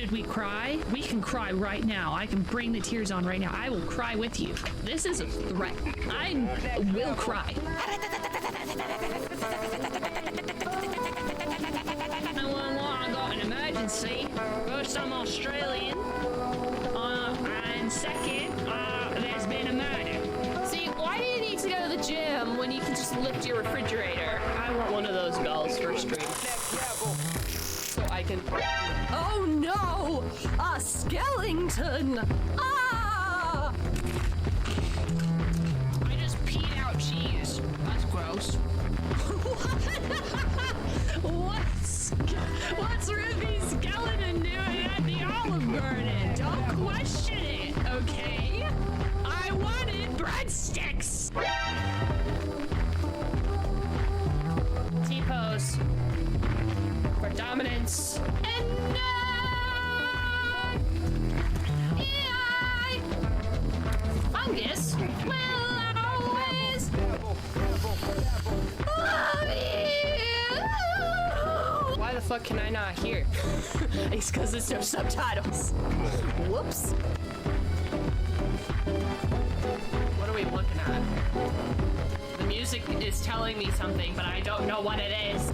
Should we cry? We can cry right now. I can bring the tears on right now. I will cry with you. This is a threat. I will cry. 911, I got an emergency. First, I'm Australian. And second, there's been a murder. See, why do you need to go to the gym when you can just lift your refrigerator? I want one of those bells for stream. So I can... Oh no! A skeleton! Ah! I just peed out cheese. That's gross. What's Ruthie's skeleton doing at the Olive Garden? Don't question it, okay? I wanted breadsticks! T-pose. For dominance. And fungus will always love you. Why the fuck can I not hear? It's because there's no subtitles. Whoops. What are we looking at? The music is telling me something, but I don't know what it is.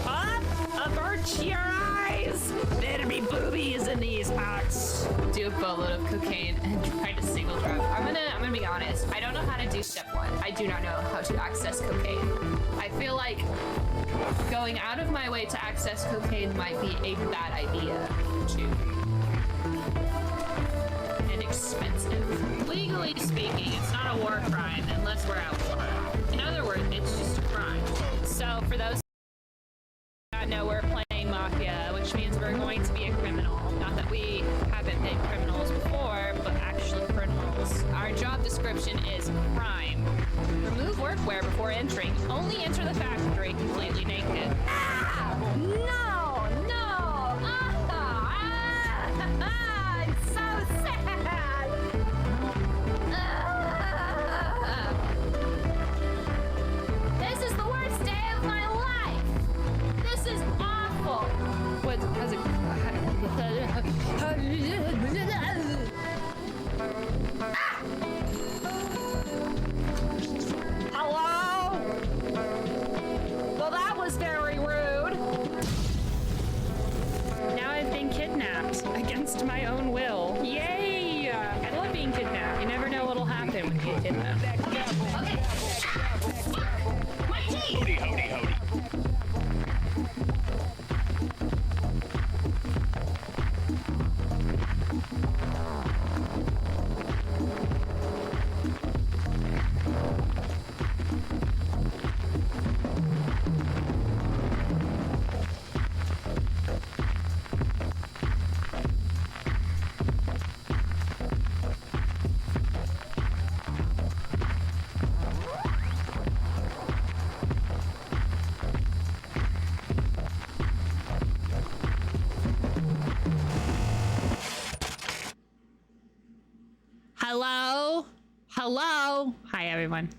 Huh? Avert your eyes! There'll be boobies in these parts. Do a boatload of cocaine and try to single drop. I'm gonna be honest. I don't know how to do step one. I do not know how to access cocaine. I feel like going out of my way to access cocaine might be a bad idea too. And expensive. Legally speaking, it's not a war crime unless we're at war. In other words, it's just a crime. So for those who don't know, we're playing Mafia, which means we're going to be a criminal. Not that we haven't been criminals before, but actually criminals. Our job description is crime. Remove workwear before entering. Only enter the factory completely naked. Ah! No! No! It's so sad! This is the worst day of my life! This is awful! What? How's it? Hello? Well, that was very rude. Now I've been kidnapped against my own will. Yay! I love being kidnapped. You never know what'll happen when you get kidnapped. Howdy, howdy, howdy. Hello? Hello? Hi everyone.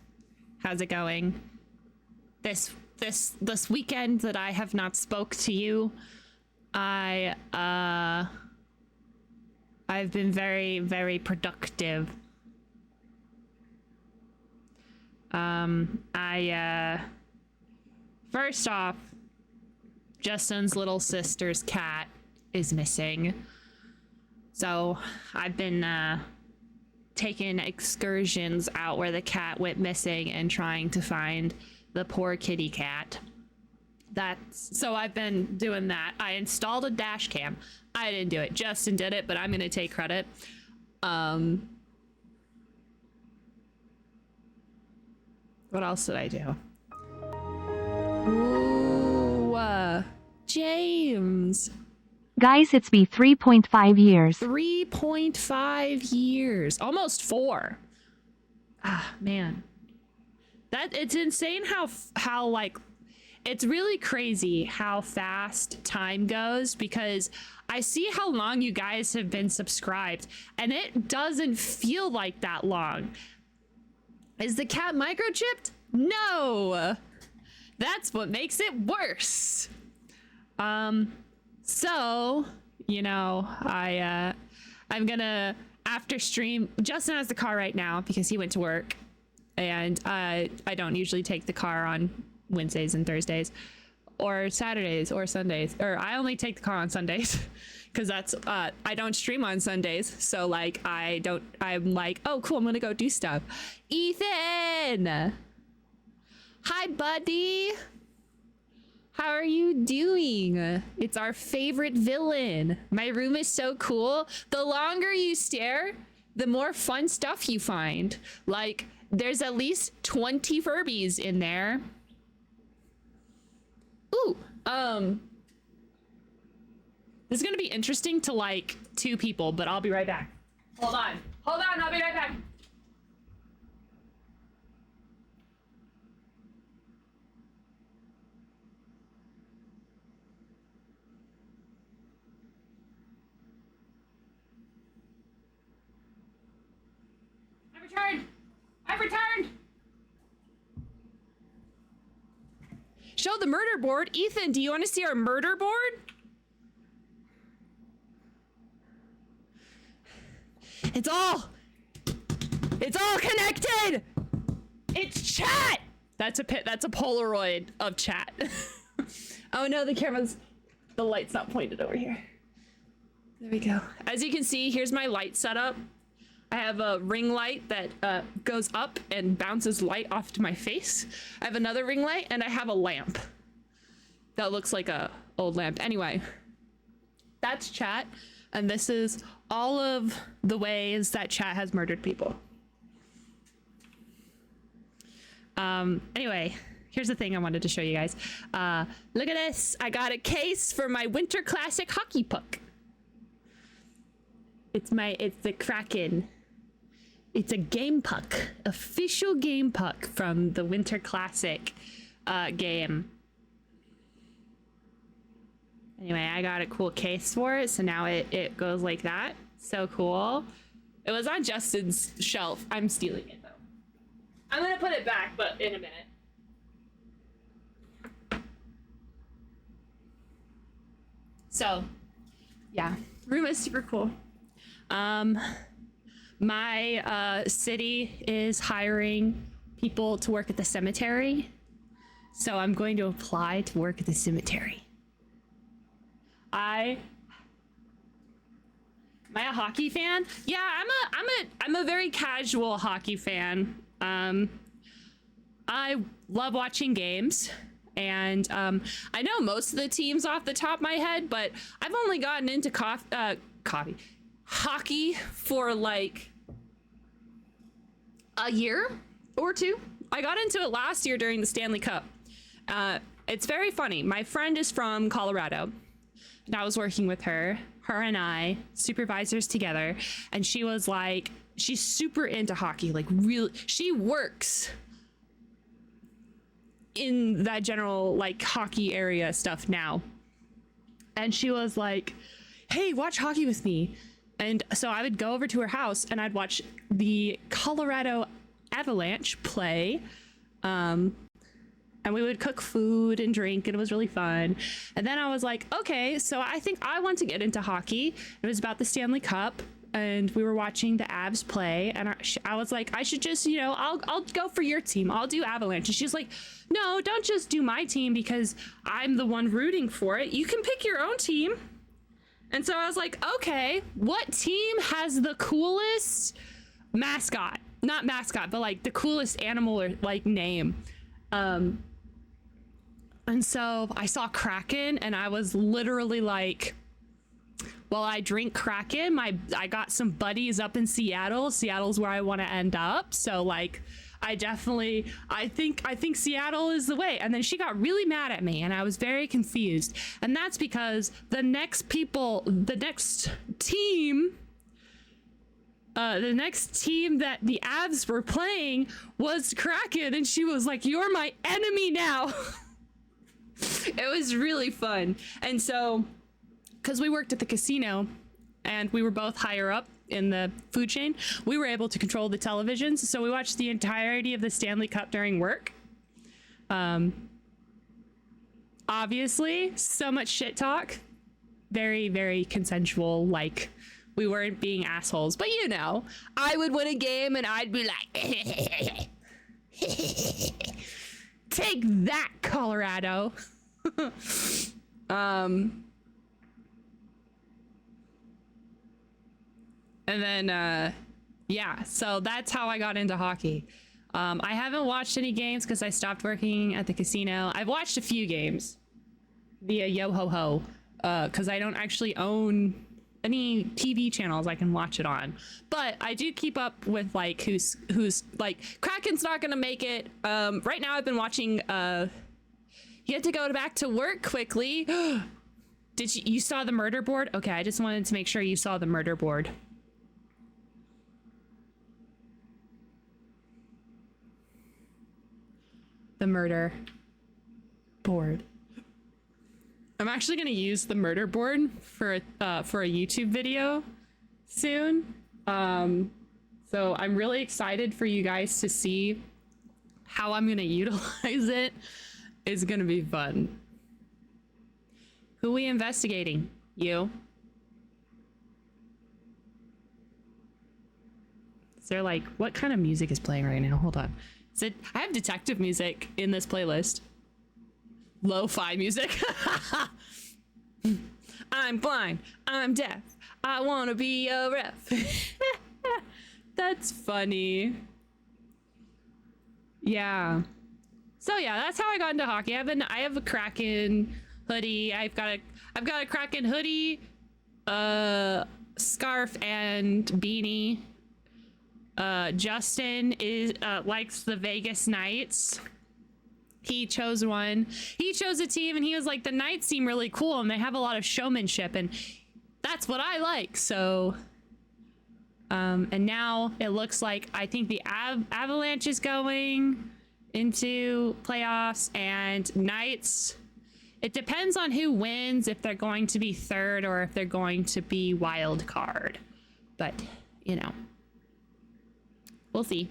How's it going? This weekend that I have not spoke to you, I've been very, very productive. First off, Justin's little sister's cat is missing. So I've been taking excursions out where the cat went missing and trying to find the poor kitty cat. So I've been doing that. I installed a dash cam. I didn't do it. Justin did it, but I'm gonna take credit. What else did I do? Ooh, James. Guys, it's been 3.5 years. 3.5 years. Almost 4. Ah, man. It's insane how like, it's really crazy how fast time goes, because I see how long you guys have been subscribed and it doesn't feel like that long. Is the cat microchipped? No. That's what makes it worse. So You know, I'm gonna, after stream, Justin has the car right now because he went to work, and I don't usually take the car on Wednesdays and Thursdays or Saturdays or Sundays, or I only take the car on Sundays because that's I don't stream on Sundays, so like I'm like, oh cool, I'm gonna go do stuff. Ethan, hi buddy, how are you doing? It's our favorite villain. My room is so cool. The longer you stare, the more fun stuff you find. Like, there's at least 20 Furbies in there. Ooh, this is gonna be interesting to like 2 people, but I'll be right back. Hold on, I'll be right back. I've returned! Show the murder board. Ethan, do you want to see our murder board? It's all connected! It's chat! That's a Polaroid of chat. Oh no, the light's not pointed over here. There we go. As you can see, here's my light setup. I have a ring light that goes up and bounces light off to my face. I have another ring light, and I have a lamp that looks like a old lamp. Anyway, that's chat, and this is all of the ways that chat has murdered people. Anyway, here's the thing I wanted to show you guys. Look at this. I got a case for my Winter Classic hockey puck. It's the Kraken. It's a game puck, official game puck from the Winter Classic game. Anyway, I got a cool case for it, so now it goes like that. So cool. It was on Justin's shelf. I'm stealing it though. I'm gonna put it back, but in a minute. So, yeah, room is super cool. My city is hiring people to work at the cemetery, so I'm going to apply to work at the cemetery. Am I a hockey fan? Yeah, I'm a very casual hockey fan. I love watching games, and I know most of the teams off the top of my head, but I've only gotten into hockey for like a year or 2. I got into it last year during the Stanley Cup. It's very funny. My friend is from Colorado, and I was working with her and I, supervisors together, and she was like, she's super into hockey, like really, she works in that general like hockey area stuff now. And she was like, hey, watch hockey with me. And so I would go over to her house and I'd watch the Colorado Avalanche play. And we would cook food and drink, and it was really fun. And then I was like, okay, so I think I want to get into hockey. It was about the Stanley Cup, and we were watching the Avs play, and I was like, I should just, you know, I'll go for your team. I'll do Avalanche. And she's like, no, don't just do my team because I'm the one rooting for it. You can pick your own team. And so I was like, okay, what team has the coolest mascot? Not mascot, but like the coolest animal or like name. And so I saw Kraken, and I was literally like, well, I drink Kraken. I got some buddies up in Seattle. Seattle's where I want to end up. So like, I think Seattle is the way. And then she got really mad at me, and I was very confused. And that's because the next team that the Avs were playing was Kraken, and she was like, you're my enemy now. It was really fun. And so, because we worked at the casino and we were both higher up in the food chain, we were able to control the televisions. So we watched the entirety of the Stanley Cup during work. Obviously, so much shit talk very, very consensual, like we weren't being assholes. But you know, I would win a game and I'd be like, take that, Colorado. And then, yeah, so that's how I got into hockey. I haven't watched any games because I stopped working at the casino. I've watched a few games via Yo-Ho-Ho because I don't actually own any TV channels I can watch it on. But I do keep up with like who's like Kraken's not gonna make it. Right now I've been watching. You had to go back to work quickly. Did you saw the murder board? Okay, I just wanted to make sure you saw the murder board. The murder board. I'm actually going to use the murder board for a YouTube video soon. So I'm really excited for you guys to see how I'm going to utilize it. It's going to be fun. Who we investigating? You. Is there like, what kind of music is playing right now? Hold on. I have detective music in this playlist. Lo-fi music. I'm blind. I'm deaf. I want to be a ref. That's funny. Yeah. So yeah, that's how I got into hockey. I have a Kraken hoodie. I've got a Kraken hoodie, scarf and beanie. Justin likes the Vegas Knights. He chose one. He chose a team and he was like, the Knights seem really cool and they have a lot of showmanship and that's what I like. So and now it looks like I think the Avalanche is going into playoffs and Knights. It depends on who wins, if they're going to be third or if they're going to be wild card. But, you know, we'll see.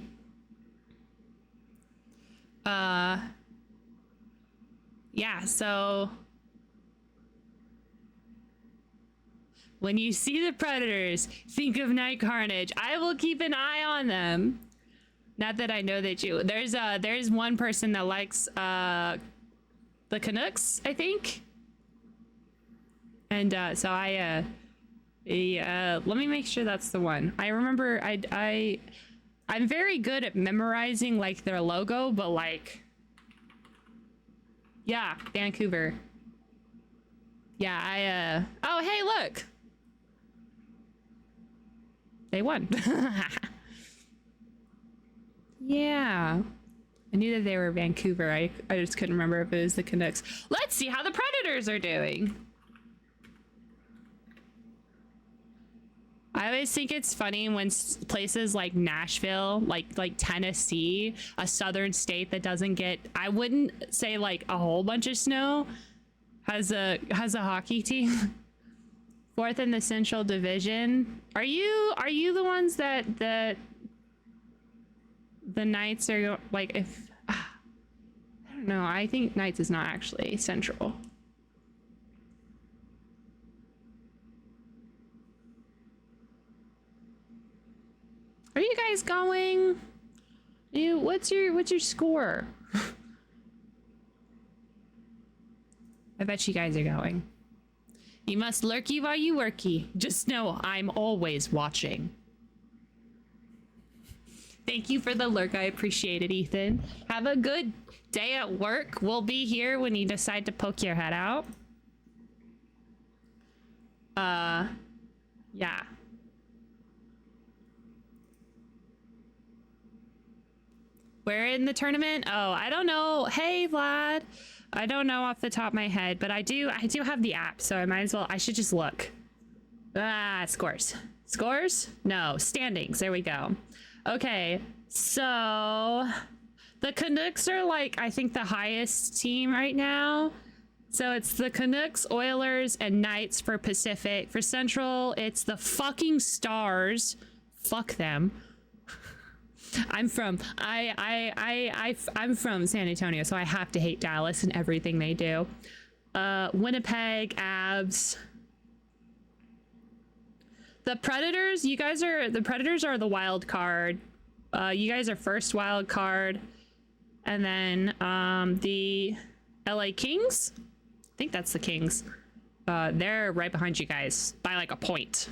Yeah, so when you see the Predators, think of Night Carnage. I will keep an eye on them. Not that I know that you. There's one person that likes the Canucks, I think. And so let me make sure that's the one. I remember I'm very good at memorizing like their logo, but like, yeah, Vancouver. Yeah, oh, hey, look. They won. Yeah. I knew that they were Vancouver. I just couldn't remember if it was the Canucks. Let's see how the Predators are doing. I always think it's funny when places like Nashville, like Tennessee, a southern state that doesn't get, I wouldn't say like a whole bunch of snow, has a hockey team. Fourth in the Central Division. Are you the ones that the Knights are like, if I don't know, I think Knights is not actually Central. Are you guys going? What's your score? I bet you guys are going. You must lurky while you worky. Just know I'm always watching. Thank you for the lurk. I appreciate it, Ethan. Have a good day at work. We'll be here when you decide to poke your head out. Yeah. Where in the tournament? Oh, I don't know. Hey, Vlad. I don't know off the top of my head, but I do have the app, so I might as well. I should just look. Scores. Scores? No, standings. There we go. Okay, so the Canucks are like, I think the highest team right now. So it's the Canucks, Oilers, and Knights for Pacific. For Central, it's the fucking Stars. Fuck them. I'm from San Antonio, so I have to hate Dallas and everything they do. Winnipeg, Abs, The Predators, the Predators are the wild card. You guys are first wild card. And then the LA Kings, I think that's the Kings. They're right behind you guys by like a point.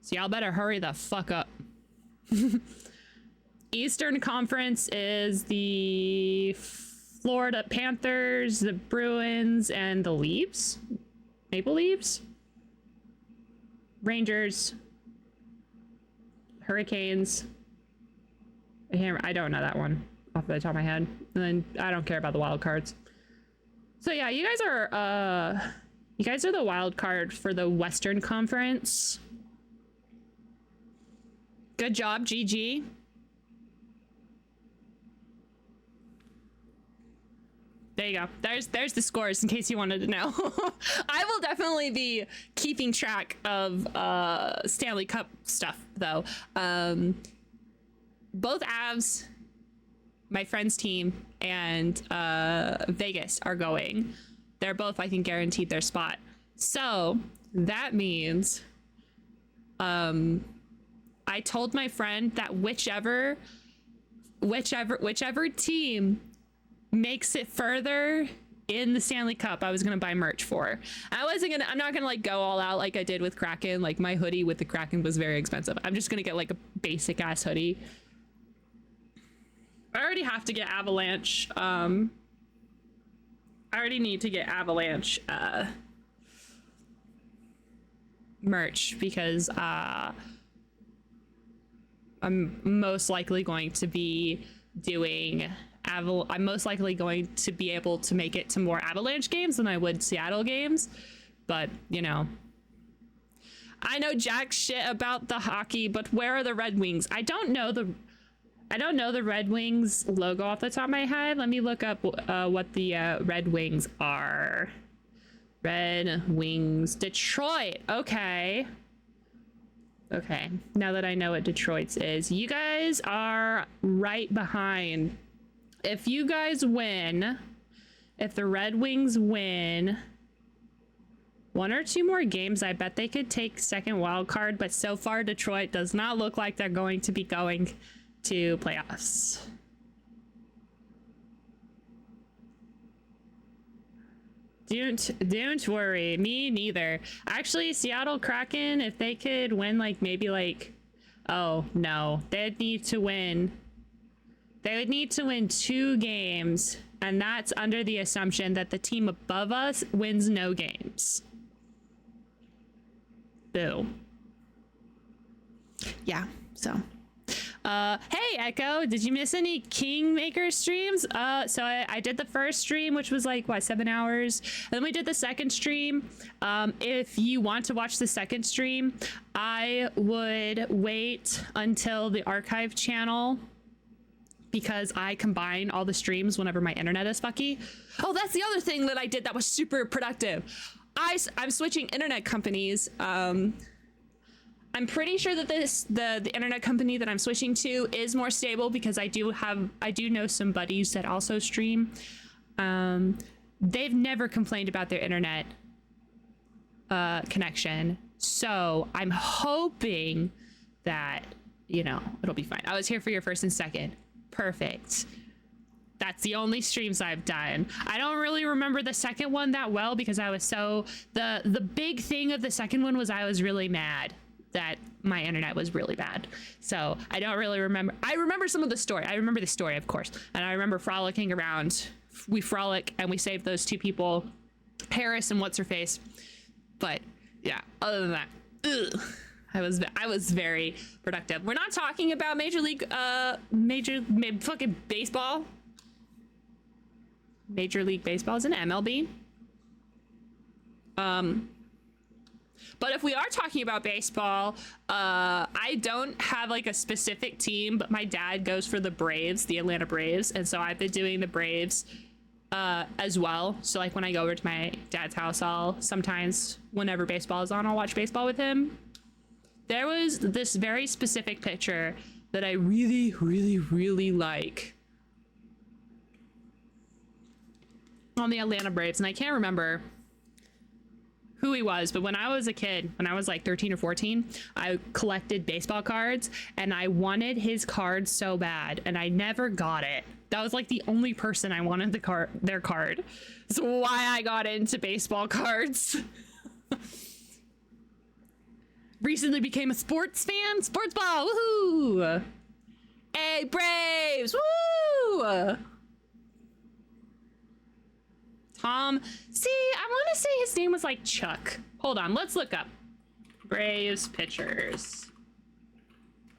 So y'all better hurry the fuck up. Eastern Conference is the Florida Panthers, the Bruins, and the Leafs. Maple Leafs? Rangers. Hurricanes. I don't know that one off the top of my head. And then I don't care about the wild cards. So yeah, you guys are the wild card for the Western Conference. Good job, GG. There you go. There's the scores in case you wanted to know. I will definitely be keeping track of Stanley Cup stuff though. Both Avs, my friend's team, and Vegas are going. They're both, I think, guaranteed their spot. So that means I told my friend that whichever team makes it further in the Stanley Cup, I was gonna buy merch for. I'm not gonna like go all out like I did with Kraken. Like my hoodie with the Kraken was very expensive. I'm just gonna get like a basic ass hoodie. I already have to get Avalanche. I already need to get Avalanche merch because I'm most likely going to be doing I'm most likely going to be able to make it to more Avalanche games than I would Seattle games. But, you know, I know jack shit about the hockey, but where are the Red Wings? I don't know the Red Wings logo off the top of my head. Let me look up what the Red Wings are. Red Wings, Detroit. Okay. Okay, now that I know what Detroit's is, you guys are right behind. If you guys win, if the Red Wings win 1 or 2 more games, I bet they could take second wild card, but so far Detroit does not look like they're going to be going to playoffs. Don't worry, me neither. Actually, Seattle Kraken, if they could win like maybe like, oh no, they'd need to win. They would need to win 2 games, and that's under the assumption that the team above us wins no games. Boo. Yeah, so. Hey Echo, did you miss any Kingmaker streams? So I did the first stream, which was like what, 7 hours, and then we did the second stream. If you want to watch the second stream, I would wait until the archive channel because I combine all the streams whenever my internet is fucky. Oh, that's the other thing that I did that was super productive. I'm switching internet companies. I'm pretty sure that the internet company that I'm switching to is more stable because I do know some buddies that also stream. They've never complained about their internet connection, so I'm hoping that, you know, it'll be fine. I was here for your first and second. Perfect. That's the only streams I've done. I don't really remember the second one that well because I was so the big thing of the second one was I was really mad that my internet was really bad. So I don't really remember. I remember some of the story. I remember the story, of course. And I remember frolicking around. We frolic and we saved those 2 people, Harris and what's her face. But yeah, other than that, ugh, I was very productive. We're not talking about fucking baseball. Major League Baseball is an MLB. But if we are talking about baseball, I don't have like a specific team, but my dad goes for the Braves, the Atlanta Braves. And so I've been doing the Braves as well. So like when I go over to my dad's house, I'll sometimes, whenever baseball is on, I'll watch baseball with him. There was this very specific picture that I really, really, really like on the Atlanta Braves. And I can't remember who he was, but when I was a kid, when I was like 13 or 14, I collected baseball cards and I wanted his card so bad and I never got it. That was like the only person I wanted their card. That's why I got into baseball cards. Recently became a sports fan. Sports ball, woohoo! Hey, Braves, woo! Tom, see, I want to say his name was like Chuck. Hold on, let's look up Braves pitchers.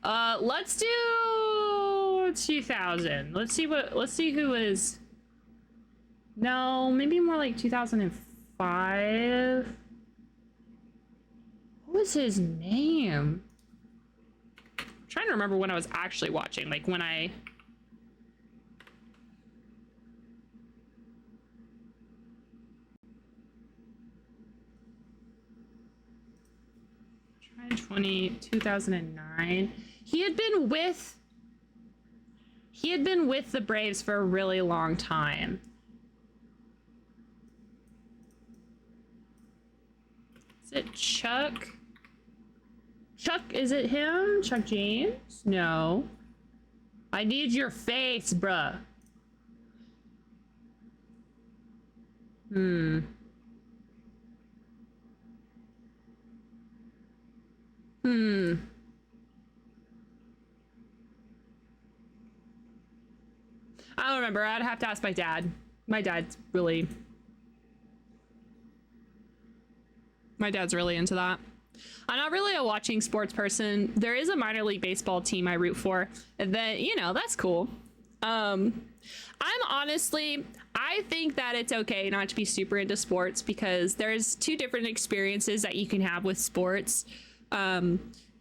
Let's do 2000. Let's see who is. No, maybe more like 2005. What was his name? I'm trying to remember when I was actually watching, like when I. Try 2009. He had been with the Braves for a really long time. Is it Chuck? Chuck, is it him? Chuck James? No. I need your face, bruh. I don't remember. I'd have to ask my dad. My dad's really into that. I'm not really a watching sports person. There is a minor league baseball team I root for. And then, you know, that's cool. I think that it's okay not to be super into sports because there's two different experiences that you can have with sports.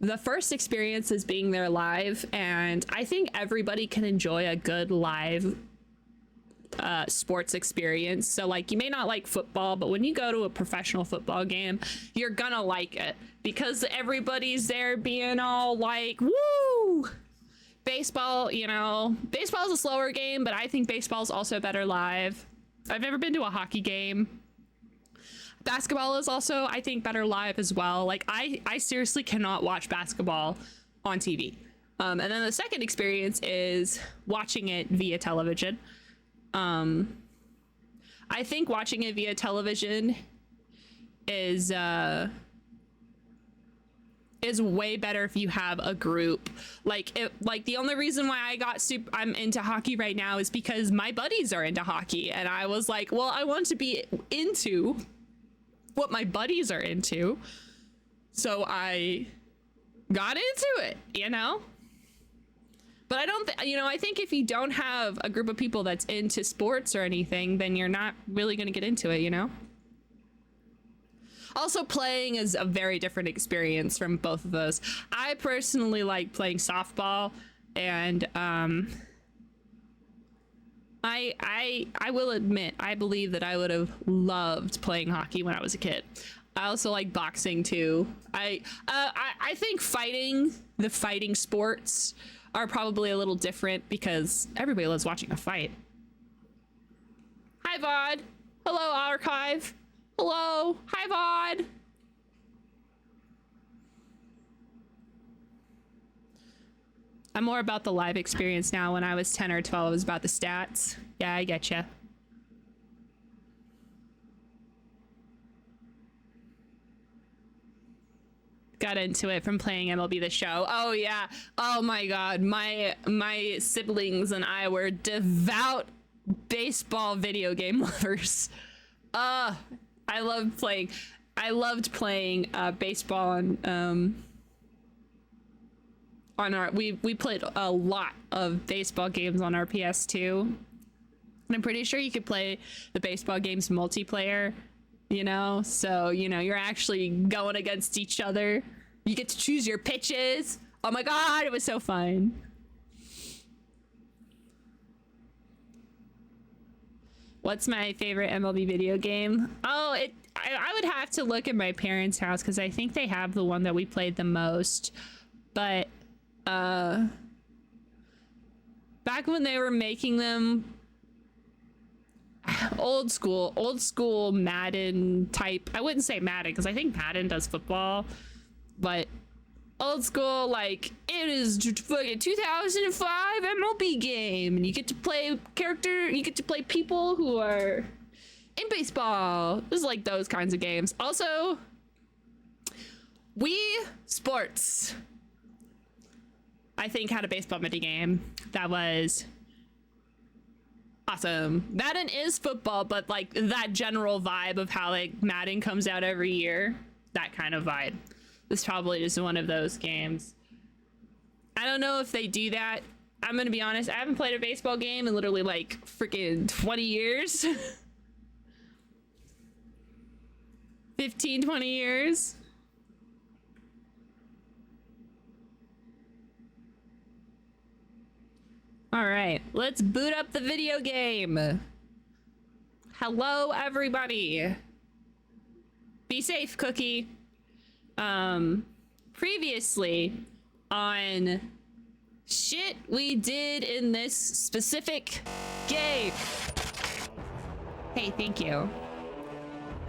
The first experience is being there live, and I think everybody can enjoy a good live sports experience. So like, you may not like football, but when you go to a professional football game, you're gonna like it because everybody's there being all like, woo! Baseball, you know, baseball's a slower game, but I think baseball's also better live. I've never been to a hockey game. Basketball is also, I think, better live as well. Like, I seriously cannot watch basketball on TV. And then the second experience is watching it via television. I think watching it via television is way better if you have a group. Like the only reason why I'm into hockey right now is because my buddies are into hockey, and I was like, well, I want to be into what my buddies are into, so I got into it, you know. But I don't I think if you don't have a group of people that's into sports or anything, then you're not really going to get into it, you know. Also, playing is a very different experience from both of those. I personally like playing softball, and I will admit, I believe that I would have loved playing hockey when I was a kid. I also like boxing too. I think the fighting sports are probably a little different because everybody loves watching a fight. Hi, VOD. Hello, Archive. Hello. Hi, VOD. I'm more about the live experience now. When I was 10 or 12, it was about the stats. Yeah, I getcha. Got into it from playing MLB The Show. Oh yeah. Oh my god. My siblings and I were devout baseball video game lovers. I loved playing baseball on our we played a lot of baseball games on our PS2. And I'm pretty sure you could play the baseball games multiplayer, you know? So, you know, you're actually going against each other. You get to choose your pitches. Oh my god, it was so fun. What's my favorite MLB video game? Oh, I would have to look at my parents' house because I think they have the one that we played the most. But back when they were making them, old school Madden type. I wouldn't say Madden because I think Madden does football, but old school, like, it is fucking 2005 MLB game, and you get to play people who are in baseball. This is like those kinds of games. Also, Wii Sports, I think, had a baseball mini game that was awesome. Madden is football, but like that general vibe of how like Madden comes out every year, that kind of vibe. This probably is one of those games. I don't know if they do that. I'm gonna be honest, I haven't played a baseball game in literally like freaking 20 years. 15, 20 years. All right, let's boot up the video game. Hello, everybody. Be safe, Cookie. Previously on shit we did in this specific game. Hey, thank you.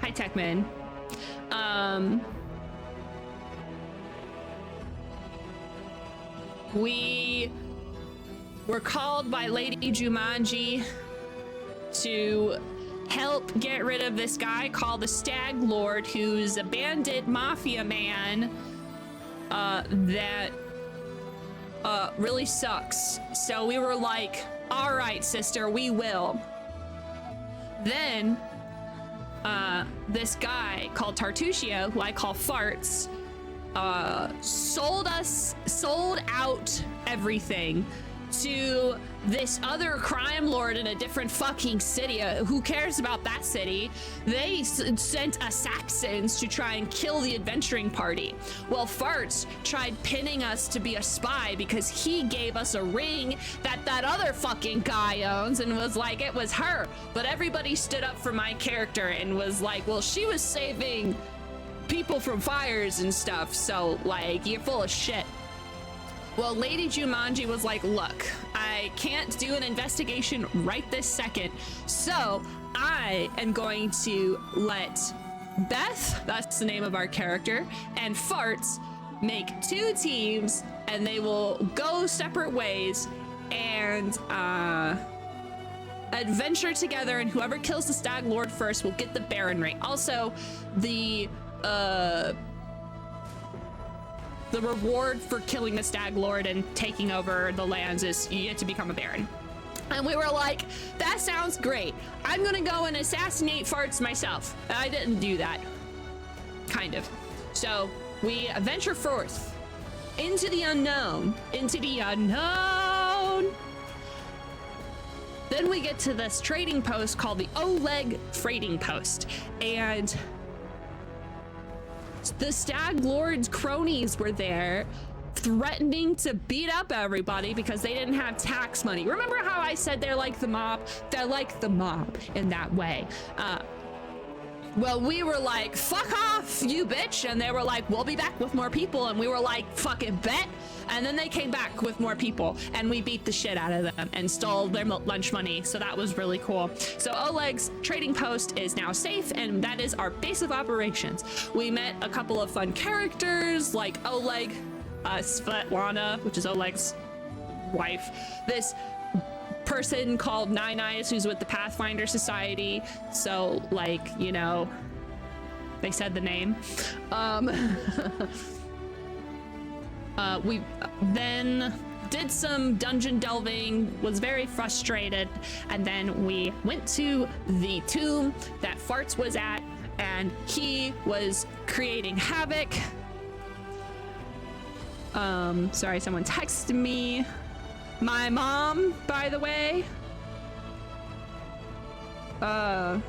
Hi, Techman. We were called by Lady Jumanji to help get rid of this guy called the Stag Lord, who's a bandit mafia man that really sucks. So we were like, all right, sister, we will. Then this guy called Tartuccio, who I call Farts, sold out everything to this other crime lord in a different fucking city. Who cares about that city? They sent assassins to try and kill the adventuring party. Well, Farts tried pinning us to be a spy because he gave us a ring that other fucking guy owns and was like, it was her. But everybody stood up for my character and was like, well, she was saving people from fires and stuff, so like, you're full of shit. Well, Lady Jumanji was like, look, I can't do an investigation right this second, so I am going to let Beth, that's the name of our character, and Farts make 2 teams, and they will go separate ways and adventure together, and whoever kills the Stag Lord first will get the Baron ring. Also, the reward for killing the Stag Lord and taking over the lands is you get to become a Baron. And we were like, that sounds great. I'm gonna go and assassinate Farts myself. I didn't do that. Kind of. So we venture forth into the unknown. Then we get to this trading post called the Oleg Trading Post. And the Stag Lord's cronies were there threatening to beat up everybody because they didn't have tax money. Remember how I said they're like the mob? They're like the mob in that way. Well, we were like, fuck off, you bitch. And they were like, we'll be back with more people. And we were like, fucking bet. And then they came back with more people and we beat the shit out of them and stole their lunch money. So that was really cool. So Oleg's trading post is now safe, and that is our base of operations. We met a couple of fun characters like Oleg, Svetlana, which is Oleg's wife. This person called Nine Eyes, who's with the Pathfinder Society. So like, you know, they said the name. We then did some dungeon delving, was very frustrated, and then we went to the tomb that Farts was at, and he was creating havoc. Sorry, someone texted me. My mom, by the way, found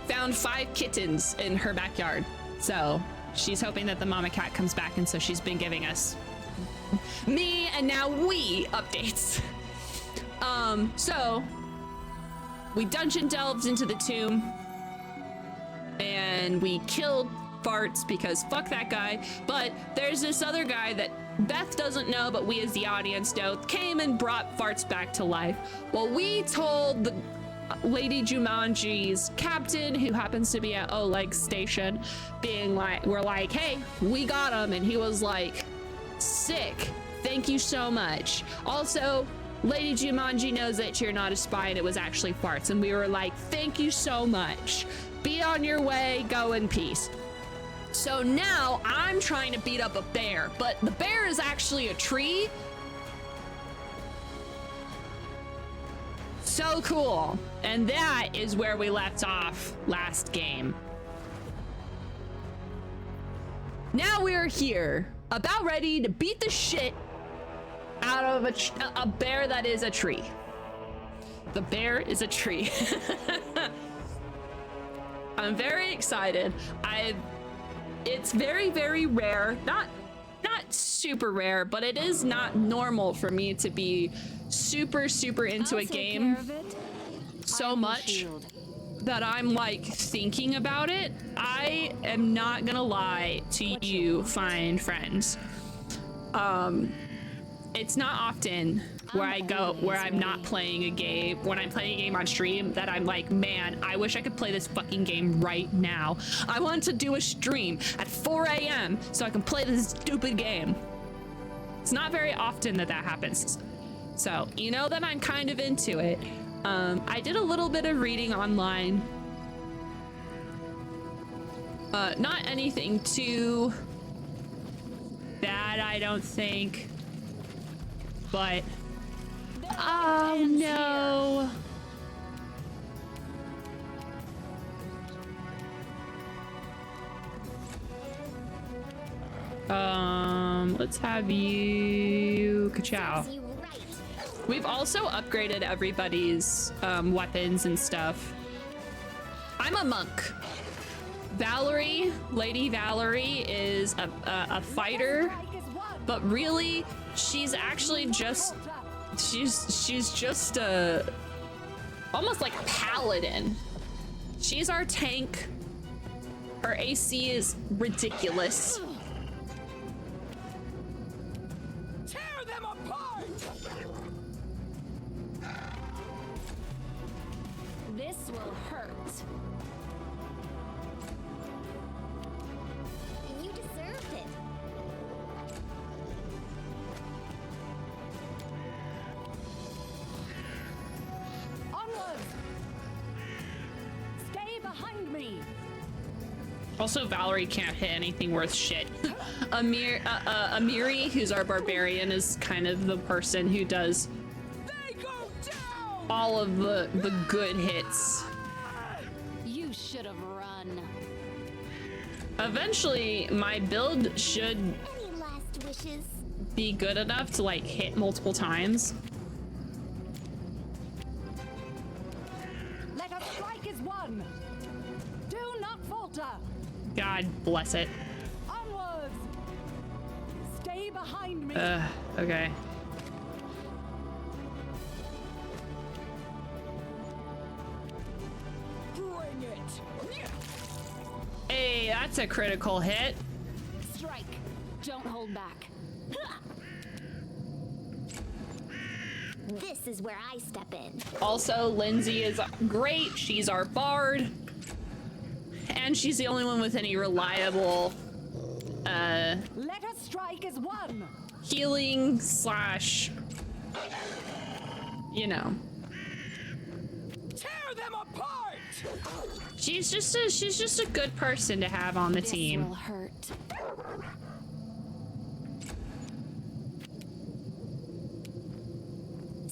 5 kittens in her backyard. So she's hoping that the mama cat comes back, and so she's been giving us me and now we updates. So we dungeon delved into the tomb and we killed Farts because fuck that guy. But there's this other guy that Beth doesn't know, but we as the audience know, came and brought farts back to life. Well, we told the Lady Jumanji's captain, who happens to be at Oleg Station, being like, we're like, hey, we got him. And he was like, sick. Thank you so much. Also, Lady Jumanji knows that you're not a spy and it was actually farts. And we were like, thank you so much. Be on your way. Go in peace. So now I'm trying to beat up a bear, but the bear is actually a tree. So cool. And that is where we left off last game. Now we're here, about ready to beat the shit out of a bear that is a tree. The bear is a tree. I'm very excited. It's very, very rare. Not super rare, but it is not normal for me to be super into a game so much that I'm like thinking about it. I am not gonna lie to you, fine friends. It's not often where I'm not playing a game, when I'm playing a game on stream, that I'm like, man, I wish I could play this fucking game right now. I want to do a stream at 4 a.m. so I can play this stupid game. It's not very often that happens. So, you know that I'm kind of into it. I did a little bit of reading online. Not anything too bad, I don't think. But, oh no. Let's have you, ka-chow. We've also upgraded everybody's weapons and stuff. I'm a monk. Valerie, Lady Valerie, is a fighter, but really, she's actually just she's just almost like a paladin. She's our tank. Her AC is ridiculous. Tear them apart! This will hurt. You deserved it. Onwards! Stay behind me! Also, Valerie can't hit anything worth shit. Amiri, who's our barbarian, is kind of the person who does They go down! all of the good hits. You should have run. Eventually, my build should Any last wishes? be good enough to like hit multiple times. Let us strike as one! Do not falter! God bless it. Onwards! Stay behind me! Okay. Bring it! Hey, that's a critical hit. Strike. Don't hold back. This is where I step in. Also, Lindsay is great. She's our bard. And she's the only one with any reliable Let us strike as one! healing slash, you know. Tear them apart! She's just a good person to have on the This team. will hurt.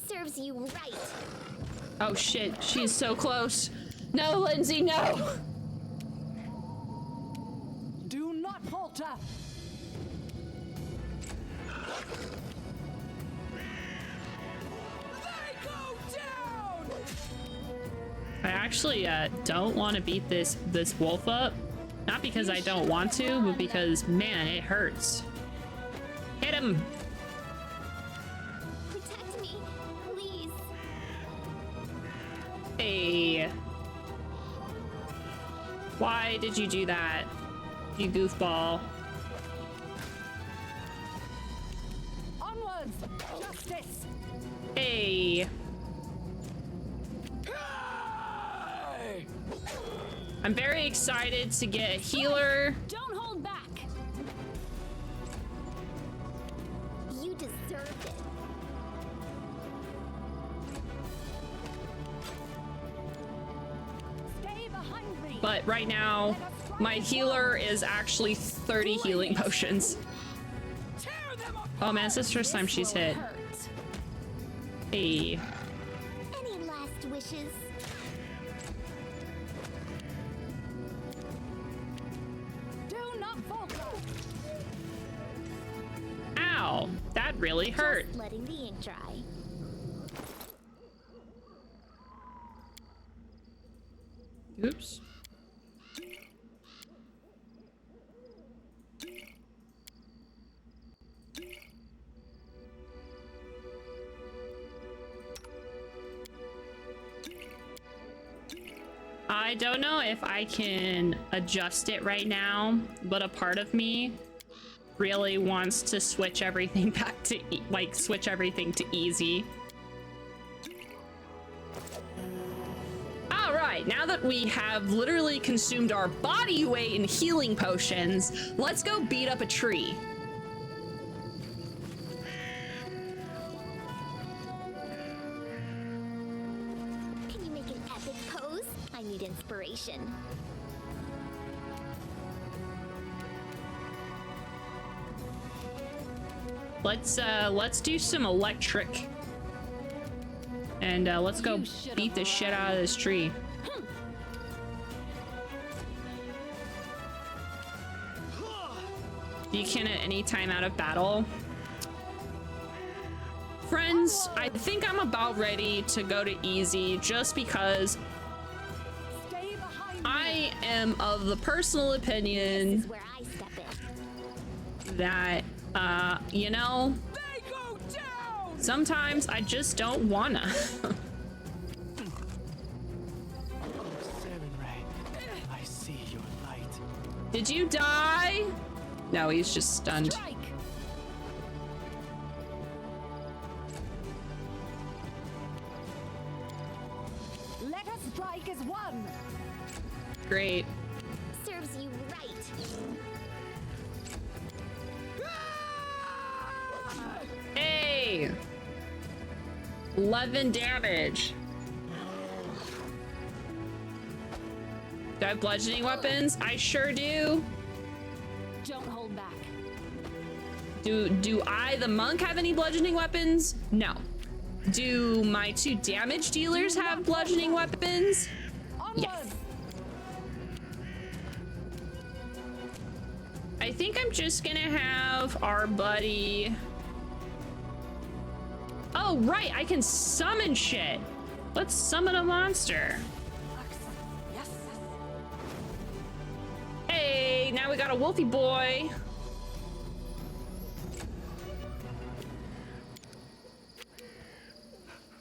Serves you right. Oh shit, she's so close. No, Lindsay, no! Do not falter! They go down! I actually don't want to beat this wolf up. Not because I don't want to, but because, man, it hurts. Hit him! Protect me, please. Hey. Why did you do that? You goofball. Justice. Hey. Hey! I'm very excited to get a healer. Don't hold back. You deserved it. Stay behind me. But right now, my healer is actually 30 healing potions. Tear them apart! Oh man, it's the first time she's hit. Hurt. Hey. Any last wishes? Do not falter. Ow. That really hurt. Just letting the ink dry. Oops. I don't know if I can adjust it right now, but a part of me really wants to switch everything back to switch everything to easy. All right, now that we have literally consumed our body weight in healing potions, let's go beat up a tree. Can you make an epic pose? I need inspiration. Let's do some electric. And let's go beat the shit out of this tree. You can at any time out of battle. Friends, I think I'm about ready to go to easy just because Stay behind me. I am of the personal opinion This is where I step in. that, you know, They go down! sometimes I just don't wanna. Seven Ray, I see your light. Did you die? No, he's just stunned. Strike. Let us strike as one. Great. Serves you right. Hey! 11 damage. Do I have bludgeoning weapons? I sure do. Don't hold back. Do I, the monk, have any bludgeoning weapons? No. Do my two damage dealers have bludgeoning weapons? Onward. Yes. I think I'm just gonna have our buddy... Oh, right, I can summon shit. Let's summon a monster. Yes. Hey, now we got a wolfy boy.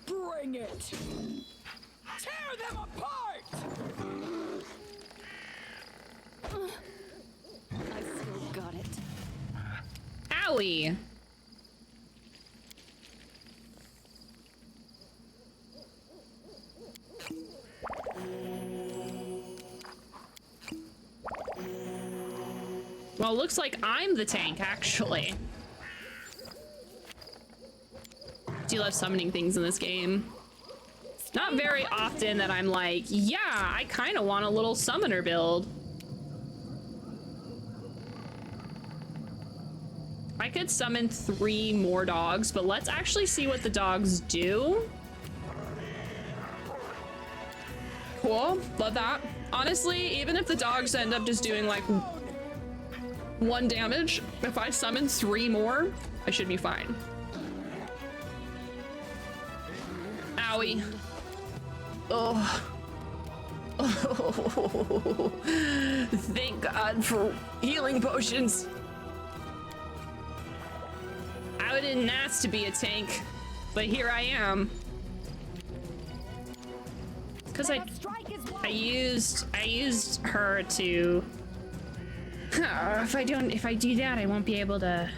Bring it! Tear them apart! I still got it. Owie. Well, it looks like I'm the tank, actually. Do you love summoning things in this game? Not very often that I'm like, yeah, I kind of want a little summoner build. I could summon 3 more dogs, but let's actually see what the dogs do. Cool, love that. Honestly, even if the dogs end up just doing like 1 damage, if I summon 3 more, I should be fine. Owie. Oh. Oh. Thank God for healing potions. I didn't ask to be a tank, but here I am. Because I used her to. If I do that, I won't be able to.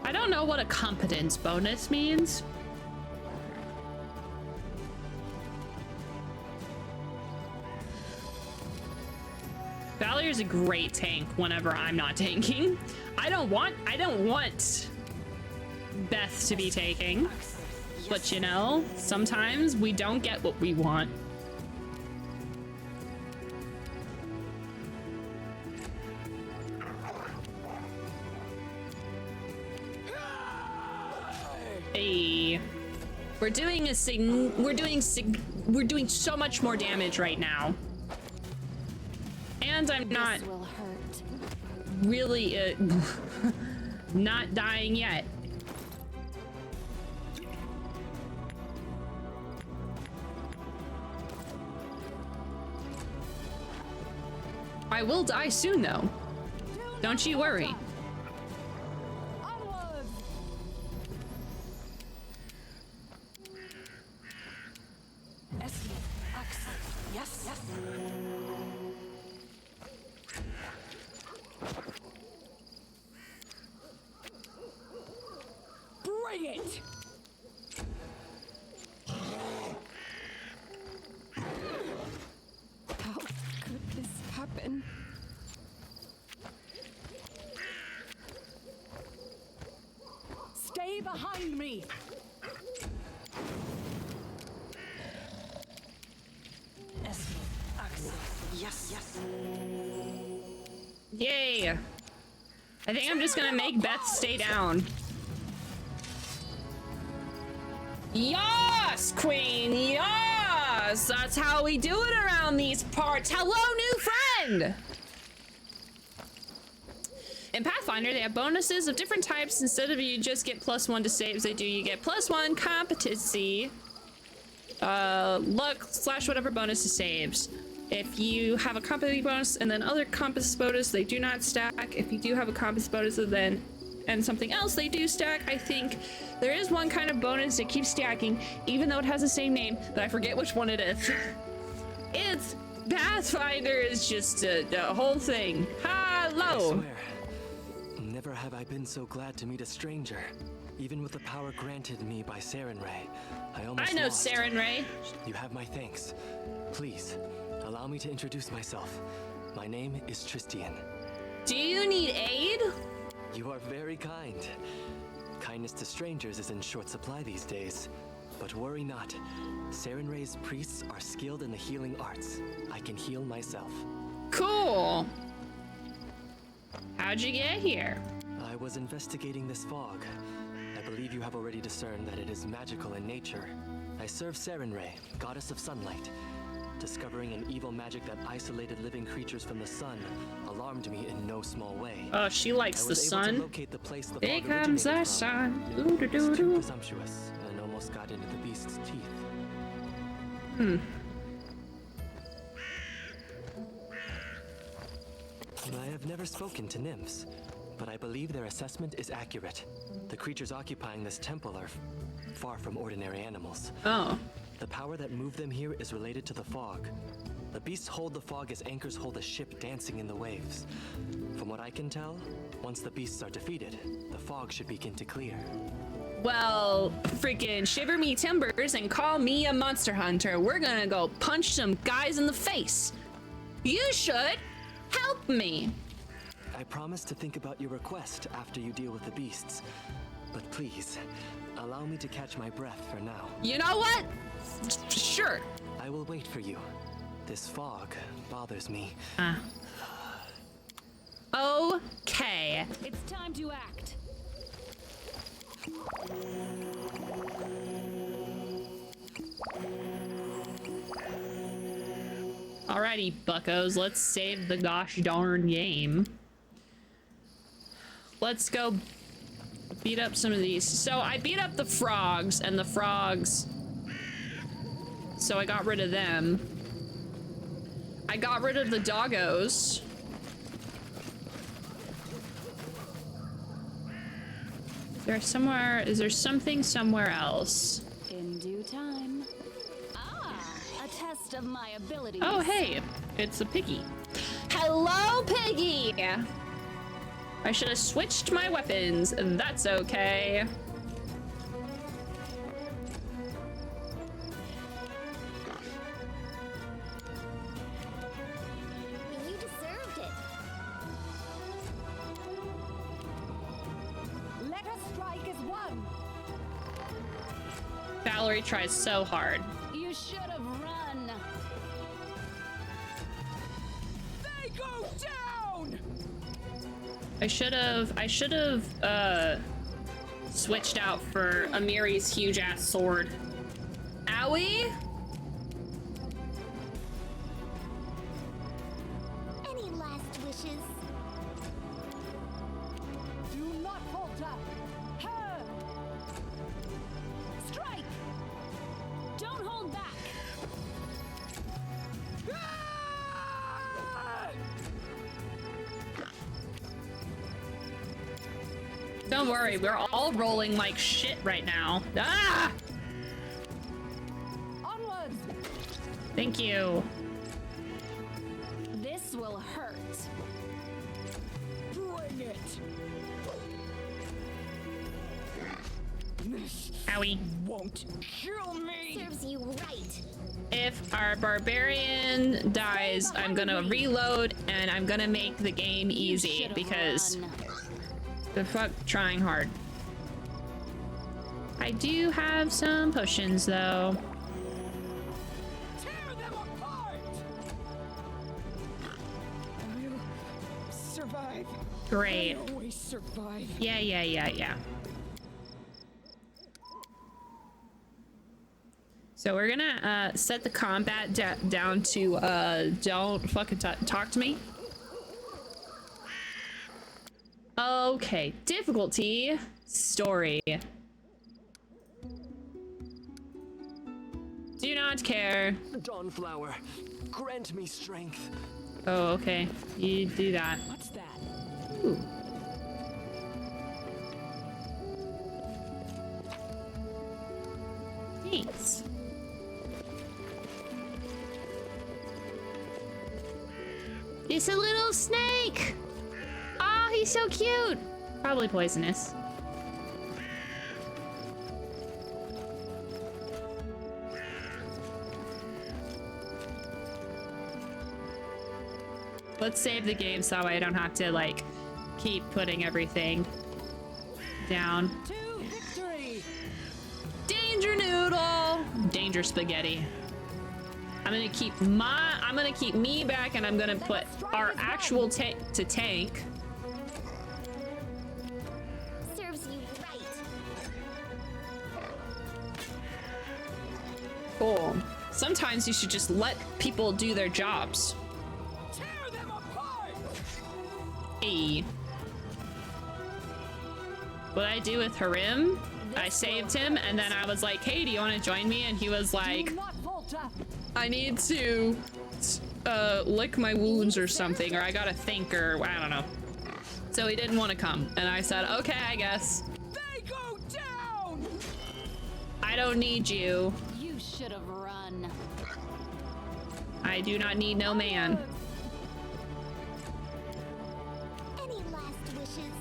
I don't know what a competence bonus means. Valier is a great tank whenever I'm not tanking. I don't want Beth to be taking, but you know, sometimes we don't get what we want. Hey, we're doing so much more damage right now. And I'm not This will hurt. really not dying yet. I will die soon though. Don't you worry. Onwards! Esme, Axel. Yes, yes. Bring it! How could this happen? Stay behind me! Esme, Axel. Yes, yes. Yay. I think I'm just gonna make Beth stay down. Yes, Queen, yes! That's how we do it around these parts. Hello, new friend! In Pathfinder, they have bonuses of different types. Instead of you just get +1 to saves, you get +1 competency, luck / whatever bonus to saves. If you have a competency bonus and then other competence bonus, they do not stack. If you do have a competence bonus and something else, they do stack. I think there is one kind of bonus that keeps stacking, even though it has the same name, but I forget which one it is. It's Pathfinder is just a whole thing. Hello. I swear, never have I been so glad to meet a stranger. Even with the power granted me by Sarenrae, I almost I know lost. Sarenrae. You have my thanks. Please, allow me to introduce myself. My name is Tristian. Do you need aid? You are very kind. Kindness to strangers is in short supply these days. But worry not. Sarenrae's priests are skilled in the healing arts. I can heal myself. Cool. How'd you get here? I was investigating this fog. I believe you have already discerned that it is magical in nature. I serve Sarenrae, goddess of sunlight. Discovering an evil magic that isolated living creatures from the sun alarmed me in no small way. Oh, she likes I the was able to sun. locate the place the Here fog comes the originated sun. from. It's too Doo-doo-doo-doo. presumptuous and almost got into the beast's teeth. I have never spoken to nymphs, but I believe their assessment is accurate. The creatures occupying this temple are far from ordinary animals. Oh. The power that moved them here is related to the fog. The beasts hold the fog as anchors hold a ship dancing in the waves. From what I can tell, once the beasts are defeated, the fog should begin to clear. Well, freaking shiver me timbers and call me a monster hunter. We're gonna go punch some guys in the face. You should help me. I promise to think about your request after you deal with the beasts. But please, allow me to catch my breath for now. You know what? Sure. I will wait for you. This fog bothers me. Okay. It's time to act. Alrighty, buckos, let's save the gosh darn game. Let's go beat up some of these. So I beat up the frogs, and the frogs... So I got rid of them. I got rid of the doggos. Is there something somewhere else? In due time. A test of my abilities. Oh, hey, it's a piggy. Hello, piggy! I should have switched my weapons. That's okay. You deserved it. Let us strike as one. Valerie tries so hard. You should have run. They go down. I should have switched out for Amiri's huge ass sword. Owie? Any last wishes? Do not falter. Her. Strike! Don't hold back. Ah! Don't worry, we're all rolling like shit right now. Ah! Onwards. Thank you. This will hurt. Bring it. This Owie. won't kill me. Serves you right. If our barbarian dies, I'm gonna reload and I'm gonna make the game easy Should've because run. the fuck trying hard. I do have some potions though. Tear them apart. I'll survive. Great. I always survive. Yeah. So we're gonna set the combat down to don't fucking talk to me. Okay, difficulty, story. Do not care. Dawnflower, grant me strength. Oh, okay, you do that. What's that? Ooh. Thanks. It's a little snake! Oh, he's so cute! Probably poisonous. Let's save the game so I don't have to, like, keep putting everything down. To victory. Danger noodle! Danger spaghetti. I'm gonna keep me back and I'm gonna put our actual tank to tank. Serves you right. Cool. Sometimes you should just let people do their jobs. Tear them apart. Hey. What I do with Harim, I saved him and then I was like, hey, do you want to join me? And he was like, Do not falter. I need to lick my wounds or something, or I gotta think, or I don't know. So he didn't want to come. And I said, okay, I guess. They go down. I don't need you. You should have run. I do not need no man. Any last wishes?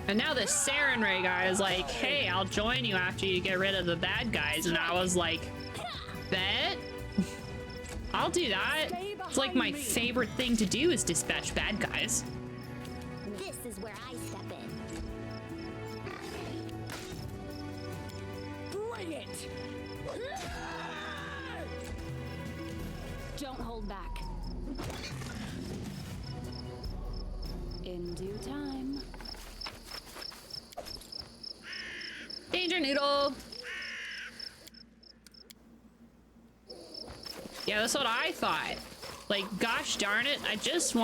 And now this Saren Ray guy is like, hey, I'll join you after you get rid of the bad guys. And I was like, bet? I'll do that. It's like my favorite thing to do is dispatch bad guys. This is where I step in. Bring it. Don't hold back. In due time. Danger noodle. Yeah, that's what I thought. Like, gosh darn it, I just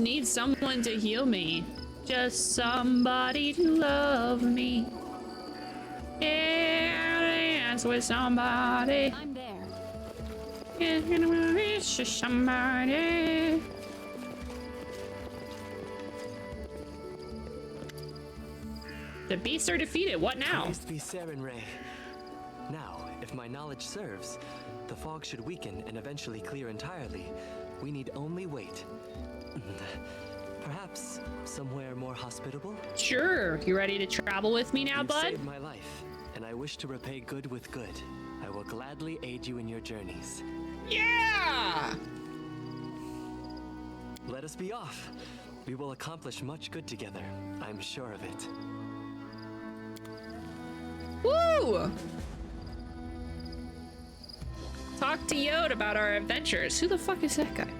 need someone to heal me. Just somebody to love me. Yeah, dance with somebody. I'm there. Yeah, it's just somebody. The beasts are defeated. What now? Praised be Saren Ray. Now, If my knowledge serves, the fog should weaken and eventually clear entirely. We need only wait. Perhaps somewhere more hospitable? Sure. You ready to travel with me now, You've bud? saved my life, and I wish to repay good with good. I will gladly aid you in your journeys. Yeah! Let us be off. We will accomplish much good together. I'm sure of it. Woo! Talk to Yod about our adventures. Who the fuck is that guy?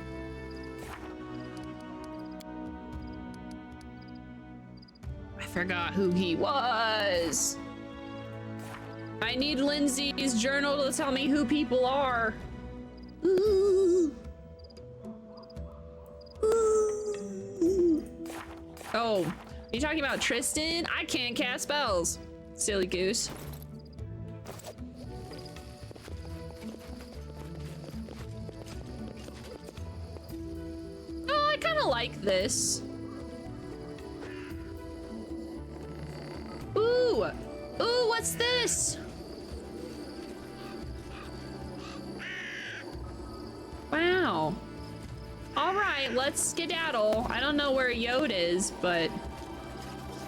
I forgot who he was. I need Lindsay's journal to tell me who people are. Ooh. Ooh. Oh, are you talking about Tristan? I can't cast spells. Silly goose. Oh, I kind of like this. Ooh! Ooh, what's this? Wow. All right, let's skedaddle. I don't know where Yod is, but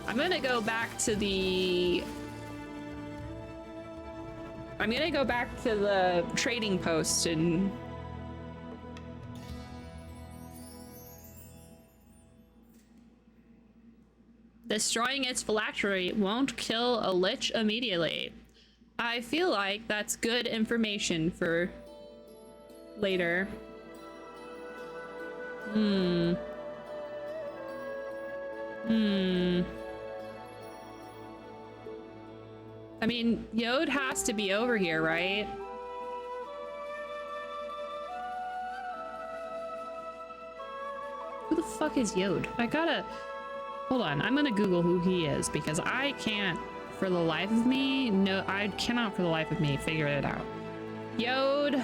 I'm gonna go back to the... I'm gonna go back to the trading post and... Destroying its phylactery won't kill a lich immediately. I feel like that's good information for later. I mean, Yod has to be over here, right? Who the fuck is Yod? I gotta... Hold on, I'm gonna Google who he is because I can't for the life of me. No, I cannot for the life of me figure it out. Yod.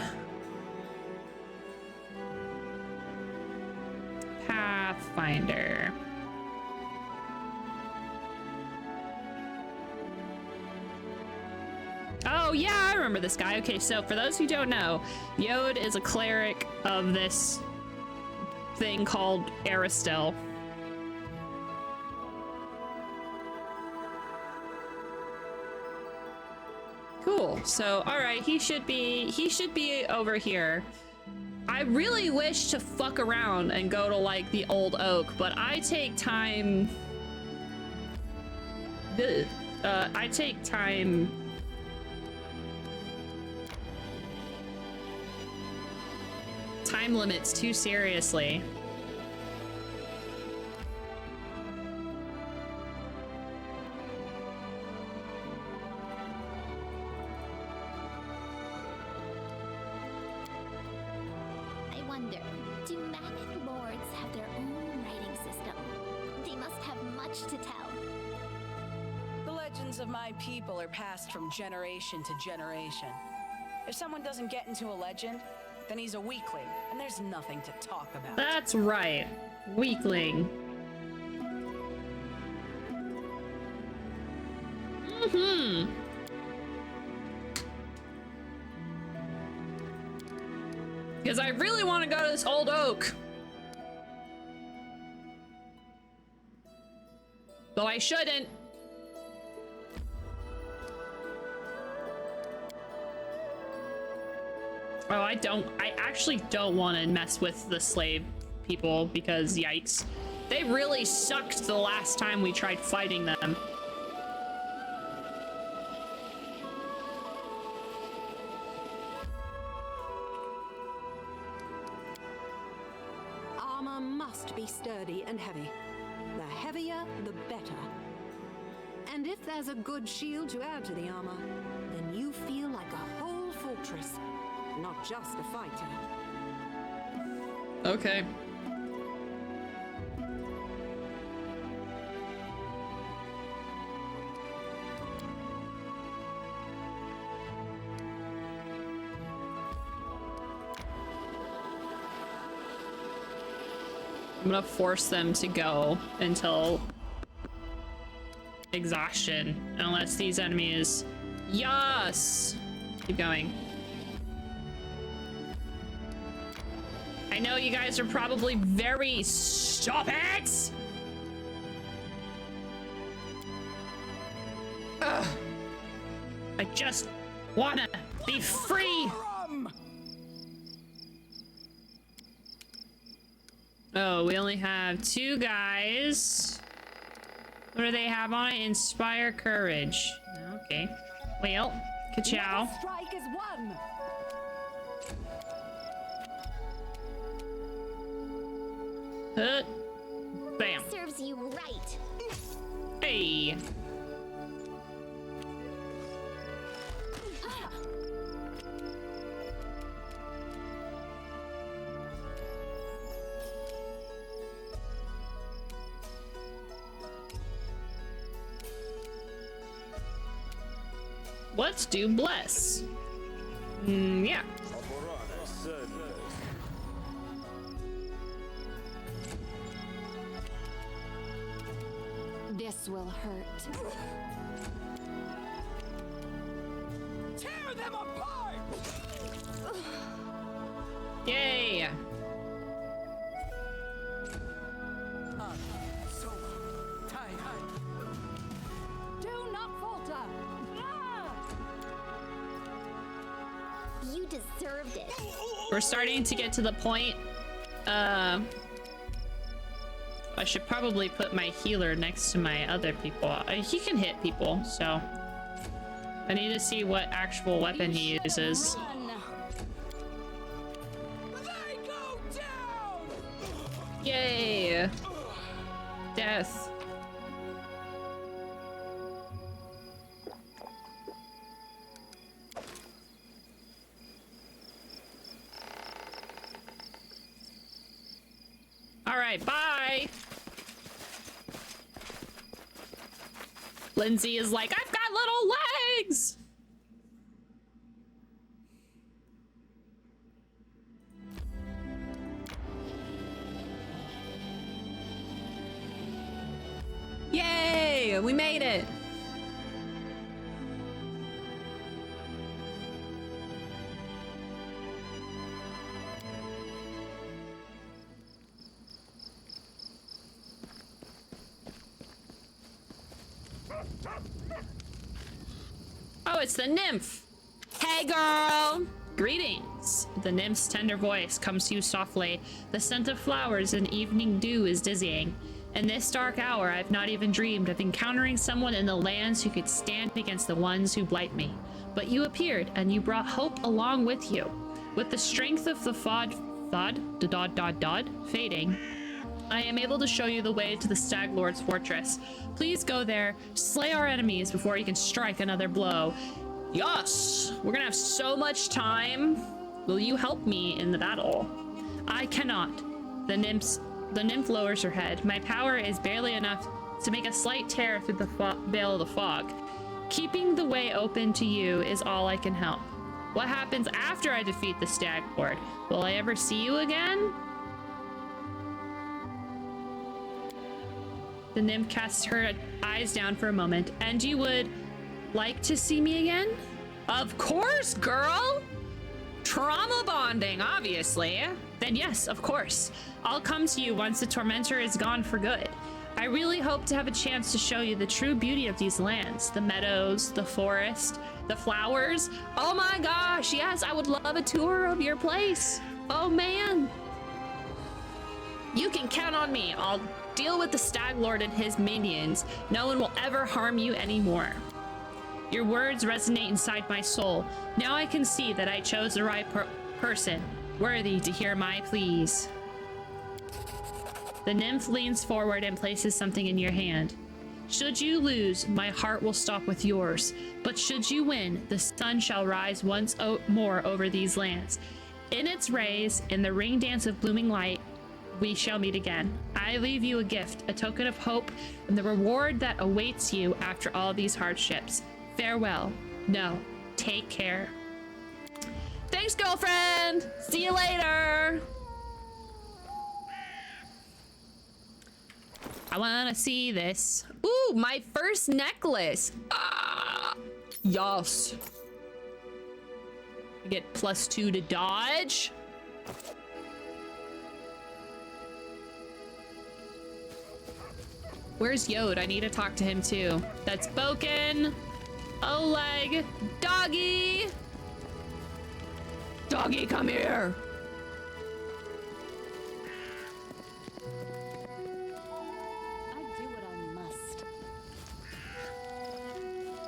Pathfinder. Oh yeah, I remember this guy. Okay, so for those who don't know, Yod is a cleric of this thing called Aristel. Cool. So, all right, he should be over here. I really wish to fuck around and go to like the old oak, but I take time. I take time. Time limits too seriously. I wonder, do Mammoth Lords have their own writing system? They must have much to tell. The legends of my people are passed from generation to generation. If someone doesn't get into a legend, then he's a weakling, and there's nothing to talk about. That's right. Weakling. Because I really want to go to this old oak. Though I shouldn't. Oh, I actually don't want to mess with the slave people because yikes. They really sucked the last time we tried fighting them. Armor must be sturdy and heavy. The heavier, the better. And if there's a good shield to add to the armor, then you feel like a whole fortress, not just a fighter. Okay. I'm gonna force them to go until exhaustion, unless these enemies. Yes! Keep going. I know you guys are probably very... Stop it! Ugh. I just wanna be free! Oh, we only have 2 guys. What do they have on it? Inspire courage. Okay. Well, ka-chow. Strike is one. Bam. Serves you right. Hey. Let's do bless. Yeah. This will hurt. Tear them apart! Yay. Do not falter. You deserved it. We're starting to get to the point. I should probably put my healer next to my other people. He can hit people, so I need to see what actual weapon he uses. They go down! Yay! Death. All right, bye. Lindsay is like, I've got little legs. Yay, we made it. Oh, it's the nymph. Hey, girl. Greetings. The nymph's tender voice comes to you softly. The scent of flowers and evening dew is dizzying. In this dark hour, I've not even dreamed of encountering someone in the lands who could stand against the ones who blight me. But you appeared, and you brought hope along with you. With the strength of the fading, I am able to show you the way to the Stag Lord's fortress. Please go there, slay our enemies before you can strike another blow. Yes! We're gonna have so much time. Will you help me in the battle? I cannot. The nymph lowers her head. My power is barely enough to make a slight tear through the veil of the fog. Keeping the way open to you is all I can help. What happens after I defeat the Stag Lord? Will I ever see you again? The nymph casts her eyes down for a moment. And you would like to see me again? Of course, girl! Trauma bonding, obviously. Then yes, of course. I'll come to you once the tormentor is gone for good. I really hope to have a chance to show you the true beauty of these lands. The meadows, the forest, the flowers. Oh my gosh, yes, I would love a tour of your place. Oh man. You can count on me. I'll deal with the Stag Lord and his minions. No one will ever harm you anymore. Your words resonate inside my soul. Now I can see that I chose the right person, worthy to hear my pleas. The nymph leans forward and places something in your hand. Should you lose, my heart will stop with yours. But should you win, the sun shall rise once more over these lands. In its rays, in the ring dance of blooming light, we shall meet again. I leave you a gift, a token of hope, and the reward that awaits you after all these hardships. Farewell. No, take care. Thanks, girlfriend. See you later. I want to see this. Ooh, my first necklace. Ah, yes. I get +2 to dodge. Where's Yod? I need to talk to him too. That's Boken. Oleg. Doggy. Doggy, come here.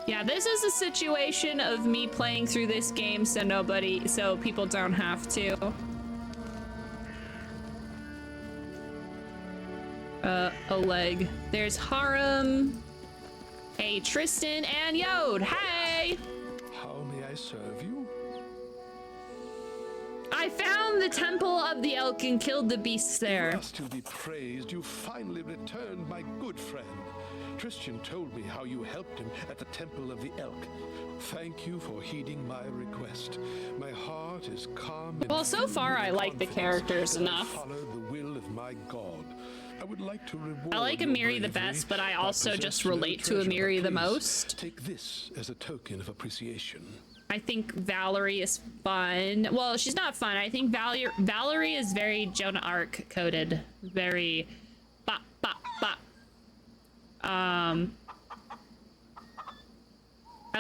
Yeah, this is a situation of me playing through this game so people don't have to. Oleg. There's Harem. Hey, Tristan and Yod. Hey! How may I serve you? I found the Temple of the Elk and killed the beasts there. You must still be praised. You finally returned, my good friend. Christian told me how you helped him at the Temple of the Elk. Thank you for heeding my request. My heart is calm. Well, so far I like the characters enough. Follow the will of my God. I would like to reward. I like Amiri the best, but I also just relate to Amiri the most. Take this as a token of appreciation. I think Valerie is fun. Well, she's not fun. I think Valerie is very Joan of Arc coded. Very bop bop bop. I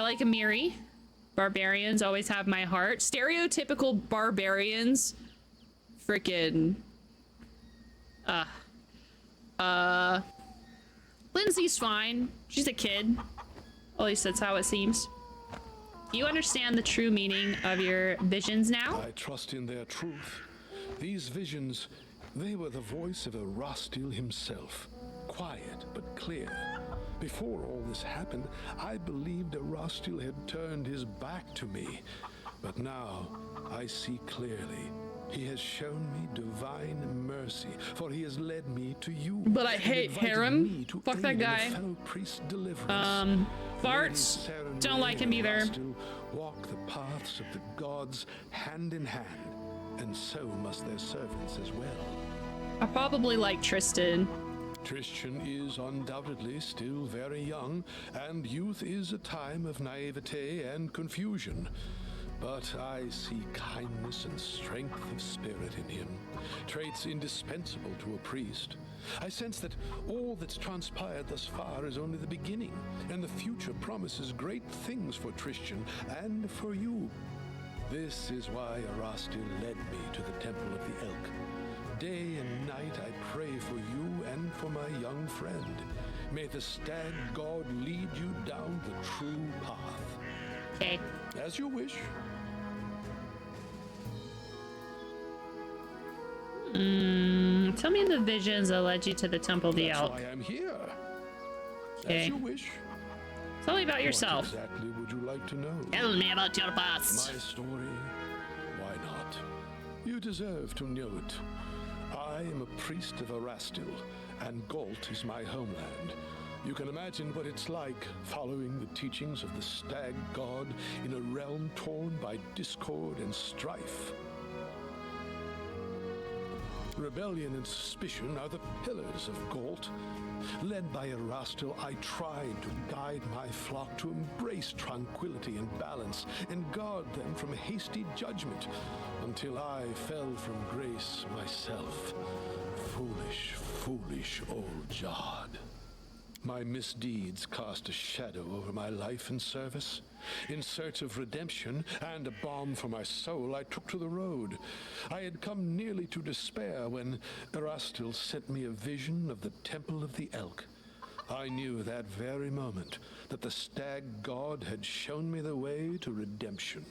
like Amiri. Barbarians always have my heart. Stereotypical barbarians. Frickin' Lindsay's fine. She's a kid. At least that's how it seems. Do you understand the true meaning of your visions now? I trust in their truth. These visions, they were the voice of Erastil himself. Quiet but clear. Before all this happened, I believed Erastil had turned his back to me. But now, I see clearly. He has shown me divine mercy, for he has led me to you. But I hate Harem. Fuck that guy. Farts. Don't like him either. Walk the paths of the gods hand in hand, and so must their servants as well. I probably like Tristan. Tristan is undoubtedly still very young, and youth is a time of naivete and confusion. But I see kindness and strength of spirit in him, traits indispensable to a priest. I sense that all that's transpired thus far is only the beginning, and the future promises great things for Tristan and for you. This is why Erastil led me to the Temple of the Elk. Day and night I pray for you and for my young friend. May the stag god lead you down the true path. Okay. As you wish. Tell me the visions that led you to the Temple of the Elk. That's why I'm here. Okay. As you wish. Tell me about yourself. What exactly would you like to know? Tell me about your past. My story? Why not? You deserve to know it. I am a priest of Erastil, and Galt is my homeland. You can imagine what it's like following the teachings of the stag god in a realm torn by discord and strife. Rebellion and suspicion are the pillars of Galt. Led by Erastil, I tried to guide my flock to embrace tranquility and balance and guard them from hasty judgment, until I fell from grace myself. Foolish, foolish old Jod. My misdeeds cast a shadow over my life and service. In search of redemption and a balm for my soul, I took to the road. I had come nearly to despair when Erastil sent me a vision of the Temple of the Elk. I knew that very moment that the stag god had shown me the way to redemption.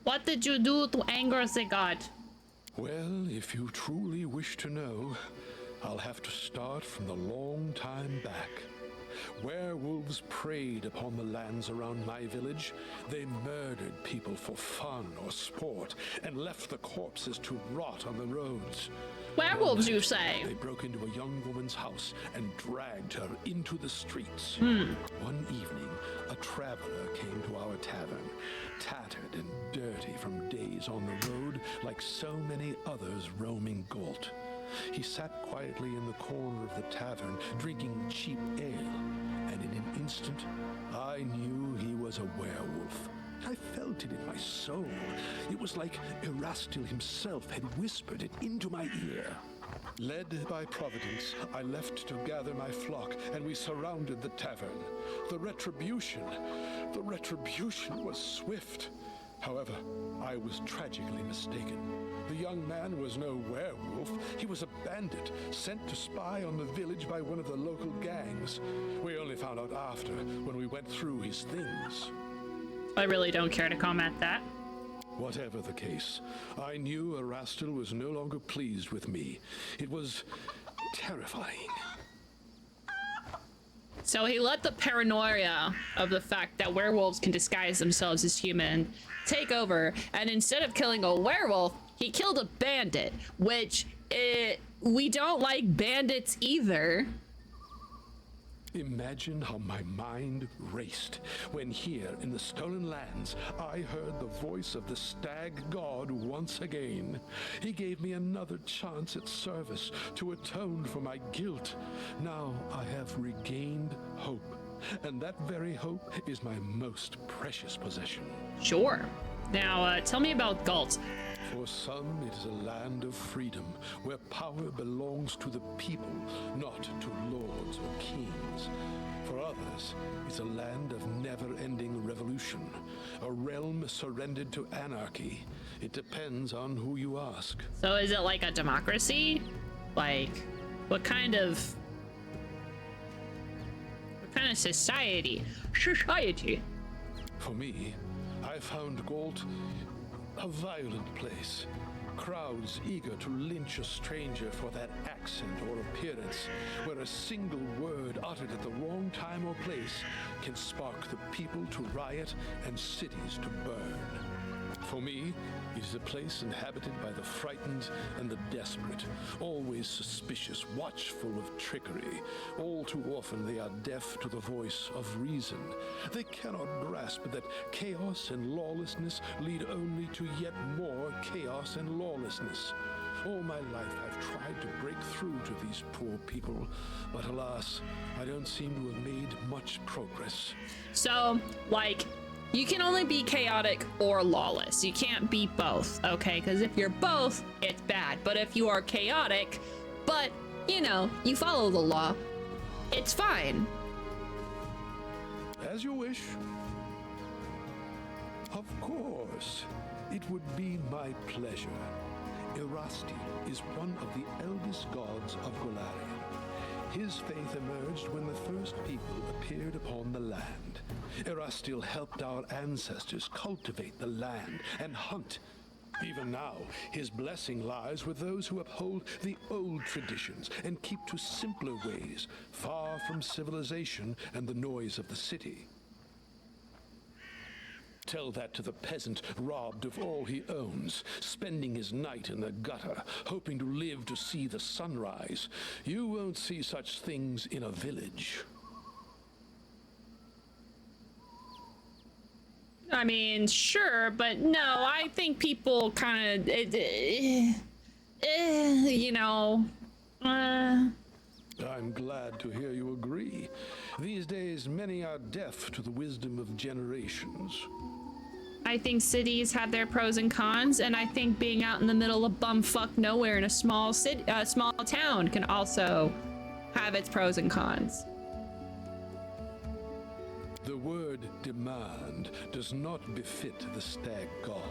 What did you do to anger the god? Well, if you truly wish to know, I'll have to start from the long time back. Werewolves preyed upon the lands around my village. They murdered people for fun or sport and left the corpses to rot on the roads. Werewolves, you say? They broke into a young woman's house and dragged her into the streets. One evening, a traveler came to our tavern, tattered and dirty from days on the road, like so many others roaming Galt. He sat quietly in the corner of the tavern, drinking cheap ale, and in an instant, I knew he was a werewolf. I felt it in my soul. It was like Erastil himself had whispered it into my ear. Led by Providence, I left to gather my flock, and we surrounded the tavern. The retribution was swift. However, I was tragically mistaken. The young man was no werewolf. He was a bandit, sent to spy on the village by one of the local gangs. We only found out after, when we went through his things. I really don't care to comment that. Whatever the case, I knew Erastil was no longer pleased with me. It was terrifying. So he let the paranoia of the fact that werewolves can disguise themselves as human take over, and instead of killing a werewolf, he killed a bandit, which we don't like bandits either. Imagine how my mind raced when here in the Stolen Lands I heard the voice of the stag god once again. He gave me another chance at service to atone for my guilt. Now I have regained hope, and that very hope is my most precious possession. Sure. Now, tell me about Galt. For some, it is a land of freedom, where power belongs to the people, not to lords or kings. For others, it's a land of never-ending revolution, a realm surrendered to anarchy. It depends on who you ask. So is it like a democracy? Like, what kind of society? For me, I found Galt a violent place. Crowds eager to lynch a stranger for that accent or appearance, where a single word uttered at the wrong time or place can spark the people to riot and cities to burn. For me, it is a place inhabited by the frightened and the desperate, always suspicious, watchful of trickery. All too often they are deaf to the voice of reason. They cannot grasp that chaos and lawlessness lead only to yet more chaos and lawlessness. All my life I've tried to break through to these poor people, but alas, I don't seem to have made much progress. So, like, you can only be chaotic or lawless. You can't be both, okay? Because if you're both, it's bad. But if you are chaotic, but, you know, you follow the law, it's fine. As you wish. Of course, it would be my pleasure. Erastil is one of the eldest gods of Golarion. His faith emerged when the first people appeared upon the land. Erastil helped our ancestors cultivate the land and hunt. Even now, his blessing lies with those who uphold the old traditions and keep to simpler ways, far from civilization and the noise of the city. Tell that to the peasant robbed of all he owns, spending his night in the gutter, hoping to live to see the sunrise. You won't see such things in a village. I mean, sure, but no, I think people kind of, you know, I'm glad to hear you agree. These days, many are deaf to the wisdom of generations. I think cities have their pros and cons, and I think being out in the middle of bumfuck nowhere in a small city, small town can also have its pros and cons. The word demand does not befit the stag god.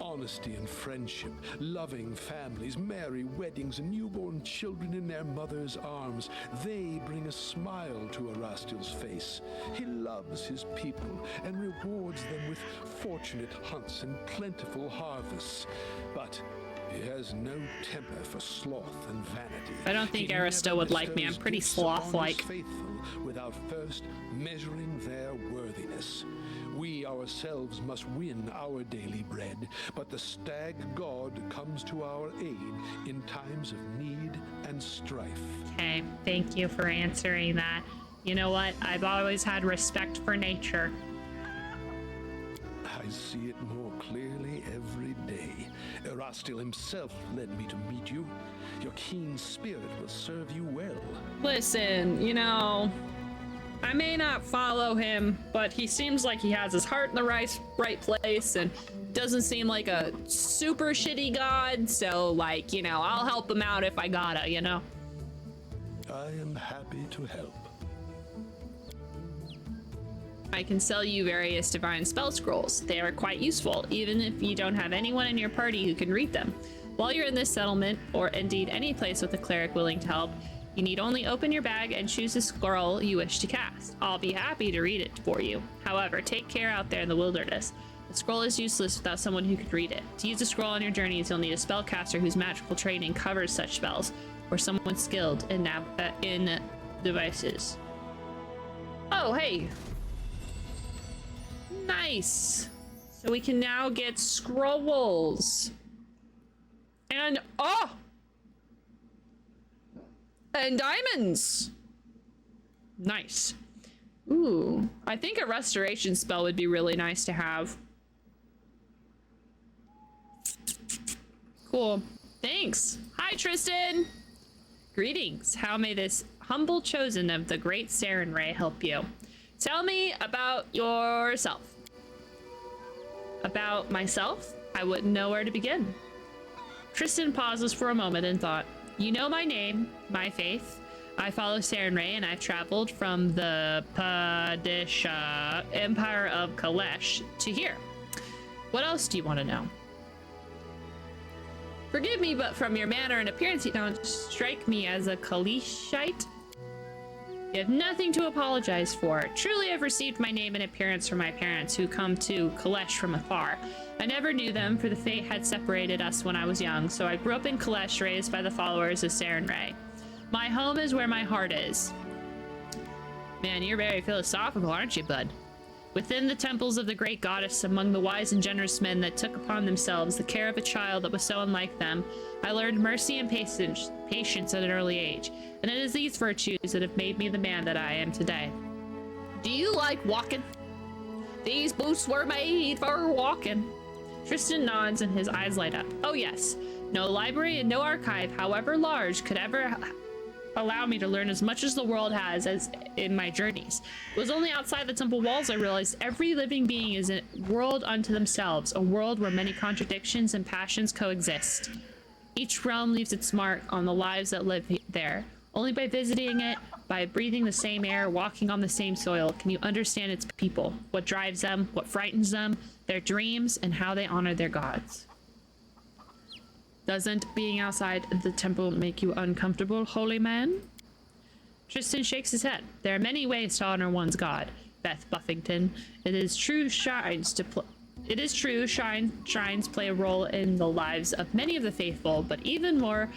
Honesty and friendship, loving families, merry weddings, and newborn children in their mother's arms, they bring a smile to Erastil's face. He loves his people and rewards them with fortunate hunts and plentiful harvests. But he has no temper for sloth and vanity. I don't think Arista would like me. I'm pretty sloth-like. Faithful without first measuring their worthiness. We ourselves must win our daily bread, but the stag god comes to our aid in times of need and strife. Okay, thank you for answering that. You know what? I've always had respect for nature. I see it more clearly every day. Erastil himself led me to meet you. Your keen spirit will serve you well. Listen, you know, I may not follow him, but he seems like he has his heart in the right place and doesn't seem like a super shitty god. So, like, you know, I'll help him out if I gotta, you know? I am happy to help. I can sell you various divine spell scrolls. They are quite useful, even if you don't have anyone in your party who can read them. While you're in this settlement, or indeed any place with a cleric willing to help, you need only open your bag and choose a scroll you wish to cast. I'll be happy to read it for you. However, take care out there in the wilderness. The scroll is useless without someone who can read it. To use a scroll on your journeys, you'll need a spellcaster whose magical training covers such spells, or someone skilled in devices. Oh, hey! Nice! So we can now get scrolls. And, oh! And diamonds! Nice. Ooh, I think a restoration spell would be really nice to have. Cool. Thanks. Hi, Tristan! Greetings. How may this humble chosen of the great Saren Ray help you? Tell me about yourself. About myself? I wouldn't know where to begin. Tristan pauses for a moment and thought, you know my name, my faith. I follow Saren Ray and I've traveled from the Padisha Empire of Kalesh to here. What else do you want to know? Forgive me, but from your manner and appearance, you don't strike me as a Kaleshite. You have nothing to apologize for. Truly, I've received my name and appearance from my parents, who come to Kalesh from afar. I never knew them, for the fate had separated us when I was young, so I grew up in Kalesh, raised by the followers of Saren Ray. My home is where my heart is. Man, you're very philosophical, aren't you, bud? Within the temples of the great goddess, among the wise and generous men that took upon themselves the care of a child that was so unlike them, I learned mercy and patience at an early age, and it is these virtues that have made me the man that I am today. Do you like walking? These boots were made for walking. Tristan nods and his eyes light up. Oh yes, no library and no archive, however large, could ever allow me to learn as much as the world has as in my journeys. It was only outside the temple walls I realized every living being is a world unto themselves, a world where many contradictions and passions coexist. Each realm leaves its mark on the lives that live there. Only by visiting it, by breathing the same air, walking on the same soil, can you understand its people, what drives them, what frightens them, their dreams, and how they honor their gods. Doesn't being outside the temple make you uncomfortable, holy man? Tristan shakes his head. There are many ways to honor one's god, Beth Buffington. It is true shrines play a role in the lives of many of the faithful, but even more,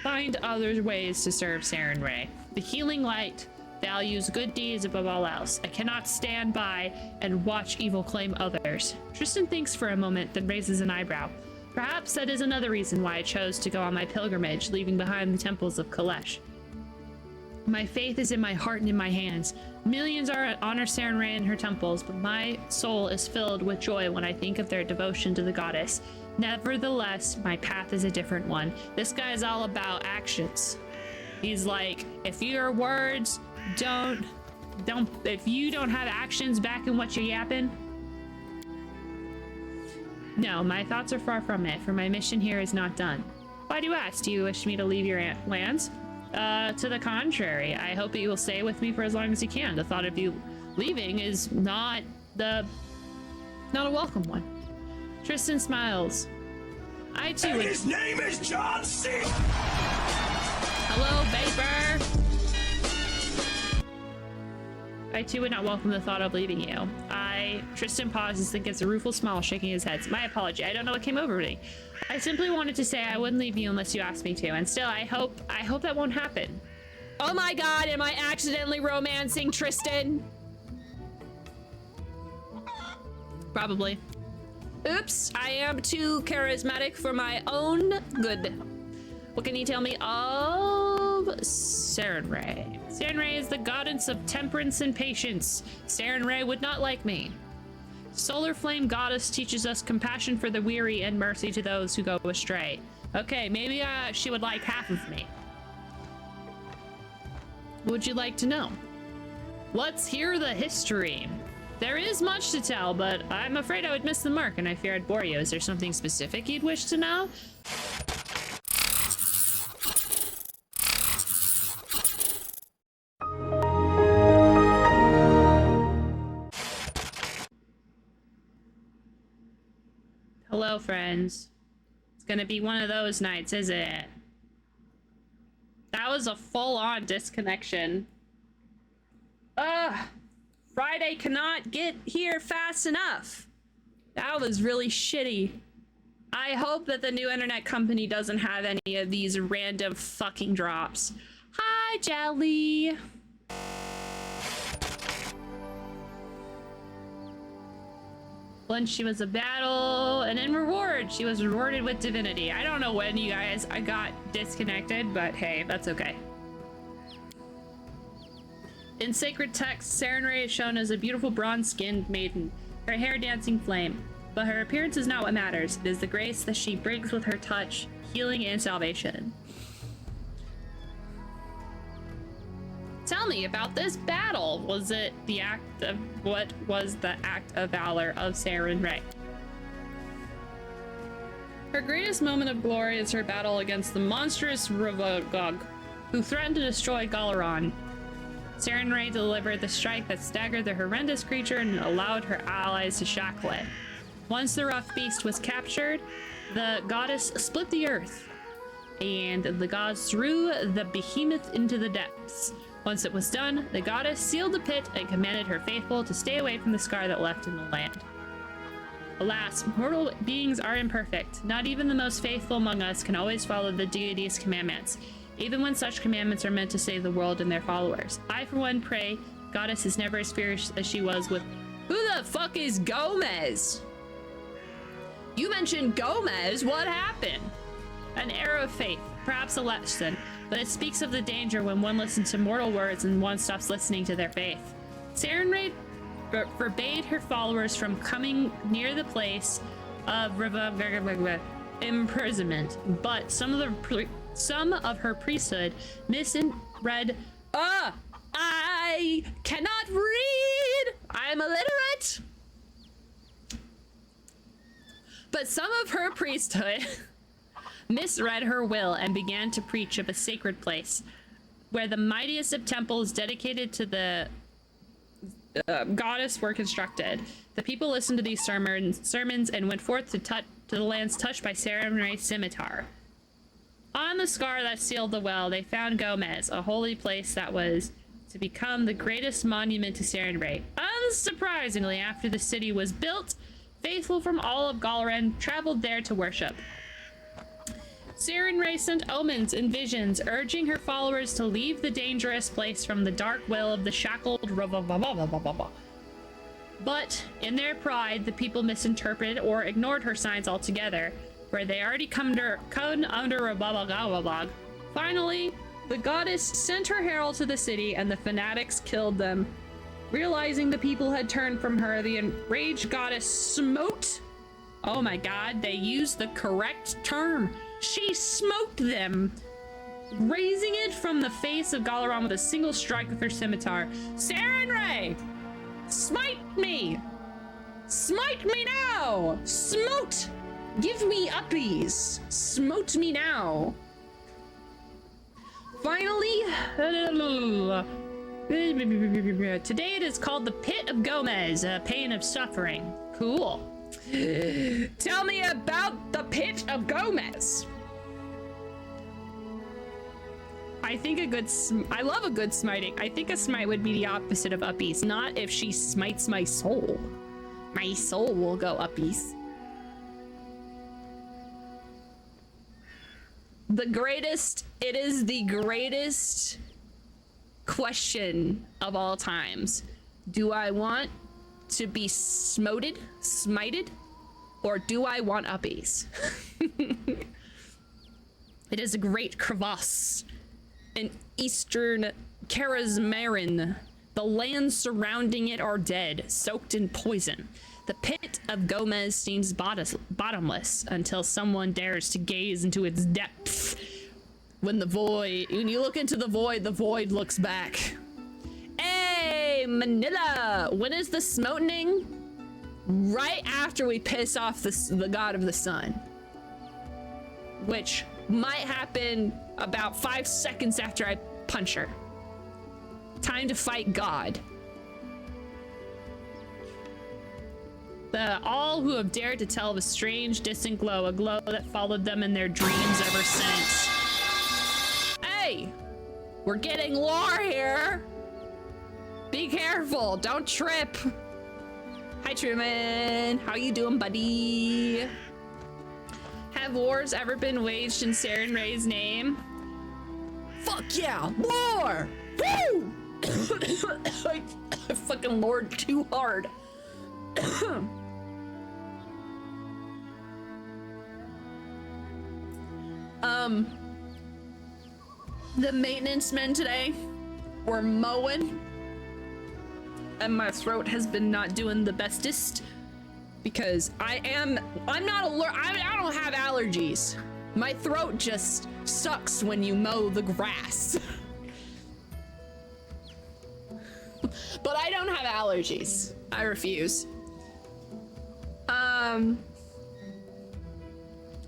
find other ways to serve Saren Ray. The healing light values good deeds above all else. I cannot stand by and watch evil claim others. Tristan thinks for a moment, then raises an eyebrow. Perhaps that is another reason why I chose to go on my pilgrimage, leaving behind the temples of Kalesh. My faith is in my heart and in my hands. Millions honor Saren Ray in her temples, but my soul is filled with joy when I think of their devotion to the goddess. Nevertheless, my path is a different one. This guy is all about actions. He's like, if your words if you don't have actions back in what you're yapping, no, my thoughts are far from it, for my mission here is not done. Why do you ask? Do you wish me to leave your lands? To the contrary, I hope that you will stay with me for as long as you can. The thought of you leaving is not a welcome one. Tristan smiles. I too And his name is John C. Hello, Vapor! I too would not welcome the thought of leaving you. Tristan pauses and gives a rueful smile, shaking his head. My apology, I don't know what came over me. I simply wanted to say I wouldn't leave you unless you asked me to, and still, I hope that won't happen. Oh my god, am I accidentally romancing Tristan? Probably. Oops, I am too charismatic for my own good. What can you tell me of Saren Ray? Saren Ray is the goddess of temperance and patience. Saren Ray would not like me. Solar Flame Goddess teaches us compassion for the weary and mercy to those who go astray. Okay, maybe she would like half of me. Would you like to know? Let's hear the history. There is much to tell, but I'm afraid I would miss the mark, and I fear I'd bore you. Is there something specific you'd wish to know? Hello, friends. It's gonna be one of those nights, is it? That was a full-on disconnection. Ugh! Friday cannot get here fast enough. That was really shitty. I hope that the new internet company doesn't have any of these random fucking drops. Hi, Jelly! Once she was a battle, and in reward, she was rewarded with divinity. I don't know when you guys I got disconnected, but hey, that's okay. In sacred text, Sarenrae is shown as a beautiful bronze-skinned maiden, her hair dancing flame. But her appearance is not what matters. It is the grace that she brings with her touch, healing and salvation. Tell me about this battle. Was it the act of what was the act of valor of Sarenrae? Her greatest moment of glory is her battle against the monstrous Ravogog, who threatened to destroy Galaran. Sarenrae delivered the strike that staggered the horrendous creature and allowed her allies to shackle it. Once the rough beast was captured, the goddess split the earth, and the gods threw the behemoth into the depths. Once it was done, the goddess sealed the pit and commanded her faithful to stay away from the scar that left in the land. Alas, mortal beings are imperfect. Not even the most faithful among us can always follow the deity's commandments, even when such commandments are meant to save the world and their followers. I, for one, pray goddess is never as fierce as she was with— Who the fuck is Gomez? You mentioned Gomez, what happened? An arrow of faith, perhaps a lesson, but it speaks of the danger when one listens to mortal words and one stops listening to their faith. Sarenrae forbade her followers from coming near the place of imprisonment, but some of her priesthood misread— I cannot read! I'm illiterate! But some of her priesthood misread her will and began to preach of a sacred place where the mightiest of temples dedicated to the goddess were constructed. The people listened to these sermons and went forth to the lands touched by Sarenrae's scimitar. On the scar that sealed the well, they found Gomez, a holy place that was to become the greatest monument to Sarenrae. Unsurprisingly, after the city was built, faithful from all of Galaran traveled there to worship. Sarenrae sent omens and visions, urging her followers to leave the dangerous place from the dark will of the shackled But, in their pride, the people misinterpreted or ignored her signs altogether, where they already come under a babagawabag. Finally, the goddess sent her herald to the city, and the fanatics killed them. Realizing the people had turned from her, the enraged goddess smote— oh my god, they used the correct term. She smote them, raising it from the face of Galaran with a single strike with her scimitar. Sarenrae! Smite me! Smite me now! Smote! Give me uppies! Smote me now! Finally, today it is called the Pit of Gomez, a pain of suffering. Cool. Tell me about the Pit of Gomez. I think I love a good smiting. I think a smite would be the opposite of uppies, not if she smites my soul. My soul will go uppies. It is the greatest question of all times. Do I want to be smited, or do I want uppies? It is a great crevasse in eastern Karazmarin. The lands surrounding it are dead, soaked in poison. The pit of Gomez seems bottomless until someone dares to gaze into its depths. When you look into the void looks back. Hey, Manila! When is the smotening? Right after we piss off the god of the sun. Which might happen about 5 seconds after I punch her. Time to fight God. All who have dared to tell of a strange, distant glow, a glow that followed them in their dreams ever since. Hey! We're getting lore here! Be careful, don't trip! Hi, Truman! How you doing, buddy? Have wars ever been waged in Saren Ray's name? Fuck yeah! War! Woo! I fucking lored too hard. The maintenance men today were mowing, and my throat has been not doing the bestest because I'm not allergic. I don't have allergies. My throat just sucks when you mow the grass. But I don't have allergies. I refuse.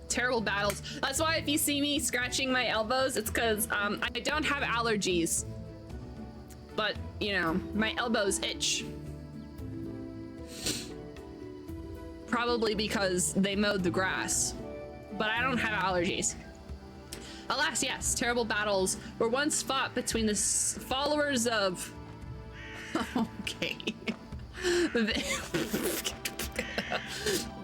Terrible battles. That's why if you see me scratching my elbows, it's because I don't have allergies. But, you know, my elbows itch. Probably because they mowed the grass. But I don't have allergies. Alas, yes, terrible battles were once fought between the followers of... Okay.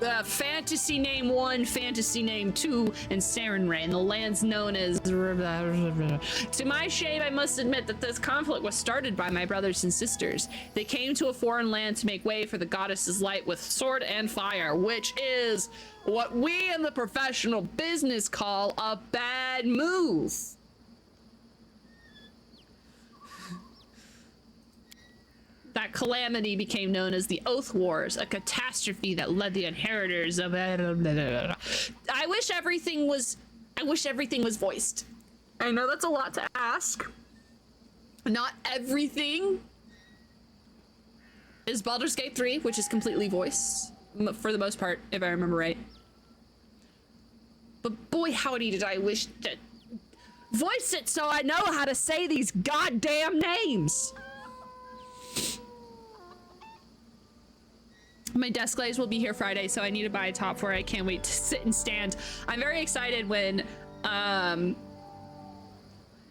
The Fantasy Name 1, Fantasy Name 2, and Saren Ray, and the lands known as... To my shame, I must admit that this conflict was started by my brothers and sisters. They came to a foreign land to make way for the goddess's light with sword and fire, which is what we in the professional business call a bad move. That calamity became known as the Oath Wars, a catastrophe that led the inheritors of... I wish everything was voiced. I know that's a lot to ask. Not everything is Baldur's Gate 3, which is completely voiced, for the most part, if I remember right. But boy, howdy did I wish to voice it so I know how to say these goddamn names. My desk glaze will be here Friday, so I need to buy a top for it. I can't wait to sit and stand. I'm very excited when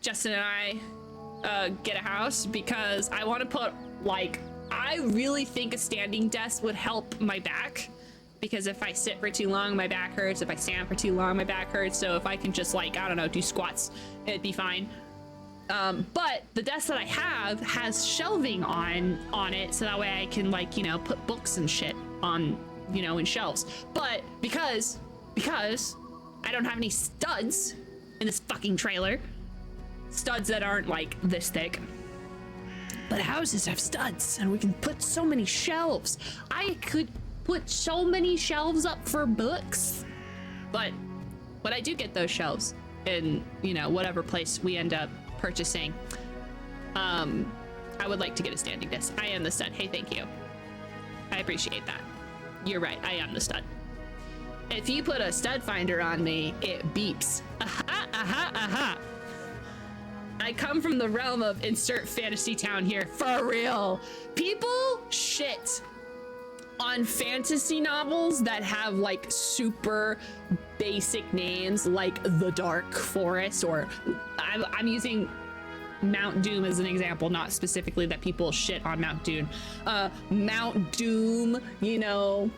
Justin and I get a house, because I want to put, like, I really think a standing desk would help my back, because if I sit for too long, my back hurts. If I stand for too long, my back hurts. So if I can just, like, I don't know, do squats, it'd be fine. But the desk that I have has shelving on it, so that way I can, like, you know, put books and shit on, you know, in shelves. But because I don't have any studs in this fucking trailer, studs that aren't like this thick, but houses have studs, and we can put so many shelves. I could put so many shelves up for books. But when I do get those shelves in, you know, whatever place we end up purchasing, I would like to get a standing desk. I am the stud. Hey, thank you. I appreciate that. You're right, I am the stud. If you put a stud finder on me, it beeps. Aha, aha, aha. I come from the realm of insert fantasy town here. For real. People shit on fantasy novels that have, like, super basic names, like The Dark Forest, or I'm using Mount Doom as an example, not specifically that people shit on Mount Doom. Mount Doom, you know,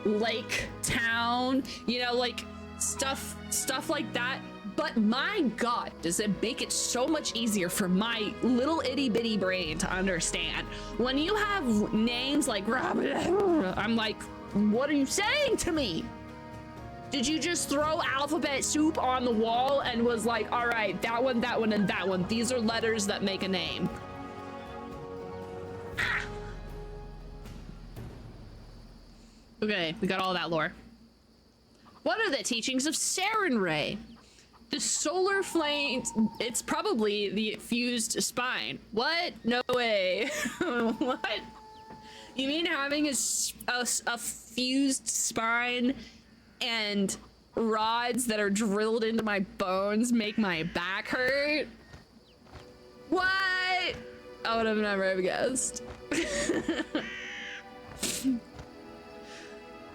Lake Town, you know, like stuff like that. But my God, does it make it so much easier for my little itty bitty brain to understand when you have names like I'm like, what are you saying to me? Did you just throw alphabet soup on the wall and was like, all right, that one, and that one, these are letters that make a name? Okay, we got all that lore. What are the teachings of Sarenrae? The solar flame, it's probably the fused spine. What? No way. What? You mean having a fused spine and rods that are drilled into my bones make my back hurt? What? I would have never guessed.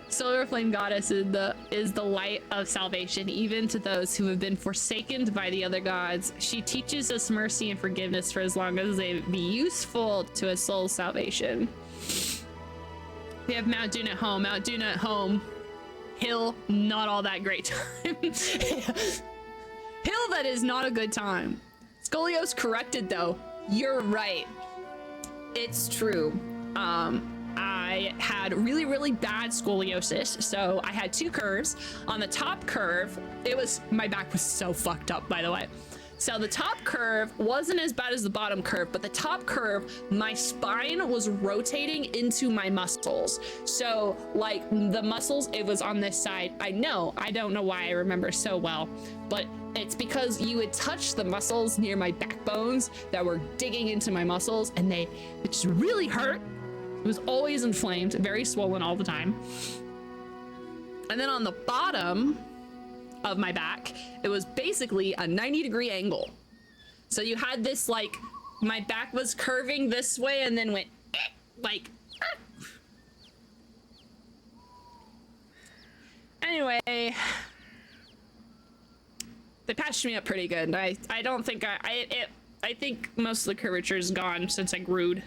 Solar Flame Goddess is the light of salvation, even to those who have been forsaken by the other gods. She teaches us mercy and forgiveness for as long as they be useful to a soul's salvation. We have Mount Doom at home. Mount Doom at home. Hill, not all that great time. Hill that is not a good time. Scolios corrected though. You're right. It's true. I had really, really bad scoliosis. So I had two curves. On the top curve, my back was so fucked up, by the way. So the top curve wasn't as bad as the bottom curve, but the top curve, my spine was rotating into my muscles. So like the muscles, it was on this side. I don't know why I remember so well, but it's because you would touch the muscles near my backbones that were digging into my muscles, and it just really hurt. It was always inflamed, very swollen all the time. And then on the bottom of my back, it was basically a 90-degree angle. So you had this, like, my back was curving this way and then went like. Anyway, they patched me up pretty good. I don't think I think most of the curvature is gone since I growed.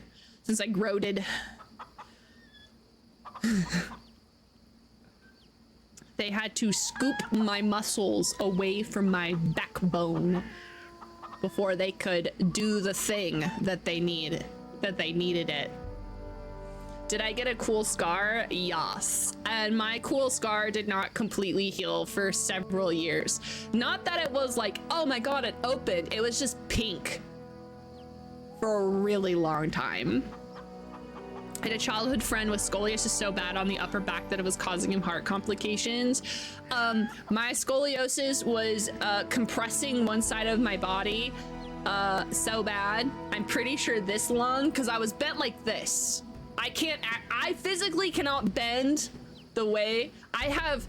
They had to scoop my muscles away from my backbone before they could do the thing that they needed it. Did I get a cool scar? Yes. And my cool scar did not completely heal for several years. Not that it was like, oh my god, it opened. It was just pink for a really long time. I had a childhood friend with scoliosis so bad on the upper back that it was causing him heart complications. My scoliosis was compressing one side of my body so bad. I'm pretty sure this lung, because I was bent like this. I physically cannot bend the way I have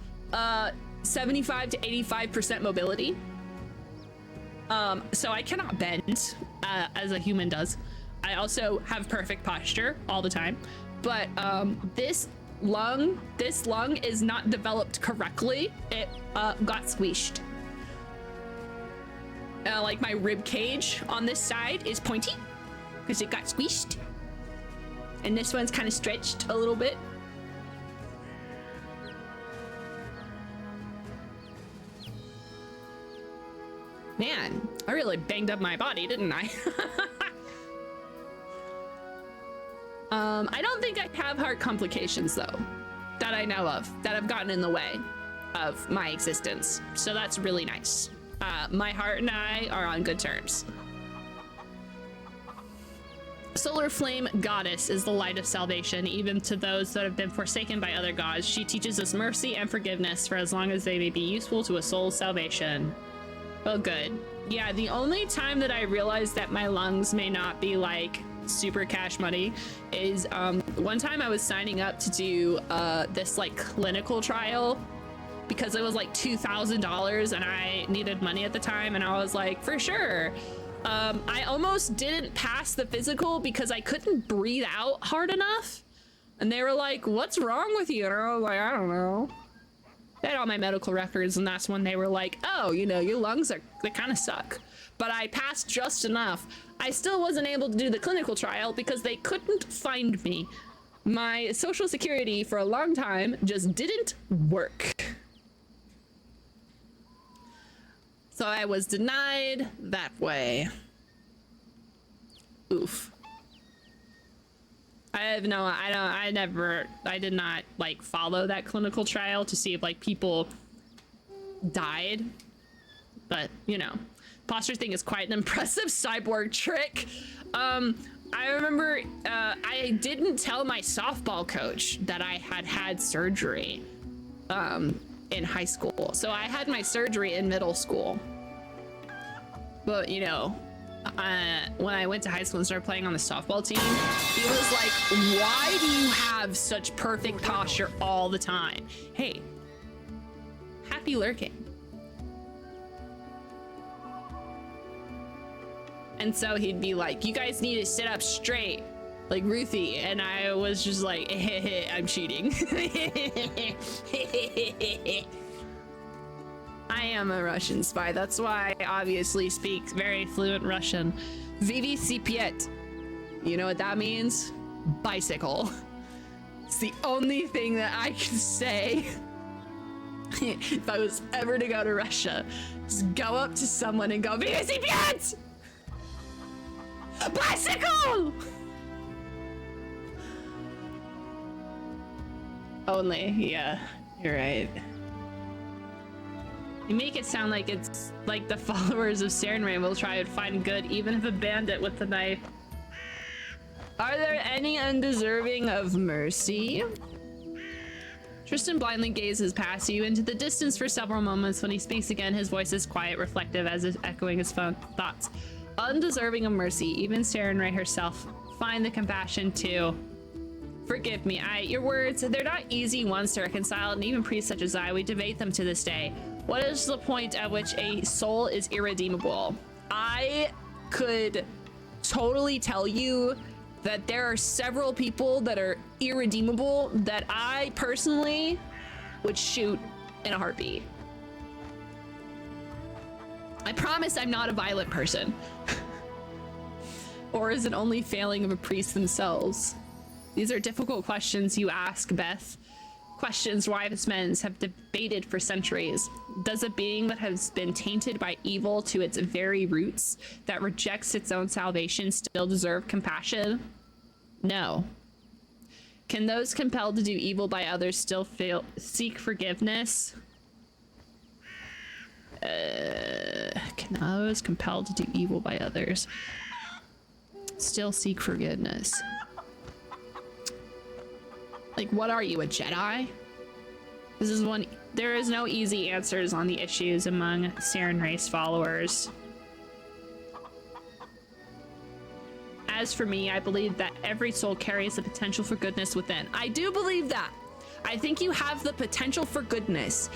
75 to 85% mobility. So I cannot bend as a human does. I also have perfect posture all the time, but this lung is not developed correctly. It got squished. Like my rib cage on this side is pointy because it got squished, and this one's kind of stretched a little bit. Man, I really banged up my body, didn't I? I don't think I have heart complications though, that I know of, that have gotten in the way of my existence. So that's really nice. My heart and I are on good terms. Solar Flame Goddess is the light of salvation, even to those that have been forsaken by other gods. She teaches us mercy and forgiveness for as long as they may be useful to a soul's salvation. Oh, good. Yeah, the only time that I realized that my lungs may not be like super cash money is one time I was signing up to do this like clinical trial because it was like $2,000 and I needed money at the time, and I was like, for sure. I almost didn't pass the physical because I couldn't breathe out hard enough, and they were like, what's wrong with you? And I was like, I don't know. They had all my medical records, and that's when they were like, oh, you know, your lungs they kind of suck. But I passed just enough. I still wasn't able to do the clinical trial because they couldn't find me. My social security for a long time just didn't work. So I was denied that way. Oof. I did not like follow that clinical trial to see if like people died. But, you know, posture thing is quite an impressive cyborg trick. I remember I didn't tell my softball coach that I had surgery in high school. So I had my surgery in middle school. But, you know, when I went to high school and started playing on the softball team, he was like, why do you have such perfect posture all the time? Hey, happy lurking. And so he'd be like, you guys need to sit up straight, like Ruthie. And I was just like, I'm cheating. I am a Russian spy. That's why I obviously speak very fluent Russian. Velosiped. You know what that means? Bicycle. It's the only thing that I can say. If I was ever to go to Russia, just go up to someone and go, Velosiped! Bicycle! Only, yeah, you're right. You make it sound like it's like the followers of Sarenrae will try and find good even if a bandit with a knife. Are there any undeserving of mercy? Tristan blindly gazes past you into the distance for several moments. When he speaks again, his voice is quiet, reflective, as if echoing his thoughts. Undeserving of mercy, even Sarenrae herself find the compassion to forgive me. Your words, they're not easy ones to reconcile, and even priests such as I, we debate them to this day. What is the point at which a soul is irredeemable? I could totally tell you that there are several people that are irredeemable that I personally would shoot in a heartbeat. I promise I'm not a violent person. Or is it only failing of a priest themselves? These are difficult questions you ask, Beth. Questions wise men have debated for centuries. Does a being that has been tainted by evil to its very roots, that rejects its own salvation, still deserve compassion? No. Can those compelled to do evil by others still seek forgiveness? Can those compelled to do evil by others still seek forgiveness? Like, what are you, a Jedi? This is one. There is no easy answers on the issues among Sarenrae's followers. As for me, I believe that every soul carries the potential for goodness within. I do believe that. I think you have the potential for goodness.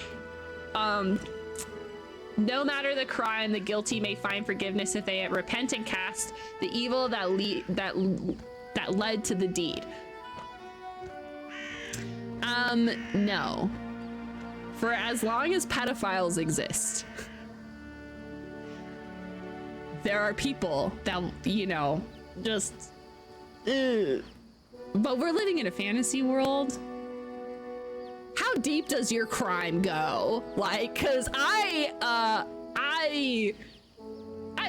No matter the crime, the guilty may find forgiveness if they repent and cast the evil that led to the deed. No. For as long as pedophiles exist, there are people that, you know, just... But we're living in a fantasy world. How deep does your crime go? Like, cause I've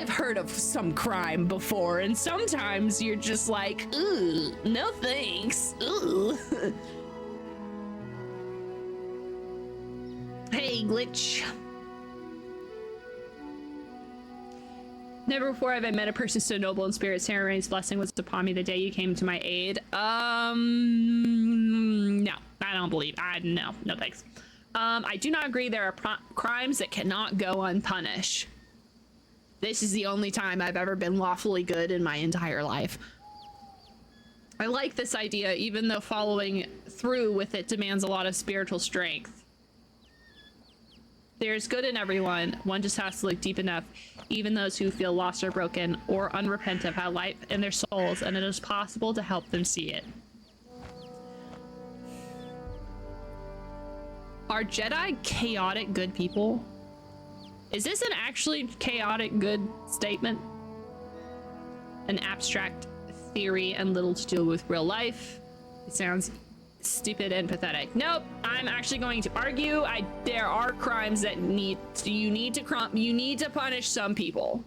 heard of some crime before, and sometimes you're just like, ooh, no thanks. Ooh. Hey, Glitch. Never before have I met a person so noble in spirit. Sarenrae's blessing was upon me the day you came to my aid. No, I don't believe. No thanks. I do not agree there are crimes that cannot go unpunished. This is the only time I've ever been lawfully good in my entire life. I like this idea, even though following through with it demands a lot of spiritual strength. There's good in everyone. One just has to look deep enough. Even those who feel lost or broken or unrepentant have life in their souls, and it is possible to help them see it. Are Jedi chaotic good people? Is this an actually chaotic good statement? An abstract theory and little to do with real life? It sounds stupid and pathetic. Nope, I'm actually going to argue. There are crimes that you need to punish some people.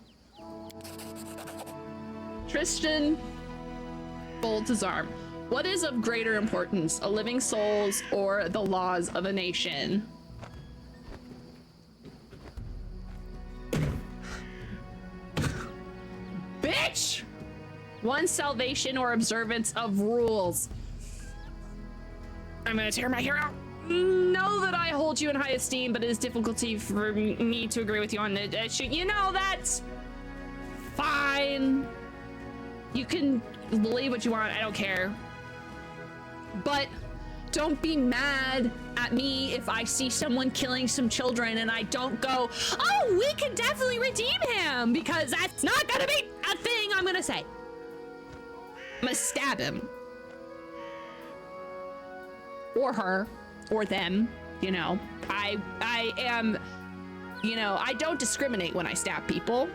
Tristan folds his arm. What is of greater importance, a living soul's or the laws of a nation? Bitch! One's salvation or observance of rules. I'm gonna tear my hair out. Know that I hold you in high esteem, but it is difficulty for me to agree with you on the issue. You know, that's fine. You can believe what you want. I don't care. But don't be mad at me if I see someone killing some children and I don't go, oh, we can definitely redeem him, because that's not gonna be a thing I'm gonna say. I'm gonna stab him. Or her. Or them. You know. I am, you know, I don't discriminate when I stab people.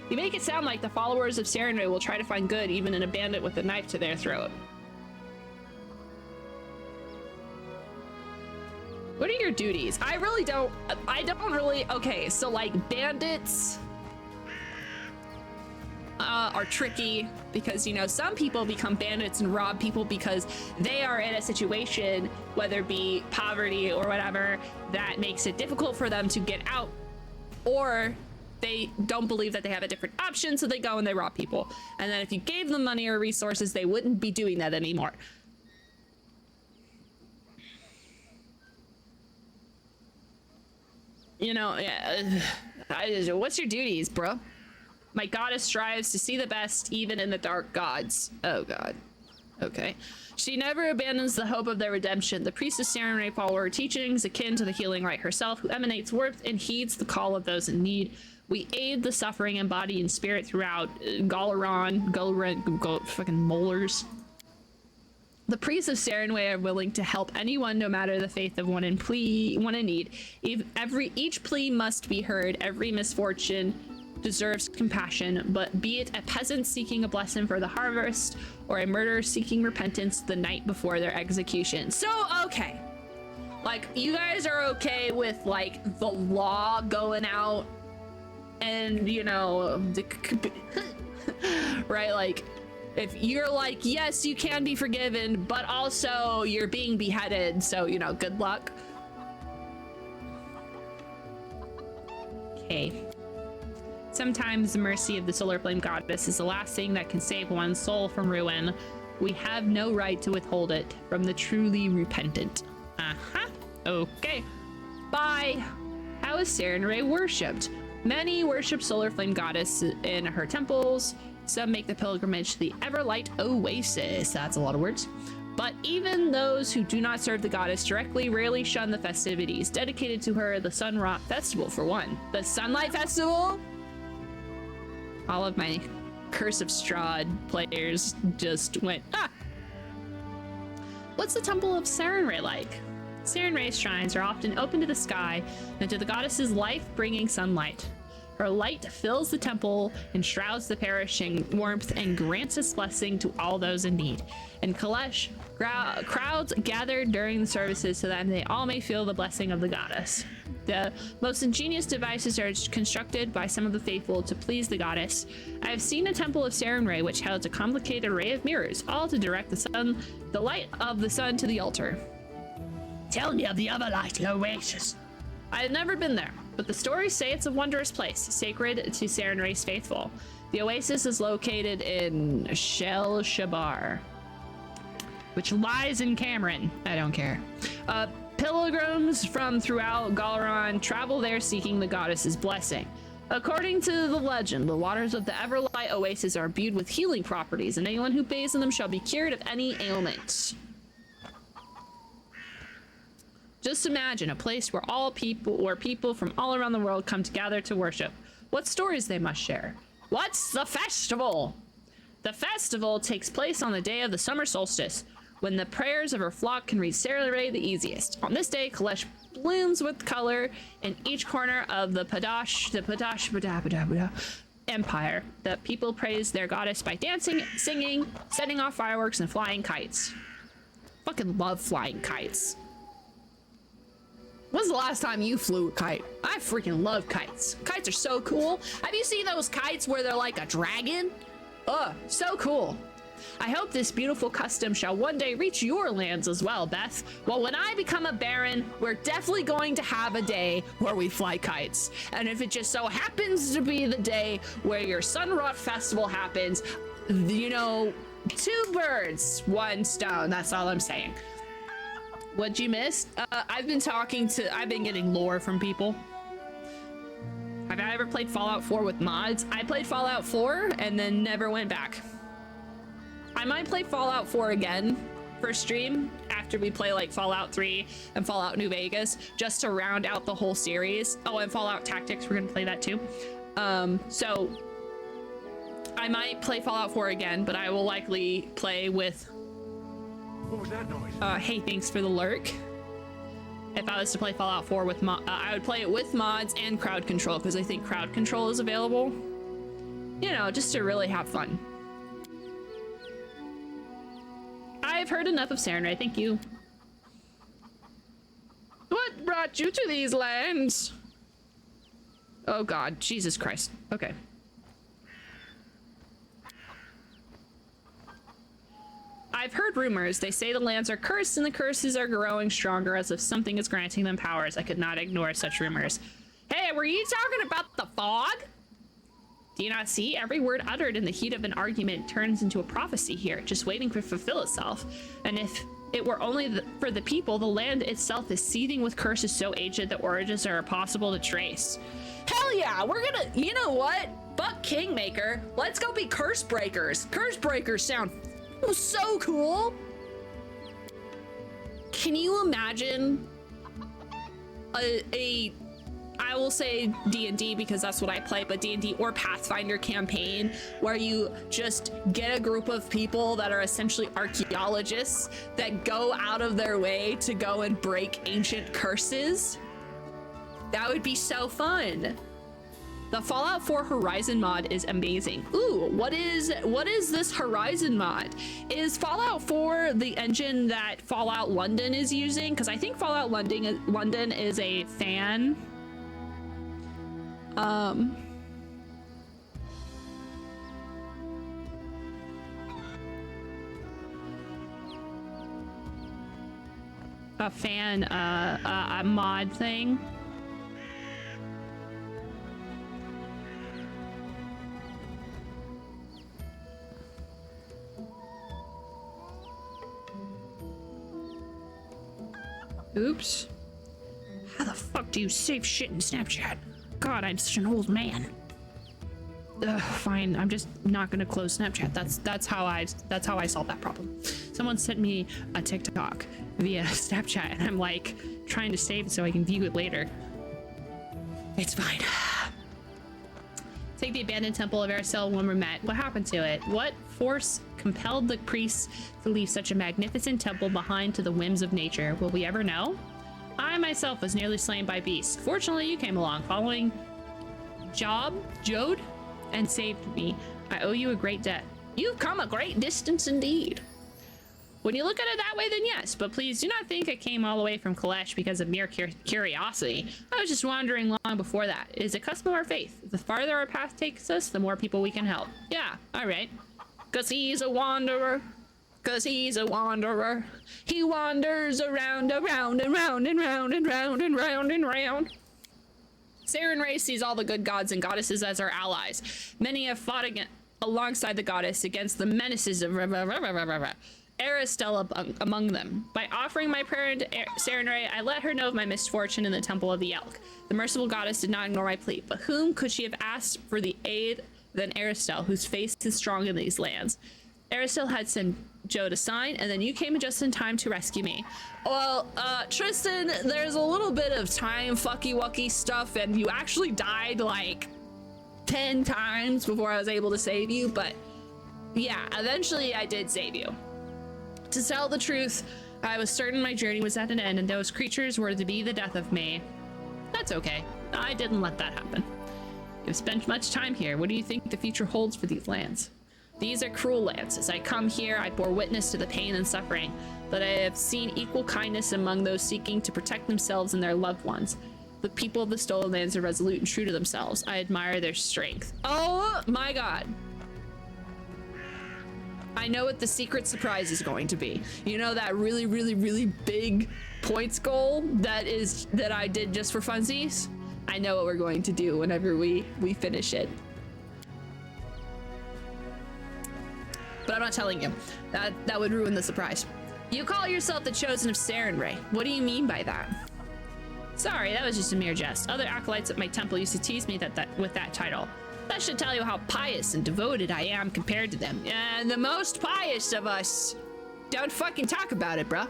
You make it sound like the followers of Sarenrae will try to find good even in a bandit with a knife to their throat. What are your duties? I don't really, okay, so like bandits are tricky because, you know, some people become bandits and rob people because they are in a situation, whether it be poverty or whatever, that makes it difficult for them to get out, or they don't believe that they have a different option, so they go and they rob people. And then if you gave them money or resources, they wouldn't be doing that anymore. You know, yeah. What's your duties, bro? My goddess strives to see the best even in the dark gods. Oh god. Okay. She never abandons the hope of their redemption. The priestess Sarenrae follow her teachings, akin to the healing rite herself, who emanates warmth and heeds the call of those in need. We aid the suffering in body and spirit throughout Galaran, fucking molars. The priests of Sarenrae are willing to help anyone, no matter the faith of one in need. Each plea must be heard. Every misfortune deserves compassion, but be it a peasant seeking a blessing for the harvest or a murderer seeking repentance the night before their execution. So, okay. Like, you guys are okay with, like, the law going out and, you know, right? Like, if you're like, yes, you can be forgiven, but also you're being beheaded, so, you know, good luck. Okay. Sometimes the mercy of the solar flame goddess is the last thing that can save one's soul from ruin. We have no right to withhold it from the truly repentant. Uh-huh. Okay. Bye. How is Sarenrae worshipped? Many worship solar flame goddess in her temples. Some make the pilgrimage to the Everlight Oasis. That's a lot of words. But even those who do not serve the goddess directly rarely shun the festivities dedicated to her. The Sun Rot Festival, for one. The Sunlight Festival? All of my Curse of Strahd players just went, ah! What's the Temple of Sarenrae like? Sarenrae's shrines are often open to the sky and to the goddess's life-bringing sunlight. Her light fills the temple, enshrouds the parish in warmth, and grants its blessing to all those in need. In Kalesh, crowds gather during the services so that they all may feel the blessing of the goddess. The most ingenious devices are constructed by some of the faithful to please the goddess. I have seen a temple of Sarenrae which held a complicated array of mirrors, all to direct the light of the sun to the altar. Tell me of the Everlight Oasis. I have never been there, but the stories say it's a wondrous place, sacred to Sarenrae's faithful. The oasis is located in Shel Shabar, which lies in Cameron. I don't care. Pilgrims from throughout Galaran travel there seeking the goddess's blessing. According to the legend, the waters of the Everlight Oasis are imbued with healing properties, and anyone who bathes in them shall be cured of any ailment. Just imagine a place where people from all around the world come together to worship. What stories they must share? What's the festival? The festival takes place on the day of the summer solstice, when the prayers of her flock can reach Sarenrae the easiest. On this day, Kalesh blooms with color in each corner of the Padash Empire. The people praise their goddess by dancing, singing, setting off fireworks, and flying kites. Fucking love flying kites. When's the last time you flew a kite? I freaking love kites. Kites are so cool. Have you seen those kites where they're like a dragon? Ugh, so cool. I hope this beautiful custom shall one day reach your lands as well, Beth. Well, when I become a baron, we're definitely going to have a day where we fly kites. And if it just so happens to be the day where your Sunrot Festival happens, you know, 2 birds, 1 stone. That's all I'm saying. What'd you miss? I've been getting lore from people. Have I ever played Fallout 4 with mods? I played Fallout 4 and then never went back. I might play Fallout 4 again for stream after we play like Fallout 3 and Fallout New Vegas, just to round out the whole series. Oh, and Fallout Tactics, we're gonna play that too. So I might play Fallout 4 again, but I will likely play with... What was that noise? Hey, thanks for the lurk. If I was to play Fallout 4 with I would play it with mods and crowd control, because I think crowd control is available. You know, just to really have fun. I've heard enough of Sarenrae, thank you. What brought you to these lands? Oh god, Jesus Christ. Okay. I've heard rumors. They say the lands are cursed and the curses are growing stronger, as if something is granting them powers. I could not ignore such rumors. Hey, were you talking about the fog? Do you not see? Every word uttered in the heat of an argument turns into a prophecy here, just waiting to fulfill itself. And if it were only for the people, the land itself is seething with curses so ancient that origins are impossible to trace. Hell yeah, we're gonna, you know what? Fuck Kingmaker. Let's go be curse breakers. Curse breakers sound so cool. Can you imagine I will say D&D because that's what I play, but D&D or Pathfinder campaign where you just get a group of people that are essentially archaeologists that go out of their way to go and break ancient curses? That would be so fun. The Fallout 4 Horizon mod is amazing. Ooh, what is this Horizon mod? Is Fallout 4 the engine that Fallout London is using? Because I think Fallout London is a fan. A mod thing. Oops. How the fuck do you save shit in Snapchat? God, I'm such an old man. Ugh, fine, I'm just not gonna close Snapchat. That's how I solve that problem. Someone sent me a TikTok via Snapchat and I'm like trying to save it so I can view it later. It's fine. Take the abandoned temple of Aracel when we're met. What happened to it? What force compelled the priests to leave such a magnificent temple behind to the whims of nature? Will we ever know? I myself was nearly slain by beasts. Fortunately, you came along following Jode, and saved me. I owe you a great debt. You've come a great distance indeed. When you look at it that way, then yes, but please do not think I came all the way from Kalesh because of mere curiosity. I was just wandering long before that. It is a custom of our faith. The farther our path takes us, the more people we can help. Yeah, all right. 'Cause he's a wanderer. 'Cause he's a wanderer. He wanders around and round and round and round and round and round and round. Sarenrae sees all the good gods and goddesses as our allies. Many have fought alongside the goddess against the menaces of Aristella among them. By offering my prayer to Sarenrae, I let her know of my misfortune in the Temple of the Elk. The merciful goddess did not ignore my plea, but whom could she have asked for the aid than Aristelle, whose face is strong in these lands? Aristelle had sent Jode a sign, and then you came just in time to rescue me. Well, Tristan, there's a little bit of time fucky-wucky stuff, and you actually died like 10 times before I was able to save you, but yeah, eventually I did save you. To tell the truth, I was certain my journey was at an end and those creatures were to be the death of me. That's okay. I didn't let that happen. You've spent much time here. What do you think the future holds for these lands? These are cruel lands. As I come here, I bore witness to the pain and suffering, but I have seen equal kindness among those seeking to protect themselves and their loved ones. The people of the stolen lands are resolute and true to themselves. I admire their strength. Oh my god. I know what the secret surprise is going to be. You know that really, really, really big points goal that I did just for funsies? I know what we're going to do whenever we finish it. But I'm not telling you. That would ruin the surprise. You call yourself the Chosen of Sarenrae. What do you mean by that? Sorry, that was just a mere jest. Other acolytes at my temple used to tease me with that title. That should tell you how pious and devoted I am compared to them. And the most pious of us. Don't fucking talk about it, bruh.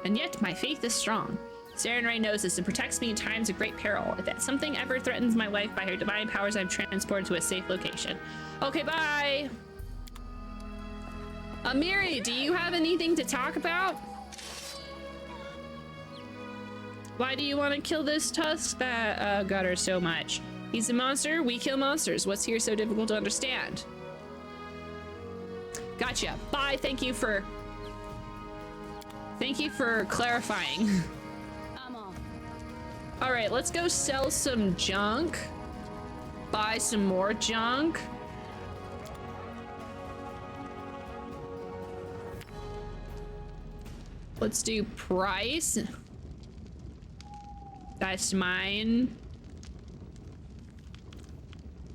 And yet, my faith is strong. Sarenrae knows this and protects me in times of great peril. If something ever threatens my life, by her divine powers, I'm transported to a safe location. Okay, bye! Amiri, do you have anything to talk about? Why do you want to kill this tusk that got her so much? He's a monster, we kill monsters. What's here so difficult to understand? Gotcha. Bye, thank you for clarifying. All right, let's go sell some junk. Buy some more junk. Let's do price. That's mine.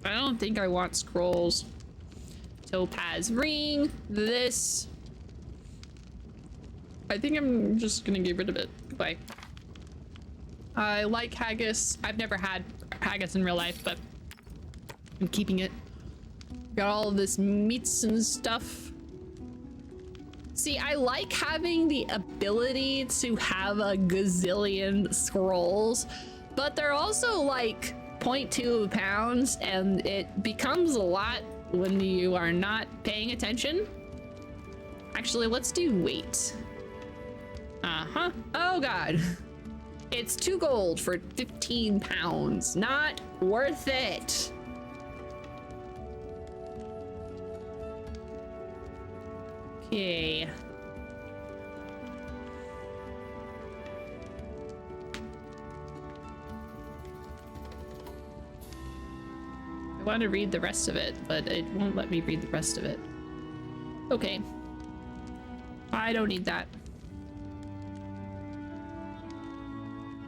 I don't think I want scrolls. Topaz ring. This. I think I'm just gonna get rid of it. Goodbye. I like haggis. I've never had haggis in real life, but I'm keeping it. Got all of this meats and stuff. See, I like having the ability to have a gazillion scrolls, but they're also like 0.2 pounds, and it becomes a lot when you are not paying attention. Actually, let's do weight. Uh-huh. Oh god. It's 2 gold for 15 pounds. Not worth it. Okay. I want to read the rest of it, but it won't let me read the rest of it. Okay. I don't need that.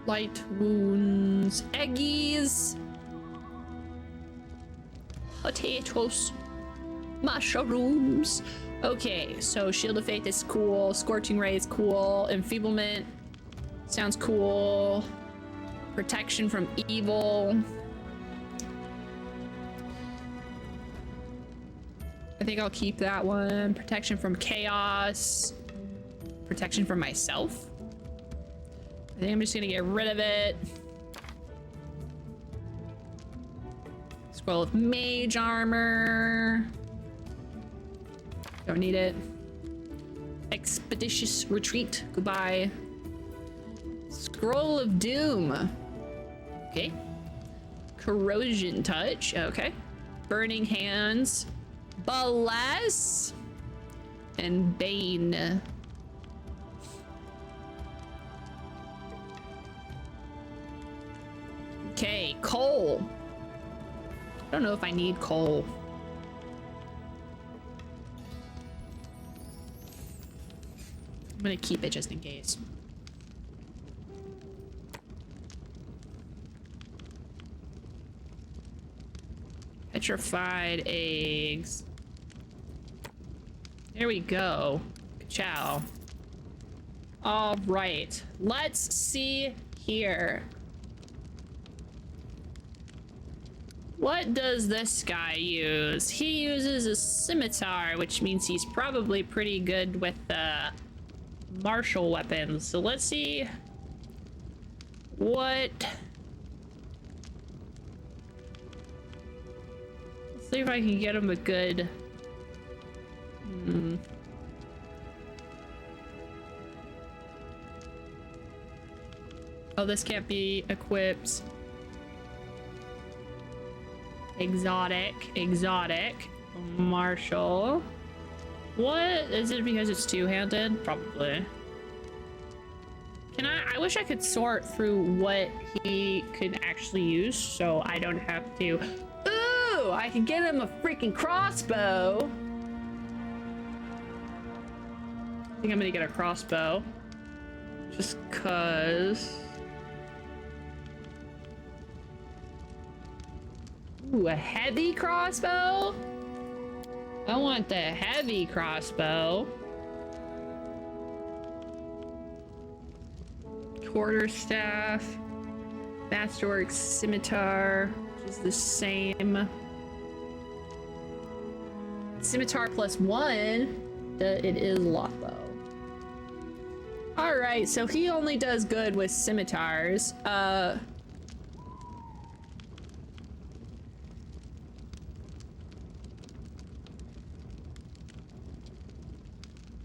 Light wounds, eggies, potatoes, mushrooms. Okay, so Shield of Faith is cool, Scorching Ray is cool, Enfeeblement sounds cool, Protection from Evil. I think I'll keep that one. Protection from Chaos, Protection from myself. I think I'm just gonna get rid of it. Scroll of Mage Armor. Don't need it. Expeditious Retreat. Goodbye. Scroll of Doom. Okay. Corrosion Touch. Okay. Burning Hands. Bless. And Bane. Okay, coal. I don't know if I need coal. I'm gonna keep it just in case. Petrified eggs. There we go. Ciao. All right, let's see here. What does this guy use? He uses a scimitar, which means he's probably pretty good with martial weapons. So let's see what... Let's see if I can get him a good... Oh, this can't be equipped. Exotic, martial. What? Is it because it's two-handed? Probably. Can I wish I could sort through what he could actually use so I don't have to. Ooh, I can get him a freaking crossbow. think I'm gonna get a crossbow. Just cause. Ooh, a heavy crossbow? I want the heavy crossbow. Quarterstaff. Masterwork scimitar, which is the same. Scimitar +1. It is longbow. All right, so he only does good with scimitars.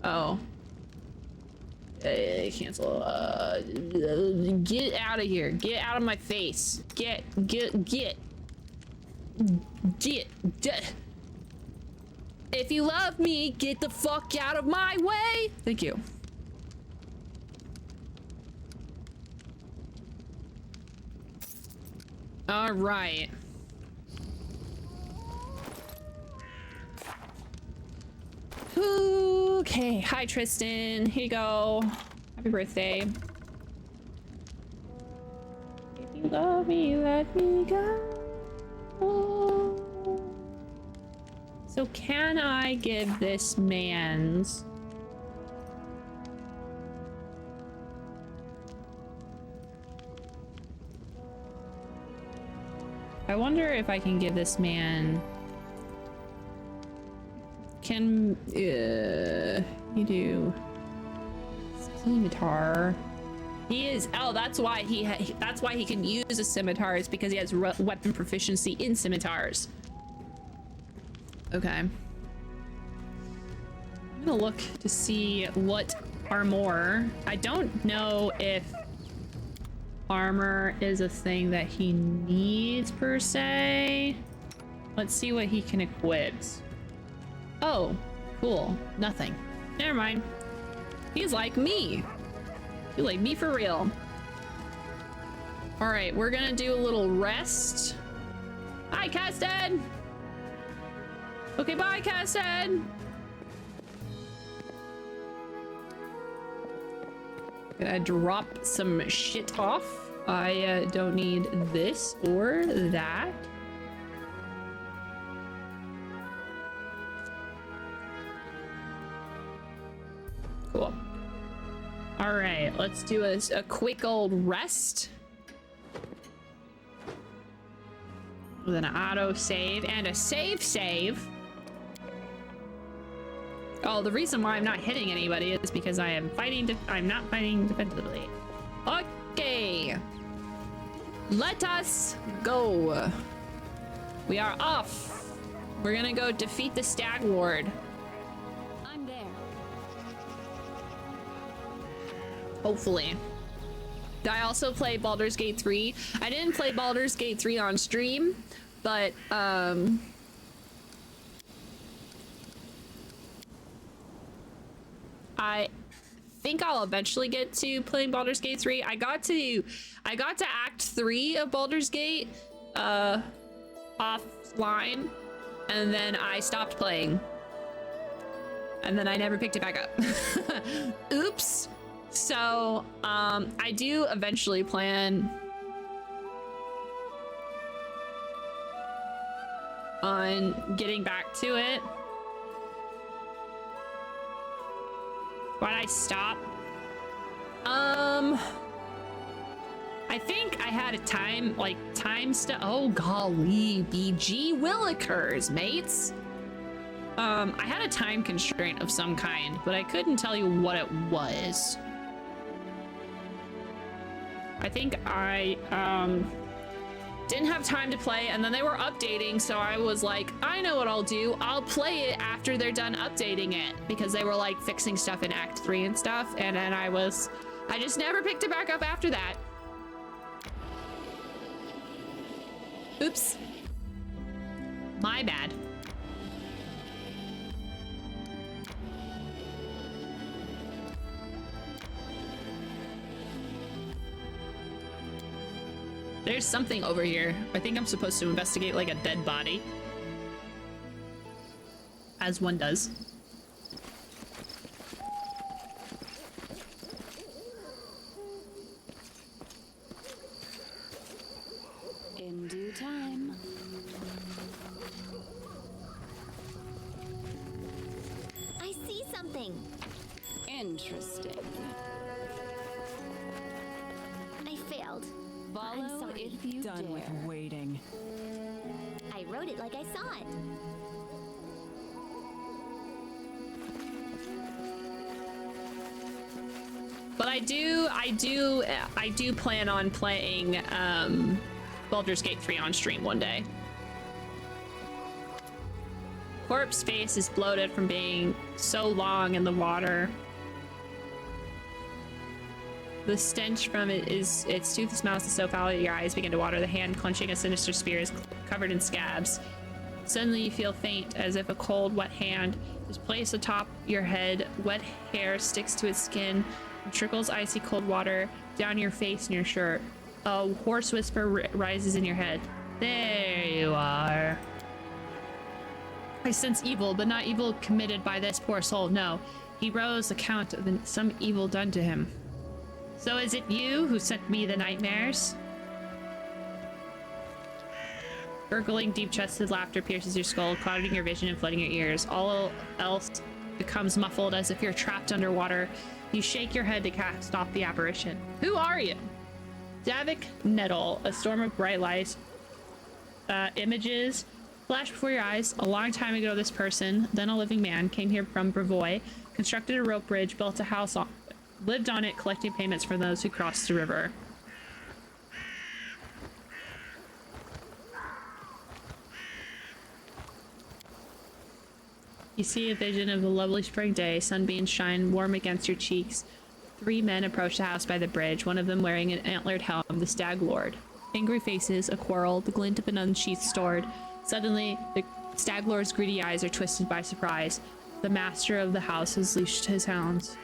Oh. Cancel. Get out of here. Get out of my face. Get. If you love me, get the fuck out of my way. Thank you. All right. Okay. Hi, Tristan. Here you go. Happy birthday. If you love me, let me go. So can I give this man's... I wonder if I can give this man... Can... you do... Scimitar. He is... Oh, that's why he can use a scimitar, is because he has weapon proficiency in scimitars. Okay. I'm gonna look to see what armor. I don't know if armor is a thing that he needs per se. Let's see what he can equip. Oh, cool. Nothing. Never mind. He's like me. You like me for real. All right, we're gonna do a little rest. Hi, Casted. Okay, bye, Casted. Gonna drop some shit off. I don't need this or that. Cool. All right, let's do a quick old rest. With an auto save and a save. Oh, the reason why I'm not hitting anybody is because I am fighting. I'm not fighting defensively. Okay, let us go. We are off. We're gonna go defeat the Stag Lord. I'm there. Hopefully. I also play Baldur's Gate 3. I didn't play Baldur's Gate 3 on stream, but I think I'll eventually get to playing Baldur's Gate 3. I got to Act 3 of Baldur's Gate offline, and then I stopped playing. And then I never picked it back up. Oops. So, I do eventually plan on getting back to it. Why'd I stop? I think I had a time stuff. Oh, golly, BG Willikers, mates. I had a time constraint of some kind, but I couldn't tell you what it was. I think I, didn't have time to play, and then they were updating, so I was like, I know what I'll do. I'll play it after they're done updating it, because they were like fixing stuff in Act 3 and stuff, and then I just never picked it back up after that. Oops. My bad. There's something over here. I think I'm supposed to investigate like a dead body. As one does. child. I'm Follow sorry. if you Done dare. with waiting. I wrote it like I saw it. But I do plan on playing Baldur's Gate 3 on stream one day. Corpse face is bloated from being so long in the water. The stench from it is its toothless mouth is so foul that your eyes begin to water. The hand clenching a sinister spear is covered in scabs. Suddenly you feel faint, as if a cold, wet hand is placed atop your head. Wet hair sticks to its skin and trickles icy cold water down your face and your shirt. A hoarse whisper rises in your head. There you are. I sense evil, but not evil committed by this poor soul. No, he rose account of some evil done to him. So is it you who sent me the nightmares? Gurgling, deep-chested laughter pierces your skull, clouding your vision and flooding your ears. All else becomes muffled as if you're trapped underwater. You shake your head to cast off the apparition. Who are you? Davik Nettle, a storm of bright lights, images flash before your eyes. A long time ago, this person, then a living man, came here from Brevoy, constructed a rope bridge, built a house, lived on it, collecting payments from those who crossed the river. You see a vision of a lovely spring day. Sunbeams shine warm against your cheeks. 3 men approach the house by the bridge, one of them wearing an antlered helm, the Stag Lord. Angry faces, a quarrel, the glint of an unsheathed sword. Suddenly, the Stag Lord's greedy eyes are twisted by surprise. The master of the house has leashed his hounds.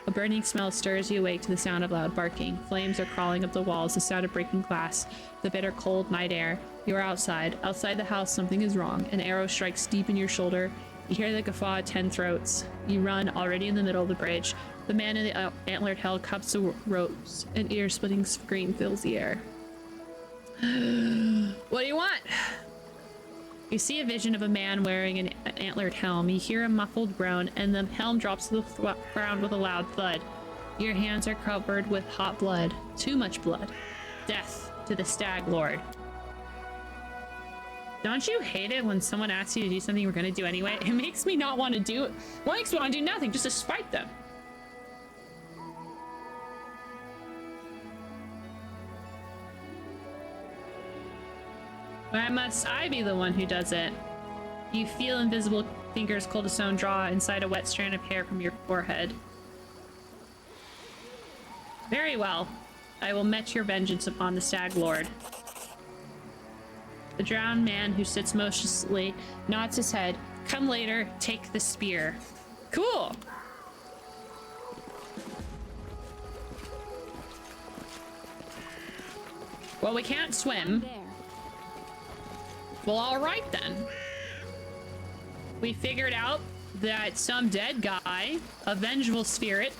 A burning smell stirs you awake to the sound of loud barking. Flames are crawling up the walls, the sound of breaking glass, the bitter cold night air. You are outside. Outside the house, something is wrong. An arrow strikes deep in your shoulder. You hear the guffaw of 10 throats. You run, already in the middle of the bridge. The man in the antlered helm cups the ropes. An ear-splitting scream fills the air. What do you want? You see a vision of a man wearing an antlered helm. You hear a muffled groan, and the helm drops to the ground with a loud thud. Your hands are covered with hot blood. Too much blood. Death to the Stag Lord. Don't you hate it when someone asks you to do something you're gonna do anyway? It makes me not want to do it. Well, it makes me want to do nothing, just to spite them. Why must I be the one who does it? You feel invisible fingers cold as stone draw inside a wet strand of hair from your forehead. Very well. I will met your vengeance upon the Stag Lord. The drowned man who sits motionlessly nods his head. Come later, take the spear. Cool. Well, we can't swim. Well, all right then. We figured out that some dead guy, a vengeful spirit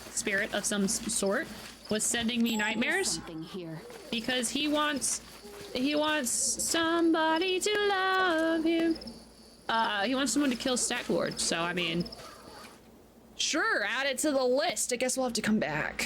of some sort, was sending me nightmares because he wants somebody to love him. He wants someone to kill Stag Lord. So I mean, sure, add it to the list. I guess we'll have to come back.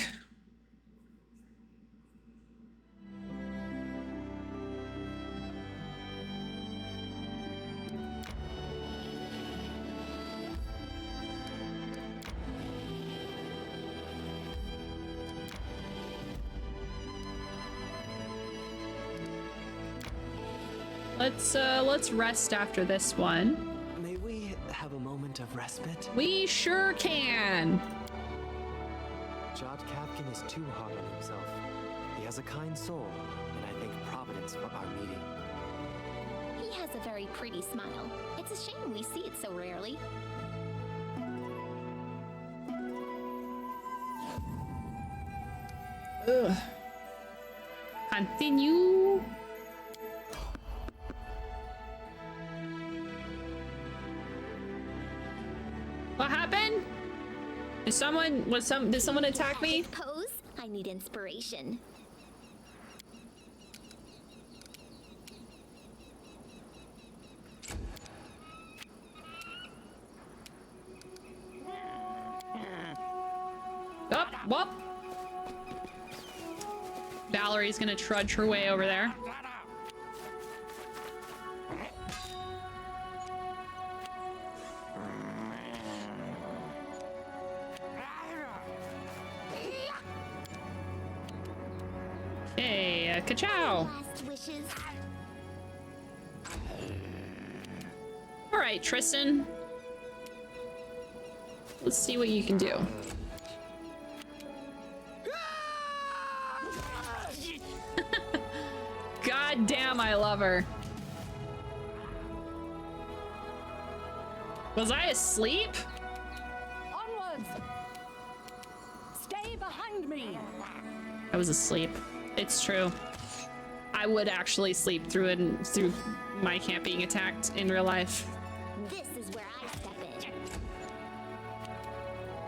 Let's rest after this one. May we have a moment of respite? We sure can. Jod Kapkan is too hard on himself. He has a kind soul, and I thank Providence for our meeting. He has a very pretty smile. It's a shame we see it so rarely. Ugh. Continue. What happened? Did someone attack me? Pose? I need inspiration. Up, whoop. Valerie's gonna trudge her way over there. Hey, ka-chow! Last wishes. All right, Tristan. Let's see what you can do. God damn, I love her. Was I asleep? Onwards! Stay behind me! I was asleep. It's true. I would actually sleep through it and through my camp being attacked in real life. This is where I step in.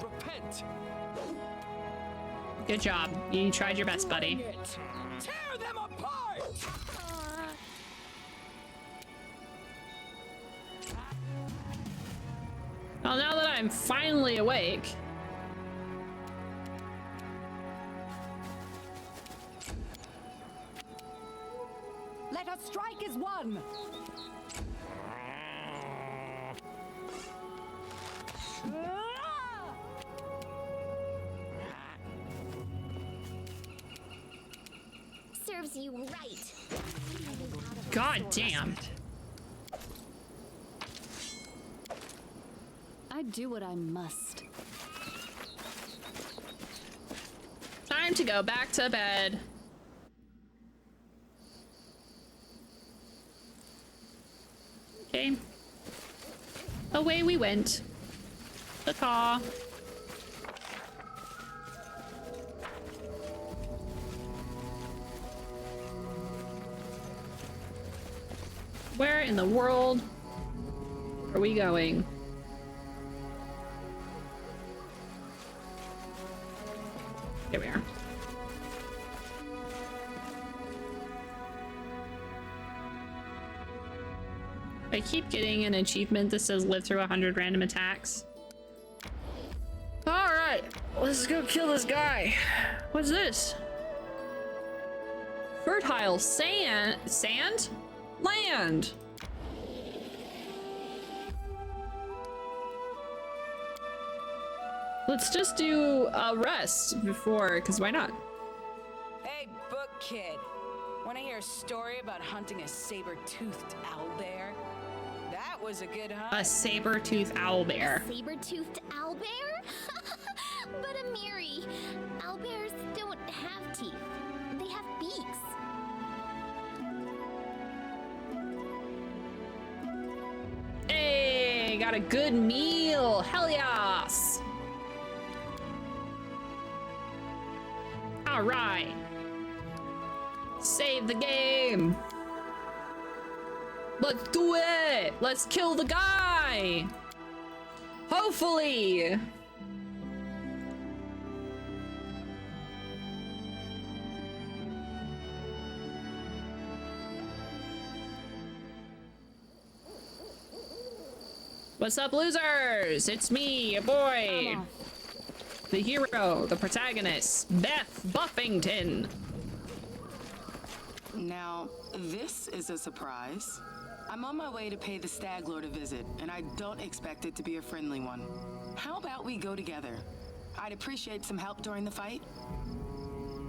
Repent! Good job. You tried your best, buddy. Tear them apart! Well, now that I'm finally awake, Let us strike as one! Serves you right. god damn. I do what I must. Time to go back to bed. Okay. Away we went. The car. Where in the world are we going? Here we are. I keep getting an achievement that says live through 100 random attacks. All right, let's go kill this guy. What's this? Fertile sand? Land. Let's just do a rest before, because why not? Hey, book kid. Want to hear a story about hunting a saber-toothed owlbear? That was a good hunt. A saber-toothed owlbear. Saber-toothed owlbear? But Amiri, owlbears don't have teeth. They have beaks. Hey, got a good meal. Hell yes. All right. Save the game. Let's do it. Let's kill the guy. Hopefully. What's up, losers? It's me, your boy. The hero, the protagonist, Beth Buffington. Now, this is a surprise. I'm on my way to pay the Stag Lord a visit, and I don't expect it to be a friendly one. How about we go together? I'd appreciate some help during the fight.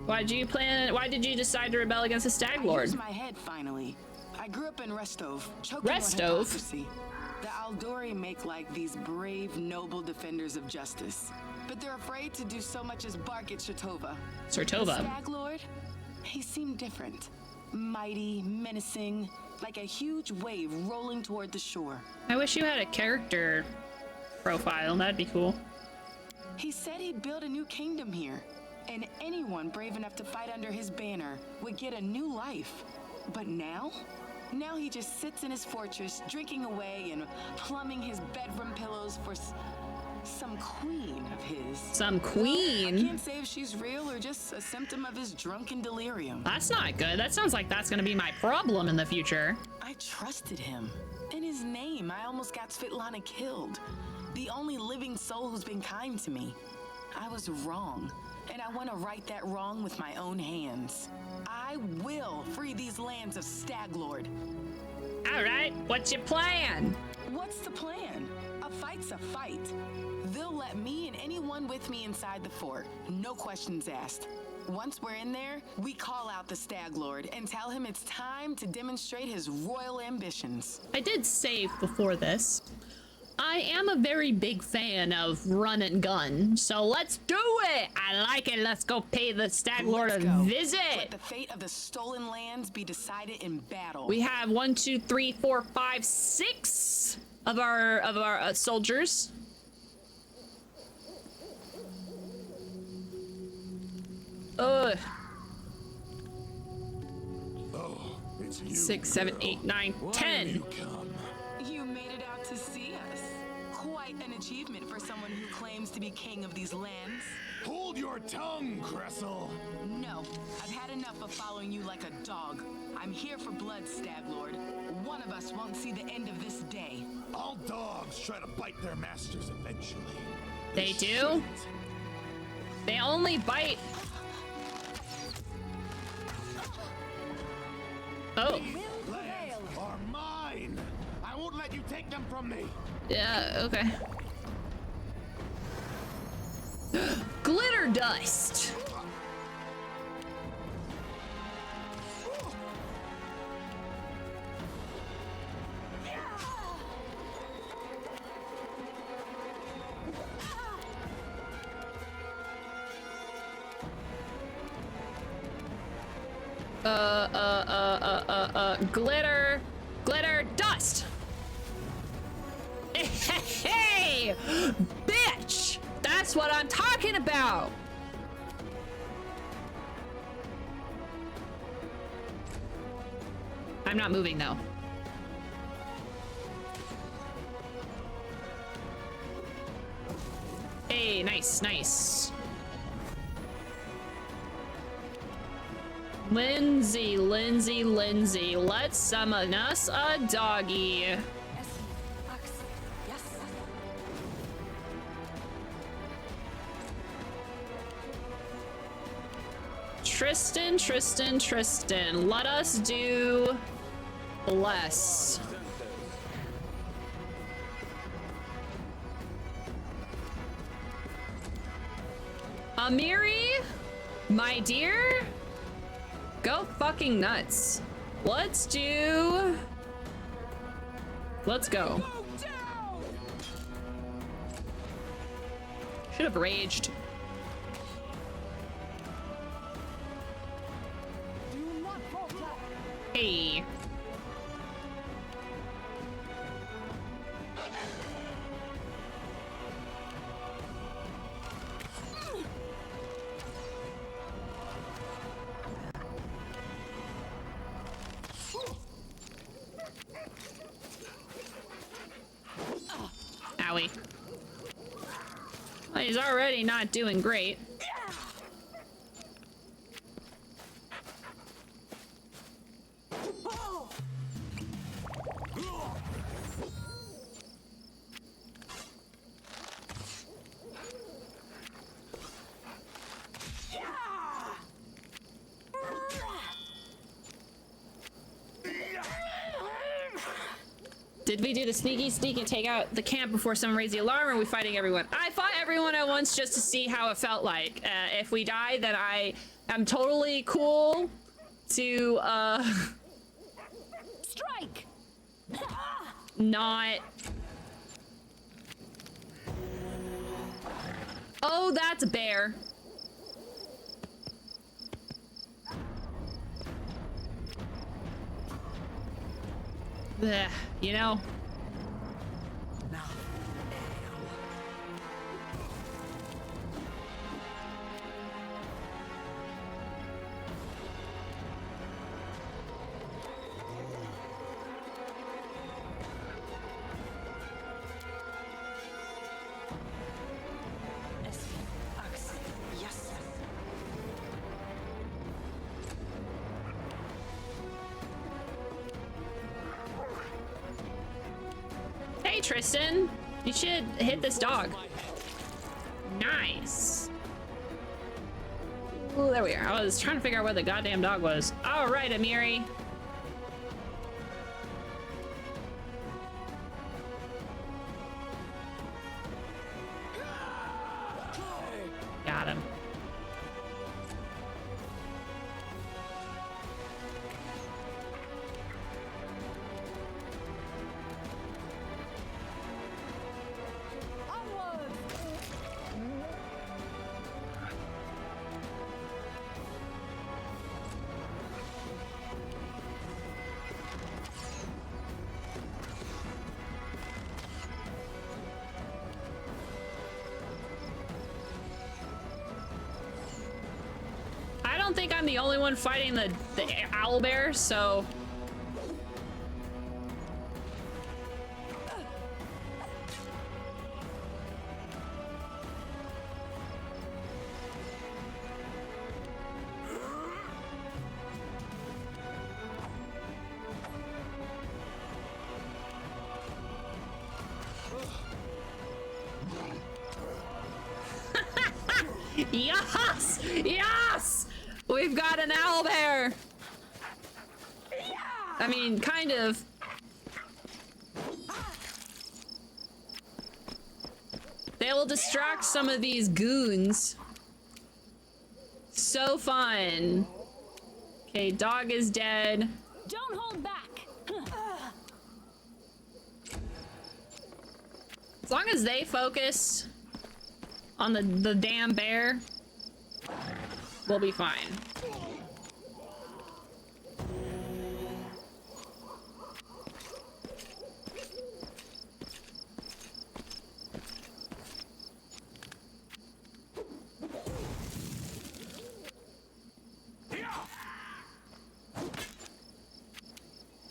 Why did you decide to rebel against the Stag Lord? I used my head, finally. I grew up in Restov, choking Restov? on hypocrisy. The Aldori make like these brave, noble defenders of justice. But they're afraid to do so much as bark at Shatova. Sartova. The Stag Lord, he seemed different. Mighty, menacing, like a huge wave rolling toward the shore. I wish you had a character profile. That'd be cool. He said he'd build a new kingdom here, and anyone brave enough to fight under his banner would get a new life. But now? Now he just sits in his fortress, drinking away and plumbing his bedroom pillows for some queen of his. Some queen? I can't say if she's real or just a symptom of his drunken delirium. That's not good. That sounds like that's gonna be my problem in the future. I trusted him. In his name, I almost got Svetlana killed. The only living soul who's been kind to me. I was wrong, and I want to right that wrong with my own hands. I will free these lands of Staglord. All right, what's your plan? What's the plan? A fight's a fight. They'll let me and anyone with me inside the fort. No questions asked. Once we're in there, we call out the Staglord and tell him it's time to demonstrate his royal ambitions. I did save before this. I am a very big fan of run and gun, so let's do it! I like it. Let's go pay the Staglord a visit. Let the fate of the stolen lands be decided in battle. We have 1, 2, 3, 4, 5, 6 of our soldiers. Ugh. Oh, it's you. 6, 7, 8, 9, 10. You made it out to see us. Quite an achievement for someone who claims to be king of these lands. Hold your tongue, Cressel. No, I've had enough of following you like a dog. I'm here for blood, Staglord. One of us won't see the end of this day. All dogs try to bite their masters eventually. They do? They only bite. Oh. Lands are mine. I won't let you take them from me. Yeah, okay. Glitter dust. Glitter dust. Hey, bitch! That's what I'm talking about. I'm not moving though. Hey, nice, nice. Lindsay, let's summon us a doggy. Tristan, let us do bless. Amiri, my dear, go fucking nuts. Let's go. Should have raged. Hey. Owie. Well, he's already not doing great. Did we do the sneaky sneak and take out the camp before someone raised the alarm, or are we fighting everyone? I fought everyone at once just to see how it felt like. If we die, then I am totally cool to, Strike! not... Oh, that's a bear. Ugh, you know. Hey, Tristan, you should hit this dog. Nice. Oh, there we are. I was trying to figure out where the goddamn dog was. All right, Amiri. Got him. I don't think I'm the only one fighting the owlbear, so yes! Yes! We've got an owlbear! I mean, kind of. They will distract some of these goons. So fun. Okay, dog is dead. Don't hold back. As long as they focus on the damn bear, we'll be fine.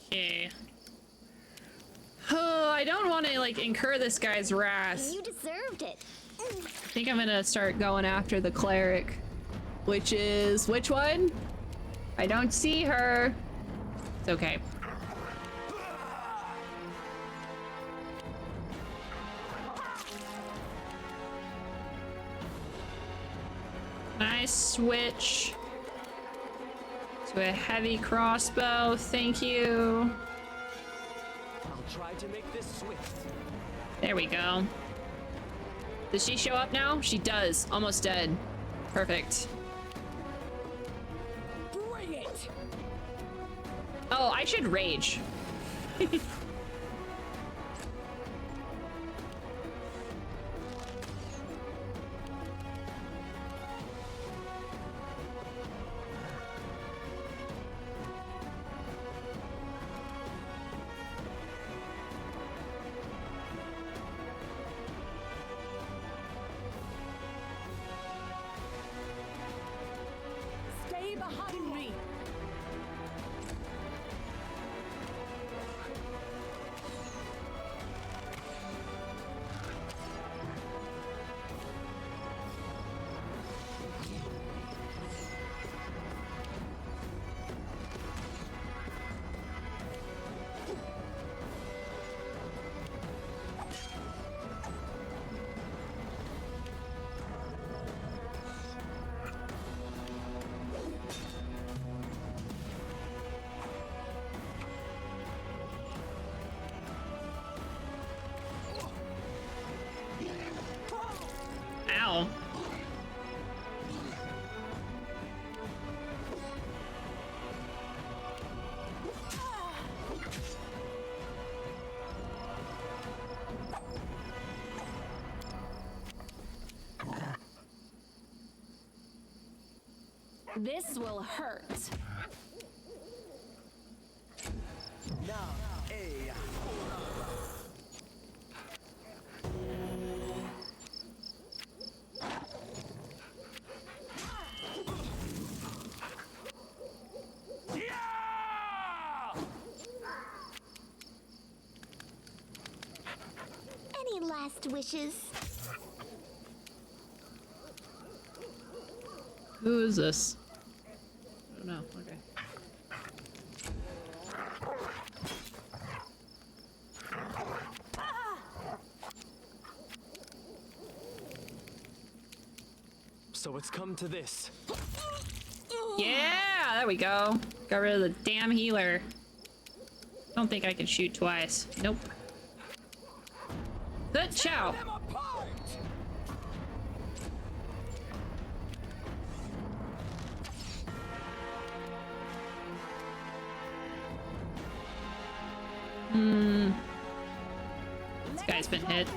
Okay. Oh, I don't want to like incur this guy's wrath. You deserved it. I think I'm gonna start going after the cleric, which is which one? I don't see her. It's okay. Nice switch to a heavy crossbow. Thank you. I'll try to make this swift. There we go. Does she show up now? She does. Almost dead. Perfect. Bring it. Oh, I should rage. Stay behind me. Ow. This will hurt. Any last wishes? Who is this? I don't know. Okay. So it's come to this. Yeah, there we go. Got rid of the damn healer. Don't think I can shoot twice. Nope. Good chow. This guy's been hit.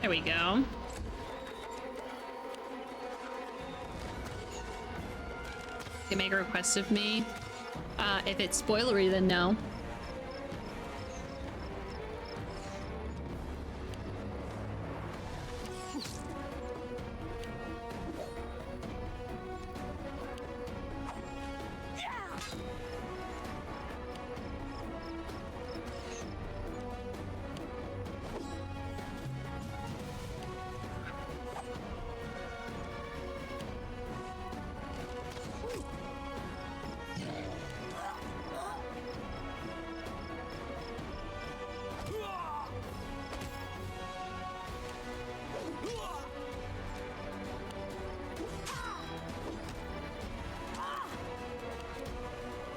There we go. Make a request of me. If it's spoilery, then no.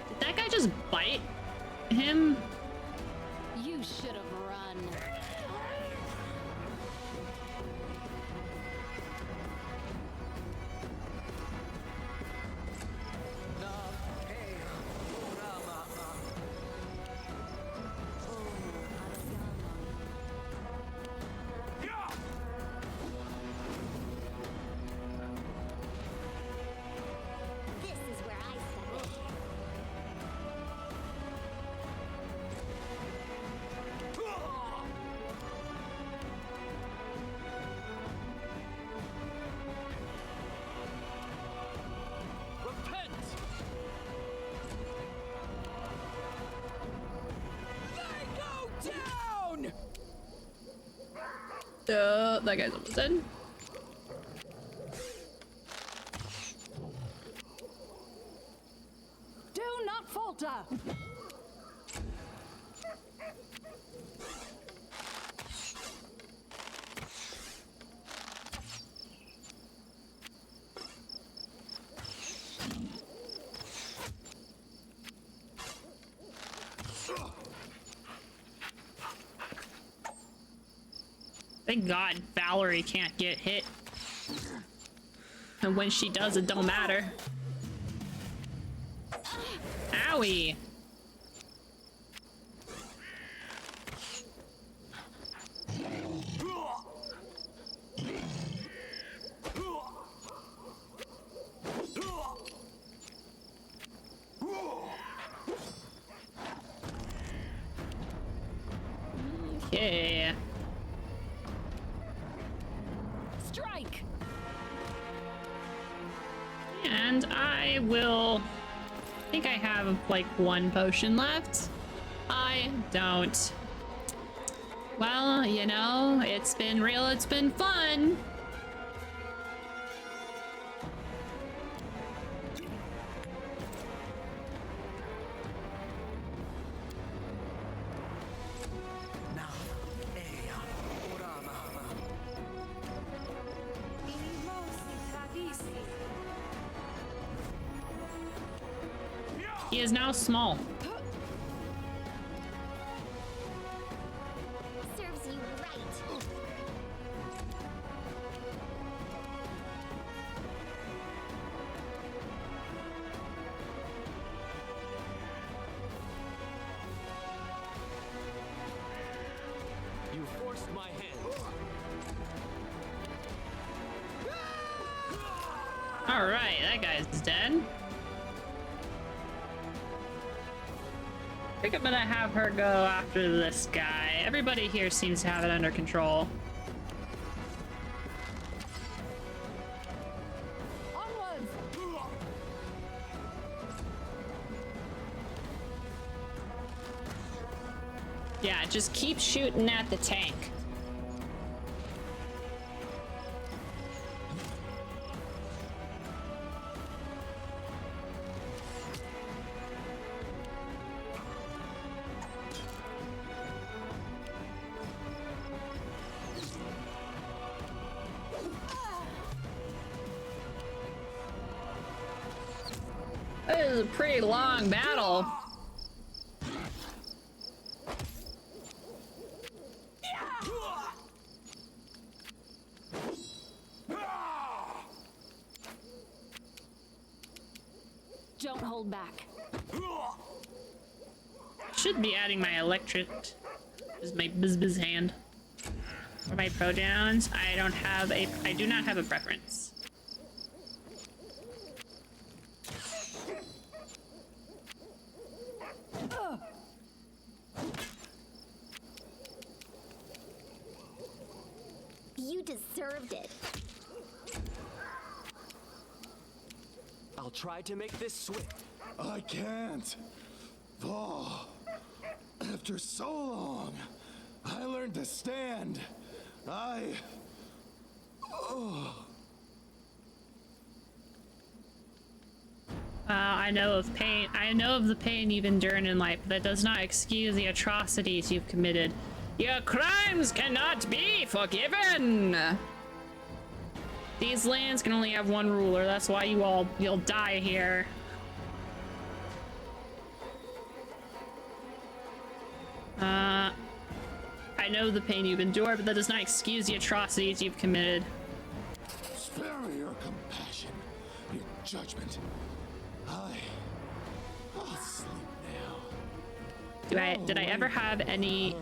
Did that guy just bite him? You should have run. This is where I step in. That guy's almost dead. Do not falter! Thank God Valerie can't get hit. And when she does, it don't matter. Owie! Okay. Strike. And I will... I think I have like one potion left. I don't. Well, you know, it's been real, it's been fun. He is now small. Serves you right. You forced my hand. All right, that guy's dead. I think I'm gonna have her go after this guy. Everybody here seems to have it under control. Onwards! Yeah, just keep shooting at the tank. was a pretty long battle. Don't hold back. Should be adding my electric. This is my biz hand. For my pronouns, I do not have a preference. You deserved it. I'll try to make this swift. I can't. Oh, after so long, I learned to stand. I know of pain. I know of the pain you've endured in life, but that does not excuse the atrocities you've committed. Your crimes cannot be forgiven! These lands can only have one ruler, that's why you'll die here. I know the pain you've endured, but that does not excuse the atrocities you've committed. Spare me your compassion, your judgment. I'll sleep now. Did I ever have any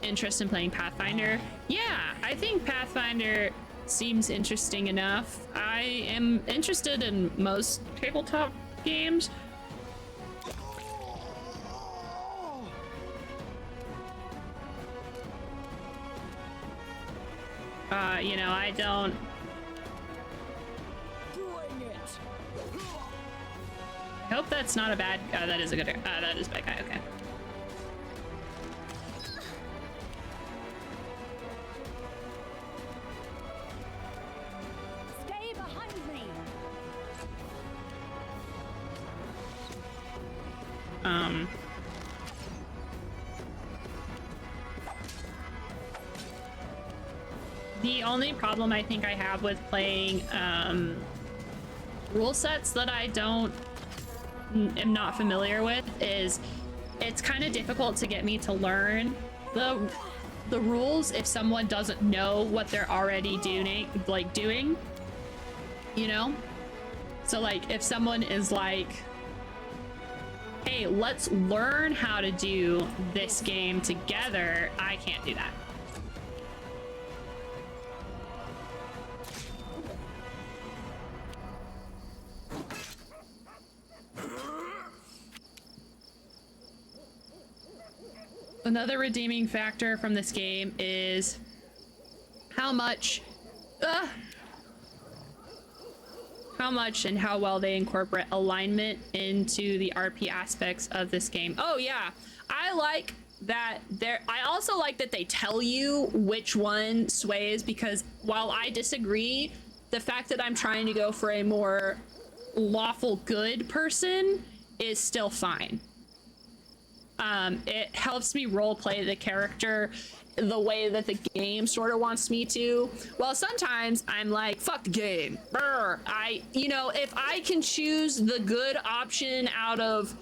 interest in playing Pathfinder? Yeah, I think Pathfinder seems interesting enough. I am interested in most tabletop games. You know, I don't... I hope that's not a bad... that is a good... that is a bad guy, okay. Stay behind me. The only problem I think I have with playing rule sets that I am not familiar with is it's kind of difficult to get me to learn the rules if someone doesn't know what they're already doing, you know? So like if someone is like, hey, let's learn how to do this game together, I can't do that. Another redeeming factor from this game is how much and how well they incorporate alignment into the RP aspects of this game. Oh yeah, I like that I also like that they tell you which one sways, because while I disagree, the fact that I'm trying to go for a more lawful good person is still fine. It helps me roleplay the character the way that the game sort of wants me to. Well, sometimes I'm like, fuck the game. Brr. You know, if I can choose the good option out of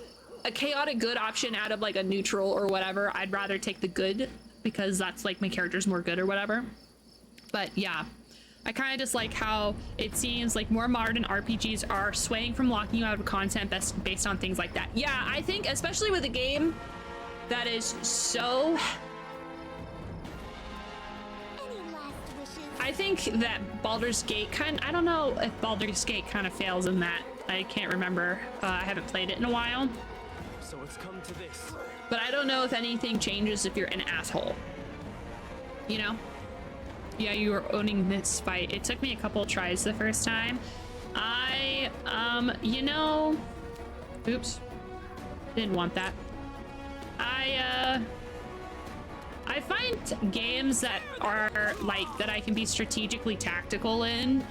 a chaotic good option out of like a neutral or whatever, I'd rather take the good because that's like my character's more good or whatever. But yeah, I kind of just like how it seems like more modern RPGs are swaying from locking you out of content based on things like that. Yeah, I think especially with a game that is so... I think that Baldur's Gate I don't know if Baldur's Gate kind of fails in that. I can't remember. I haven't played it in a while. So it's come to this. But I don't know if anything changes if you're an asshole. You know? Yeah, you were owning this fight. It took me a couple tries the first time. You know... Oops. Didn't want that. I find games that are like that I can be strategically tactical in.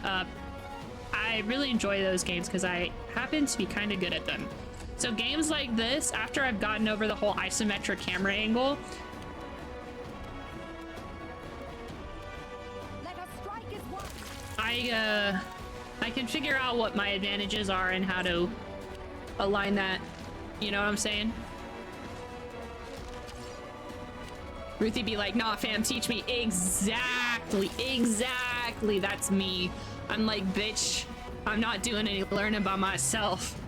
I really enjoy those games because I happen to be kind of good at them. So games like this, after I've gotten over the whole isometric camera angle, I can figure out what my advantages are and how to align that. You know what I'm saying? Ruthie be like, nah, fam, teach me. Exactly, exactly. That's me. I'm like, bitch, I'm not doing any learning by myself.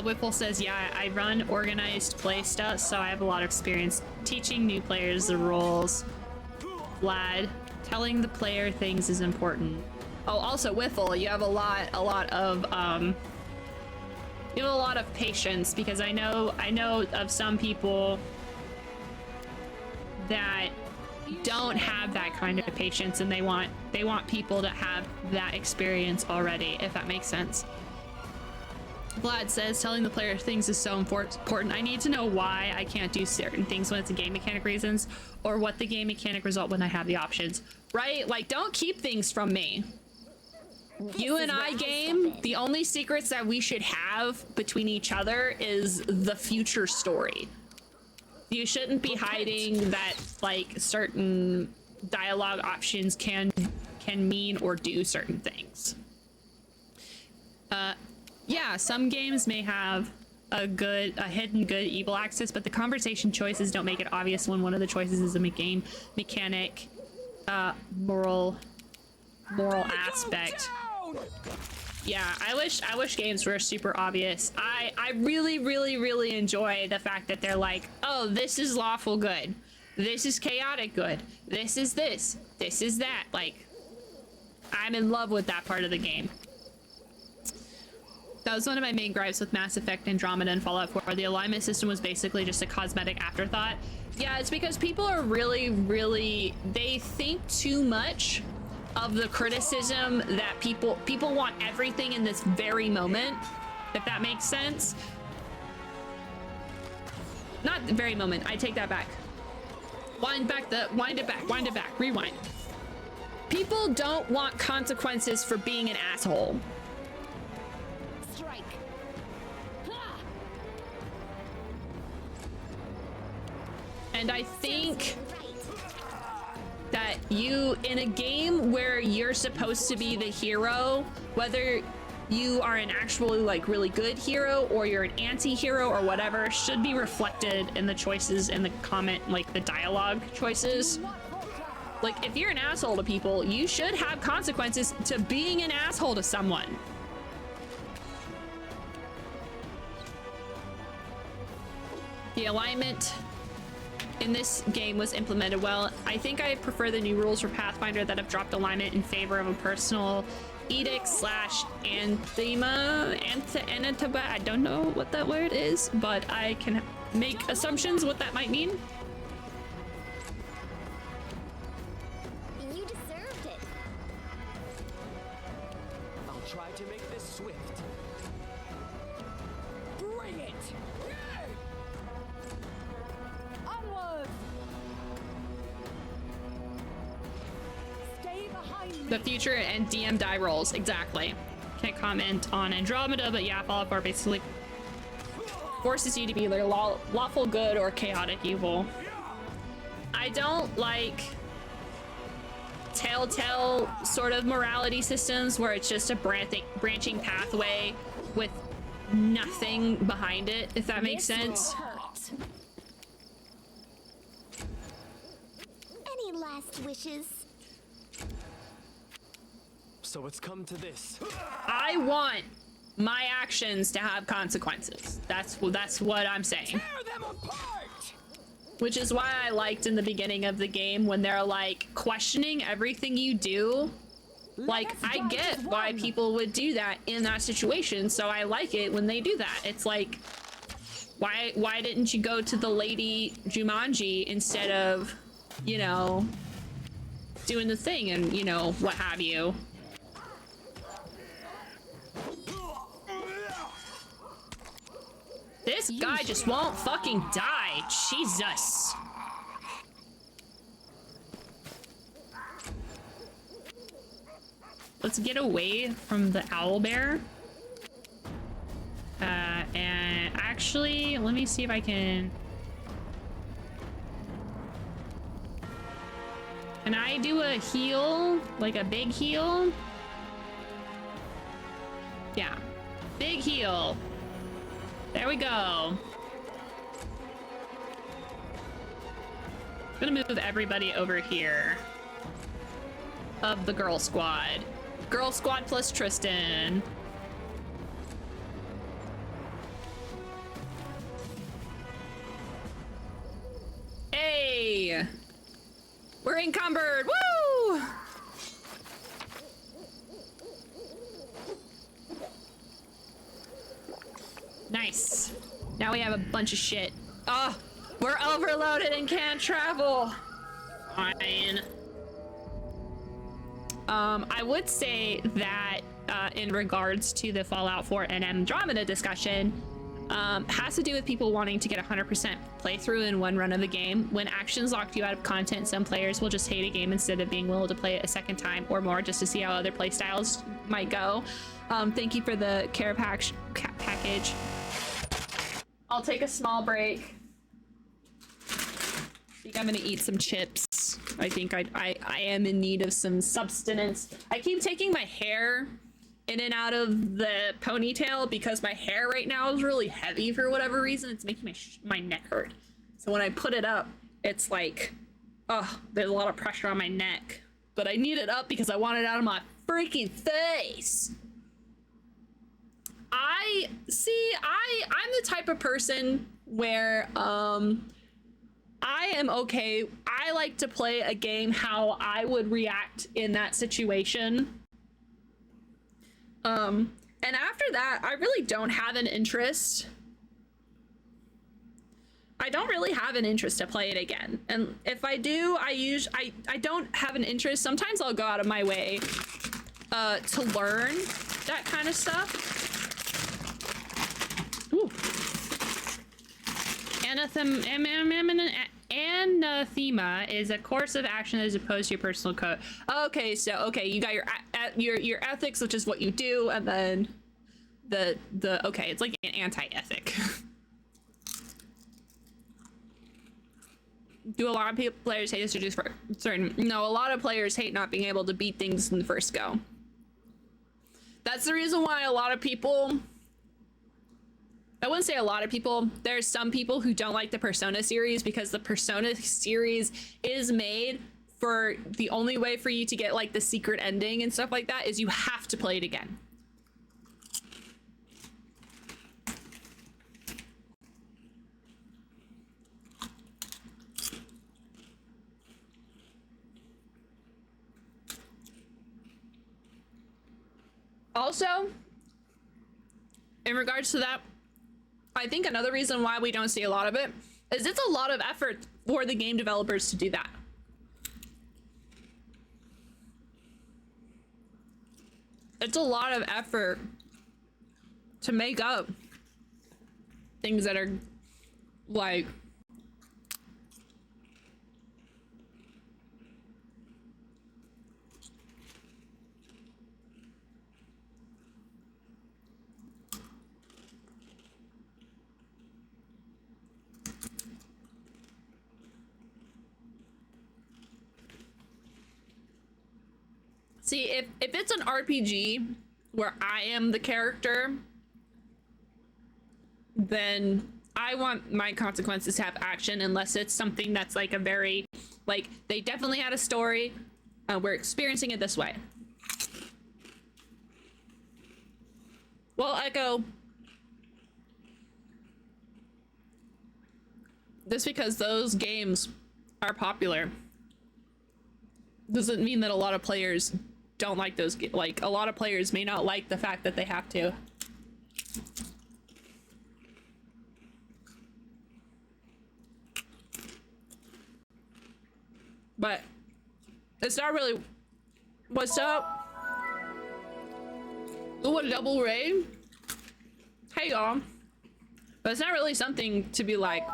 Whipple says, yeah, I run organized play stuff, so I have a lot of experience teaching new players the rules. Vlad, telling the player things is important. Oh, also, Whiffle, you have a lot of, you have a lot of patience, because I know of some people that don't have that kind of patience, and they want people to have that experience already, if that makes sense. Vlad says, telling the player things is so important. I need to know why I can't do certain things when it's a game mechanic reasons, or what the game mechanic result when I have the options. Right? Like, don't keep things from me. You and I game, the only secrets that we should have between each other is the future story. You shouldn't be hiding that, like, certain dialogue options can mean or do certain things. Yeah, some games may have a hidden good evil axis, but the conversation choices don't make it obvious when one of the choices is a game mechanic, moral aspect. Yeah, I wish games were super obvious. I really enjoy the fact that they're like, oh, this is lawful good, this is chaotic good, this is that. Like, I'm in love with that part of the game. That was one of my main gripes with Mass Effect, Andromeda, and Fallout 4. The alignment system was basically just a cosmetic afterthought. Yeah, it's because people are really, they think too much of the criticism that people want everything in this very moment, if that makes sense. Not the very moment, I take that back. Wind it back, rewind. People don't want consequences for being an asshole. Strike. And I think that you, in a game where you're supposed to be the hero, whether you are an actually like really good hero or you're an anti-hero or whatever, should be reflected in the choices in the comment, like the dialogue choices. Like, if you're an asshole to people, you should have consequences to being an asshole to someone. The alignment in this game was implemented well. I think I prefer the new rules for Pathfinder that have dropped alignment in favor of a personal edict / anthema. I don't know what that word is, but I can make assumptions what that might mean. You deserved it. I'll try to make this swift. Bring it! Onward! Stay behind me. The future and DM die rolls, exactly. Can't comment on Andromeda, but yeah, Fallout 4 basically forces you to be either lawful good or chaotic evil. I don't like telltale sort of morality systems where it's just a branching pathway with nothing behind it, if that makes sense. Any last wishes? So it's come to this. I want my actions to have consequences. That's what I'm saying. Tear them apart! Which is why I liked in the beginning of the game when they're like questioning everything you do. Like, I get why people would do that in that situation, so I like it when they do that. It's like, why didn't you go to the Lady Jumanji instead of, you know, doing the thing and, you know, what have you? This guy just won't fucking die. Jesus. Let's get away from the owlbear. And actually, let me see if I can... Can I do a heal? Like a big heal? Yeah. Big heal. There we go. I'm gonna move everybody over here of the girl squad. Girl squad plus Tristan. Hey! We're encumbered! Woo! Nice. Now we have a bunch of shit. Oh, we're overloaded and can't travel. Fine. I would say that in regards to the Fallout 4 and Andromeda discussion, has to do with people wanting to get 100% playthrough in one run of the game. When actions lock you out of content, some players will just hate a game instead of being willing to play it a second time or more just to see how other playstyles might go. Thank you for the care package. I'll take a small break. I think I'm gonna eat some chips. I think I am in need of some sustenance. I keep taking my hair in and out of the ponytail because my hair right now is really heavy for whatever reason. It's making my neck hurt. So when I put it up, it's like, oh, there's a lot of pressure on my neck. But I need it up because I want it out of my freaking face. I'm the type of person where I am okay. I like to play a game how I would react in that situation. And after that, I really don't have an interest. I don't really have an interest to play it again. And if I do, I don't have an interest. Sometimes I'll go out of my way to learn that kind of stuff. Ooh. Anathema is a course of action as opposed to your personal code. Okay, so you got your ethics, which is what you do, and then the okay, it's like an anti-ethic. Do a lot of players hate this or just for certain? No, a lot of players hate not being able to beat things in the first go. That's the reason why a lot of people, I wouldn't say a lot of people, there's some people who don't like the Persona series because the Persona series is made for the only way for you to get like the secret ending and stuff like that is you have to play it again. Also, in regards to that, I think another reason why we don't see a lot of it is it's a lot of effort for the game developers to do that. It's a lot of effort to make up things that are like see, if it's an RPG where I am the character, then I want my consequences to have action unless it's something that's like a very, like, they definitely had a story, we're experiencing it this way. Well, Echo, just because those games are popular doesn't mean that a lot of players don't like those. Like, a lot of players may not like the fact that they have to. But it's not really. What's up? Ooh, a double raid? Hey y'all. But it's not really something to be like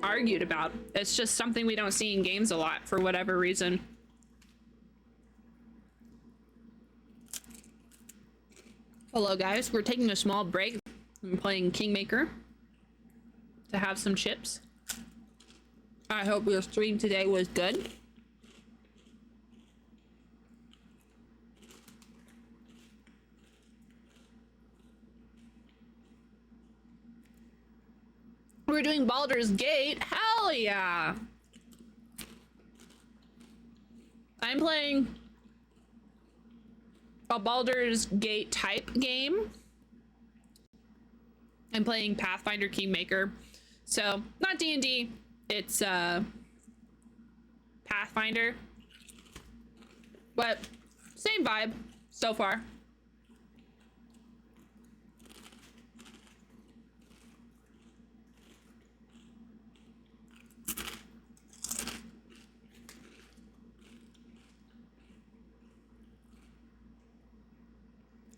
argued about. It's just something we don't see in games a lot for whatever reason. Hello guys, we're taking a small break. I'm playing Kingmaker to have some chips. I hope your stream today was good. We're doing Baldur's Gate. Hell yeah. I'm playing a Baldur's Gate type game. I'm playing Pathfinder Kingmaker. So, not D&D, it's Pathfinder. But same vibe so far.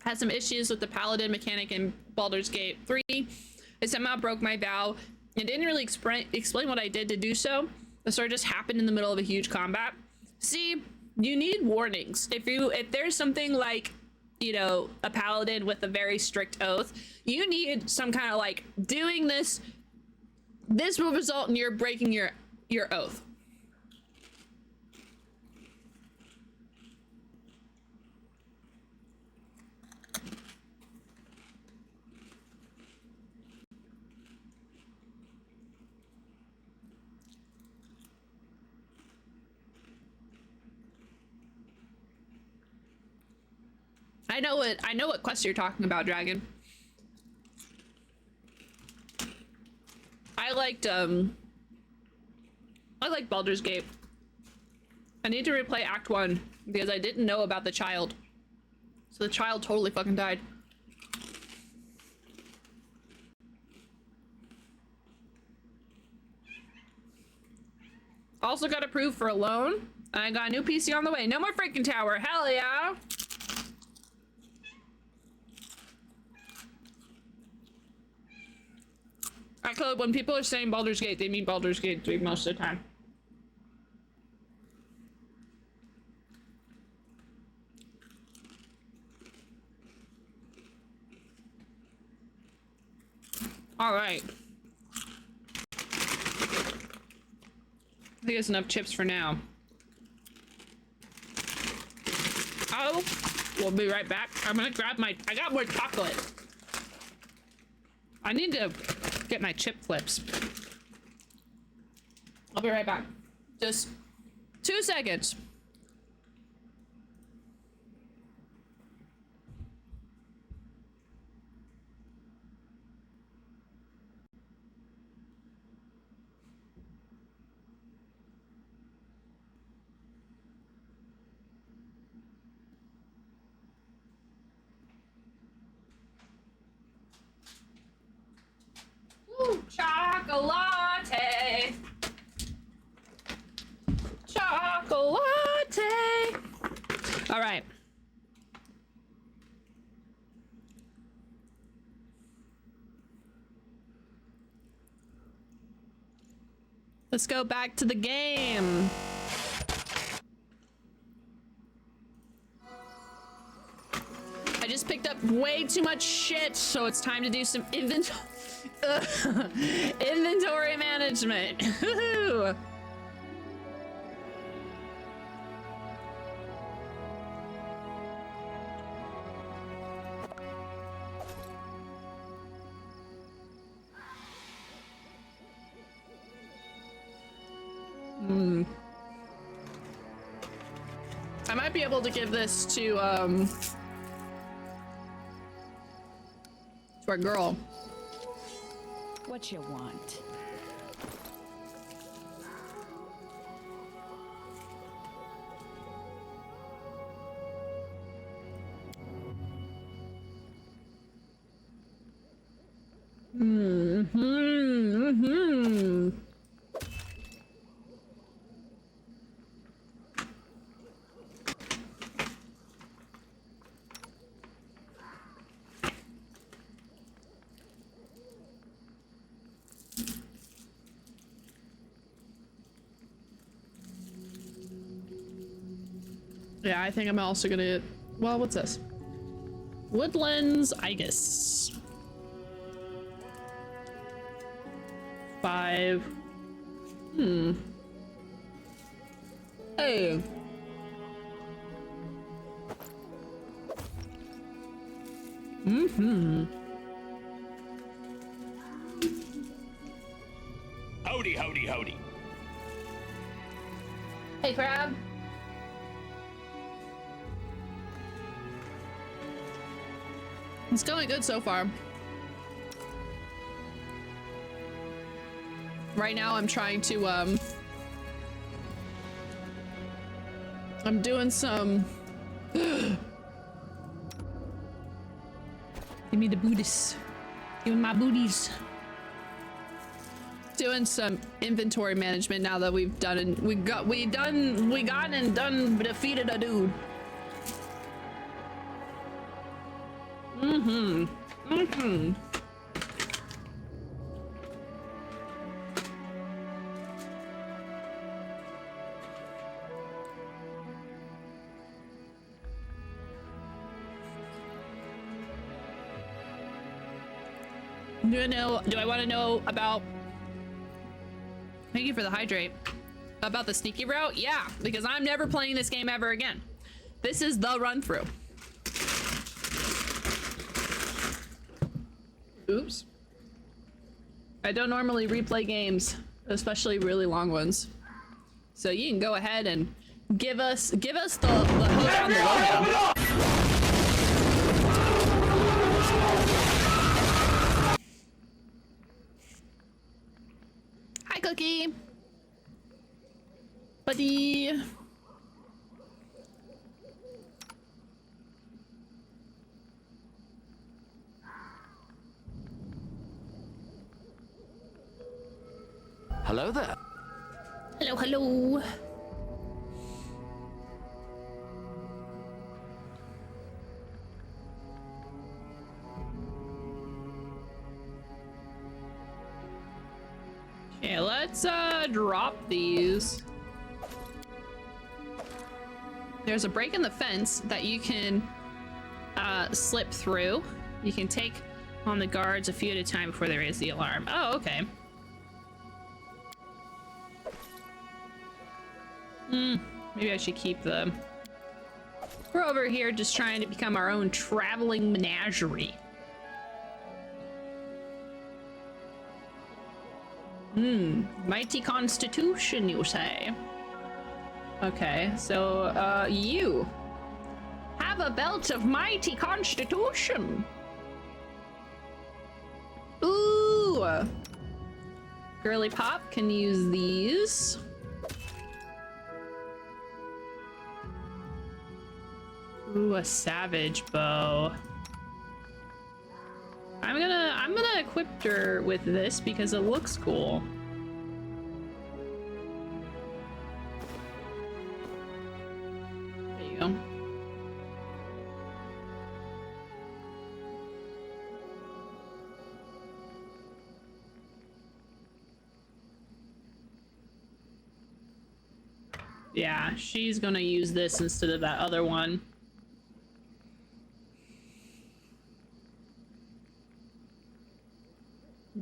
Had some issues with the paladin mechanic in Baldur's Gate 3. I somehow broke my vow and didn't really explain what I did to do so. The story just happened in the middle of a huge combat. See, you need warnings. If there's something like, you know, a paladin with a very strict oath, you need some kind of like, doing this will result in your breaking your oath. I know what quest you're talking about, Dragon. I liked Baldur's Gate. I need to replay Act 1 because I didn't know about the child. So the child totally fucking died. Also got approved for a loan. I got a new PC on the way. No more freaking tower. Hell yeah. Actually, when people are saying Baldur's Gate, they mean Baldur's Gate 3 most of the time. All right. I think it's enough chips for now. Oh, we'll be right back. I'm gonna grab I got more chocolate. I need to get my chip flips. I'll be right back. Just 2 seconds. Ooh, chocolate. Chocolate. All right. Let's go back to the game. I just picked up way too much shit, so it's time to do some inventory management. I might be able to give this to our girl. What you want? Yeah, I think I'm also gonna, well, what's this? Woodlands Igus. 5. Hey. Howdy, howdy, howdy. Hey, Crab. It's going good so far. Right now I'm trying to, I'm doing some... Give me the booties. Give me my booties. Doing some inventory management now that we've done and we got and done defeated a dude. Do I want to know about, thank you for the hydrate, about the sneaky route? Yeah, because I'm never playing this game ever again. This is the run through. Oops. I don't normally replay games, especially really long ones. So you can go ahead and give us the hoedown, the lowdown. Hi, Cookie. Buddy. Hello there. Hello, hello. Okay, let's drop these. There's a break in the fence that you can slip through. You can take on the guards a few at a time before they raise the alarm. Oh, okay. Maybe I should keep them. We're over here just trying to become our own traveling menagerie. Mighty constitution, you say? Okay, so, you have a belt of mighty constitution. Ooh! Girly Pop can use these. Ooh, a savage bow. I'm gonna equip her with this because it looks cool. There you go. Yeah, she's gonna use this instead of that other one.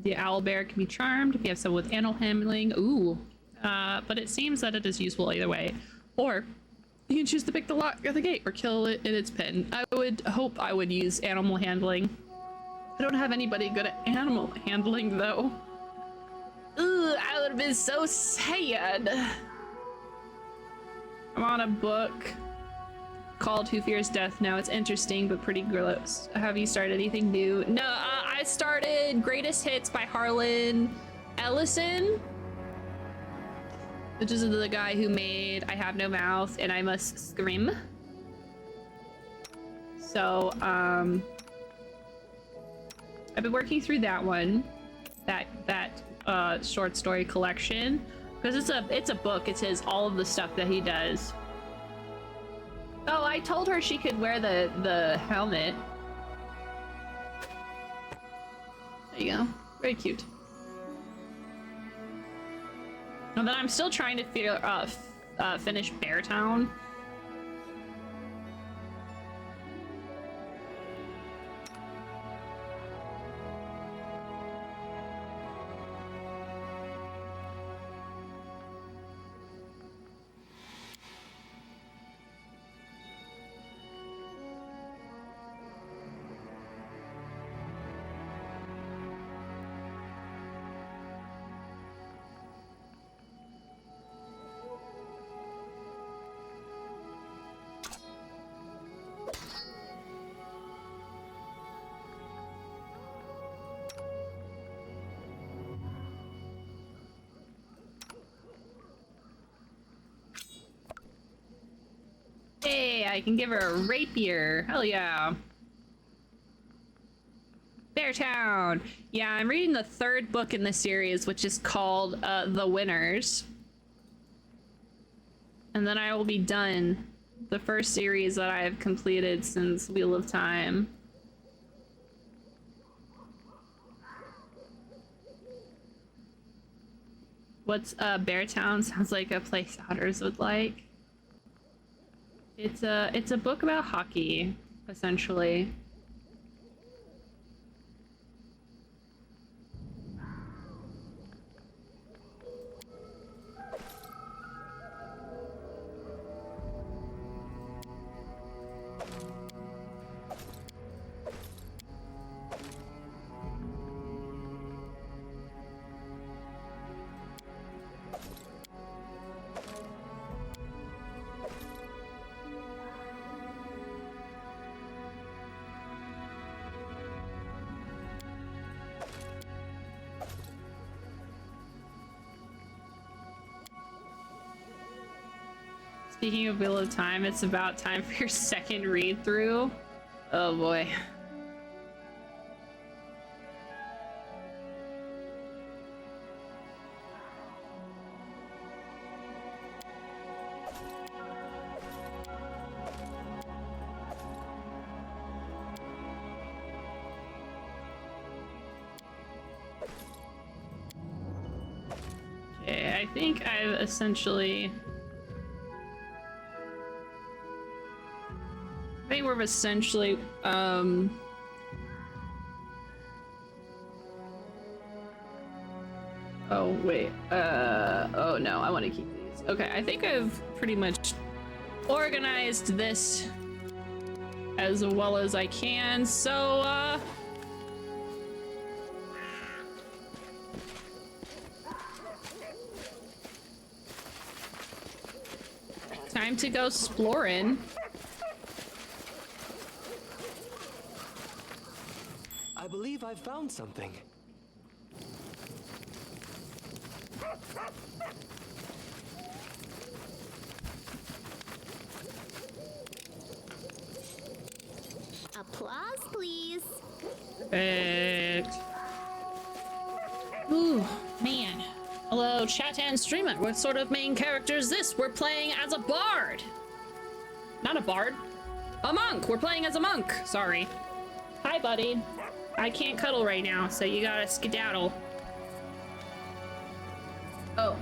The owlbear can be charmed if you have someone with animal handling. Ooh. But it seems that it is useful either way. Or you can choose to pick the lock at the gate or kill it in its pen. I would hope I would use animal handling. I don't have anybody good at animal handling though. Ooh, I would have been so sad. I'm on a book called Who Fears Death now. It's interesting but pretty gross. Have you started anything new? No, I started Greatest Hits by Harlan Ellison, which is the guy who made I Have No Mouth and I Must Scream. So I've been working through that one, that short story collection, because it's a book. It says all of the stuff that he does. Oh, I told her she could wear the helmet. There you go. Very cute. And then I'm still trying to finish Beartown. I can give her a rapier. Hell yeah. Beartown. Yeah, I'm reading the 3rd book in the series, which is called The Winners. And then I will be done. The first series that I have completed since Wheel of Time. What's Beartown? Sounds like a place otters would like. It's a book about hockey, essentially. Speaking of Wheel of Time, it's about time for your 2nd read through. Oh boy. Okay, I think I've essentially... I think we're essentially, oh wait, oh no, I want to keep these. Okay, I think I've pretty much organized this as well as I can, so, time to go exploring. I believe I've found something. Applause, please. Perfect. Ooh, man. Hello, chat and streamer. What sort of main character is this? We're playing as a bard. Not a bard. A monk. We're playing as a monk. Sorry. Hi, buddy. I can't cuddle right now, so you gotta skedaddle. Oh.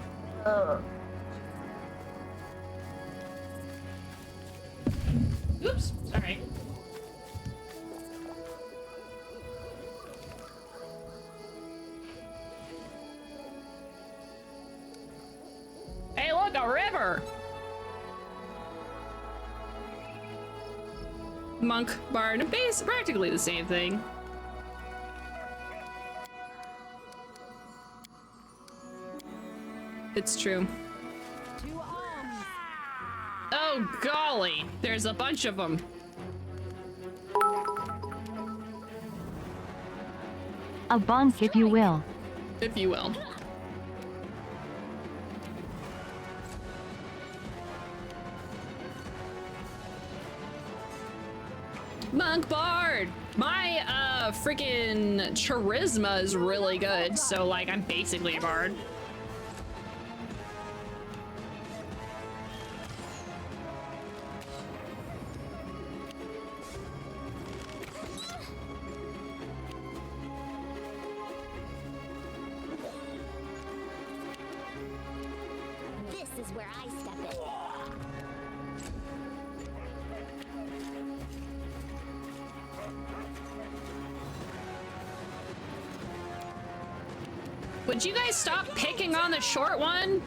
Oops. Sorry. Hey, look, a river! Monk, bard, base, practically the same thing. It's true. Oh, golly. There's a bunch of them. A bonk, if you will. If you will. Monk bard! My, freaking charisma is really good, so, like, I'm basically a bard. This is where I step in. Would you guys stop picking on the short one?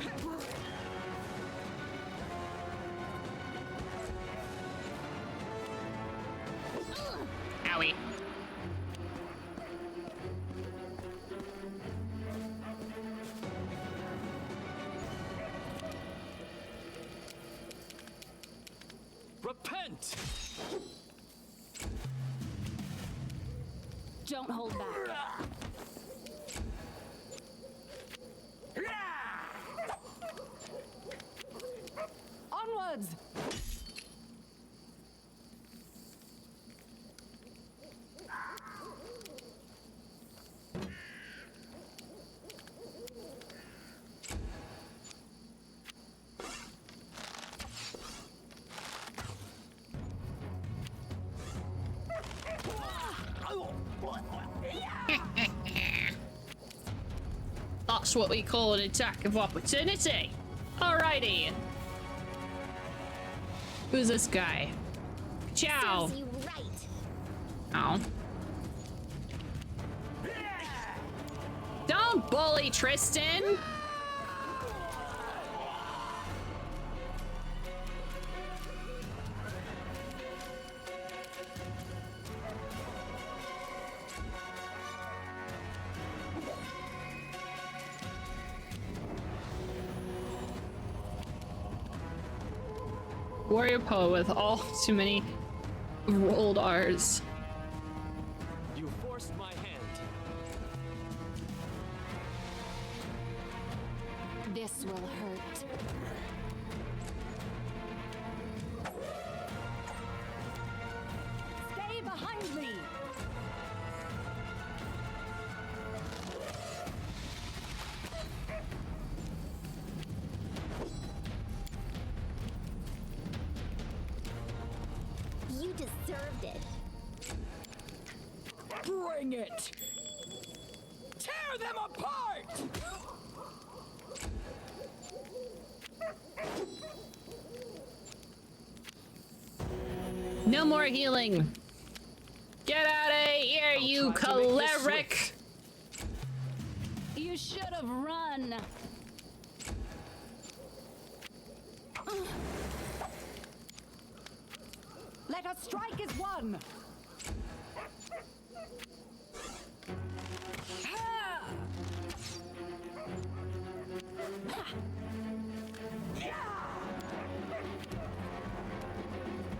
Owie. Repent! Don't hold back. Onwards! That's what we call an attack of opportunity. Alrighty. Who's this guy? Ciao. Serves you right. Oh. Don't bully Tristan. Warrior Poe with all too many rolled R's. You forced my hand. This will hurt. Stay behind me! You deserved it. Bring it! Tear them apart! No more healing. Get out of here, you choleric! You should have run. Let us strike as one!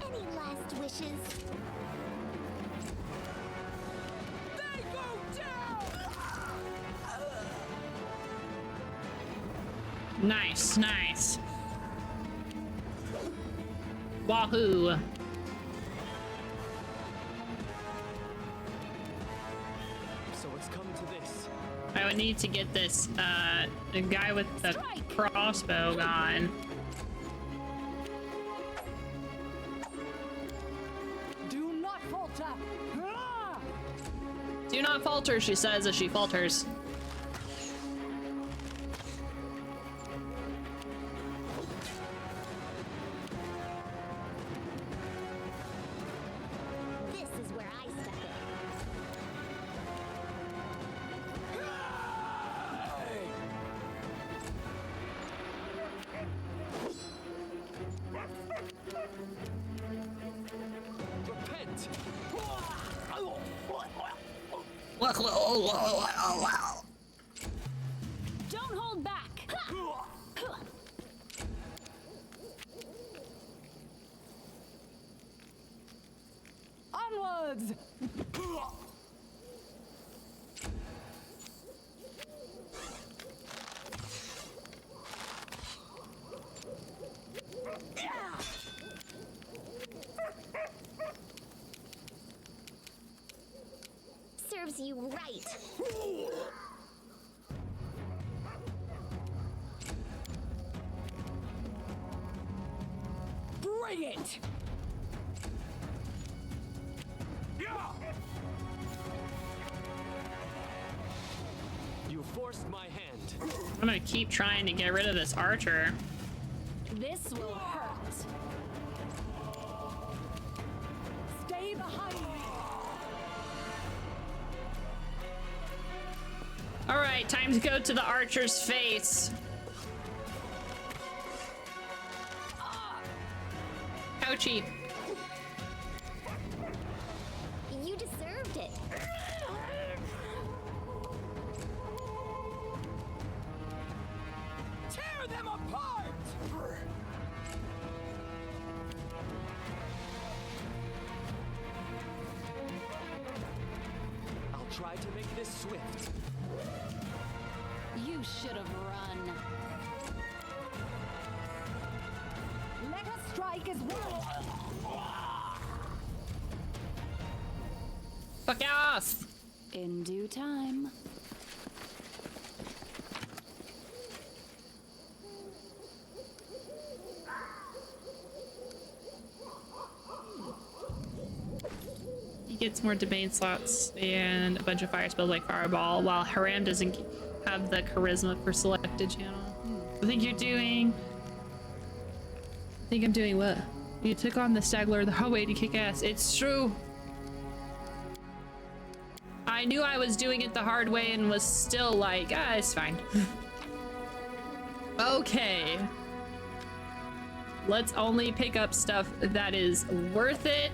Any last wishes? They go down! Nice, nice. Wahoo. So it's come to this. I would need to get this, the guy with the crossbow gone. Do not falter! Ah! Do not falter, she says as she falters. This is where I step in. Repent! Don't hold back. Onwards! Serves you right. Bring it! You forced my hand. I'm gonna keep trying to get rid of this archer. This will hurt. Stay behind me! Alright, time to go to the archer's face. Ouchie. You deserved it. Tear them apart! I'll try to make this swift. You should have run. Let us strike as one! Fuck off! In due time. He gets more domain slots and a bunch of fire spells like Fireball, while Haram doesn't have the charisma for selected channel. I think you're doing... I think I'm doing what? You took on the Stagler the hard way to kick ass. It's true. I knew I was doing it the hard way and was still like, ah, it's fine. Okay. Let's only pick up stuff that is worth it.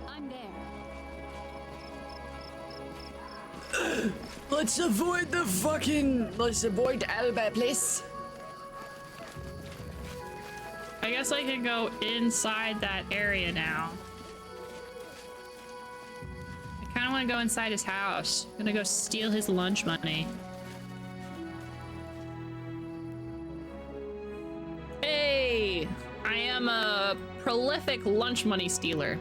I'm there. Let's avoid Albert, please. I guess I can go inside that area now. I kind of want to go inside his house. I'm gonna go steal his lunch money. Hey! I am a prolific lunch money stealer.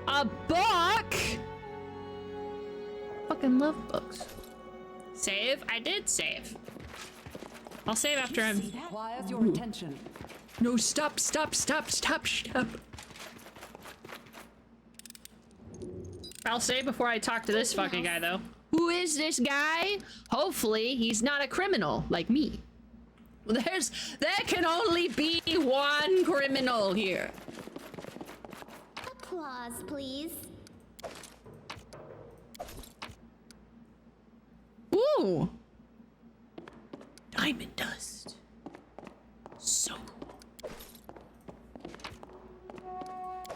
A book? Fucking love books. Save? I did save. I'll save after I'm... Requires your attention. No, stop. I'll save before I talk to this fucking guy, though. Who is this guy? Hopefully, he's not a criminal like me. There can only be one criminal here. Applause, please. Ooh. Diamond dust. So cool.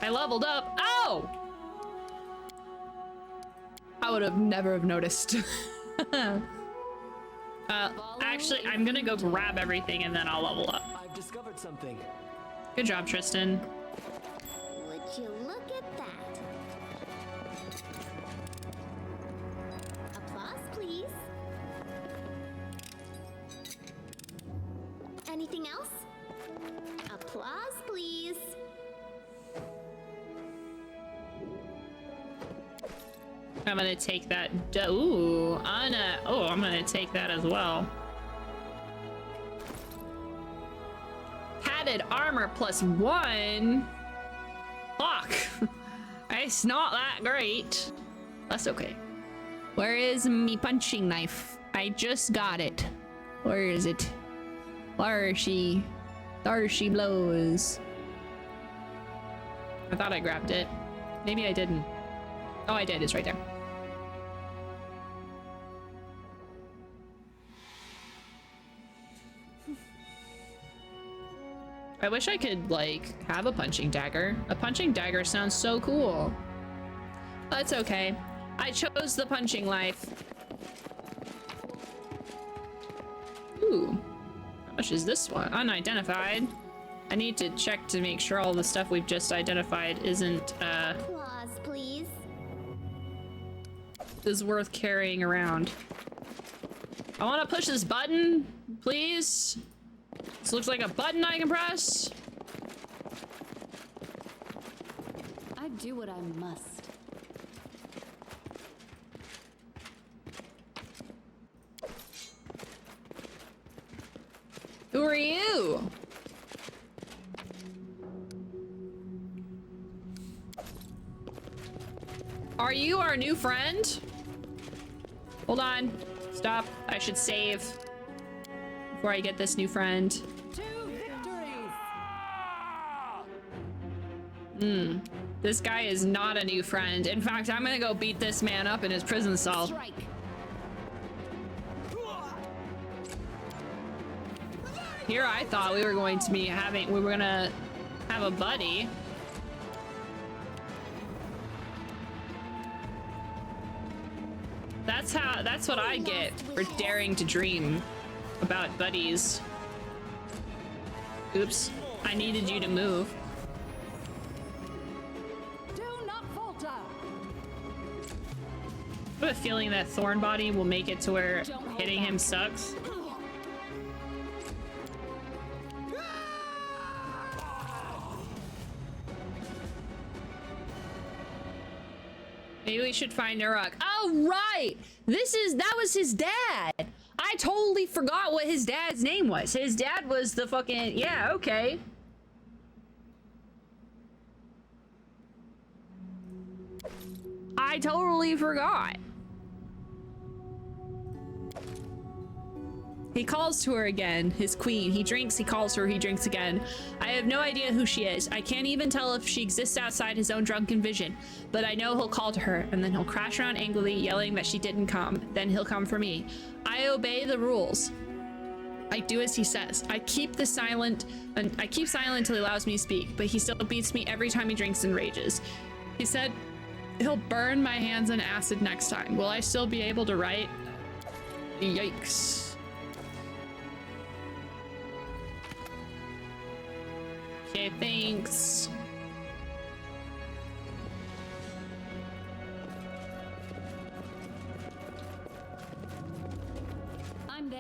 I leveled up. Oh! I would have never have noticed. Actually, I'm gonna go grab everything and then I'll level up. I've discovered something. Good job, Tristan. Would you look at that? Applause, please. Anything else? Applause, please. I'm gonna take that. Ooh, Anna. Oh, I'm gonna take that as well. Padded armor +1. Fuck. It's not that great. That's okay. Where is me punching knife? I just got it. Where is it? Where is she? There she blows. I thought I grabbed it. Maybe I didn't. Oh, I did. It's right there. I wish I could, like, have a punching dagger. A punching dagger sounds so cool. That's okay. I chose the punching life. Ooh. How much is this one? Unidentified. I need to check to make sure all the stuff we've just identified isn't, Applause, please. is worth carrying around. I want to push this button, please. This looks like a button I can press. I do what I must. Who are you? Are you our new friend? Hold on. Stop. I should save before I get this new friend. This guy is not a new friend. In fact, I'm gonna go beat this man up in his prison cell. Strike. Here I thought we were going to be we were gonna have a buddy. That's what I get for daring to dream. about buddies. Oops, I needed you to move. Do not falter. I have a feeling that Thornbody will make it to where hitting him sucks. Maybe we should find Uruk. Oh, right! That was his dad! I totally forgot what his dad's name was. His dad was the fucking... Yeah, okay. I totally forgot. He calls to her again, his queen. He drinks, he calls her, he drinks again. I have no idea who she is. I can't even tell if she exists outside his own drunken vision. But I know he'll call to her, and then he'll crash around angrily, yelling that she didn't come. Then he'll come for me. I obey the rules. I do as he says. I keep silent until he allows me to speak, but he still beats me every time he drinks and rages. He said he'll burn my hands in acid next time. Will I still be able to write? Yikes. Okay, thanks. I'm there.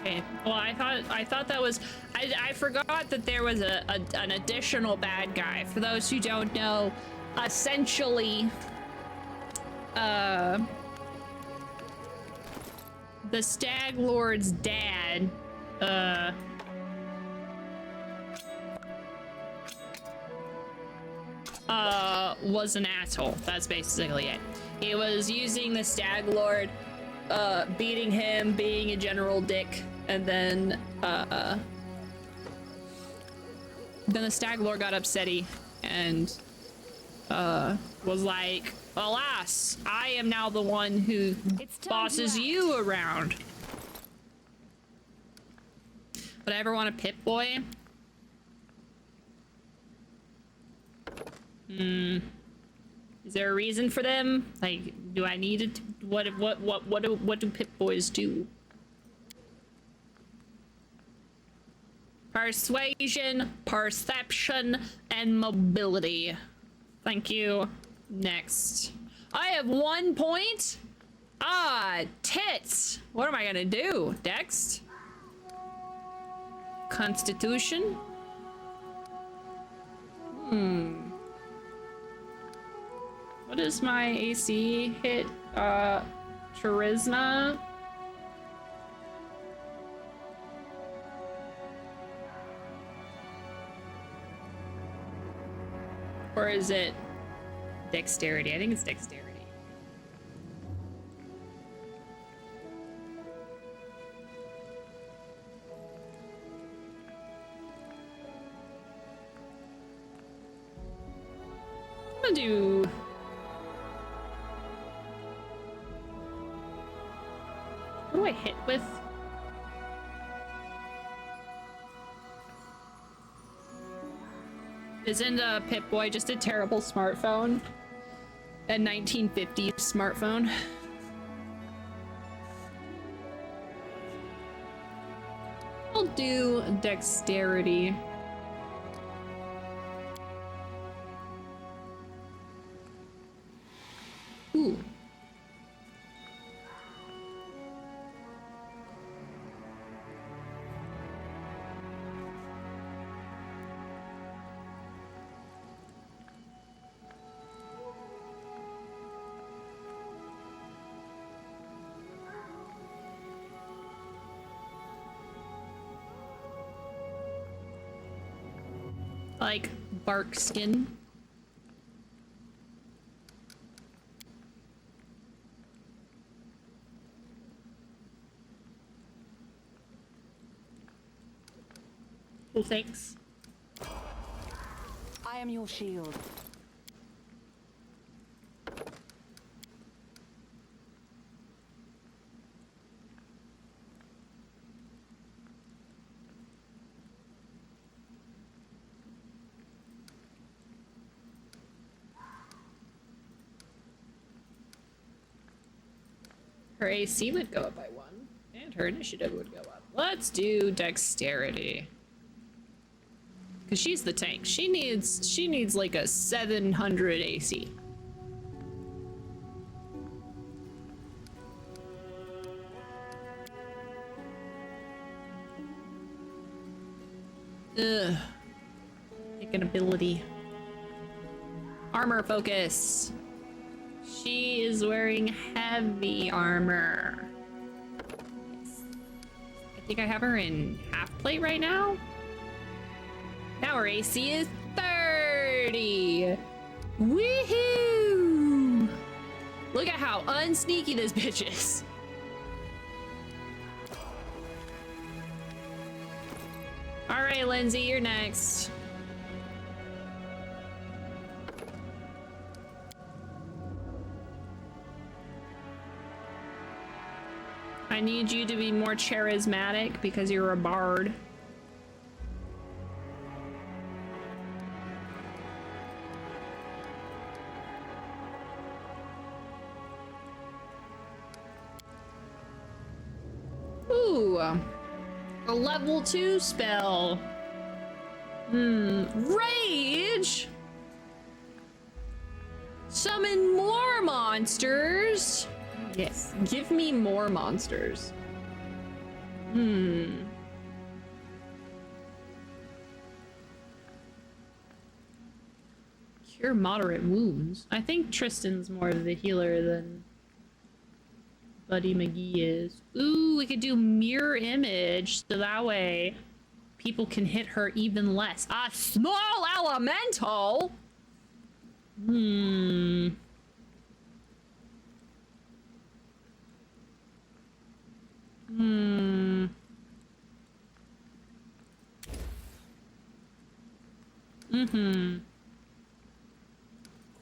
Okay. Well, I thought that was... I forgot that there was an additional bad guy. For those who don't know, essentially, the Stag Lord's dad, was an asshole. That's basically it. He was using the Stag Lord, beating him, being a general dick, and then the Stag Lord got upsetty and was like, alas, I am now the one who bosses you around. Would I ever want a Pip-Boy? Is there a reason for them? Like, do I need it? What do Pip-Boys do? Persuasion, perception, and mobility. Thank you. Next. I have 1 point? Ah, tits. What am I gonna do? Dex? Constitution? What is my AC hit? Charisma? Or is it dexterity? I think it's dexterity. I'm gonna do... What do I hit with? Isn't a Pip-Boy just a terrible smartphone? A 1950s smartphone? I'll do dexterity. Ooh. Like bark skin. Well, thanks. I am your shield. Her AC would go up by 1, and her initiative would go up. Let's do dexterity. Cause she's the tank. She needs like a 700 AC. Ugh. Pick an ability. Armor focus. She is wearing heavy armor. Yes. I think I have her in half plate right now. Now her AC is 30. Woohoo! Look at how unsneaky this bitch is. All right, Lindsay, you're next. I need you to be more charismatic because you're a bard. Ooh, a level 2 spell. Rage. Summon more monsters. Yes, give me more monsters. Cure moderate wounds. I think Tristan's more of the healer than Buddy McGee is. Ooh, we could do mirror image, so that way people can hit her even less. A small elemental?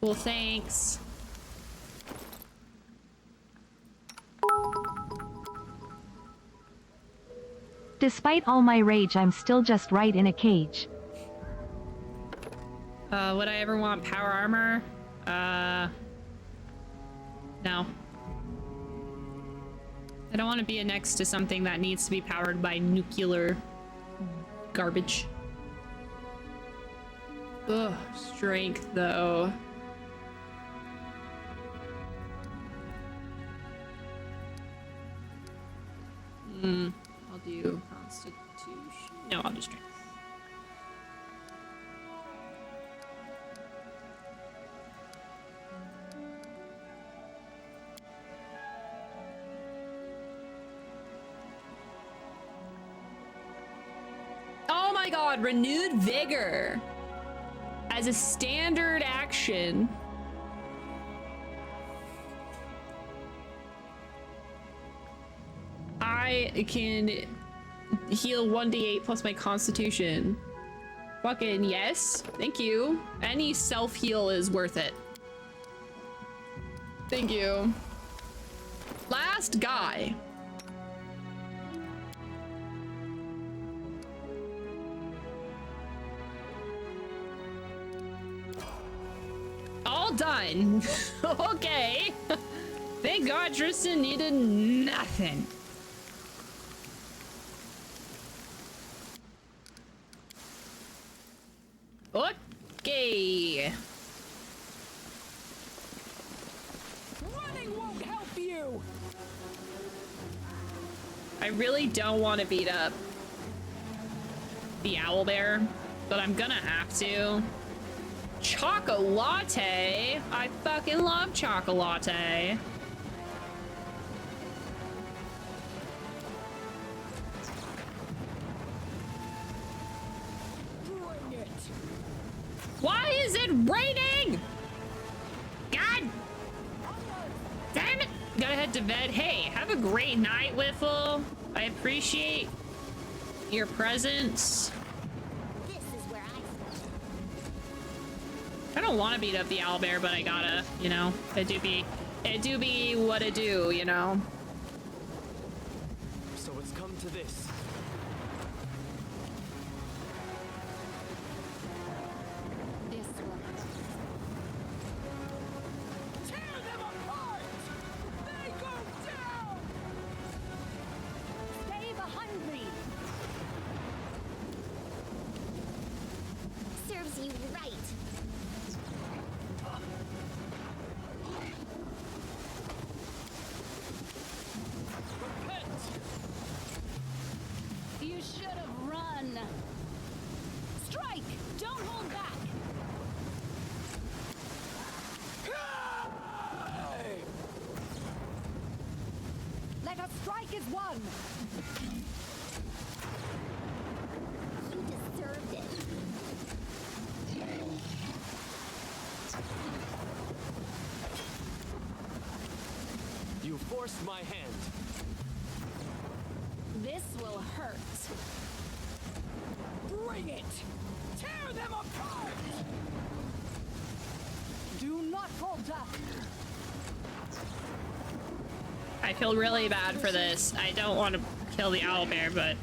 Cool, thanks. Despite all my rage, I'm still just right in a cage. Would I ever want power armor? No. I don't want to be next to something that needs to be powered by nuclear garbage. Ugh, strength though. I'll do constitution. No, I'll do strength. Oh my god, renewed vigor as a standard action. I can heal 1d8 plus my constitution. Fucking yes. Thank you. Any self-heal is worth it. Thank you. Last guy. All done. Okay. Thank God Tristan needed nothing. Okay. Running won't help you. I really don't want to beat up the owlbear, but I'm gonna have to. Chocolate. I fucking love chocolate. Why is it raining? God damn it. Gotta head to bed. Hey, have a great night, Wiffle. I appreciate your presence. This is where I don't want to beat up the owlbear, but I gotta, you know. It do be what it do, you know. So it's come to this. This one. Tear them apart! They go down! you right. You should have run. Strike! Don't hold back. Let us strike as one. You deserved it. You forced my hand. This will hurt. Bring it! Tear them apart! Do not falter! I feel really bad for this. I don't want to kill the owlbear, but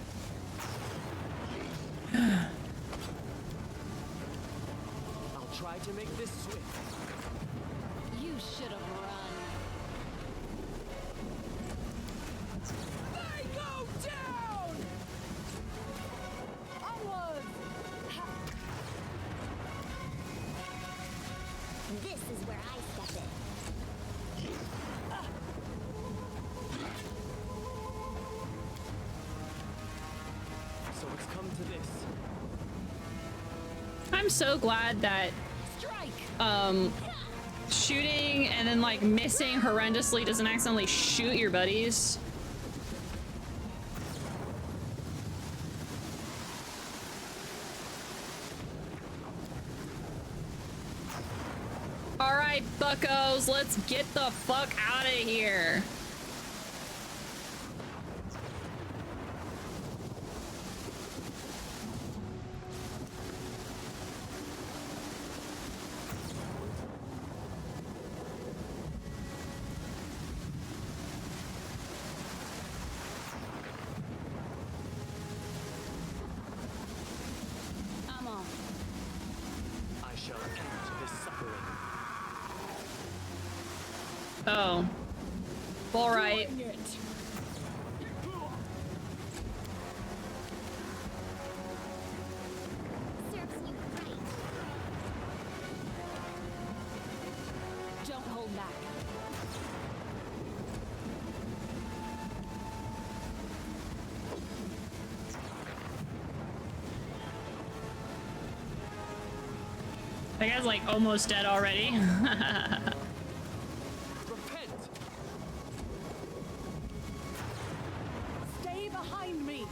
I'll try to make this swift. You should have run. They go down! Onward! This is where I step in. So it's come to this. I'm so glad that shooting and then like missing horrendously doesn't accidentally shoot your buddies. All right, buckos, let's get the fuck out of here. I'm on. I shall end this suffering. Oh. All right. Serves you right. Don't hold back. That guy's like almost dead already. Repent! Stay behind me!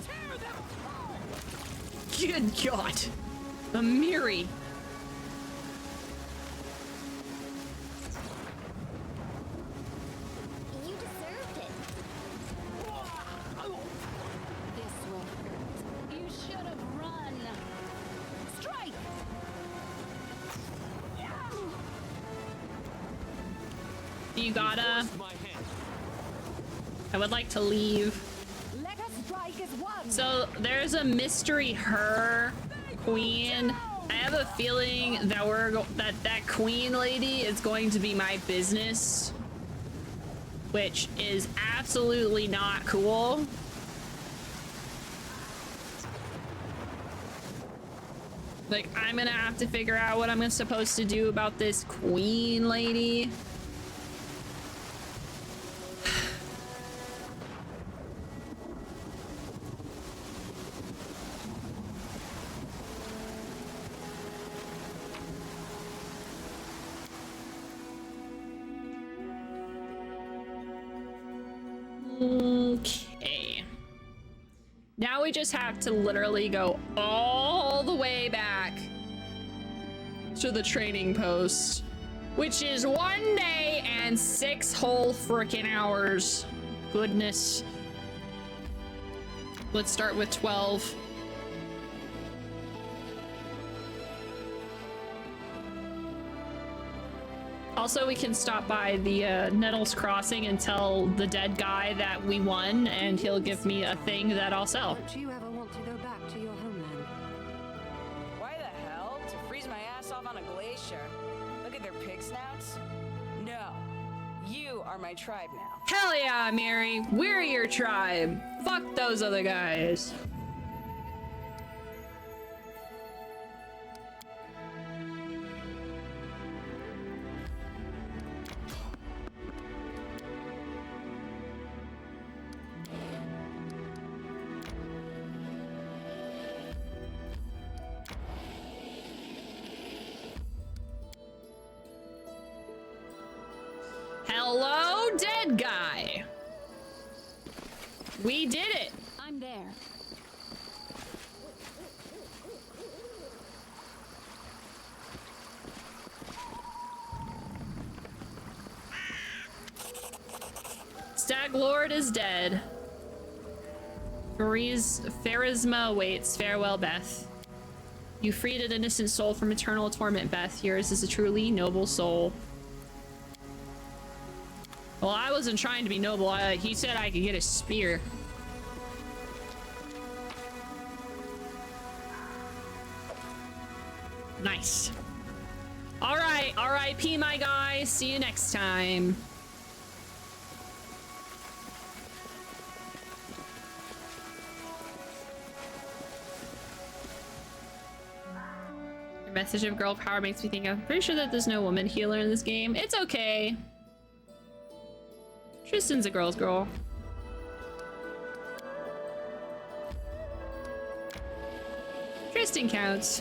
Tear them apart! Good God. Amiri. You deserved it. This will hurt. You should have run. Strike! You gotta. Forced my hand. I would like to leave. Let us strike as one! So there's a mystery her queen. I have a feeling that that queen lady is going to be my business, which is absolutely not cool. Like, I'm gonna have to figure out what I'm supposed to do about this queen lady. Okay. Now we just have to literally go all the way back to the training post, which is 1 day and 6 whole freaking hours. Goodness. Let's start with 12. Also, we can stop by the Nettles Crossing and tell the dead guy that we won, and he'll give me a thing that I'll sell. Don't you ever want to go back to your homeland? Why the hell? To freeze my ass off on a glacier. Look at their pig snouts. No. You are my tribe now. Hell yeah, Mary. We're your tribe. Fuck those other guys. We did it! I'm there. Stag Lord is dead. Pharisma awaits. Farewell, Beth. You freed an innocent soul from eternal torment, Beth. Yours is a truly noble soul. Well, I wasn't trying to be noble. He said I could get a spear. Nice. All right, R.I.P. my guy. See you next time. Your message of girl power makes me think I'm pretty sure that there's no woman healer in this game. It's okay. Tristan's a girl's girl. Tristan counts.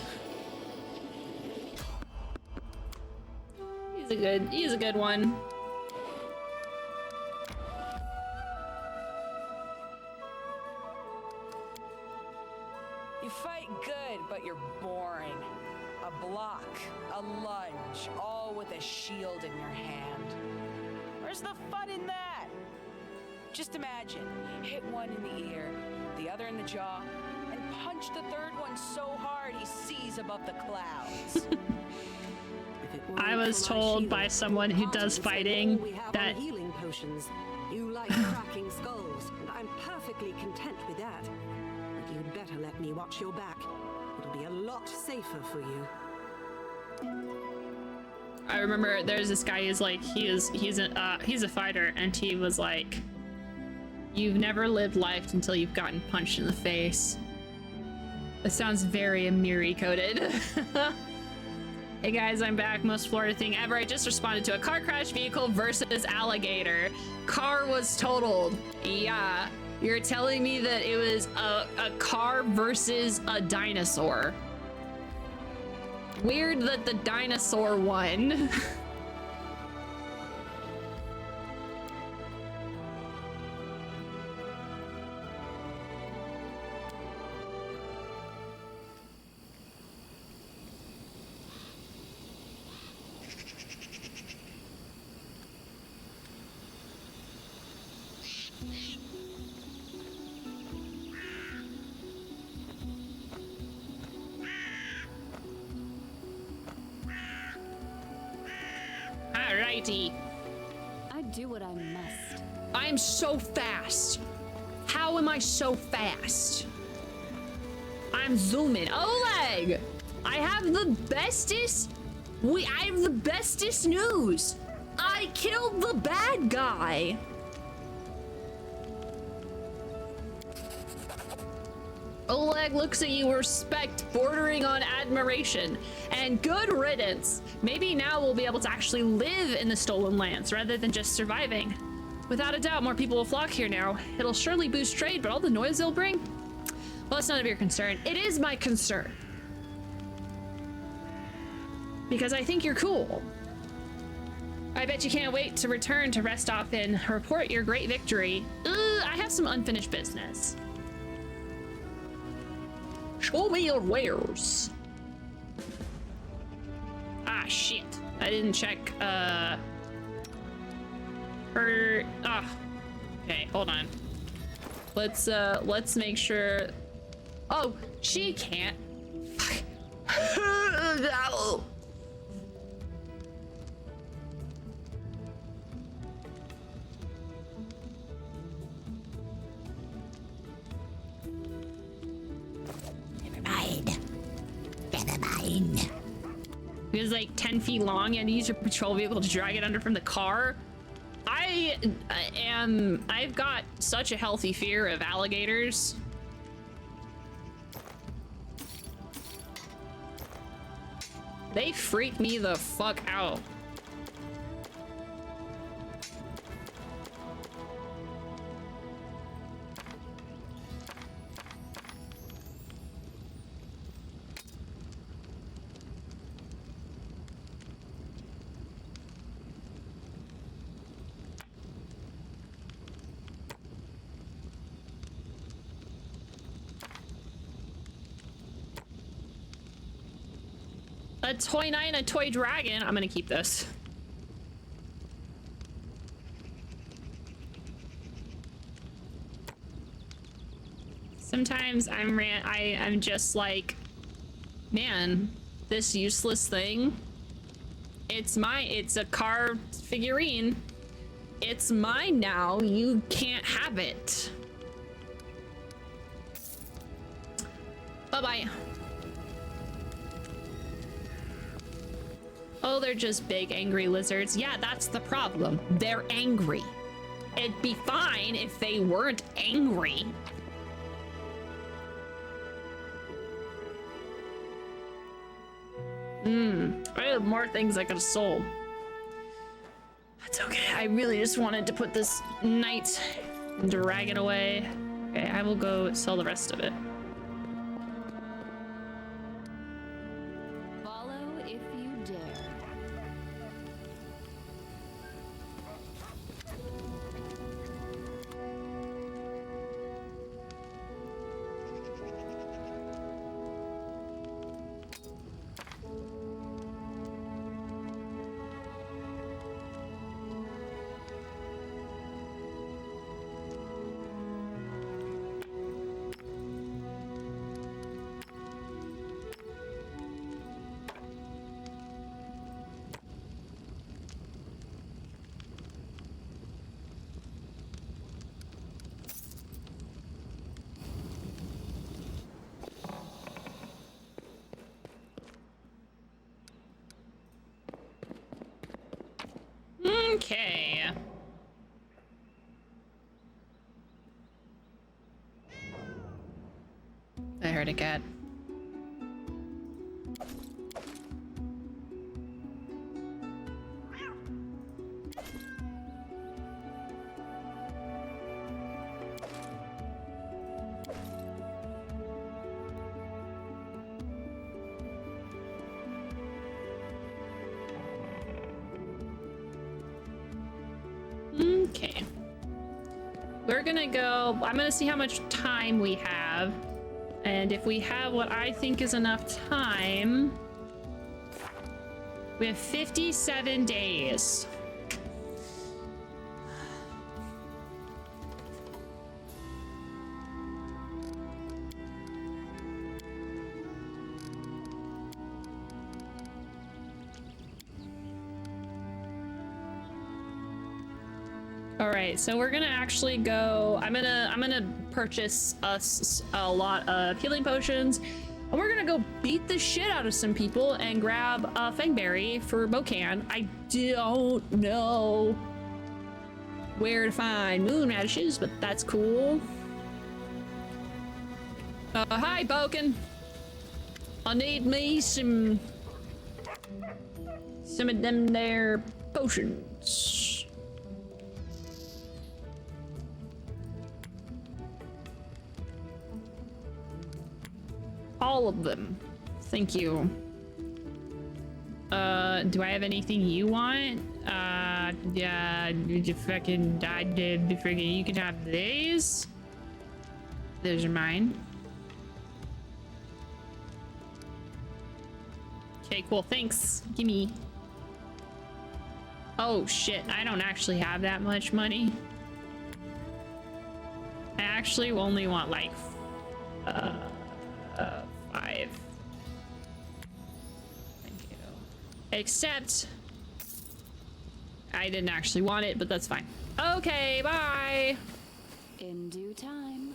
He's a good one. You fight good, but you're boring. A block, a lunge, all with a shield in your hand. Where's the fun in that? Just imagine, hit one in the ear, the other in the jaw, and punch the third one so hard he sees above the clouds. I was told by someone who does fighting that healing potions. You like cracking skulls, and I'm perfectly content with that. But you'd better let me watch your back. It'll be a lot safer for you. I remember there's this guy who's like he's a fighter, and he was like, you've never lived life until you've gotten punched in the face. That sounds very Amiri coded. Hey guys, I'm back. Most Florida thing ever. I just responded to a car crash vehicle versus alligator. Car was totaled. Yeah. You're telling me that it was a car versus a dinosaur. Weird that the dinosaur won. Alrighty. I do what I must. I'm so fast. How am I so fast? I'm zooming. Oleg! I have the bestest... I have the bestest news. I killed the bad guy. Oleg looks at you with respect bordering on admiration. And good riddance. Maybe now we'll be able to actually live in the Stolen Lands rather than just surviving. Without a doubt, more people will flock here now. It'll surely boost trade, but all the noise they'll bring? Well, it's none of your concern. It is my concern. Because I think you're cool. I bet you can't wait to return to Restop and report your great victory. I have some unfinished business. Show me your wares. Ah, shit. I didn't check, okay, hold on. Let's make sure. Oh, she can't. No. Never mind. It was like 10 feet long and use your patrol vehicle to drag it under from the car. I've got such a healthy fear of alligators. They freak me the fuck out. A toy knight and a toy dragon. I'm gonna keep this. Sometimes I'm just like, man, this useless thing. It's a carved figurine. It's mine now. You can't have it. Bye-bye. Oh, they're just big angry lizards. Yeah, that's the problem. They're angry. It'd be fine if they weren't angry. I have more things I could have sold. That's okay. I really just wanted to put this knight and dragon away. Okay, I will go sell the rest of it. Follow if you dare. Okay. I heard a cat. Okay. We're gonna go. I'm gonna see how much time we have. And if we have what I think is enough time, we have 57 days. All right, so we're gonna actually go. I'm gonna purchase us a lot of healing potions, and we're gonna go beat the shit out of some people and grab a Fangberry for Bocan. I don't know where to find moon radishes, but that's cool. Hi, Bocan. I need me some of them there potions. All of them. Thank you. Do I have anything you want? Yeah, you fucking died. You can have these. Those are mine. Okay, cool. Thanks. Gimme. Oh shit, I don't actually have that much money. I actually only want like 5. Thank you. Except I didn't actually want it, but that's fine. Okay, bye. In due time.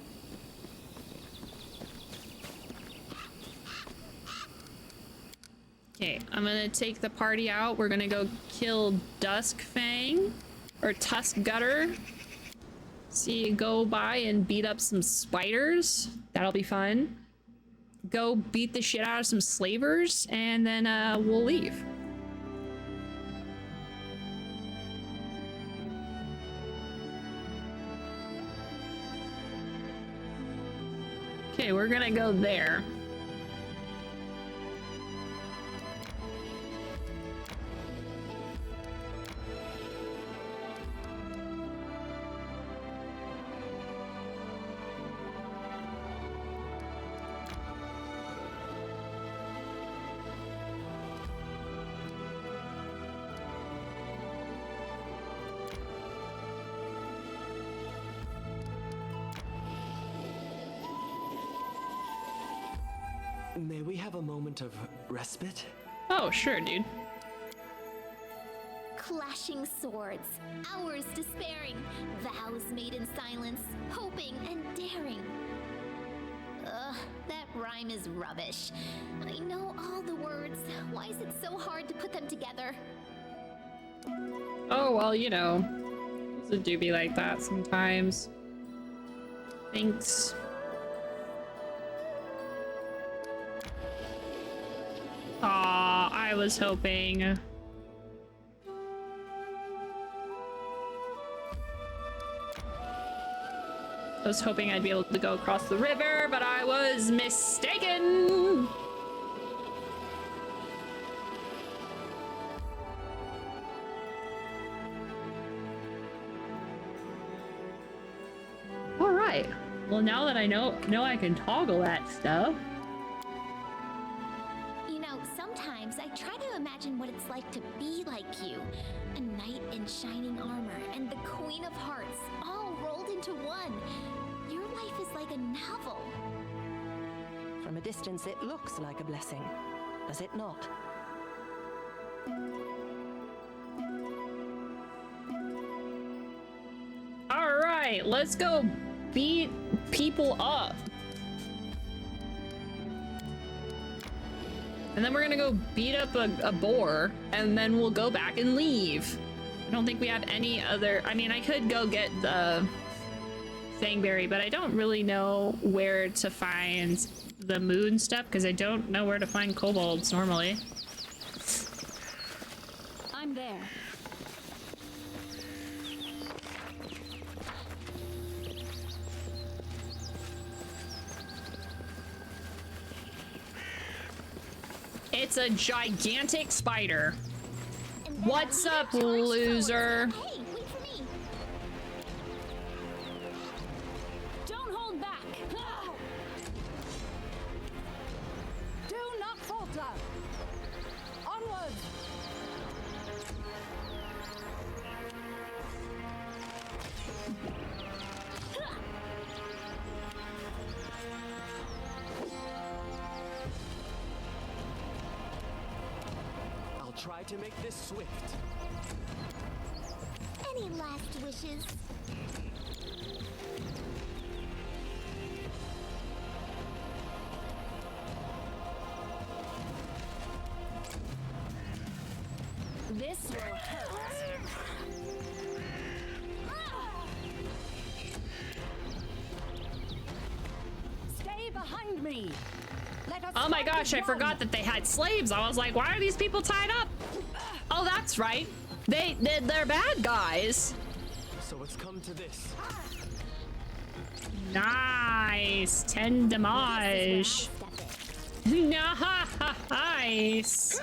Okay, I'm gonna take the party out. We're gonna go kill Duskfang or Tuskgutter. See, go by and beat up some spiders. That'll be fun. Go beat the shit out of some slavers, and then we'll leave. Okay, we're gonna go there. May we have a moment of respite? Oh, sure, dude. Clashing swords, hours despairing, vows made in silence, hoping and daring. Ugh, that rhyme is rubbish. I know all the words. Why is it so hard to put them together? Oh, well, you know. It do be like that sometimes. Thanks. Aw, I was hoping. I was hoping I'd be able to go across the river, but I was mistaken. All right. Well, now that I know I can toggle that stuff. You know, sometimes I try to imagine what it's like to be like you. A knight in shining armor and the Queen of Hearts, all rolled into one. Your life is like a novel. From a distance, it looks like a blessing, does it not? All right, let's go beat people up. And then we're gonna go beat up a boar, and then we'll go back and leave. I don't think we have any other... I mean, I could go get the Fangberry, but I don't really know where to find the moon stuff, because I don't know where to find kobolds normally. I'm there. It's a gigantic spider. What's up, loser? Hey, wait for me. Don't hold back. Do not falter. Onward. I'll try to make this swift. Any last wishes? This will hurt. Stay behind me. Let us Oh my fight gosh, as I one. forgot that they had slaves. I was like, why are these people tied up? Oh, that's right. They're bad guys. So it's come to this. Nice. 10 damage. Nice.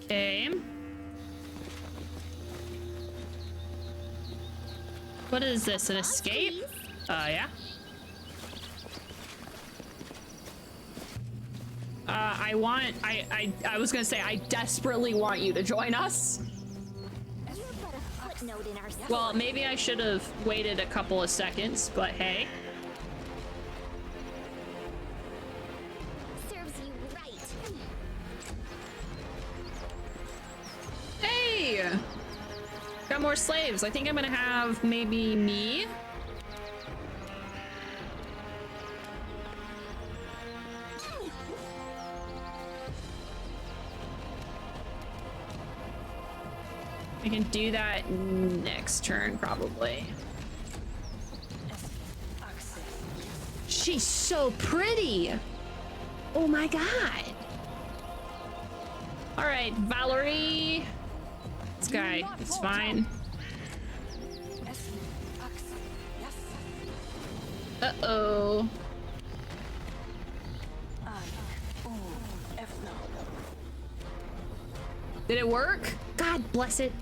Okay. What is this? An escape? Yeah. I was gonna say, I desperately want you to join us. You put a footnote in our story. Well, maybe I should have waited a couple of seconds, but hey. Serves you right. Hey! Got more slaves. I think I'm gonna have maybe me. I can do that next turn, probably. She's so pretty! Oh my god! Alright, Valerie. This guy is fine. Uh-oh. Did it work? God bless it.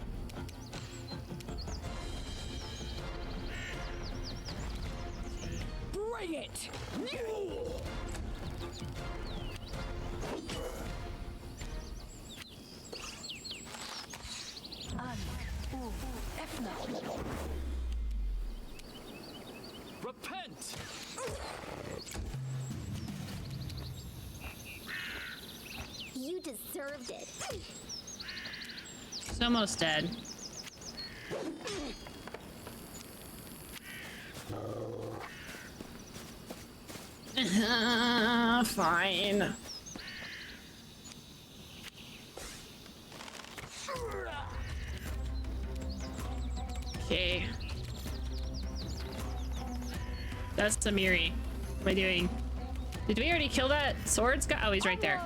Bring it. Repent! You deserved it. He's almost dead. Fine. Okay. That's Amiri. What am I doing? Did we already kill that swords guy? Oh, he's right there.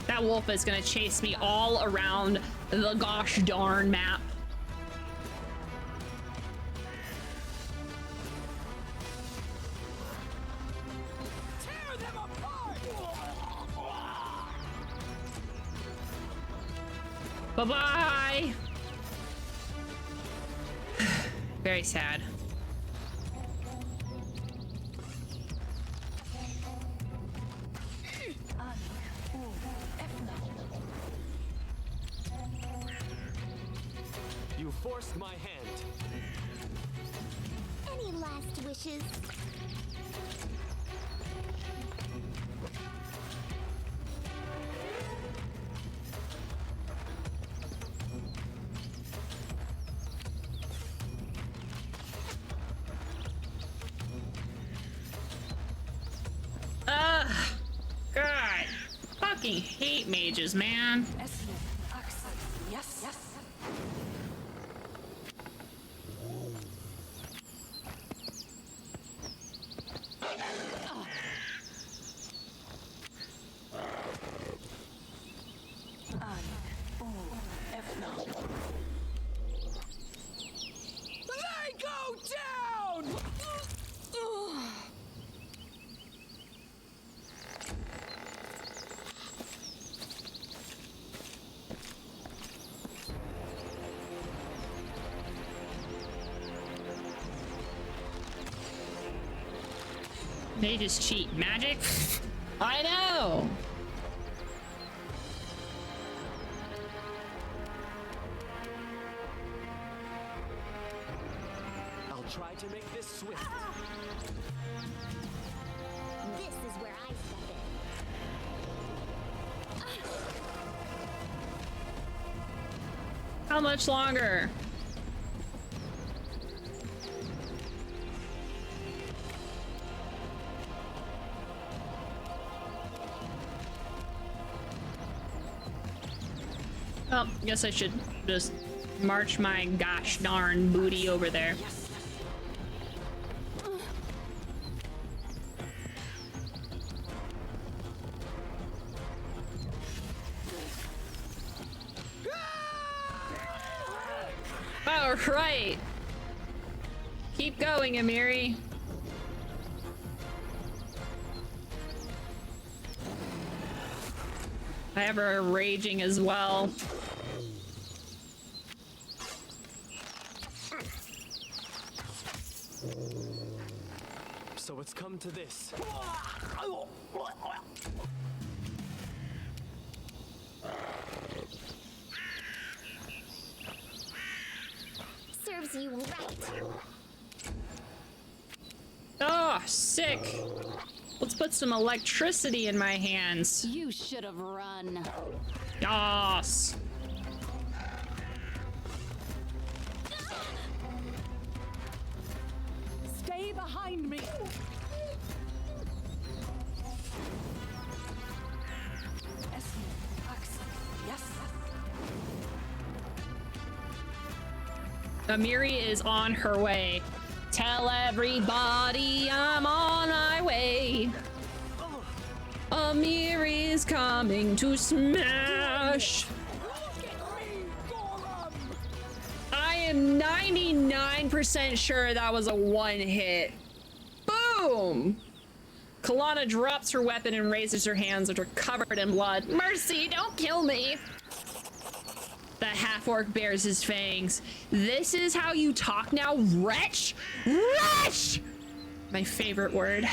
That wolf is gonna chase me all around the gosh darn map. Tear them apart! Bye-bye! Very sad. You forced my hand. Any last wishes? Ugh. God. Fucking hate mages, man. Yes, yes. They go down! They just cheat magic. I know. I'll try to make this swift. This is where I step in. How much longer? Oh, guess I should just march my gosh darn booty over there. All right. Keep going, Amiri. I have her raging as well. So it's come to this. Serves you right. Oh, sick. Let's put some electricity in my hands. You should have run. Yas. Stay behind me! Yes. Amiri is on her way. Tell everybody I'm on my way. Amiri is coming to smash. I am 99% sure that was a one hit. Boom! Kalana drops her weapon and raises her hands, which are covered in blood. Mercy, don't kill me! The half-orc bares his fangs. This is how you talk now, wretch? Wretch! My favorite word.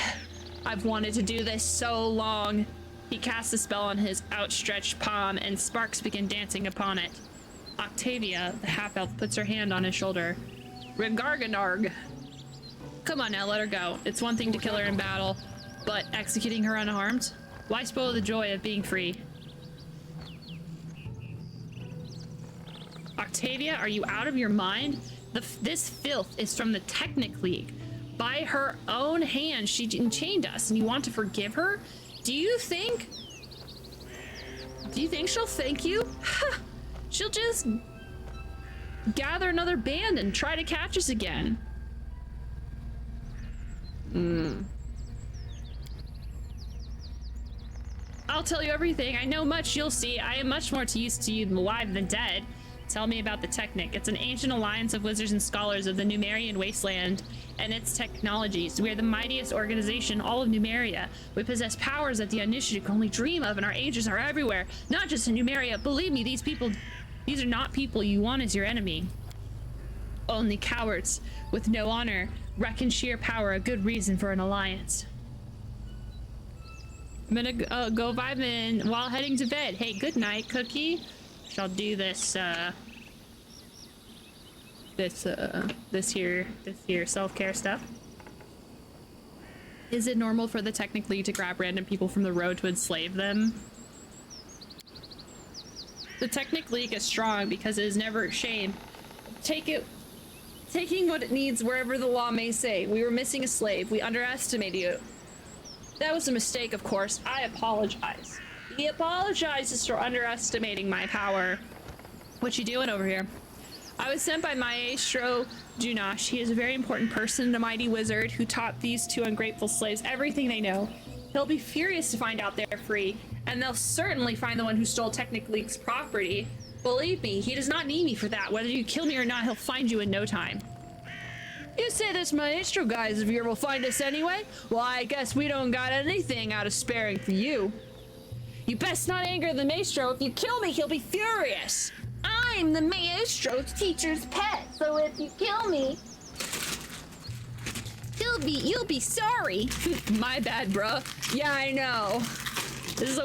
I've wanted to do this so long. He casts a spell on his outstretched palm and sparks begin dancing upon it. Octavia, the half-elf, puts her hand on his shoulder. Regarganarg. Come on now, let her go. It's one thing to kill her in battle, but executing her unharmed? Why spoil the joy of being free? Octavia, are you out of your mind? This filth is from the Technic League. By her own hand, she enchained us, and you want to forgive her? Do you think she'll thank you? She'll just gather another band and try to catch us again. I'll tell you everything. I know much, you'll see. I am much more used to you alive than dead. Tell me about the Technic. It's an ancient alliance of wizards and scholars of the Numerian wasteland and its technologies. We are the mightiest organization in all of Numeria. We possess powers that the initiative can only dream of, and our agents are everywhere, not just in Numeria. Believe me, these are not people you want as your enemy. Only cowards with no honor reckon sheer power a good reason for an alliance. I'm gonna go vibing while heading to bed. Hey, good night, Cookie. Shall do this here self-care stuff. Is it normal for the Technic League to grab random people from the road to enslave them? The Technic League is strong because it is never ashamed. Taking what it needs wherever the law may say. We were missing a slave. We underestimated you. That was a mistake, of course. I apologize. He apologizes for underestimating my power. What you doing over here? I was sent by Maestro Junash. He is a very important person, a mighty wizard who taught these two ungrateful slaves everything they know. He'll be furious to find out they're free, and they'll certainly find the one who stole Technic League's property. Believe me, he does not need me for that. Whether you kill me or not, he'll find you in no time. You say this Maestro guy is here will find us anyway? Well, I guess we don't got anything out of sparing for you. You best not anger the Maestro. If you kill me, he'll be furious. I'm the Maestro's teacher's pet, so if you kill me, you'll be sorry. My bad, bruh. Yeah, I know. This is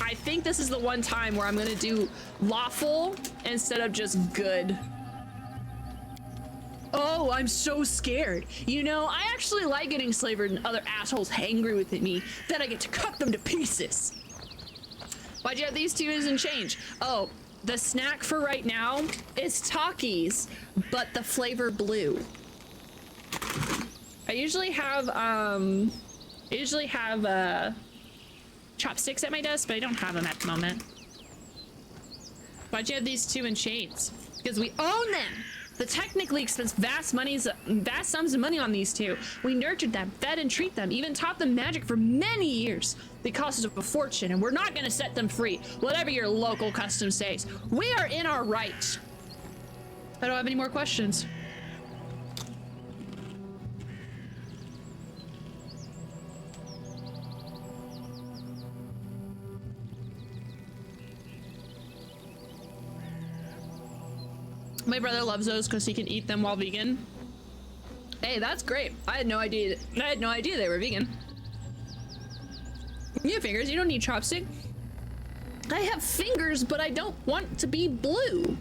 I think this is the one time where I'm gonna do lawful instead of just good. Oh, I'm so scared. You know, I actually like getting slavered and other assholes angry with me. Then I get to cut them to pieces. Why'd you have these two in change? Oh, the snack for right now is Takis, but the flavor blue. I usually have chopsticks at my desk, but I don't have them at the moment. Why'd you have these two in chains? Because we own them. The Technic League spends vast sums of money on these two. We nurtured them, fed and treat them, even taught them magic for many years. They cost us a fortune, and we're not gonna set them free, whatever your local custom says. We are in our right. I don't have any more questions. My brother loves those because he can eat them while vegan. Hey, that's great. I had no idea they were vegan. You have fingers, you don't need chopstick. I have fingers, but I don't want to be blue.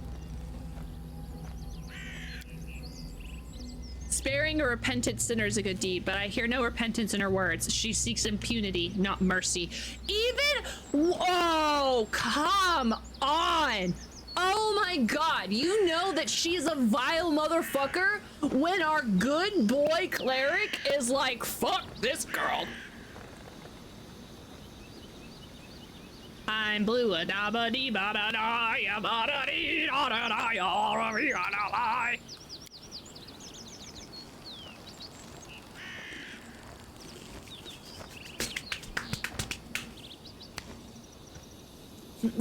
Sparing a repentant sinner is a good deed, but I hear no repentance in her words. She seeks impunity, not mercy. Oh, come on. Oh my god, you know that she's a vile motherfucker when our good boy cleric is like, fuck this girl. I'm blue a da ba dee ba da da ya ba da dee da da da ya ra ri ga da lie.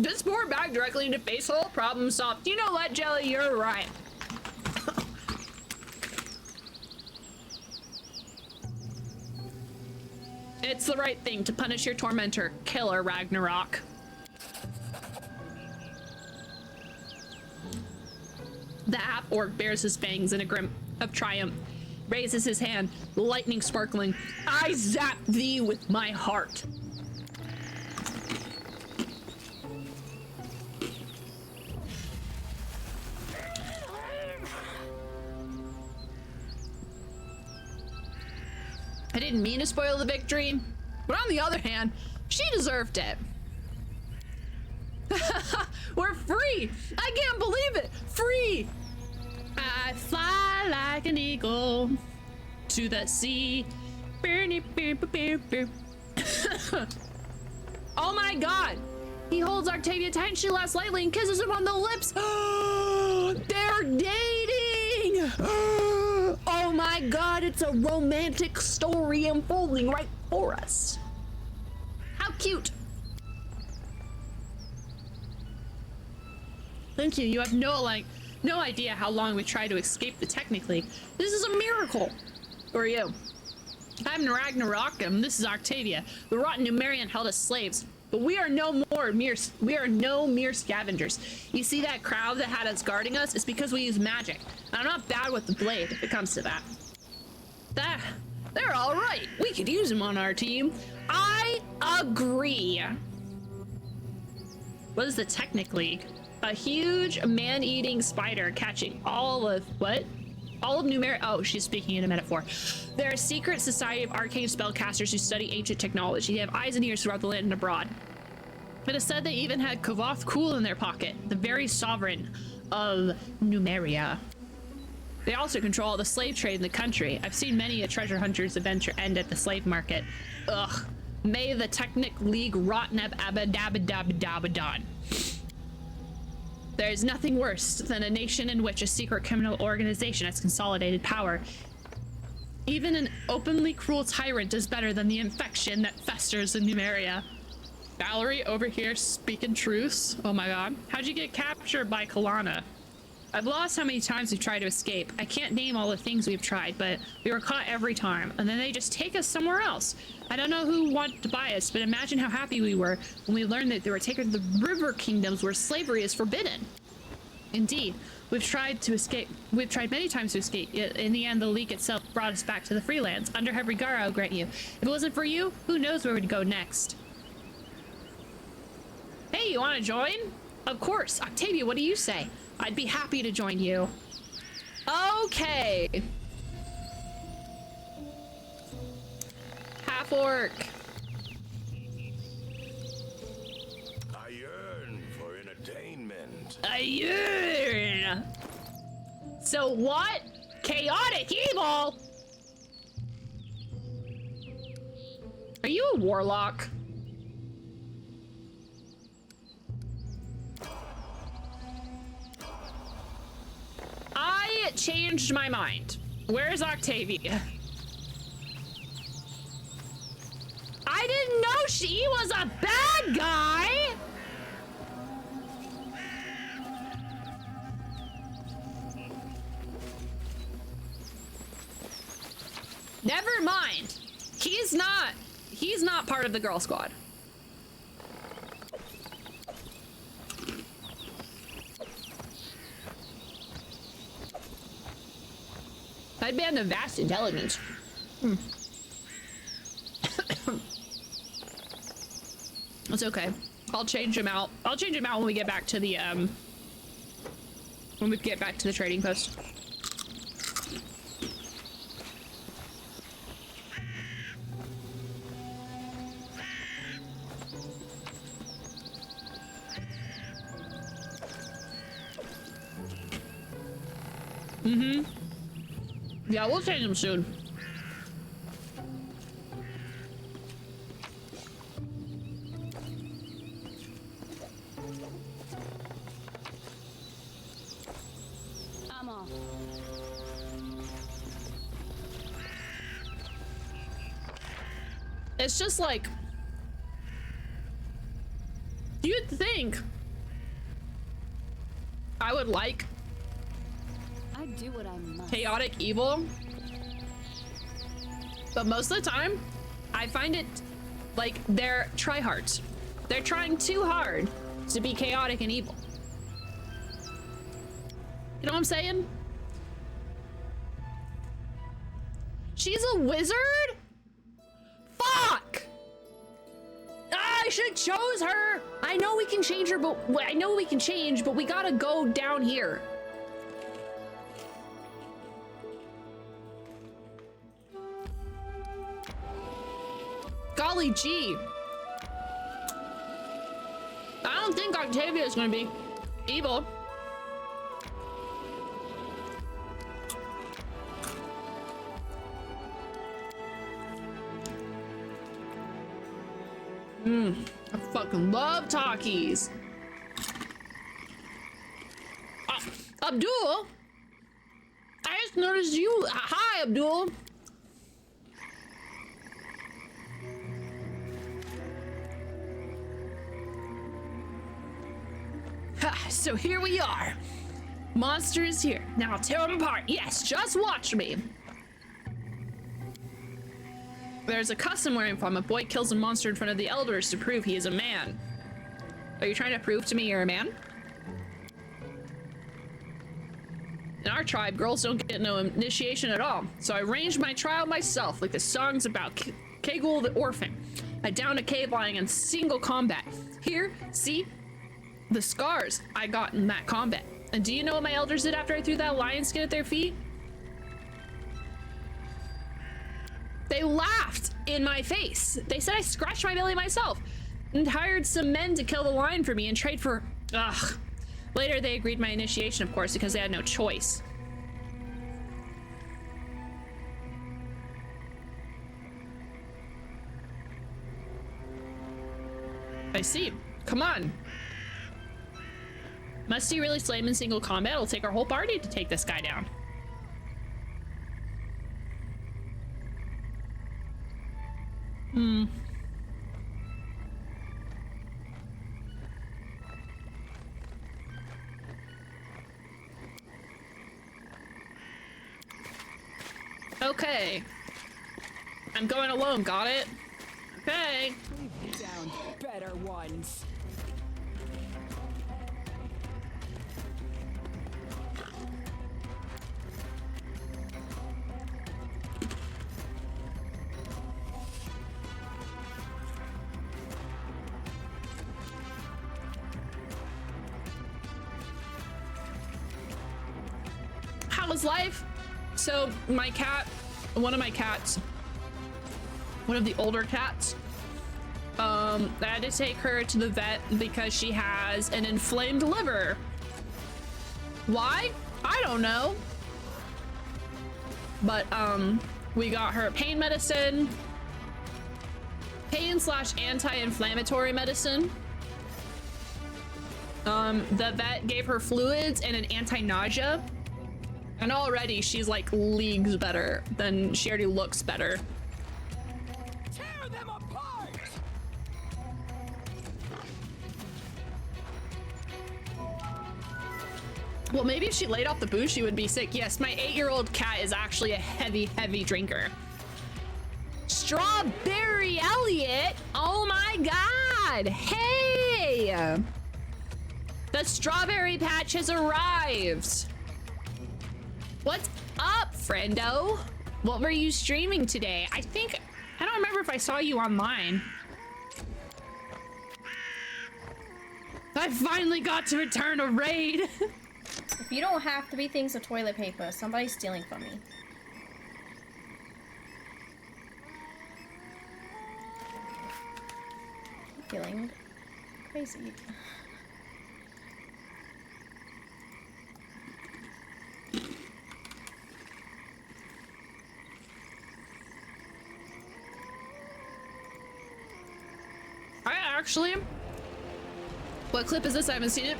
Just pour it back directly into face hole, problem solved. You know what, Jelly? You're right. It's the right thing to punish your tormentor. Kill her, Ragnarok. The half-orc bares his fangs in a grin of triumph, raises his hand, lightning sparkling. I zap thee with my heart. I didn't mean to spoil the victory, but on the other hand, she deserved it. We're free! I can't believe it! Free! I fly like an eagle to the sea. Oh my god! He holds Octavia tight and she laughs lightly and kisses him on the lips. They're dating! Oh my god, it's a romantic story unfolding right for us. How cute! Thank you. You have no idea how long we tried to escape the Technic League. This is a miracle. Who are you? I'm Ragnarok, and this is Octavia. The rotten Numerian held us slaves, but we are no mere scavengers. You see that crowd that had us guarding us? It's because we use magic. And I'm not bad with the blade if it comes to that. They're all right. We could use them on our team. I agree. What is the Technic League? A huge man-eating spider catching all of Numeria. Oh, she's speaking in a metaphor. They're a secret society of arcane spellcasters who study ancient technology. They have eyes and ears throughout the land and abroad. It is said they even had Kavoth Cool in their pocket, the very sovereign of Numeria. They also control the slave trade in the country. I've seen many a treasure hunter's adventure end at the slave market. Ugh. May the Technic League rot neb abadabadabadabadon. There is nothing worse than a nation in which a secret criminal organization has consolidated power. Even an openly cruel tyrant is better than the infection that festers in Numeria. Valerie over here speaking truths. Oh my god. How'd you get captured by Kalana? I've lost how many times we've tried to escape. I can't name all the things we've tried, but we were caught every time, and then they just take us somewhere else. I don't know who wanted to buy us, but imagine how happy we were when we learned that they were taken to the river kingdoms where slavery is forbidden. Indeed, we've tried many times to escape, yet in the end the League itself brought us back to the Freelands. Under her regard, I'll grant you. If it wasn't for you, who knows where we'd go next? Hey, you want to join? Of course. Octavia, what do you say? I'd be happy to join you. Okay. Half orc. I yearn for entertainment. I yearn. So what? Chaotic evil? Are you a warlock? I changed my mind. Where's Octavia? I didn't know she was a bad guy! Never mind. He's not part of the girl squad. I'd ban the vast intelligence. It's okay. I'll change him out. I'll change him out when we get back to the trading post. Yeah, we'll change them soon. I'm off. It's just like, you'd think I would like I do what I must. chaotic evil, but most of the time I find it like they're tryhards. They're trying too hard to be chaotic and evil. You know what I'm saying? She's a wizard? Fuck! I should have chose her. I know we can change her, but we gotta go down here. Golly gee. I don't think Octavia is gonna be evil. I fucking love talkies. Abdul? I just noticed you. Hi, Abdul. So here we are. Monster is here. Now I'll tear him apart. Yes, just watch me. There's a custom where I'm from. A boy kills a monster in front of the elders to prove he is a man. Are you trying to prove to me you're a man? In our tribe, girls don't get no initiation at all. So I arranged my trial myself, like the songs about Kegel the orphan. I downed a cave lion in single combat. Here, see? The scars I got in that combat. And do you know what my elders did after I threw that lion skin at their feet? They laughed in my face. They said I scratched my belly myself and hired some men to kill the lion for me and trade for... Ugh. Later they agreed my initiation, of course, because they had no choice. I see. Come on. Must he really slay him in single combat? It'll take our whole party to take this guy down. Okay. I'm going alone, got it? Okay. We've down better ones. How was life? So my cat, one of the older cats, I had to take her to the vet because she has an inflamed liver. Why? I don't know. But we got her pain medicine, pain/anti-inflammatory medicine. The vet gave her fluids and an anti-nausea. And already she's like leagues better than she already looks better. Tear them apart! Well, maybe if she laid off the booze, she would be sick. Yes, my 8-year-old cat is actually a heavy drinker. Strawberry Elliot! Oh my god! Hey! The strawberry patch has arrived! What's up, friendo? What were you streaming today? I don't remember if I saw you online. I finally got to return a raid. If you don't have 3 things of toilet paper, somebody's stealing from me. I'm feeling crazy. Actually, what clip is this? I haven't seen it.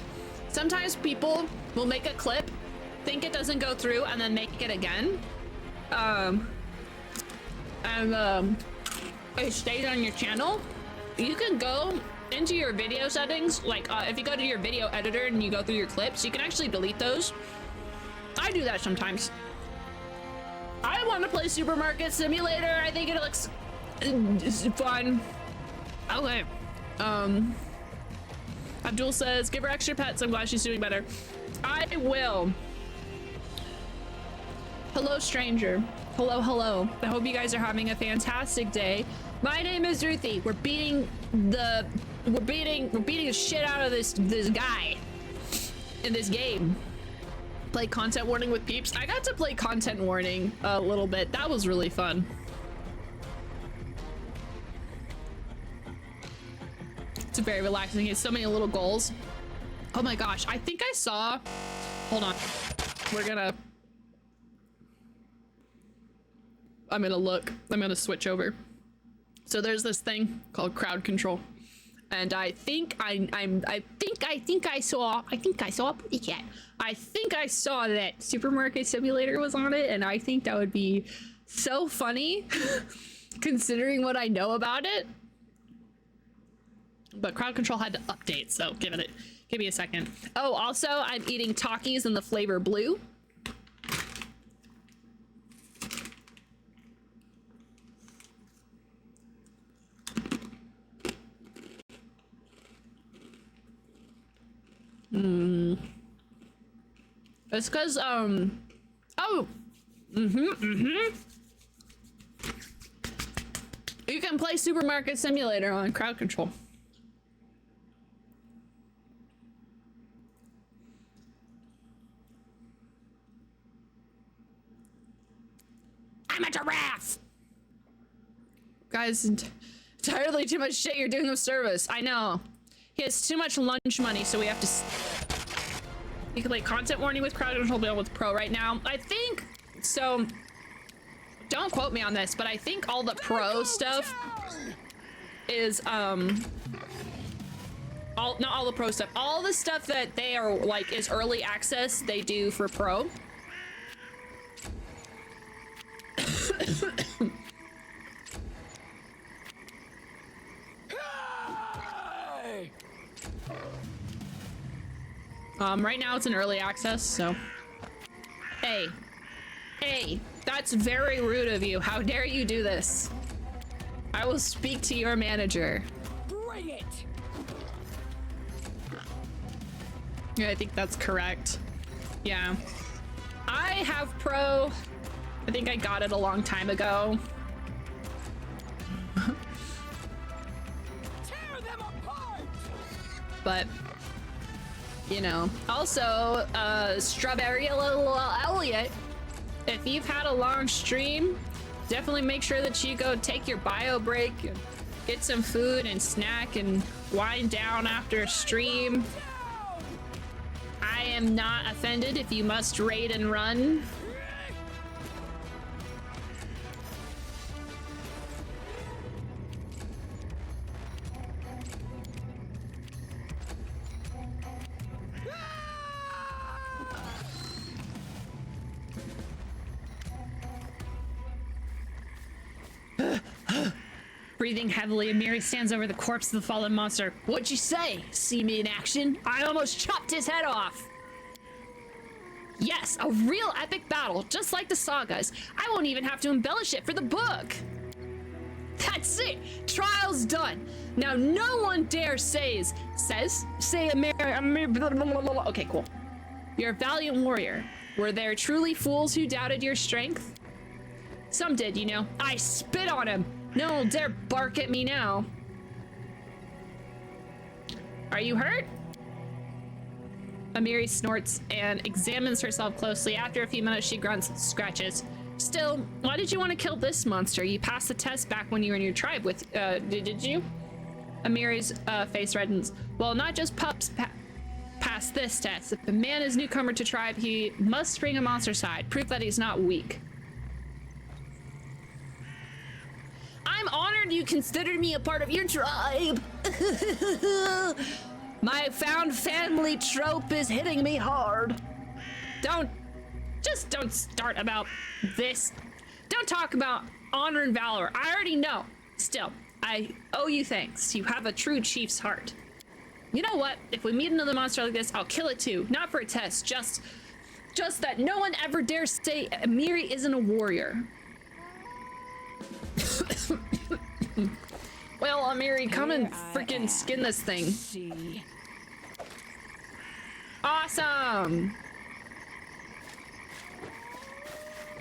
Sometimes people will make a clip, think it doesn't go through, and then make it again. It stays on your channel. You can go into your video settings, like if you go to your video editor and you go through your clips, you can actually delete those. I do that sometimes. I want to play Supermarket Simulator. I think it looks fun. Okay. Abdul says, give her extra pets. I'm glad she's doing better. I will. Hello, stranger. Hello, hello. I hope you guys are having a fantastic day. My name is Ruthie. We're beating the shit out of this guy in this game. Play content warning with peeps. I got to play content warning a little bit. That was really fun. It's very relaxing. It's so many little goals. Oh my gosh. I think I saw, hold on. I'm gonna look. I'm gonna switch over. So there's this thing called crowd control, and I think I saw Pretty Cat. I think I saw that Supermarket Simulator was on it, and I think that would be so funny, considering what I know about it. But crowd control had to update, so give me a second. Oh, also I'm eating Takis in the flavor blue. It's because you can play Supermarket Simulator on crowd control. I'm a giraffe! Guys, entirely too much shit you're doing with service. I know. He has too much lunch money, so we have to... You can play content warning with crowd control build with pro right now. I think... So... Don't quote me on this, but I think all the pro stuff is, not all the pro stuff. All the stuff that they are, like, is early access, they do for pro. Right now it's in early access, so. Hey, that's very rude of you. How dare you do this? I will speak to your manager. Bring it. Yeah, I think that's correct. Yeah. I have pro. I think I got it a long time ago. Tear them apart. But, you know. Also, Strawberry Elliot, if you've had a long stream, definitely make sure that you go take your bio break, and get some food and snack and wind down after a stream. I am not offended if you must raid and run. Breathing heavily, Amiri stands over the corpse of the fallen monster. What'd you say? See me in action? I almost chopped his head off! Yes, a real epic battle, just like the sagas. I won't even have to embellish it for the book! That's it! Trial's done! Now no one dare say Amiri, okay, cool. You're a valiant warrior. Were there truly fools who doubted your strength? Some did, you know. I spit on him! No one dare bark at me now. Are you hurt? Amiri snorts and examines herself closely. After a few minutes, she grunts and scratches. Still, why did you want to kill this monster? You passed the test back when you were in your tribe with, did you? Amiri's face reddens. Well, not just pups pass this test. If a man is newcomer to tribe, he must bring a monster side. Proof that he's not weak. I'm honored you considered me a part of your tribe. My found family trope is hitting me hard. Don't start about this. Don't talk about honor and valor. I already know. Still, I owe you thanks. You have a true chief's heart. You know what? If we meet another monster like this, I'll kill it too. Not for a test, just that no one ever dares say Amiri isn't a warrior. Well, Amiri, come and freaking skin this thing. Awesome.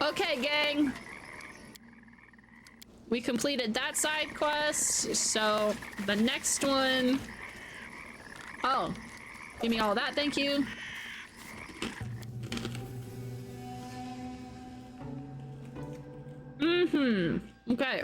Okay, gang. We completed that side quest, so the next one... Oh, give me all that, thank you. Okay.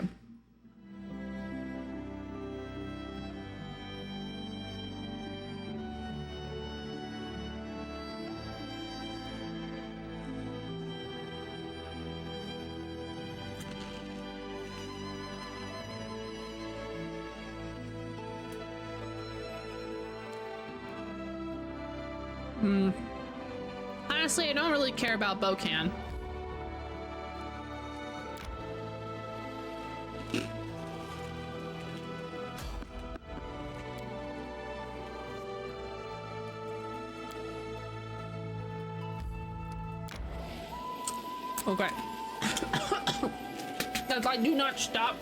Honestly, I don't really care about Bocan. Okay. If I do not stop,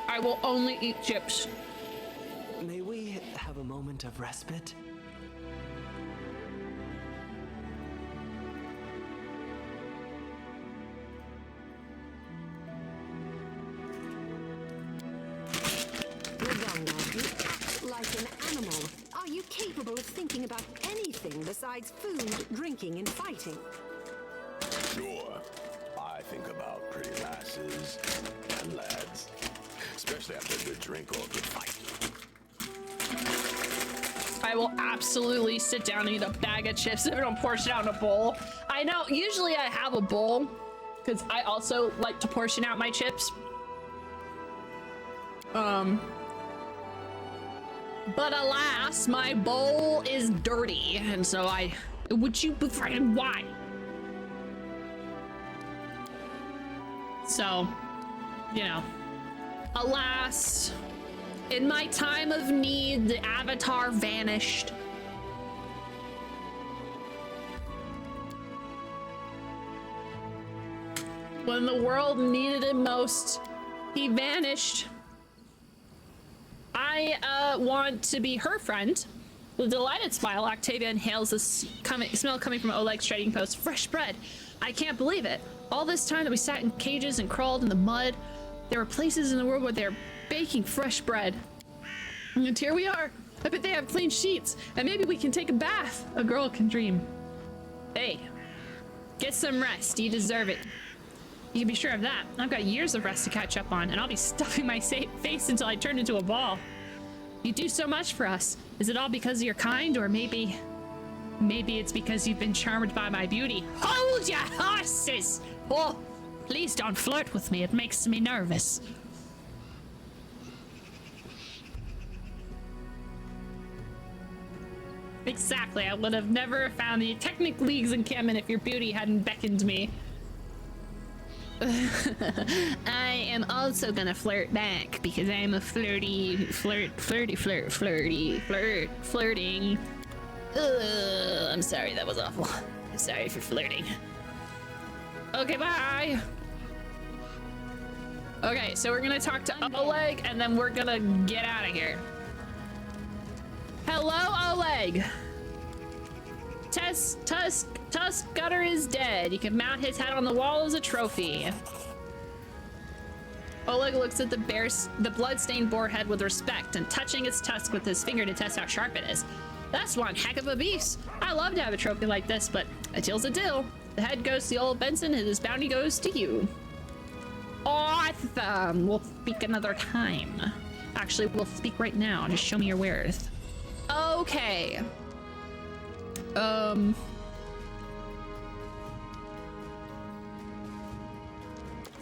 I will only eat chips. May we have a moment of respite? Like an animal, are you capable of thinking about anything besides food, drinking, and fighting? Sure. I think about pretty lasses and lads, especially after a good drink or a good fight. I will absolutely sit down and eat a bag of chips if I don't portion out in a bowl. I know, usually I have a bowl, because I also like to portion out my chips. But alas, my bowl is dirty, and so why? So, you know, alas, in my time of need, the avatar vanished. When the world needed him most, he vanished. I want to be her friend. With a delighted smile, Octavia inhales the smell coming from Oleg's trading post. Fresh bread. I can't believe it. All this time that we sat in cages and crawled in the mud, there were places in the world where they're baking fresh bread. And here we are. I bet they have clean sheets, and maybe we can take a bath. A girl can dream. Hey, get some rest. You deserve it. You can be sure of that. I've got years of rest to catch up on, and I'll be stuffing my face until I turn into a ball. You do so much for us. Is it all because you're kind, or maybe it's because you've been charmed by my beauty? Hold your horses! Oh, please don't flirt with me. It makes me nervous. Exactly. I would have never found the technic leagues encampment if your beauty hadn't beckoned me. I am also gonna flirt back because I'm a flirting. I'm sorry, that was awful. I'm sorry for flirting. Okay, bye. Okay, so we're gonna talk to Oleg and then we're gonna get out of here. Hello, Oleg. Tusk Gutter is dead. You can mount his head on the wall as a trophy. Oleg looks at the blood-stained boar head with respect and touching its tusk with his finger to test how sharp it is. That's one heck of a beast. I love to have a trophy like this, but a deal's a deal. The head goes to old Benson and his bounty goes to you. Awesome. We'll speak another time. Actually, we'll speak right now. Just show me your wares. Okay.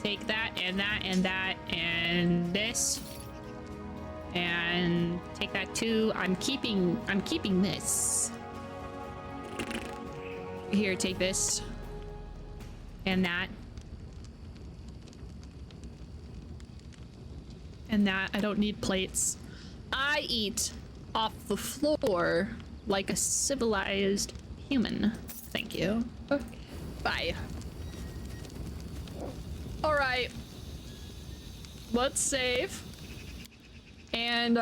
Take that and that and that and this. And take that too. I'm keeping this. Here, take this. And that. And that. I don't need plates. I eat off the floor like a civilized human. Thank you. Bye. All right. Let's save. And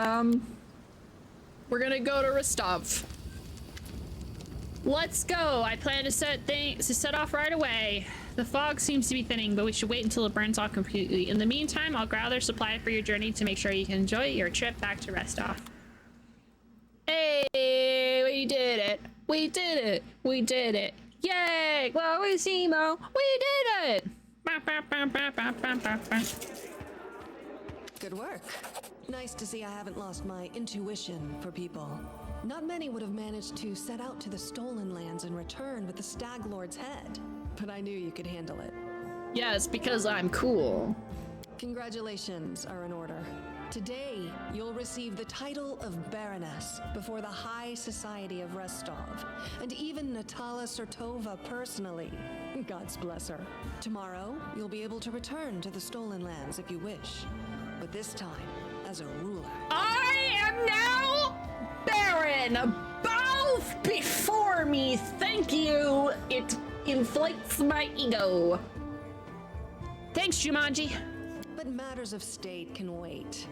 we're gonna go to Rostov. Let's go. I plan to set off right away. The fog seems to be thinning, but we should wait until it burns off completely. In the meantime, I'll gather supply for your journey to make sure you can enjoy your trip back to Restov. Hey, we did it! We did it! We did it! Yay! Glowissimo! We did it! Good work. Nice to see I haven't lost my intuition for people. Not many would have managed to set out to the Stolen Lands and return with the Stag Lord's head, but I knew you could handle it. Yes, because I'm cool. Congratulations are in order. Today, you'll receive the title of Baroness before the High Society of Restov, and even Natala Sertova personally. God's bless her. Tomorrow, you'll be able to return to the Stolen Lands if you wish, but this time as a ruler. I am now Baron! Bow before me, thank you! It inflates my ego. Thanks, Jumanji. But matters of state can wait.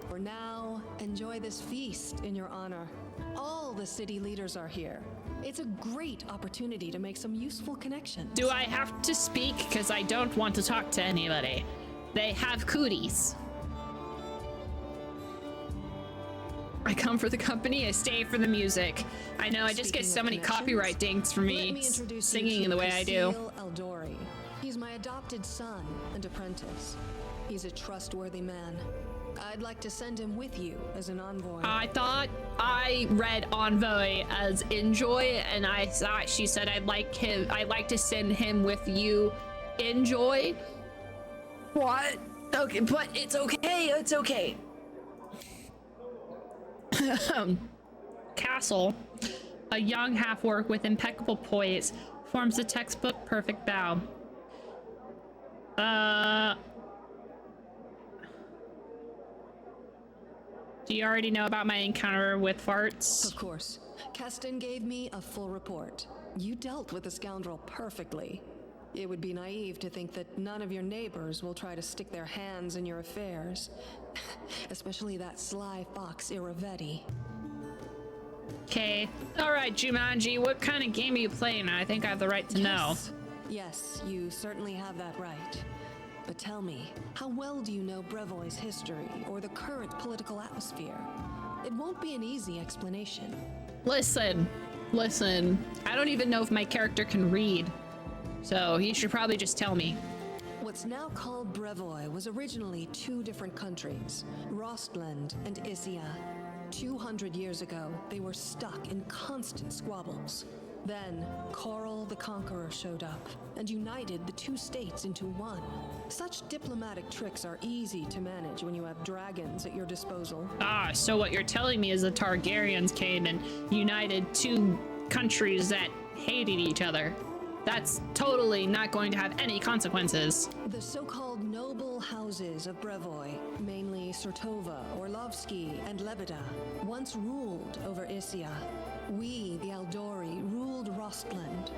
For now, enjoy this feast in your honor. All the city leaders are here. It's a great opportunity to make some useful connections. Do I have to speak? Because I don't want to talk to anybody. They have cooties. I come for the company, I stay for the music. I know, I just get so many copyright dings for me singing in the way I do. Eldori. He's my adopted son and apprentice. He's a trustworthy man. I'd like to send him with you as an envoy. I thought I read envoy as enjoy, and I thought she said I'd like to send him with you. Enjoy? What? Okay, but it's okay, it's okay. Castle, a young half-orc with impeccable poise, forms a textbook perfect bow. Do you already know about my encounter with farts? Of course. Keston gave me a full report. You dealt with the scoundrel perfectly. It would be naive to think that none of your neighbors will try to stick their hands in your affairs. Especially that sly fox Iravetti. Okay. Alright, Jumanji, what kind of game are you playing? I think I have the right to know. Yes, you certainly have that right. But tell me, how well do you know Brevoy's history or the current political atmosphere? It won't be an easy explanation. Listen. I don't even know if my character can read. So he should probably just tell me. What's now called Brevoy was originally two different countries, Rostland and Isia. 200 years ago, they were stuck in constant squabbles. Then, Coral the Conqueror showed up and united the two states into one. Such diplomatic tricks are easy to manage when you have dragons at your disposal. Ah, so what you're telling me is the Targaryens came and united two countries that hated each other. That's totally not going to have any consequences. The so-called noble houses of Brevoy, mainly Sertova, Orlovsky, and Lebeda, once ruled over Isia. We, the Eldori, ruled Rostland.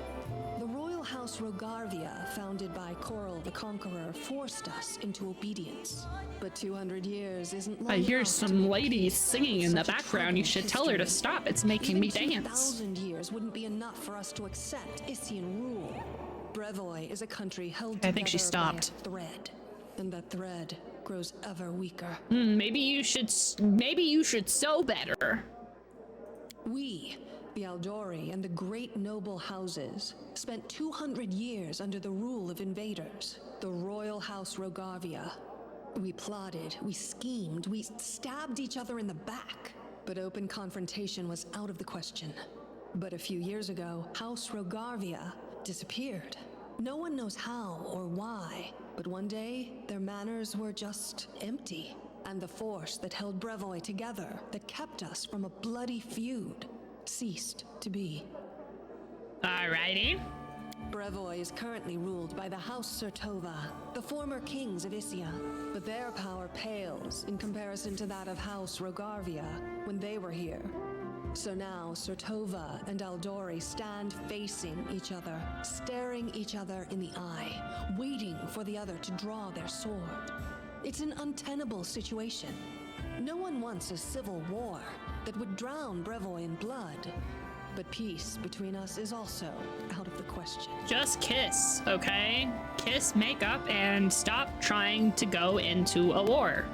The royal house Rogarvia, founded by Coral the Conqueror, forced us into obedience. But 200 years isn't long. I hear some lady singing in the background. You should tell her to stop. It's making me dance. 2,000 years wouldn't be enough for us to accept Isian rule. Brevoy is a country held together I think she stopped. by a thread, and that thread grows ever weaker. Maybe you should sew better. We, the Eldori and the great noble houses, spent 200 years under the rule of invaders, the royal house Rogarvia. We plotted, we schemed, we stabbed each other in the back, but open confrontation was out of the question. But a few years ago, House Rogarvia disappeared. No one knows how or why, but one day, their manors were just empty. And the force that held Brevoy together, that kept us from a bloody feud, ceased to be. Alrighty. Brevoy is currently ruled by the House Sertova, the former kings of Isia, but their power pales in comparison to that of House Rogarvia when they were here. So now Sertova and Eldori stand facing each other, staring each other in the eye, waiting for the other to draw their sword. It's an untenable situation. No one wants a civil war that would drown Brevoy in blood. But peace between us is also out of the question. Just kiss, okay? Kiss, make up, and stop trying to go into a war.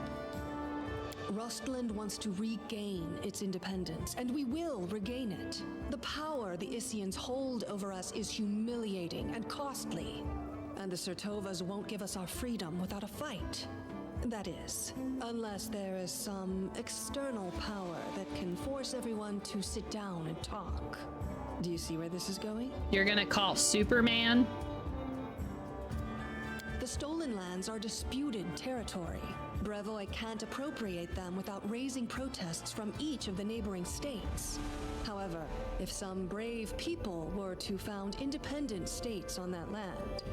Rustland wants to regain its independence, and we will regain it. The power the Isians hold over us is humiliating and costly. And the Sertovas won't give us our freedom without a fight. That is, unless there is some external power that can force everyone to sit down and talk. Do you see where this is going? You're gonna call Superman? The stolen lands are disputed territory. Brevoy can't appropriate them without raising protests from each of the neighboring states. However, if some brave people were to found independent states on that land,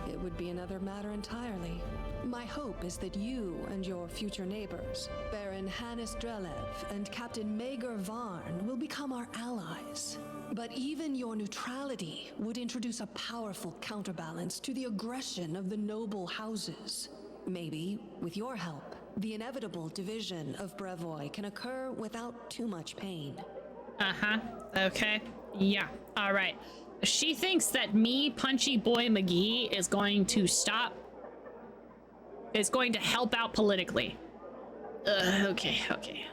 it would be another matter entirely. My hope is that you and your future neighbors, Baron Hannes Drelev and Captain Maegor Varn, will become our allies. But even your neutrality would introduce a powerful counterbalance to the aggression of the noble houses. Maybe, with your help, the inevitable division of Brevoy can occur without too much pain. Uh-huh. Okay. Yeah. All right. She thinks that me, Punchy Boy McGee, is going to help out politically. Okay.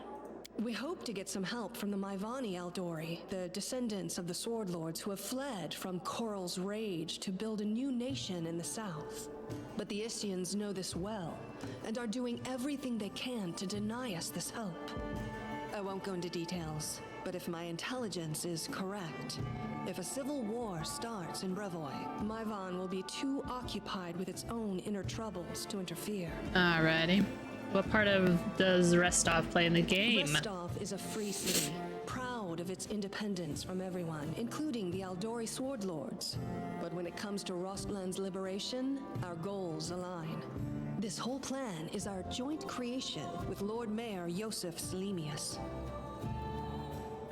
We hope to get some help from the Maivani Eldori, the descendants of the Sword Lords who have fled from Coral's rage to build a new nation in the south. But the Isians know this well, and are doing everything they can to deny us this help. I won't go into details, but if my intelligence is correct, if a civil war starts in Brevoy, Maivan will be too occupied with its own inner troubles to interfere. Alrighty. What part of does Restov play in the game? Restov is a free city, proud of its independence from everyone, including the Aldori Sword Lords. But when it comes to Rostland's liberation, our goals align. This whole plan is our joint creation with Lord Mayor Yosef Selimius.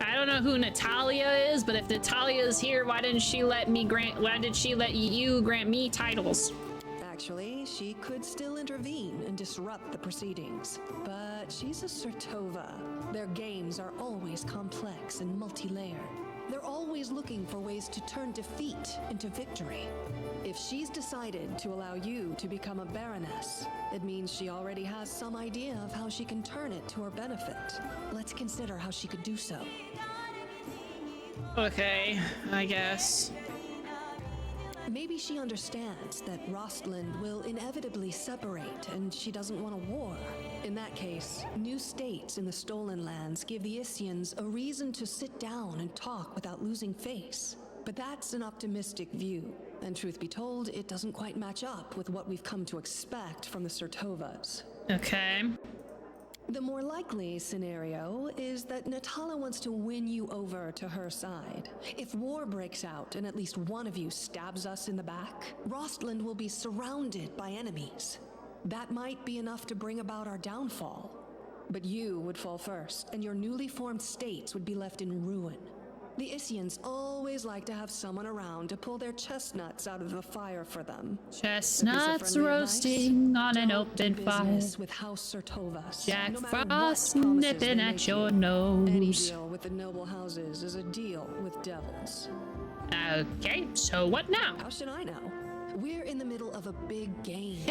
I don't know who Natalia is, but if Natalia's here, why did she let you grant me titles? Actually, she could still intervene and disrupt the proceedings. But she's a Sertova. Their games are always complex and multi-layered. They're always looking for ways to turn defeat into victory. If she's decided to allow you to become a Baroness, it means she already has some idea of how she can turn it to her benefit. Let's consider how she could do so. Okay, I guess. Maybe she understands that Rostland will inevitably separate and she doesn't want a war. In that case, new states in the Stolen Lands give the Isians a reason to sit down and talk without losing face. But that's an optimistic view, and truth be told, it doesn't quite match up with what we've come to expect from the Sertovas. Okay. The more likely scenario is that Natala wants to win you over to her side. If war breaks out and at least one of you stabs us in the back, Rostland will be surrounded by enemies. That might be enough to bring about our downfall. But you would fall first, and your newly formed states would be left in ruin. The Isians always like to have someone around to pull their chestnuts out of the fire for them. Chestnuts roasting on an open fire. With House Sertovas. Jack No Frost nipping at your nose. Any deal with the noble houses is a deal with devils. Okay, so what now? How should I know? We're in the middle of a big game.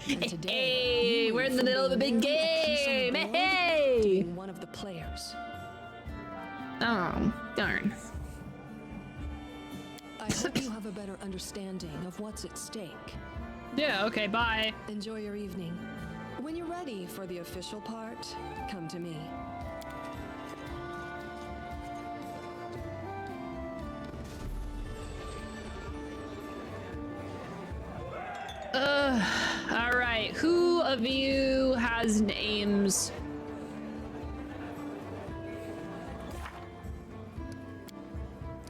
And today, hey, we're in the middle of a big game. Hey, being one of the players. Oh, darn. I hope you have a better understanding of what's at stake. Yeah, okay, bye. Enjoy your evening. When you're ready for the official part, come to me. All right, who of you has names?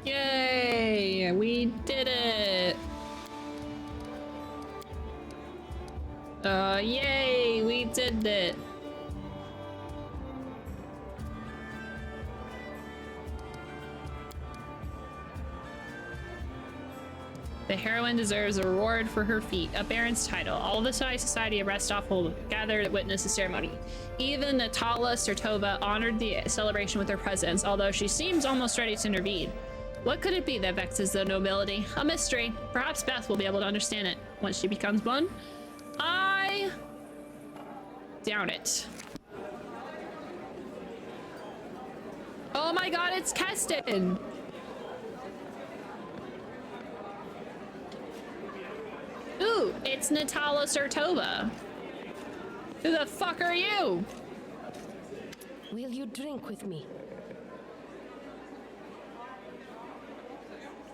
Yay, we did it. Yay, we did it. The heroine deserves a reward for her feat, a baron's title. All the high society of Restov will gather to witness the ceremony. Even Natala Sertova honored the celebration with her presence, although she seems almost ready to intervene. What could it be that vexes the nobility? A mystery. Perhaps Beth will be able to understand it once she becomes one. I doubt it. Oh my god, it's Keston! Ooh, it's Natala Sertova. Who the fuck are you? Will you drink with me?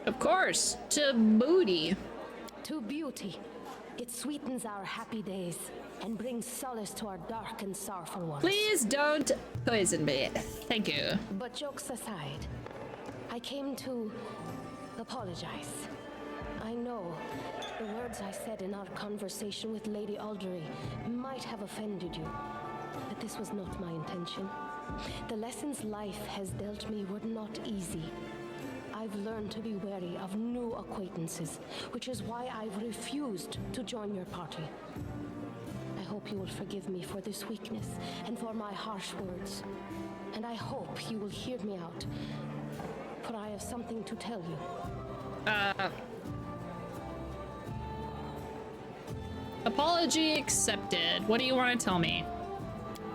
Of course, to booty. To beauty. It sweetens our happy days and brings solace to our dark and sorrowful ones. Please don't poison me. Thank you. But jokes aside, I came to apologize. I know the words I said in our conversation with Lady Aldery might have offended you, but this was not my intention. The lessons life has dealt me were not easy. I've learned to be wary of new acquaintances, which is why I've refused to join your party. I hope you will forgive me for this weakness and for my harsh words. And I hope you will hear me out, for I have something to tell you. Apology accepted. What do you want to tell me?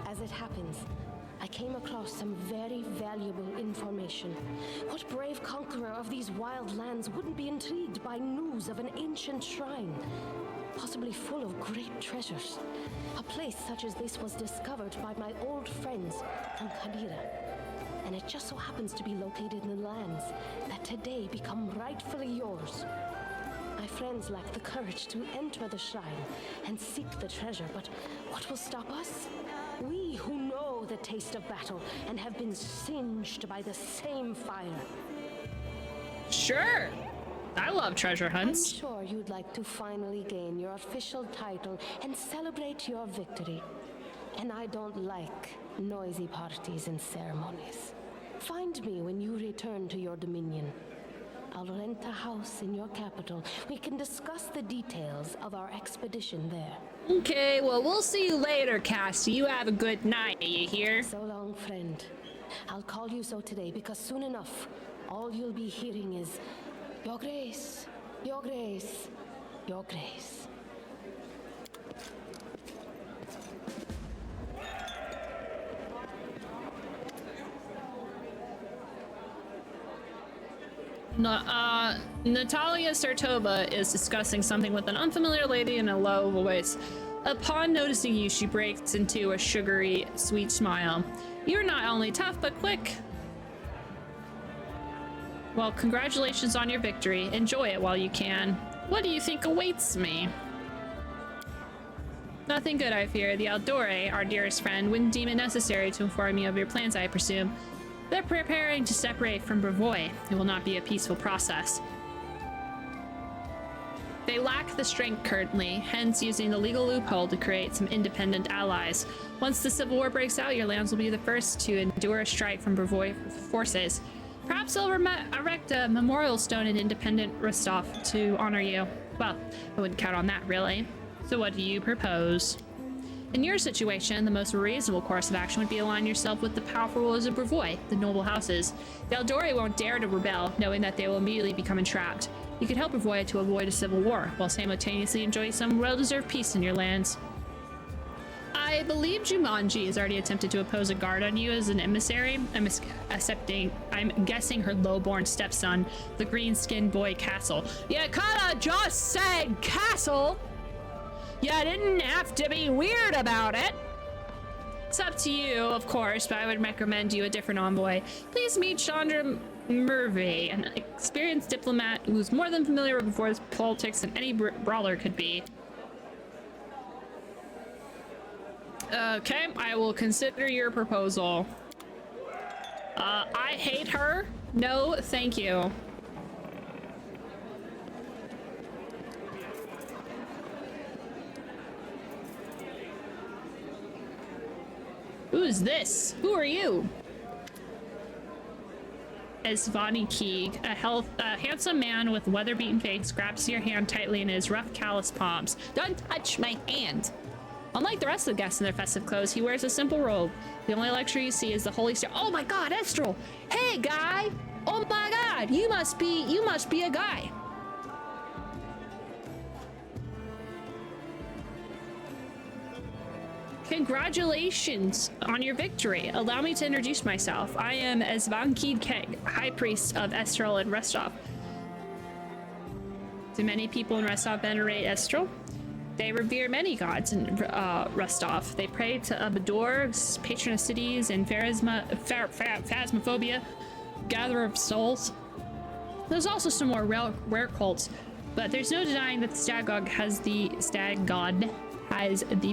As it happens, I came across some very valuable information. What brave conqueror of these wild lands wouldn't be intrigued by news of an ancient shrine, possibly full of great treasures? A place such as this was discovered by my old friends from Kadira, and it just so happens to be located in the lands that today become rightfully yours. My friends lack the courage to enter the shrine and seek the treasure, but what will stop us? We who know the taste of battle and have been singed by the same fire. Sure. I love treasure hunts. I'm sure you'd like to finally gain your official title and celebrate your victory. And I don't like noisy parties and ceremonies. Find me when you return to your dominion. I'll rent a house in your capital. We can discuss the details of our expedition there. Okay, well, we'll see you later, Cassie. You have a good night, you hear? So long, friend. I'll call you so today because soon enough, all you'll be hearing is, Your Grace, Your Grace, Your Grace. Natalia Sertova is discussing something with an unfamiliar lady in a low voice. Upon noticing you, she breaks into a sugary, sweet smile. You're not only tough, but quick. Well, congratulations on your victory. Enjoy it while you can. What do you think awaits me? Nothing good, I fear. The Aldore, our dearest friend, wouldn't deem it necessary to inform you of your plans, I presume. They're preparing to separate from Brevoy. It will not be a peaceful process. They lack the strength currently, hence using the legal loophole to create some independent allies. Once the civil war breaks out, your lands will be the first to endure a strike from Brevoy forces. Perhaps they'll erect a memorial stone in independent Rostov to honor you. Well, I wouldn't count on that, really. So what do you propose? In your situation, the most reasonable course of action would be align yourself with the powerful rulers of Brevoy, the noble houses. The Aldori won't dare to rebel, knowing that they will immediately become entrapped. You could help Brevoy to avoid a civil war, while simultaneously enjoying some well-deserved peace in your lands. I believe Jumanji has already attempted to oppose a guard on you as an emissary. I'm guessing her low-born stepson, the green-skinned boy Castle. You coulda just said Castle! You didn't have to be weird about it. It's up to you, of course, but I would recommend you a different envoy. Please meet Chandra Murvey, an experienced diplomat who's more than familiar with Brevoy's politics than any brawler could be. Okay, I will consider your proposal. I hate her. No, thank you. Who's this? Who are you? Keeg, a handsome man with weather-beaten face, grabs your hand tightly in his rough, callous palms. Don't touch my hand! Unlike the rest of the guests in their festive clothes, he wears a simple robe. The only luxury you see is the holy star. Oh my god, Estral! Hey, guy! Oh my god, you must be a guy. Congratulations on your victory. Allow me to introduce myself. I am Esvankid Keg, High Priest of Estral and Restov. Do many people in Restov venerate Estral? They revere many gods in Rostov. They pray to Abador, patron of cities, and Phasmophobia, gatherer of souls. There's also some more rare cults, but there's no denying that the Stag God has the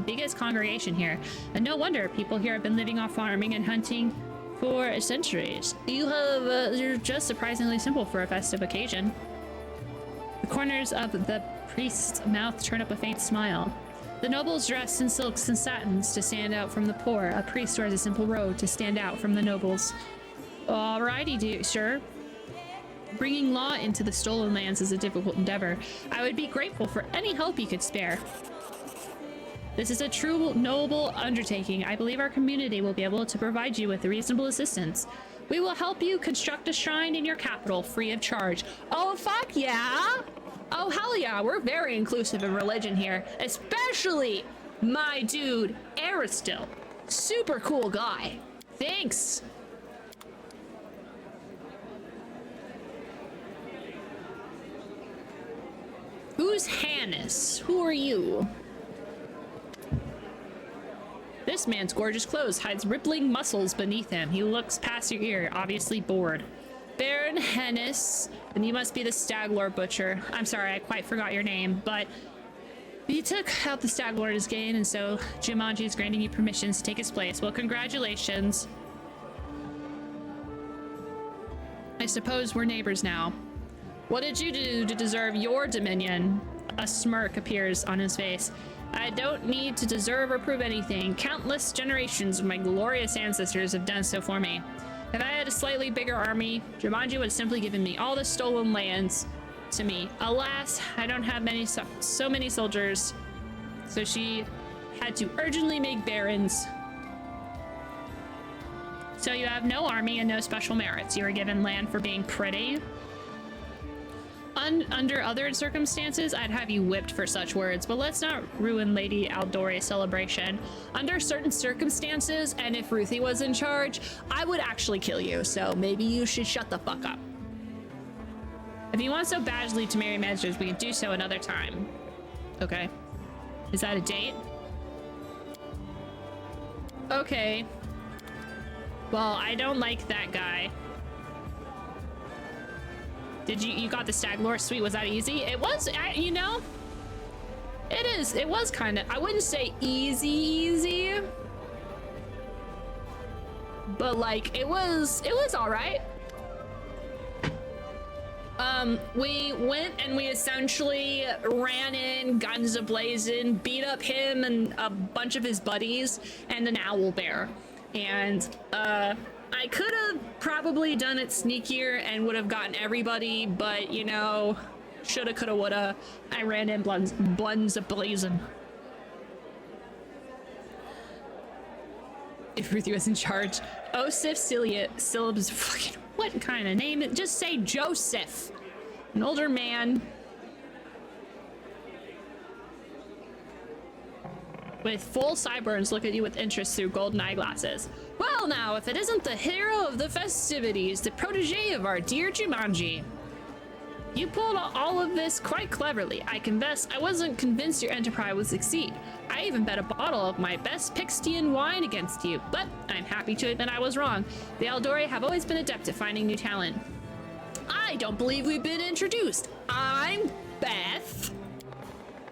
biggest congregation here, and no wonder people here have been living off farming and hunting for centuries. You're just surprisingly simple for a festive occasion. The corners of the priest's mouth turn up a faint smile. The nobles dressed in silks and satins to stand out from the poor. A priest wears a simple robe to stand out from the nobles. Alrighty, sir. Bringing law into the stolen lands is a difficult endeavor. I would be grateful for any help you could spare. This is a true noble undertaking. I believe our community will be able to provide you with reasonable assistance. We will help you construct a shrine in your capital free of charge. Oh, fuck yeah! Oh, hell yeah, we're very inclusive in religion here. Especially my dude, Aristil. Super cool guy. Thanks. Who's Hannes? Who are you? This man's gorgeous clothes hides rippling muscles beneath him. He looks past your ear, obviously bored. Baron Hennis, then you must be the Stag Lord Butcher. I'm sorry, I quite forgot your name, but you took out the Stag Lord as gain, and so Jumanji is granting you permissions to take his place. Well, congratulations. I suppose we're neighbors now. What did you do to deserve your dominion? A smirk appears on his face. I don't need to deserve or prove anything. Countless generations of my glorious ancestors have done so for me. If I had a slightly bigger army, Jumanji would have simply given me all the stolen lands to me. Alas, I don't have so many soldiers, so she had to urgently make barons. So you have no army and no special merits. You were given land for being pretty. Under other circumstances, I'd have you whipped for such words, but let's not ruin Lady Aldoria's celebration. Under certain circumstances, and if Ruthie was in charge, I would actually kill you, so maybe you should shut the fuck up. If you want so badly to marry Medjers, we can do so another time. Okay. Is that a date? Okay. Well, I don't like that guy. Did you got the Stag Lord? Sweet, was that easy? It was, you know, it was kind of, I wouldn't say easy, but like, it was all right. We went and we essentially ran in, guns ablazing, beat up him and a bunch of his buddies and an owl bear. And, I could have probably done it sneakier and would have gotten everybody, but you know, shoulda, coulda, woulda. I ran in blunts ablazing. If Ruthie was in charge. Osif syllabus, fucking, what kind of name? Just say Joseph. An older man with full sideburns look at you with interest through golden eyeglasses. Well now, if it isn't the hero of the festivities, the protege of our dear Jumanji. You pulled all of this quite cleverly. I confess I wasn't convinced your enterprise would succeed. I even bet a bottle of my best Pixtian wine against you, but I'm happy to admit I was wrong. The Eldori have always been adept at finding new talent. I don't believe we've been introduced. I'm Beth.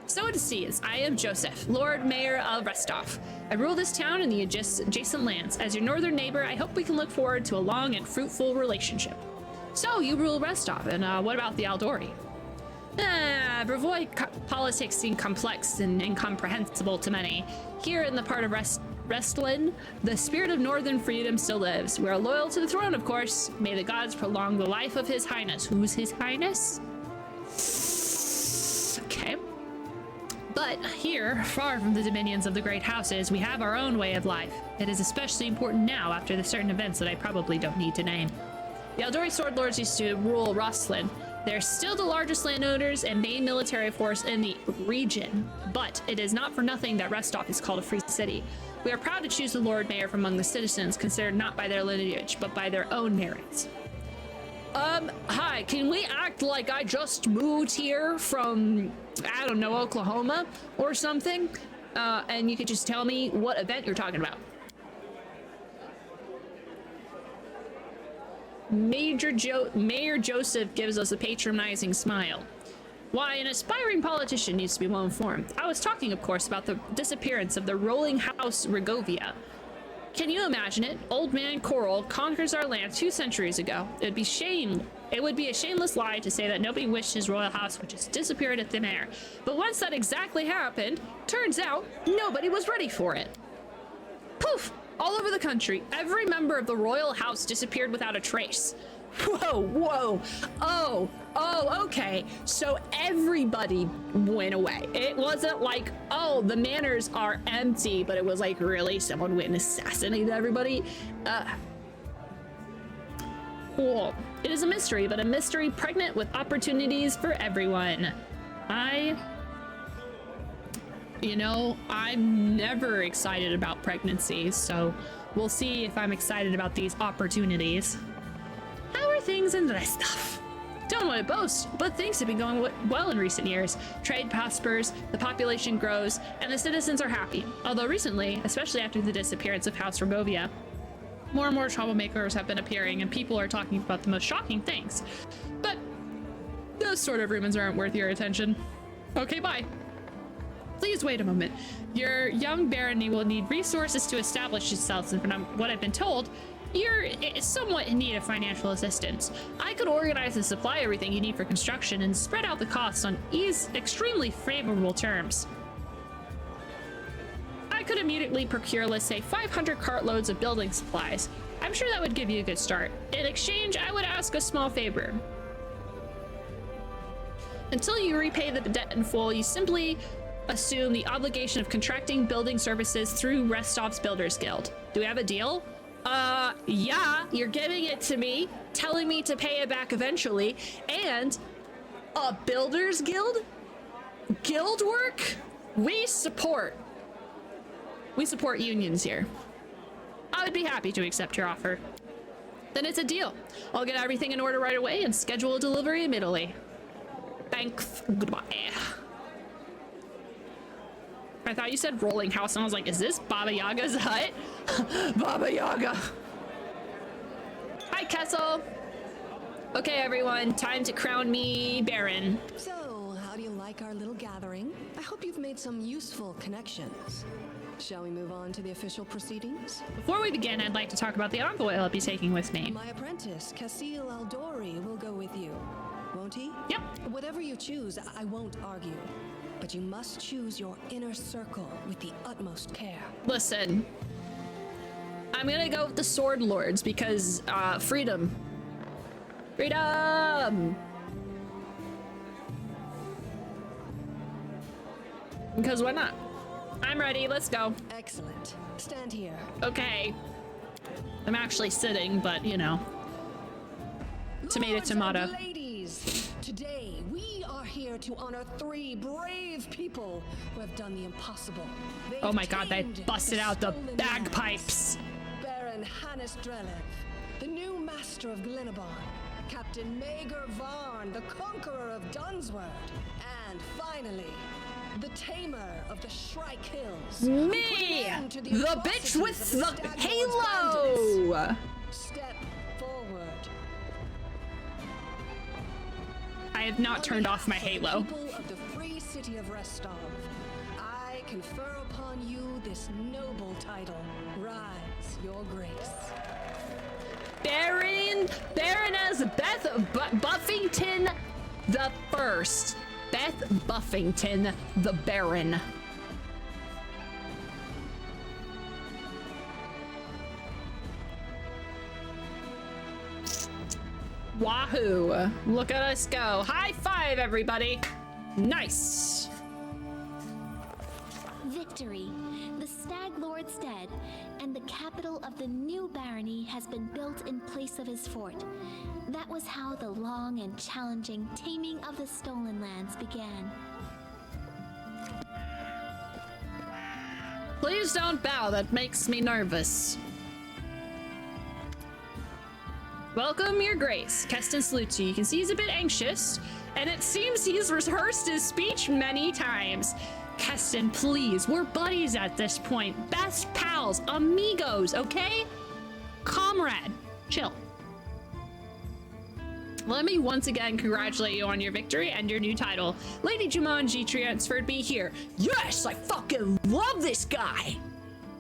So it seems, I am Joseph, Lord Mayor of Restov. I rule this town and the adjacent lands. As your northern neighbor, I hope we can look forward to a long and fruitful relationship. So, you rule Restov, and what about the Aldori? Brevoy politics seem complex and incomprehensible to many. Here in the part of Restlin, the spirit of northern freedom still lives. We are loyal to the throne, of course. May the gods prolong the life of His Highness. Who's His Highness? Okay. But here, far from the dominions of the great houses, we have our own way of life. It is especially important now after the certain events that I probably don't need to name. The Eldori Sword Lords used to rule Rustlin. They're still the largest landowners and main military force in the region, but it is not for nothing that Restov is called a free city. We are proud to choose the Lord Mayor from among the citizens, considered not by their lineage, but by their own merits. Hi, can we act like I just moved here from, I don't know, Oklahoma or something? And you could just tell me what event you're talking about. Mayor Joseph gives us a patronizing smile. Why, an aspiring politician needs to be well informed. I was talking, of course, about the disappearance of the rolling house Rigovia. Can you imagine it? Old man Coral conquers our land 2 centuries ago. It would be a shameless lie to say that nobody wished his royal house would just disappear into thin air. But once that exactly happened, turns out nobody was ready for it. Poof! All over the country, every member of the royal house disappeared without a trace. Whoa. Oh, okay. So everybody went away. It wasn't like, oh, the manors are empty, but it was like, really? Someone went and assassinated everybody? Cool. It is a mystery, but a mystery pregnant with opportunities for everyone. You know, I'm never excited about pregnancy, so we'll see if I'm excited about these opportunities. How are things in Restov? Don't want to boast, but things have been going well in recent years. Trade prospers, the population grows, and the citizens are happy. Although recently, especially after the disappearance of House Rigovia, more and more troublemakers have been appearing, and people are talking about the most shocking things. But those sort of rumors aren't worth your attention. Okay, bye. Please wait a moment. Your young barony will need resources to establish itself, and from what I've been told, you're somewhat in need of financial assistance. I could organize and supply everything you need for construction and spread out the costs on extremely favorable terms. I could immediately procure, let's say, 500 cartloads of building supplies. I'm sure that would give you a good start. In exchange, I would ask a small favor. Until you repay the debt in full, you simply assume the obligation of contracting building services through Restov's Builders Guild. Do we have a deal? Yeah, you're giving it to me, telling me to pay it back eventually, and a Builders Guild? Guild work? We support unions here. I would be happy to accept your offer. Then it's a deal. I'll get everything in order right away and schedule a delivery immediately. Thanks. Goodbye. I thought you said rolling house, and I was like, is this Baba Yaga's hut? Baba Yaga. Hi, Kessel. Okay, everyone, time to crown me Baron. So, how do you like our little gathering? I hope you've made some useful connections. Shall we move on to the official proceedings? Before we begin, I'd like to talk about the envoy I'll be taking with me. My apprentice, Casil Aldori, will go with you. Won't he? Yep. Whatever you choose, I won't argue. But you must choose your inner circle with the utmost care. Listen, I'm gonna go with the Sword Lords because, freedom. Freedom! Because why not? I'm ready, let's go. Excellent. Stand here. Okay. I'm actually sitting, but, you know. Tomato, Lords tomato. and ladies, today we are here to honor 3 brave people who have done the impossible. They've Oh my god, they tamed busted out the stolen bagpipes. lands. Baron Hannes Drelev, the new master of Glenabon, Captain Mager Varn, the conqueror of Dunsword, and finally, the tamer of the Shrike Hills. Me! The bitch with the halo! Step forward. I have not turned off my halo. People of the free city of Restov, I confer upon you this noble title. Rise, your grace. Baroness Beth Buffington the First. Beth Buffington the Baron. Wahoo! Look at us go. High five, everybody. Nice. Victory! The Stag Lord's dead, and the capital of the new barony has been built in place of his fort. That was how the long and challenging taming of the stolen lands began. Please don't bow, that makes me nervous. Welcome, your grace. Keston salutes you. You can see he's a bit anxious, and it seems he's rehearsed his speech many times. Keston, please, we're buddies at this point. Best pals, amigos, okay? Comrade, chill. Let me once again congratulate you on your victory and your new title. Lady Jumanji transferred me here. Yes, I fucking love this guy.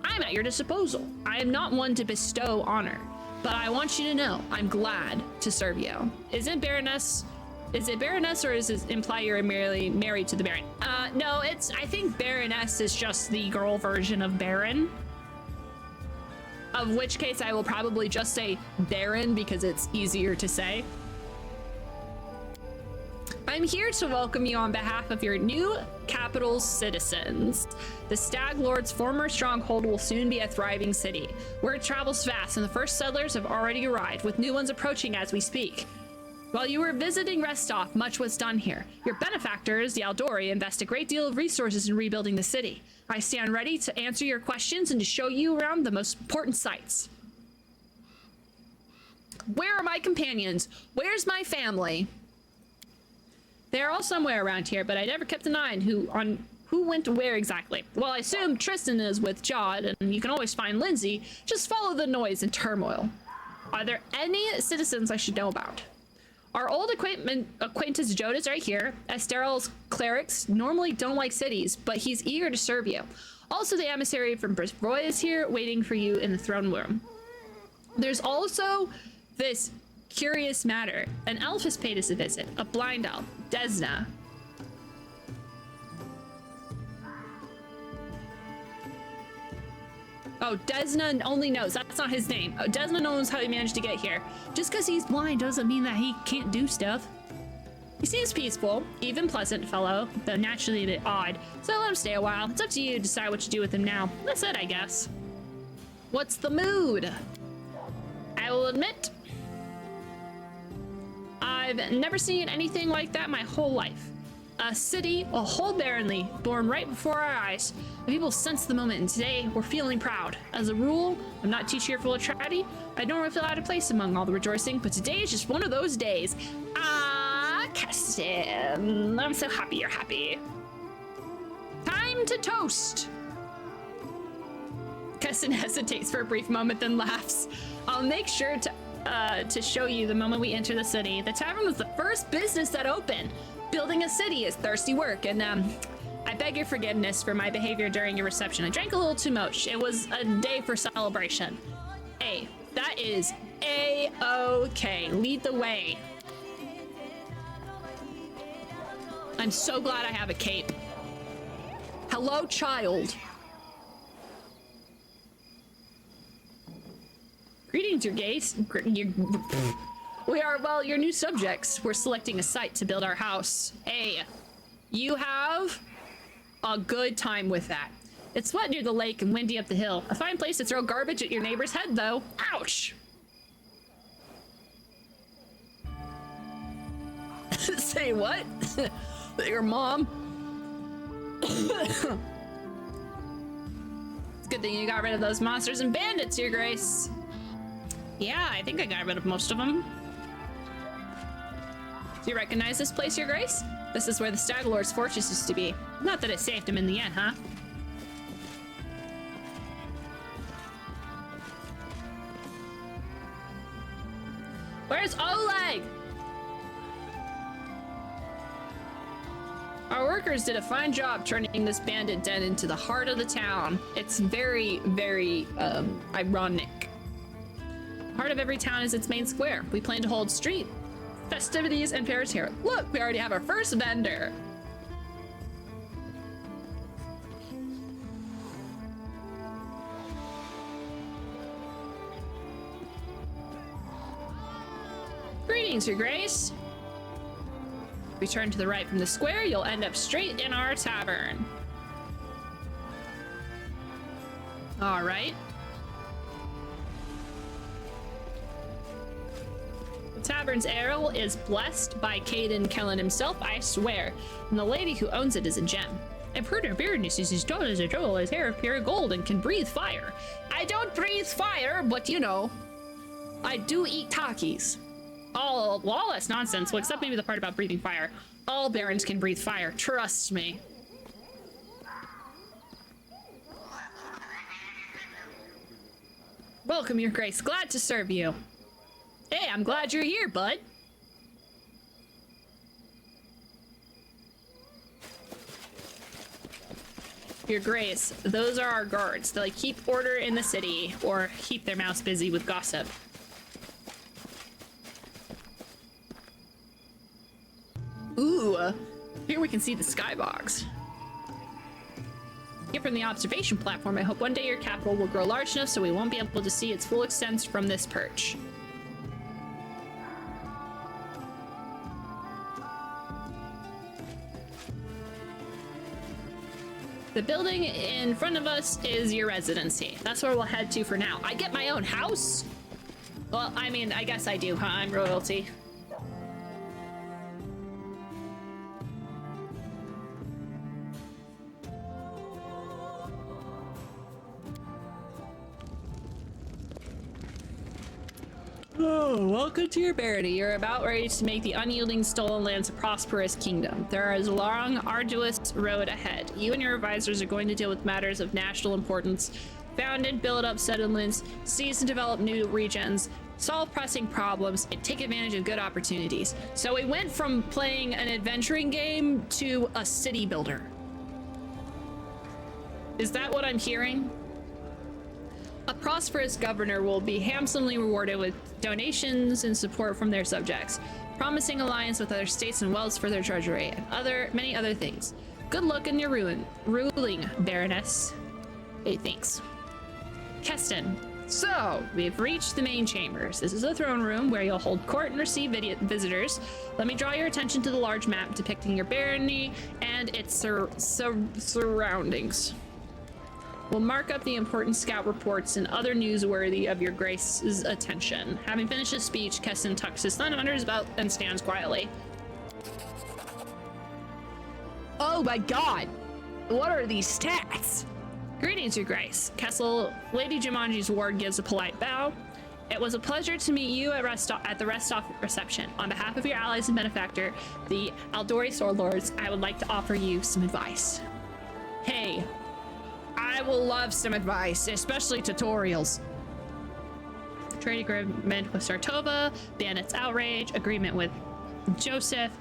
I'm at your disposal. I am not one to bestow honor, but I want you to know I'm glad to serve you. Is it Baroness, or does it imply you're merely married to the Baron? No, I think Baroness is just the girl version of Baron. Of which case I will probably just say Baron because it's easier to say. I'm here to welcome you on behalf of your new capital's citizens. The Stag Lord's former stronghold will soon be a thriving city. Word travels fast, and the first settlers have already arrived, with new ones approaching as we speak. While you were visiting Restov, much was done here. Your benefactors, the Aldori, invest a great deal of resources in rebuilding the city. I stand ready to answer your questions and to show you around the most important sites. Where are my companions? Where's my family? They're all somewhere around here, but I never kept an eye on who went to where exactly. Well, I assume Tristan is with Jod, and you can always find Lindsay. Just follow the noise and turmoil. Are there any citizens I should know about? Our old acquaintance Jod is right here. Esterel's clerics normally don't like cities, but he's eager to serve you. Also, the emissary from Brisbroy is here, waiting for you in the throne room. There's also this curious matter. An elf has paid us a visit. A blind elf, Desna. Oh, Desna only knows. That's not his name. Oh, Desna knows how he managed to get here. Just because he's blind doesn't mean that he can't do stuff. He seems peaceful, even pleasant fellow, though naturally a bit odd. So let him stay a while. It's up to you to decide what to do with him now. That's it, I guess. What's the mood? I will admit, I've never seen anything like that my whole life. A city, a whole barony, born right before our eyes. The people sense the moment, and today we're feeling proud. As a rule, I'm not too cheerful or chatty. I normally feel out of place among all the rejoicing, but today is just one of those days. Ah, Keston, I'm so happy you're happy. Time to toast. Keston hesitates for a brief moment, then laughs. I'll make sure to show you the moment we enter the city. The tavern was the first business that opened. Building a city is thirsty work, and I beg your forgiveness for my behavior during your reception. I drank a little too much. It was a day for celebration. That is A-okay. Lead the way. I'm so glad I have a cape. Hello, child. Greetings, your gaze. We are, well, your new subjects. We're selecting a site to build our house. Hey, you have a good time with that. It's wet near the lake and windy up the hill. A fine place to throw garbage at your neighbor's head, though. Ouch! Say what? Your mom? It's a good thing you got rid of those monsters and bandits, your grace. Yeah, I think I got rid of most of them. Do you recognize this place, your grace? This is where the Stag Lord's fortress used to be. Not that it saved him in the end, huh? Where's Oleg? Our workers did a fine job turning this bandit den into the heart of the town. It's very, very, ironic. Part of every town is its main square. We plan to hold street festivities and fairs here. Look, we already have our first vendor. Greetings, Your Grace. Return to the right from the square, you'll end up straight in our tavern. All right. The tavern's ale is blessed by Caden Kellen himself, I swear. And the lady who owns it is a gem. I've heard her beardness is as tall as a troll, his hair of pure gold, and can breathe fire. I don't breathe fire, but you know, I do eat Takis. All that's nonsense. Well, except maybe the part about breathing fire. All barons can breathe fire. Trust me. Welcome, Your Grace. Glad to serve you. Hey, I'm glad you're here, bud. Your Grace, those are our guards. They like keep order in the city or keep their mouths busy with gossip. Ooh, here we can see the skybox. Here from the observation platform, I hope one day your capital will grow large enough so we won't be able to see its full extent from this perch. The building in front of us is your residency. That's where we'll head to for now. I get my own house? Well, I mean, I guess I do, huh? I'm royalty. Oh, welcome to your barony. You're about ready to make the unyielding stolen lands a prosperous kingdom. There is a long, arduous road ahead. You and your advisors are going to deal with matters of national importance, found and build up settlements, seize and develop new regions, solve pressing problems, and take advantage of good opportunities. So we went from playing an adventuring game to a city builder. Is that what I'm hearing? A prosperous governor will be handsomely rewarded with donations and support from their subjects, promising alliance with other states and wealth for their treasury, and many other things. Good luck in your ruling, Baroness. Hey, thanks. Keston. So, we've reached the main chambers. This is a throne room where you'll hold court and receive visitors. Let me draw your attention to the large map depicting your barony and its surroundings. We'll mark up the important scout reports and other news worthy of your Grace's attention. Having finished his speech, Keston tucks his thumb under his belt and stands quietly. Oh my god! What are these stats? Greetings, Your Grace. Kessel, Lady Jumanji's ward gives a polite bow. It was a pleasure to meet you at the rest stop reception. On behalf of your allies and benefactor, the Aldori Sword Lords, I would like to offer you some advice. Hey. I will love some advice, especially tutorials. Trade agreement with Sartova, Bandit's outrage, agreement with Joseph,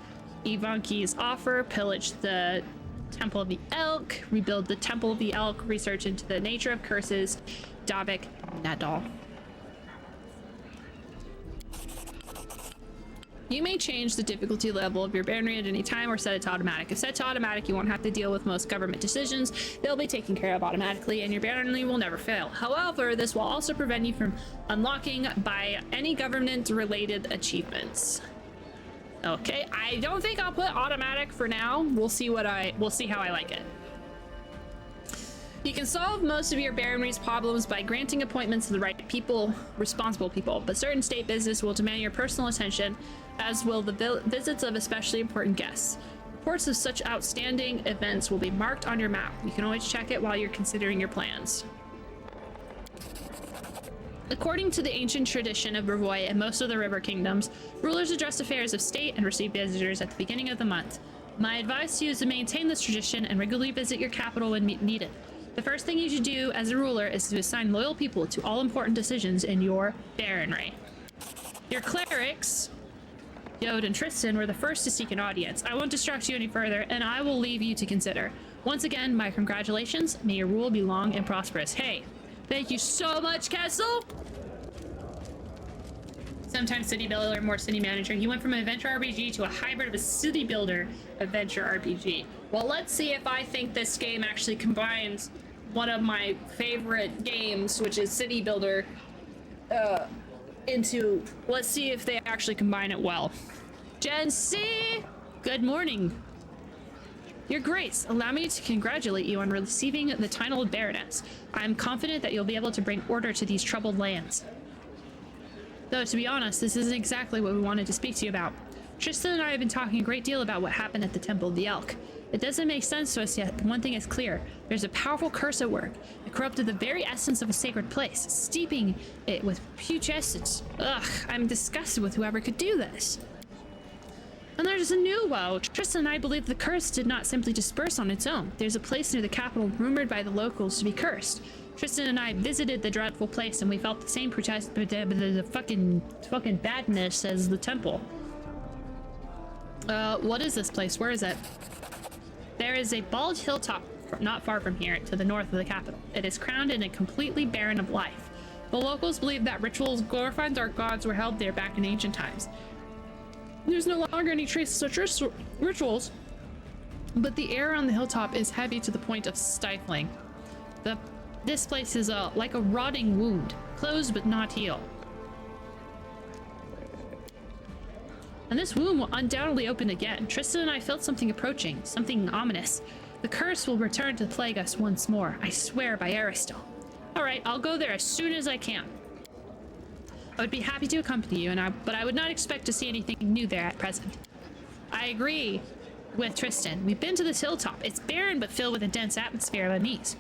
Ivanki's offer, pillage the Temple of the Elk, rebuild the Temple of the Elk, research into the nature of curses, Davik, Nadal. You may change the difficulty level of your barony at any time or set it to automatic. If set to automatic, you won't have to deal with most government decisions. They'll be taken care of automatically and your barony will never fail. However, this will also prevent you from unlocking by any government-related achievements. Okay, I don't think I'll put automatic for now. We'll see how I like it. You can solve most of your barony's problems by granting appointments to the right people, responsible people, but certain state business will demand your personal attention, as will the visits of especially important guests. Reports of such outstanding events will be marked on your map. You can always check it while you're considering your plans. According to the ancient tradition of Brevoy and most of the river kingdoms, rulers address affairs of state and receive visitors at the beginning of the month. My advice to you is to maintain this tradition and regularly visit your capital when needed. The first thing you should do as a ruler is to assign loyal people to all important decisions in your baronry. Your clerics, Yod and Tristan, were the first to seek an audience. I won't distract you any further, and I will leave you to consider. Once again, my congratulations. May your rule be long and prosperous. Hey, thank you so much, Kessel! Sometimes city builder, more city manager. He went from an adventure RPG to a hybrid of a city builder adventure RPG. Well, let's see if I think this game actually combines one of my favorite games, which is city builder, into, let's see if they actually combine it well. Gen C, good morning. Your Grace, allow me to congratulate you on receiving the title of Baroness. I am confident that you'll be able to bring order to these troubled lands. Though, to be honest, this isn't exactly what we wanted to speak to you about. Tristan and I have been talking a great deal about what happened at the Temple of the Elk. It doesn't make sense to us yet, but one thing is clear. There's a powerful curse at work. It corrupted the very essence of a sacred place, steeping it with putrescence. Ugh, I'm disgusted with whoever could do this. And there's a new woe. Tristan and I believe the curse did not simply disperse on its own. There's a place near the capital rumored by the locals to be cursed. Tristan and I visited the dreadful place and we felt the same protest, the fucking badness as the temple. What is this place? Where is it? There is a bald hilltop not far from here, to the north of the capital. It is crowned and completely barren of life. The locals believe that rituals glorifying dark gods were held there back in ancient times. There's no longer any traces of such rituals, but the air on the hilltop is heavy to the point of stifling. This place is like a rotting wound, closed but not healed. And this wound will undoubtedly open again. Tristan and I felt something approaching, something ominous. The curse will return to plague us once more, I swear by Aristel. Alright, I'll go there as soon as I can. I would be happy to accompany you, but I would not expect to see anything new there at present. I agree with Tristan. We've been to this hilltop. It's barren but filled with a dense atmosphere of unease.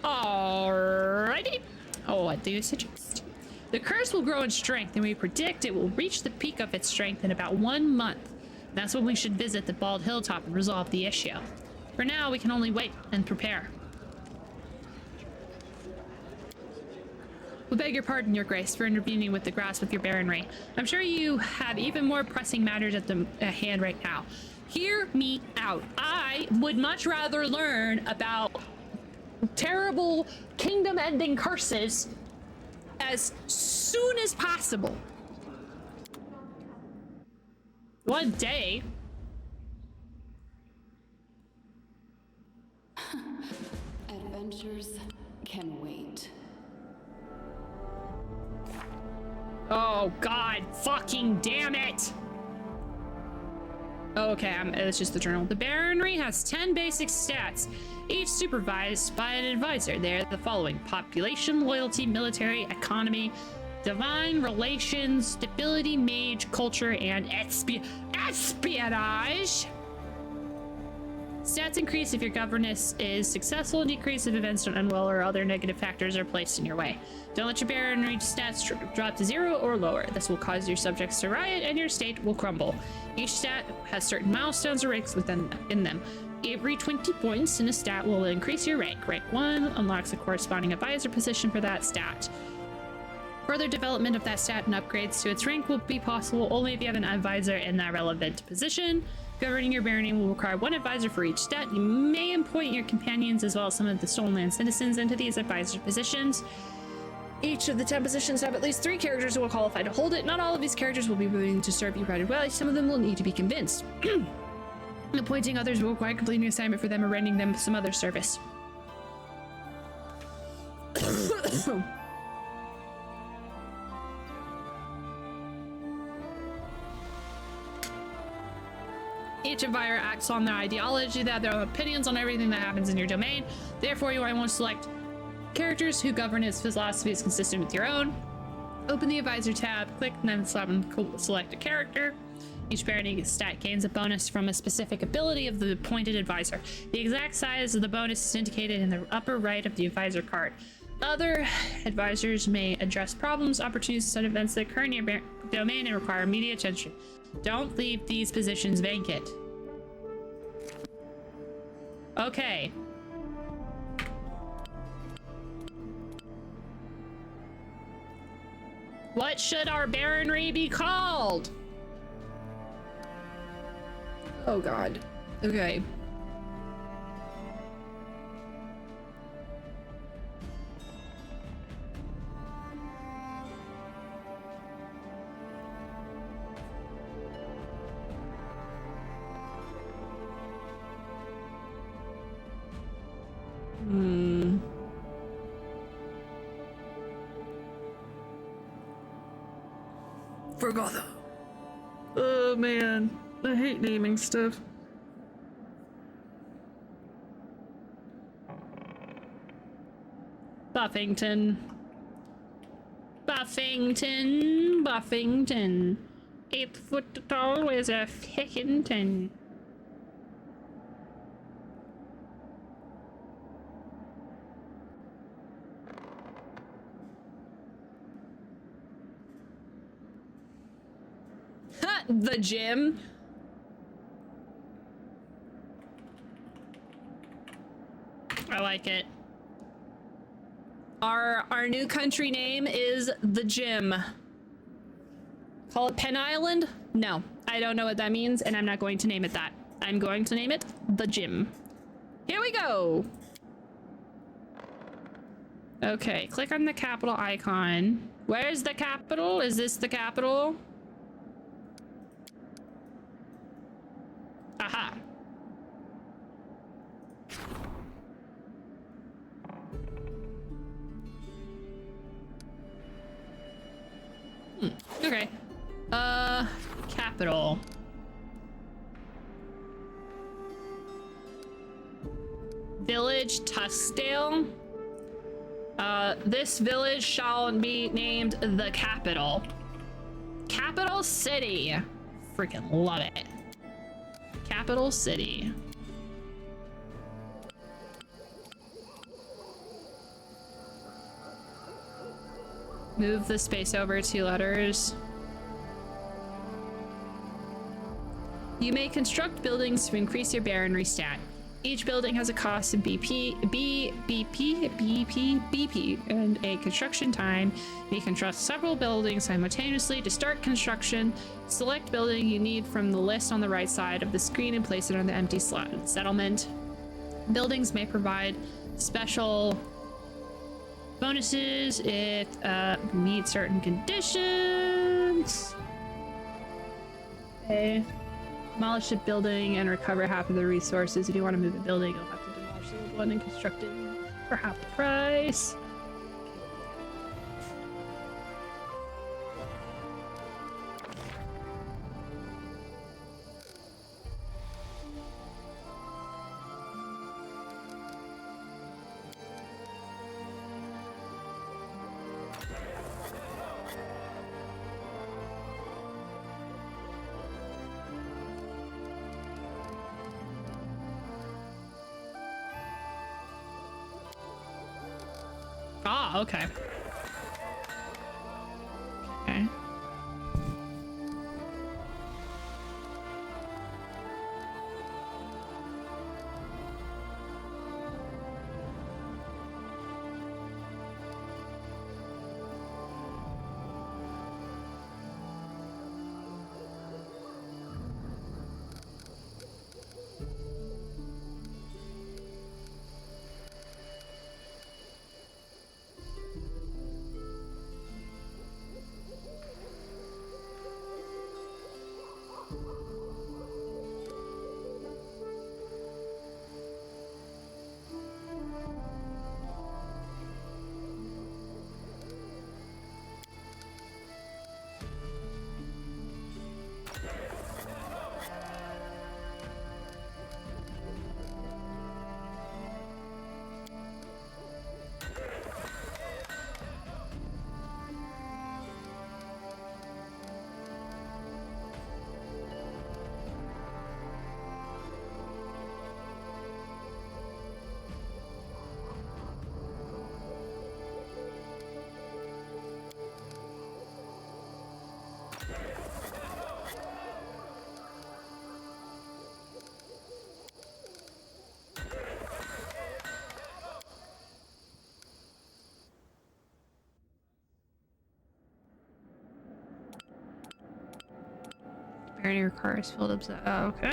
Alrighty. Oh, what do you suggest? The curse will grow in strength, and we predict it will reach the peak of its strength in about 1 month. That's when we should visit the bald hilltop and resolve the issue. For now, we can only wait and prepare. We beg your pardon, Your Grace, for intervening with the grasp of your baronry. I'm sure you have even more pressing matters at hand right now. Hear me out. I would much rather learn about terrible kingdom-ending curses as soon as possible. One day. Adventures can wait. Oh god, fucking damn it! Okay, it's just the journal. The baronry has 10 basic stats, each supervised by an advisor. They're the following: population, loyalty, military, economy, divine relations, stability, mage, culture, and espionage. Stats increase if your governance is successful, and decrease if events don't end well or other negative factors are placed in your way. Don't let your baronry stats drop to 0 or lower. This will cause your subjects to riot and your state will crumble. Each stat has certain milestones or ranks in them. Every 20 points in a stat will increase your rank. Rank 1 unlocks a corresponding advisor position for that stat. Further development of that stat and upgrades to its rank will be possible only if you have an advisor in that relevant position. Governing your barony will require 1 advisor for each stat. You may appoint your companions as well as some of the Stolen Land citizens into these advisor positions. Each of the 10 positions have at least 3 characters who will qualify to hold it. Not all of these characters will be willing to serve you right away. Some of them will need to be convinced. Appointing others will require completing an assignment for them or rendering them some other service. Each advisor acts on their ideology. They have their own opinions on everything that happens in your domain. Therefore, you want to select characters whose governance philosophy is consistent with your own. Open the advisor tab, click, and then select a character. Each barony stat gains a bonus from a specific ability of the appointed advisor. The exact size of the bonus is indicated in the upper right of the advisor card. Other advisors may address problems, opportunities, and events that occur in your domain and require immediate attention. Don't leave these positions vacant. Okay. What should our baronry be called? Oh god. Okay. Forgotha. Oh man, I hate naming stuff. Buffington. Buffington. Buffington. 8 foot tall is a heckin' 10. The gym. I like it. Our new country name is the gym. Call it Penn Island? No, I don't know what that means, and I'm not going to name it that. I'm going to name it the gym. Here we go. Okay, click on the capital icon. Where's the capital? Is this the capital? Aha. Okay. Capital. Village Tuskdale. This village shall be named the capital. Capital City. Freaking love it. Capital City. Move the space over 2 letters. You may construct buildings to increase your baronry stat. Each building has a cost of BP, and a construction time. You may construct several buildings simultaneously. To start construction, select building you need from the list on the right side of the screen and place it on the empty slot. Settlement. Buildings may provide special bonuses if meet certain conditions. Okay. Demolish a building and recover half of the resources. If you want to move a building, you'll have to demolish the old one and construct it for half the price. Ah, okay. Okay. Your car is filled up. Oh, okay.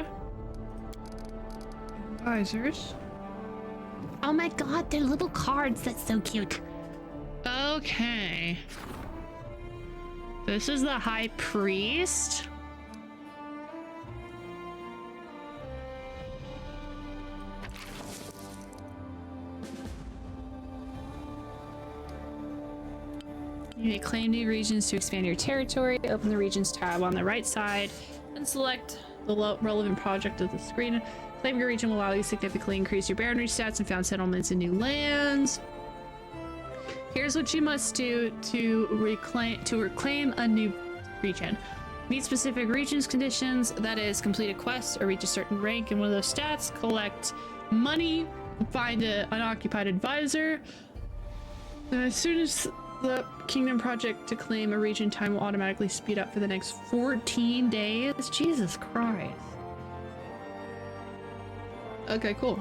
Advisors. Oh my god, they're little cards. That's so cute. Okay. This is the High Priest. You may claim new regions to expand your territory. Open the regions tab on the right side and select the relevant project of the screen. Claiming your region will allow you to significantly increase your baronry stats and found settlements in new lands. Here's what you must do to reclaim a new region. Meet specific regions conditions, that is, complete a quest or reach a certain rank in one of those stats, collect money, find an unoccupied advisor. And as soon as the Kingdom project to claim a region, time will automatically speed up for the next 14 days. Jesus Christ. Okay, cool.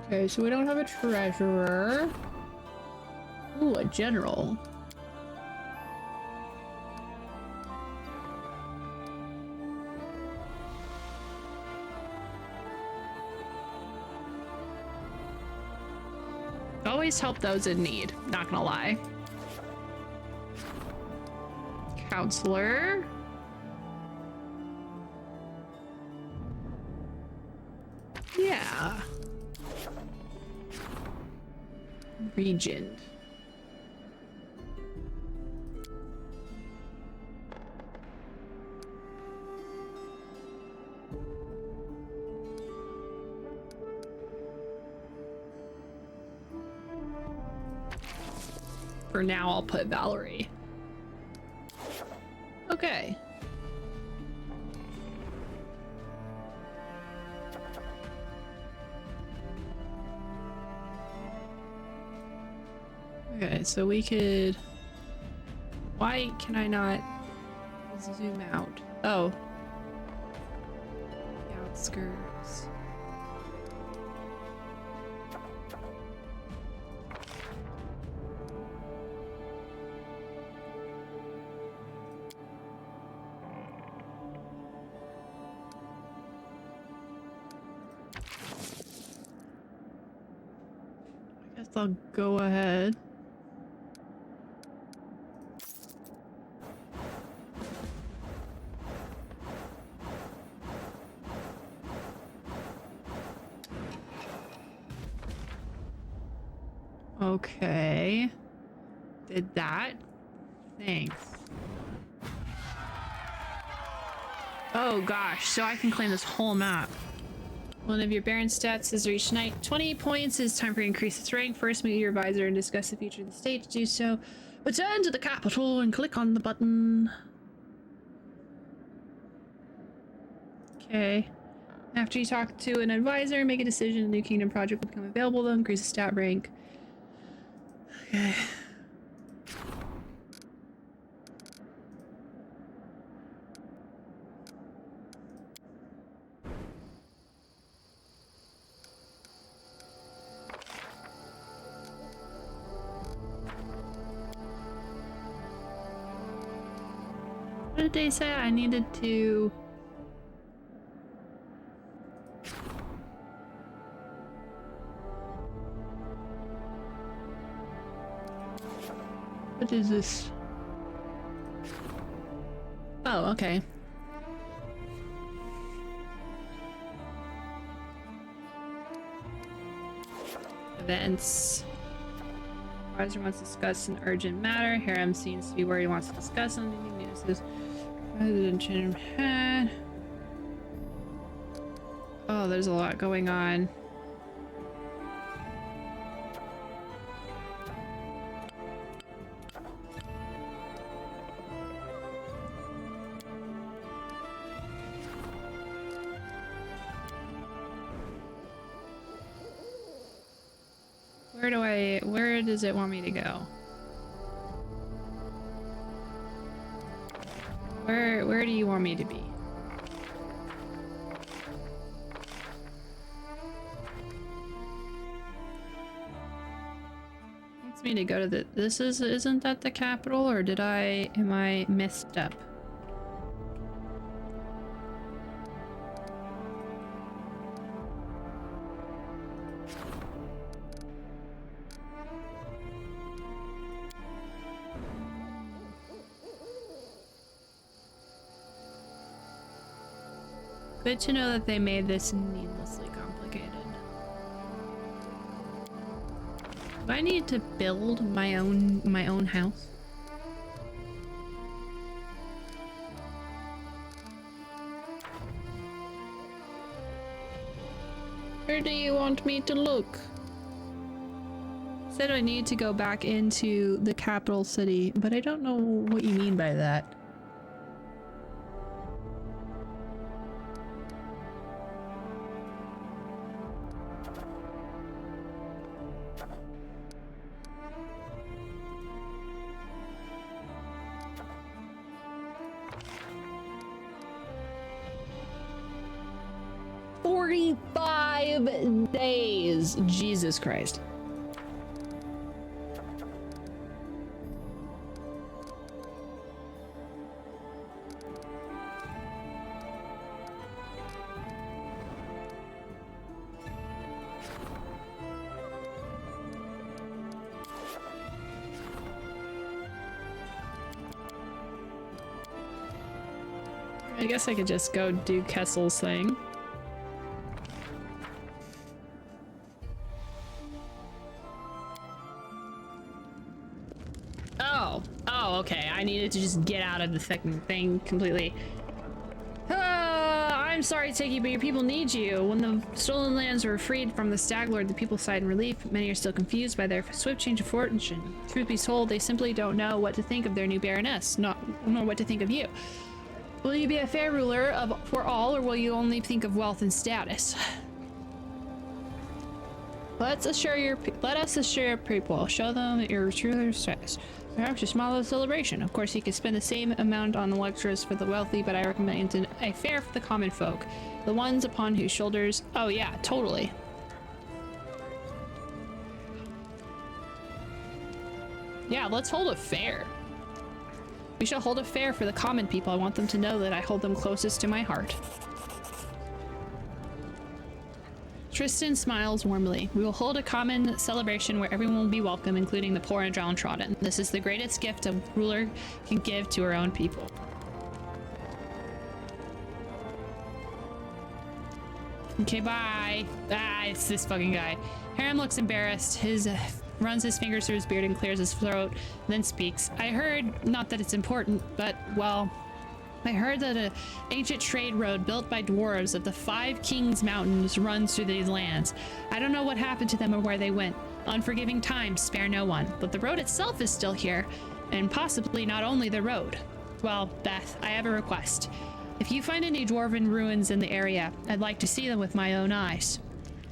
Okay, so we don't have a treasurer. Ooh, a general. Always help those in need, not gonna lie. Counselor. Yeah. Regent. For now, I'll put Valerie. Okay. Okay, so we could... Why can I not zoom out? Oh. The outskirts. I guess I'll go ahead. Okay. Did that. Thanks. Oh gosh, so I can claim this whole map. One of your Baron stats has reached 20 points. It's time for you to increase its rank. First, meet your advisor and discuss the future of the state. To do so, return to the capital and click on the button. Okay. After you talk to an advisor, make a decision. A new kingdom project will become available. They'll increase the stat rank. Okay. What did they say? I needed to... What is this? Oh, okay. Events. Advisor wants to discuss an urgent matter. Harem seems to be where he wants to discuss something. News. Oh, there's a lot going on. Where does it want me to go? Where do you want me to be? Wants me to go to isn't that the capital, or am I messed up? Good to know that they made this needlessly complicated. Do I need to build my own house? Where do you want me to look? Said I need to go back into the capital city, but I don't know what you mean by that. Days. Jesus Christ. I guess I could just go do Kessel's thing. Oh, okay. I needed to just get out of the fucking thing completely. I'm sorry, Tiki, but your people need you. When the stolen lands were freed from the Staglord, the people sighed in relief. Many are still confused by their swift change of fortune. Truth be told, they simply don't know what to think of their new Baroness, nor what to think of you. Will you be a fair ruler for all, or will you only think of wealth and status? Let us assure your people. Show them your true status. Perhaps a smaller celebration. Of course, you could spend the same amount on luxuries for the wealthy, but I recommend a fair for the common folk. The ones upon whose shoulders... Oh yeah, totally. Yeah, let's hold a fair. We shall hold a fair for the common people. I want them to know that I hold them closest to my heart. Tristan smiles warmly. We will hold a common celebration where everyone will be welcome, including the poor and downtrodden. This is the greatest gift a ruler can give to her own people. Okay, bye. Ah, it's this fucking guy. Harem looks embarrassed. Runs his fingers through his beard and clears his throat, then speaks. I heard, not that it's important, but, well, I heard that an ancient trade road built by dwarves of the 5 Kings Mountains runs through these lands. I don't know what happened to them or where they went. Unforgiving times spare no one, but the road itself is still here, and possibly not only the road. Well, Beth, I have a request. If you find any dwarven ruins in the area, I'd like to see them with my own eyes.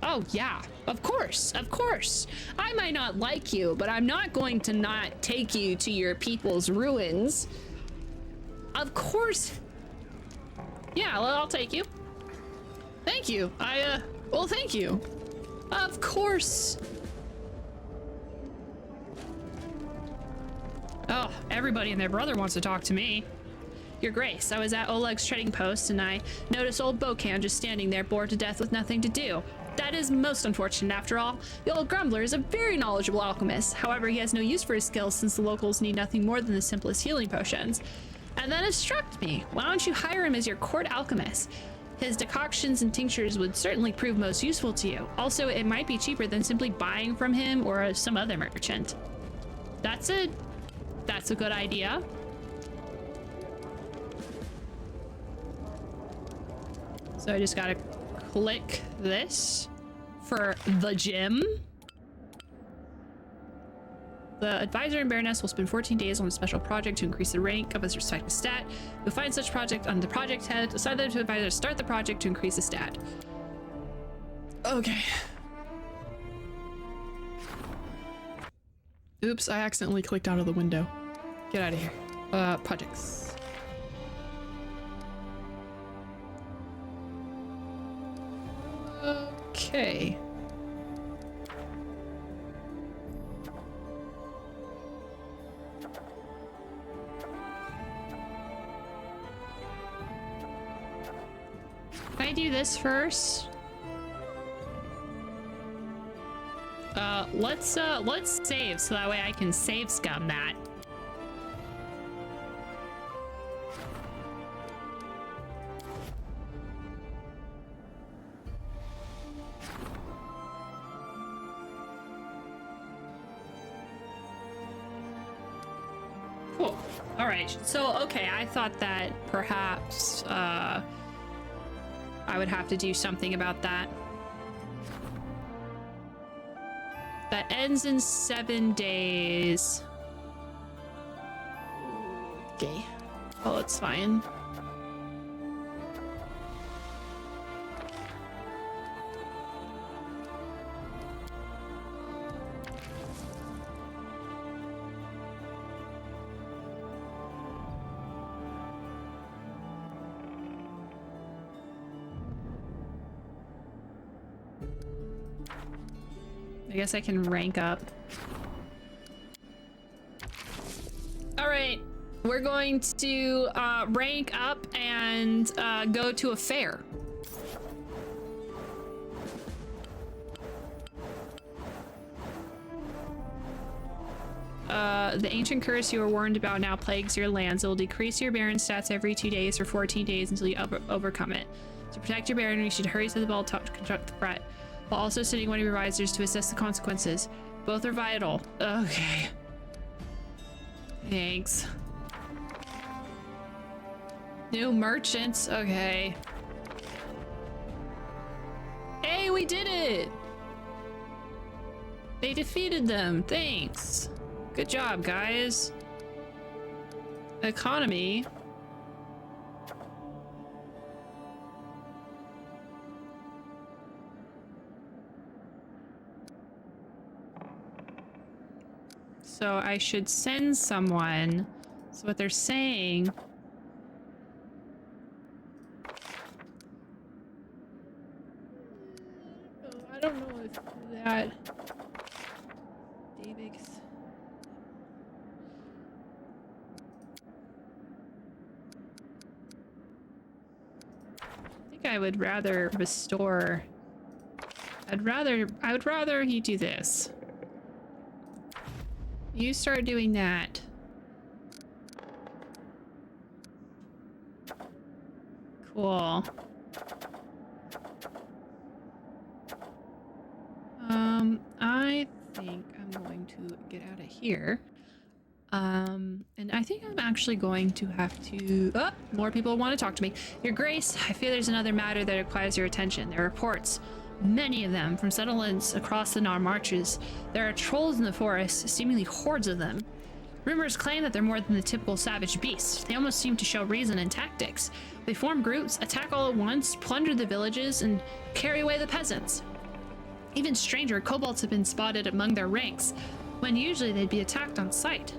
Oh, yeah, of course, of course. I might not like you, but I'm not going to not take you to your people's ruins. Of course. Yeah, well, I'll take you. Thank you. Well, thank you. Of course. Oh, everybody and their brother wants to talk to me. Your Grace, I was at Oleg's trading post and I noticed old Bocan just standing there bored to death with nothing to do. That is most unfortunate after all. The old Grumbler is a very knowledgeable alchemist. However, he has no use for his skills since the locals need nothing more than the simplest healing potions. And then it struck me, why don't you hire him as your court alchemist? His decoctions and tinctures would certainly prove most useful to you. Also, it might be cheaper than simply buying from him or some other merchant. That's a good idea. So I just gotta click this for the gym. The advisor and Baroness will spend 14 days on a special project to increase the rank of his respective stat. You'll find such project on the project head. Assign them to advisor to start the project to increase the stat. Okay. Oops, I accidentally clicked out of the window. Get out of here. Projects. Okay. Can I do this first? Let's save so that way I can save scum that. Cool. All right. So, okay, I thought that perhaps I would have to do something about that. That ends in 7 days. Okay. Oh, it's fine. I guess I can rank up. All right, we're going to rank up and go to a fair. The ancient curse you were warned about now plagues your lands. It will decrease your Baron stats every 2 days for 14 days until you overcome it. To protect your Baron, you should hurry to the ball to construct the threat, while also sending one of your advisors to assess the consequences. Both are vital. Okay. Thanks. New merchants. Okay. Hey, we did it! They defeated them. Thanks. Good job, guys. Economy. So I should send someone. So what they're saying... Oh, I don't know if that... David's... I think I would rather restore... I would rather he do this. You start doing that. Cool. I think I'm going to get out of here. And I think I'm actually going to have to... Oh, more people want to talk to me. Your Grace, I fear there's another matter that requires your attention. There are reports, many of them, from settlements across the Nar Marches. There are trolls in the forest, seemingly hordes of them. Rumors claim that they're more than the typical savage beast. They almost seem to show reason and tactics. They form groups, attack all at once, plunder the villages, and carry away the peasants. Even stranger kobolds have been spotted among their ranks, when usually they'd be attacked on sight.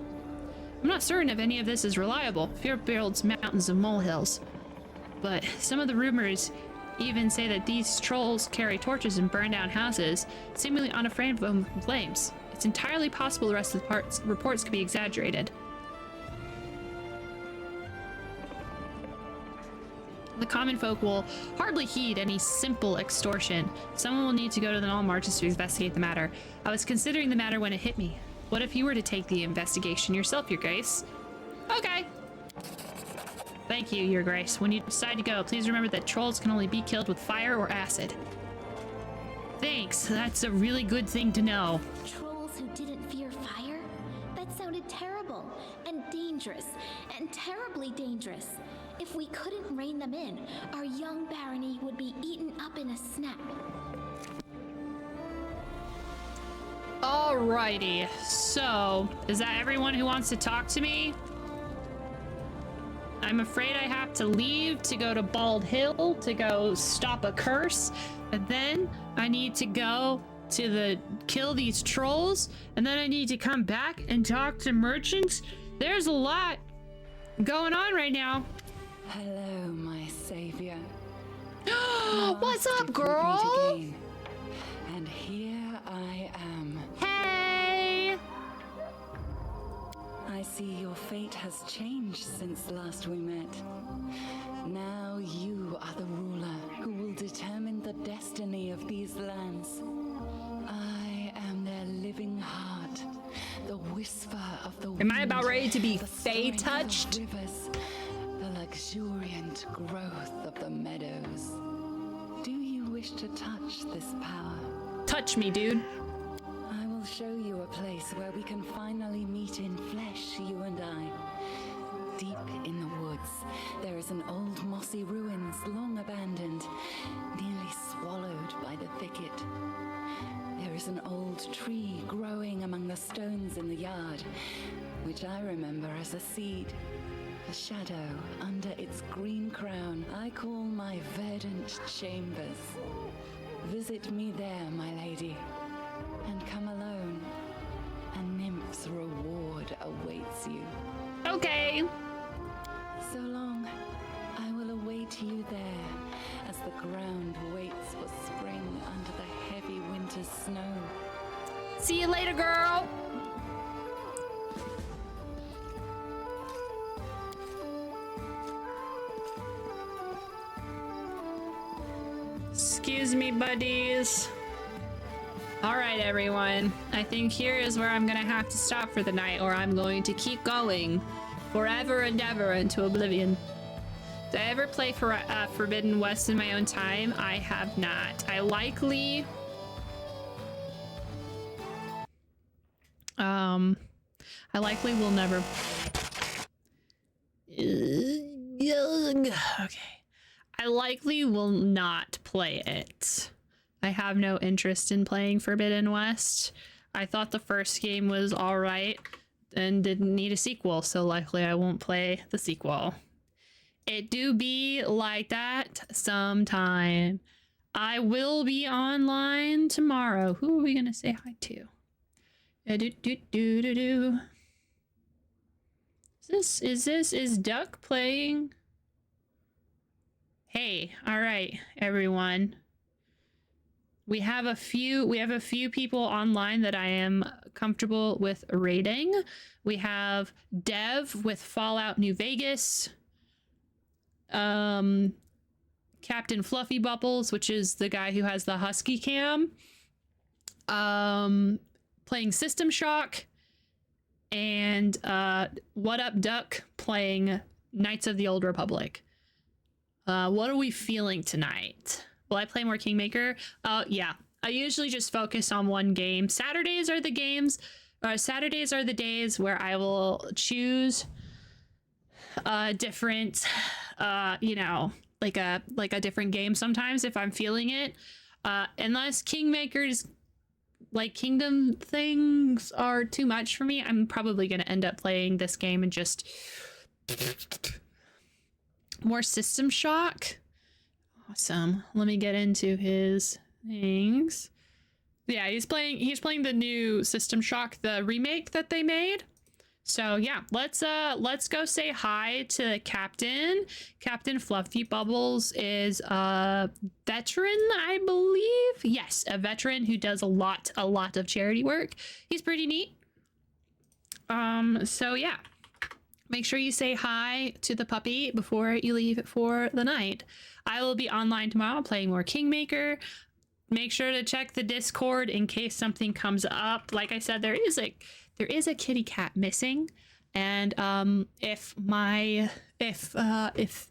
I'm not certain if any of this is reliable. Fear builds mountains of molehills. But some of the rumors even say that these trolls carry torches and burn down houses, seemingly unafraid of flames. It's entirely possible the rest of the reports could be exaggerated. The common folk will hardly heed any simple extortion. Someone will need to go to the Null Marches to investigate the matter. I was considering the matter when it hit me. What if you were to take the investigation yourself, Your Grace? Okay. Thank you, Your Grace. When you decide to go, please remember that trolls can only be killed with fire or acid. Thanks. That's a really good thing to know. Trolls who didn't fear fire? That sounded terrible and dangerous and terribly dangerous. If we couldn't rein them in, our young barony would be eaten up in a snap. Alrighty, so is that everyone who wants to talk to me? I'm afraid I have to leave to go to Bald Hill to go stop a curse, and then I need to go to kill these trolls, and then I need to come back and talk to merchants. There's a lot going on right now. Hello, my savior. What's up, girl? And here I am. Hey! I see your fate has changed since last we met. Now you are the ruler who will determine the destiny of these lands. I am their living heart, the whisper of the wind. Am I about ready to be Fae-touched? Rivers, the luxuriant growth of the meadows. Do you wish to touch this power? Touch me, dude. I will show you a place where we can finally meet in flesh, you and I. Deep in the woods, there is an old mossy ruins long abandoned, nearly swallowed by the thicket. There is an old tree growing among the stones in the yard, which I remember as a seed, a shadow under its green crown I call my verdant chambers. Visit me there, my lady, and come alone. A nymph's reward awaits you. Okay. So long, I will await you there as the ground waits for spring under the heavy winter's snow. See you later, girl. Excuse me, buddies. All right, everyone. I think here is where I'm gonna have to stop for the night, or I'm going to keep going forever and ever into oblivion. Did I ever play for Forbidden West in my own time? I have not. I likely will never. Okay. I likely will not play it. I have no interest in playing Forbidden West. I thought the first game was all right and didn't need a sequel, so likely I won't play the sequel. It do be like that sometime. I will be online tomorrow. Who are we gonna say hi to? Is Duck playing? Hey, all right, everyone. We have a few people online that I am comfortable with raiding. We have Dev with Fallout New Vegas. Captain Fluffy Bubbles, which is the guy who has the husky cam. Playing System Shock. And What Up Duck playing Knights of the Old Republic. What are we feeling tonight? Will I play more Kingmaker? Yeah. I usually just focus on one game. Saturdays are the days where I will choose different, you know, like a different game sometimes if I'm feeling it. Unless Kingmaker's like kingdom things are too much for me, I'm probably going to end up playing this game and just more System Shock. Awesome. Let me get into his things. Yeah, he's playing the new System Shock, the remake that they made. So yeah, let's go say hi to Captain. Captain Fluffy Bubbles is a veteran, I believe. Yes, a veteran who does a lot of charity work. He's pretty neat. So yeah. Make sure you say hi to the puppy before you leave for the night. I will be online tomorrow playing more Kingmaker. Make sure to check the Discord in case something comes up. Like I said, there is a kitty cat missing, and if I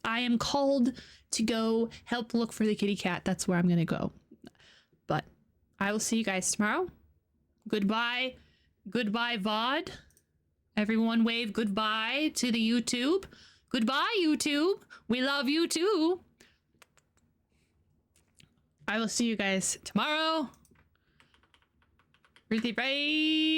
am called to go help look for the kitty cat, that's where I'm gonna go. But I will see you guys tomorrow. Goodbye VOD. Everyone wave goodbye to the YouTube. Goodbye, YouTube. We love you too. I will see you guys tomorrow. Ruthie, bye.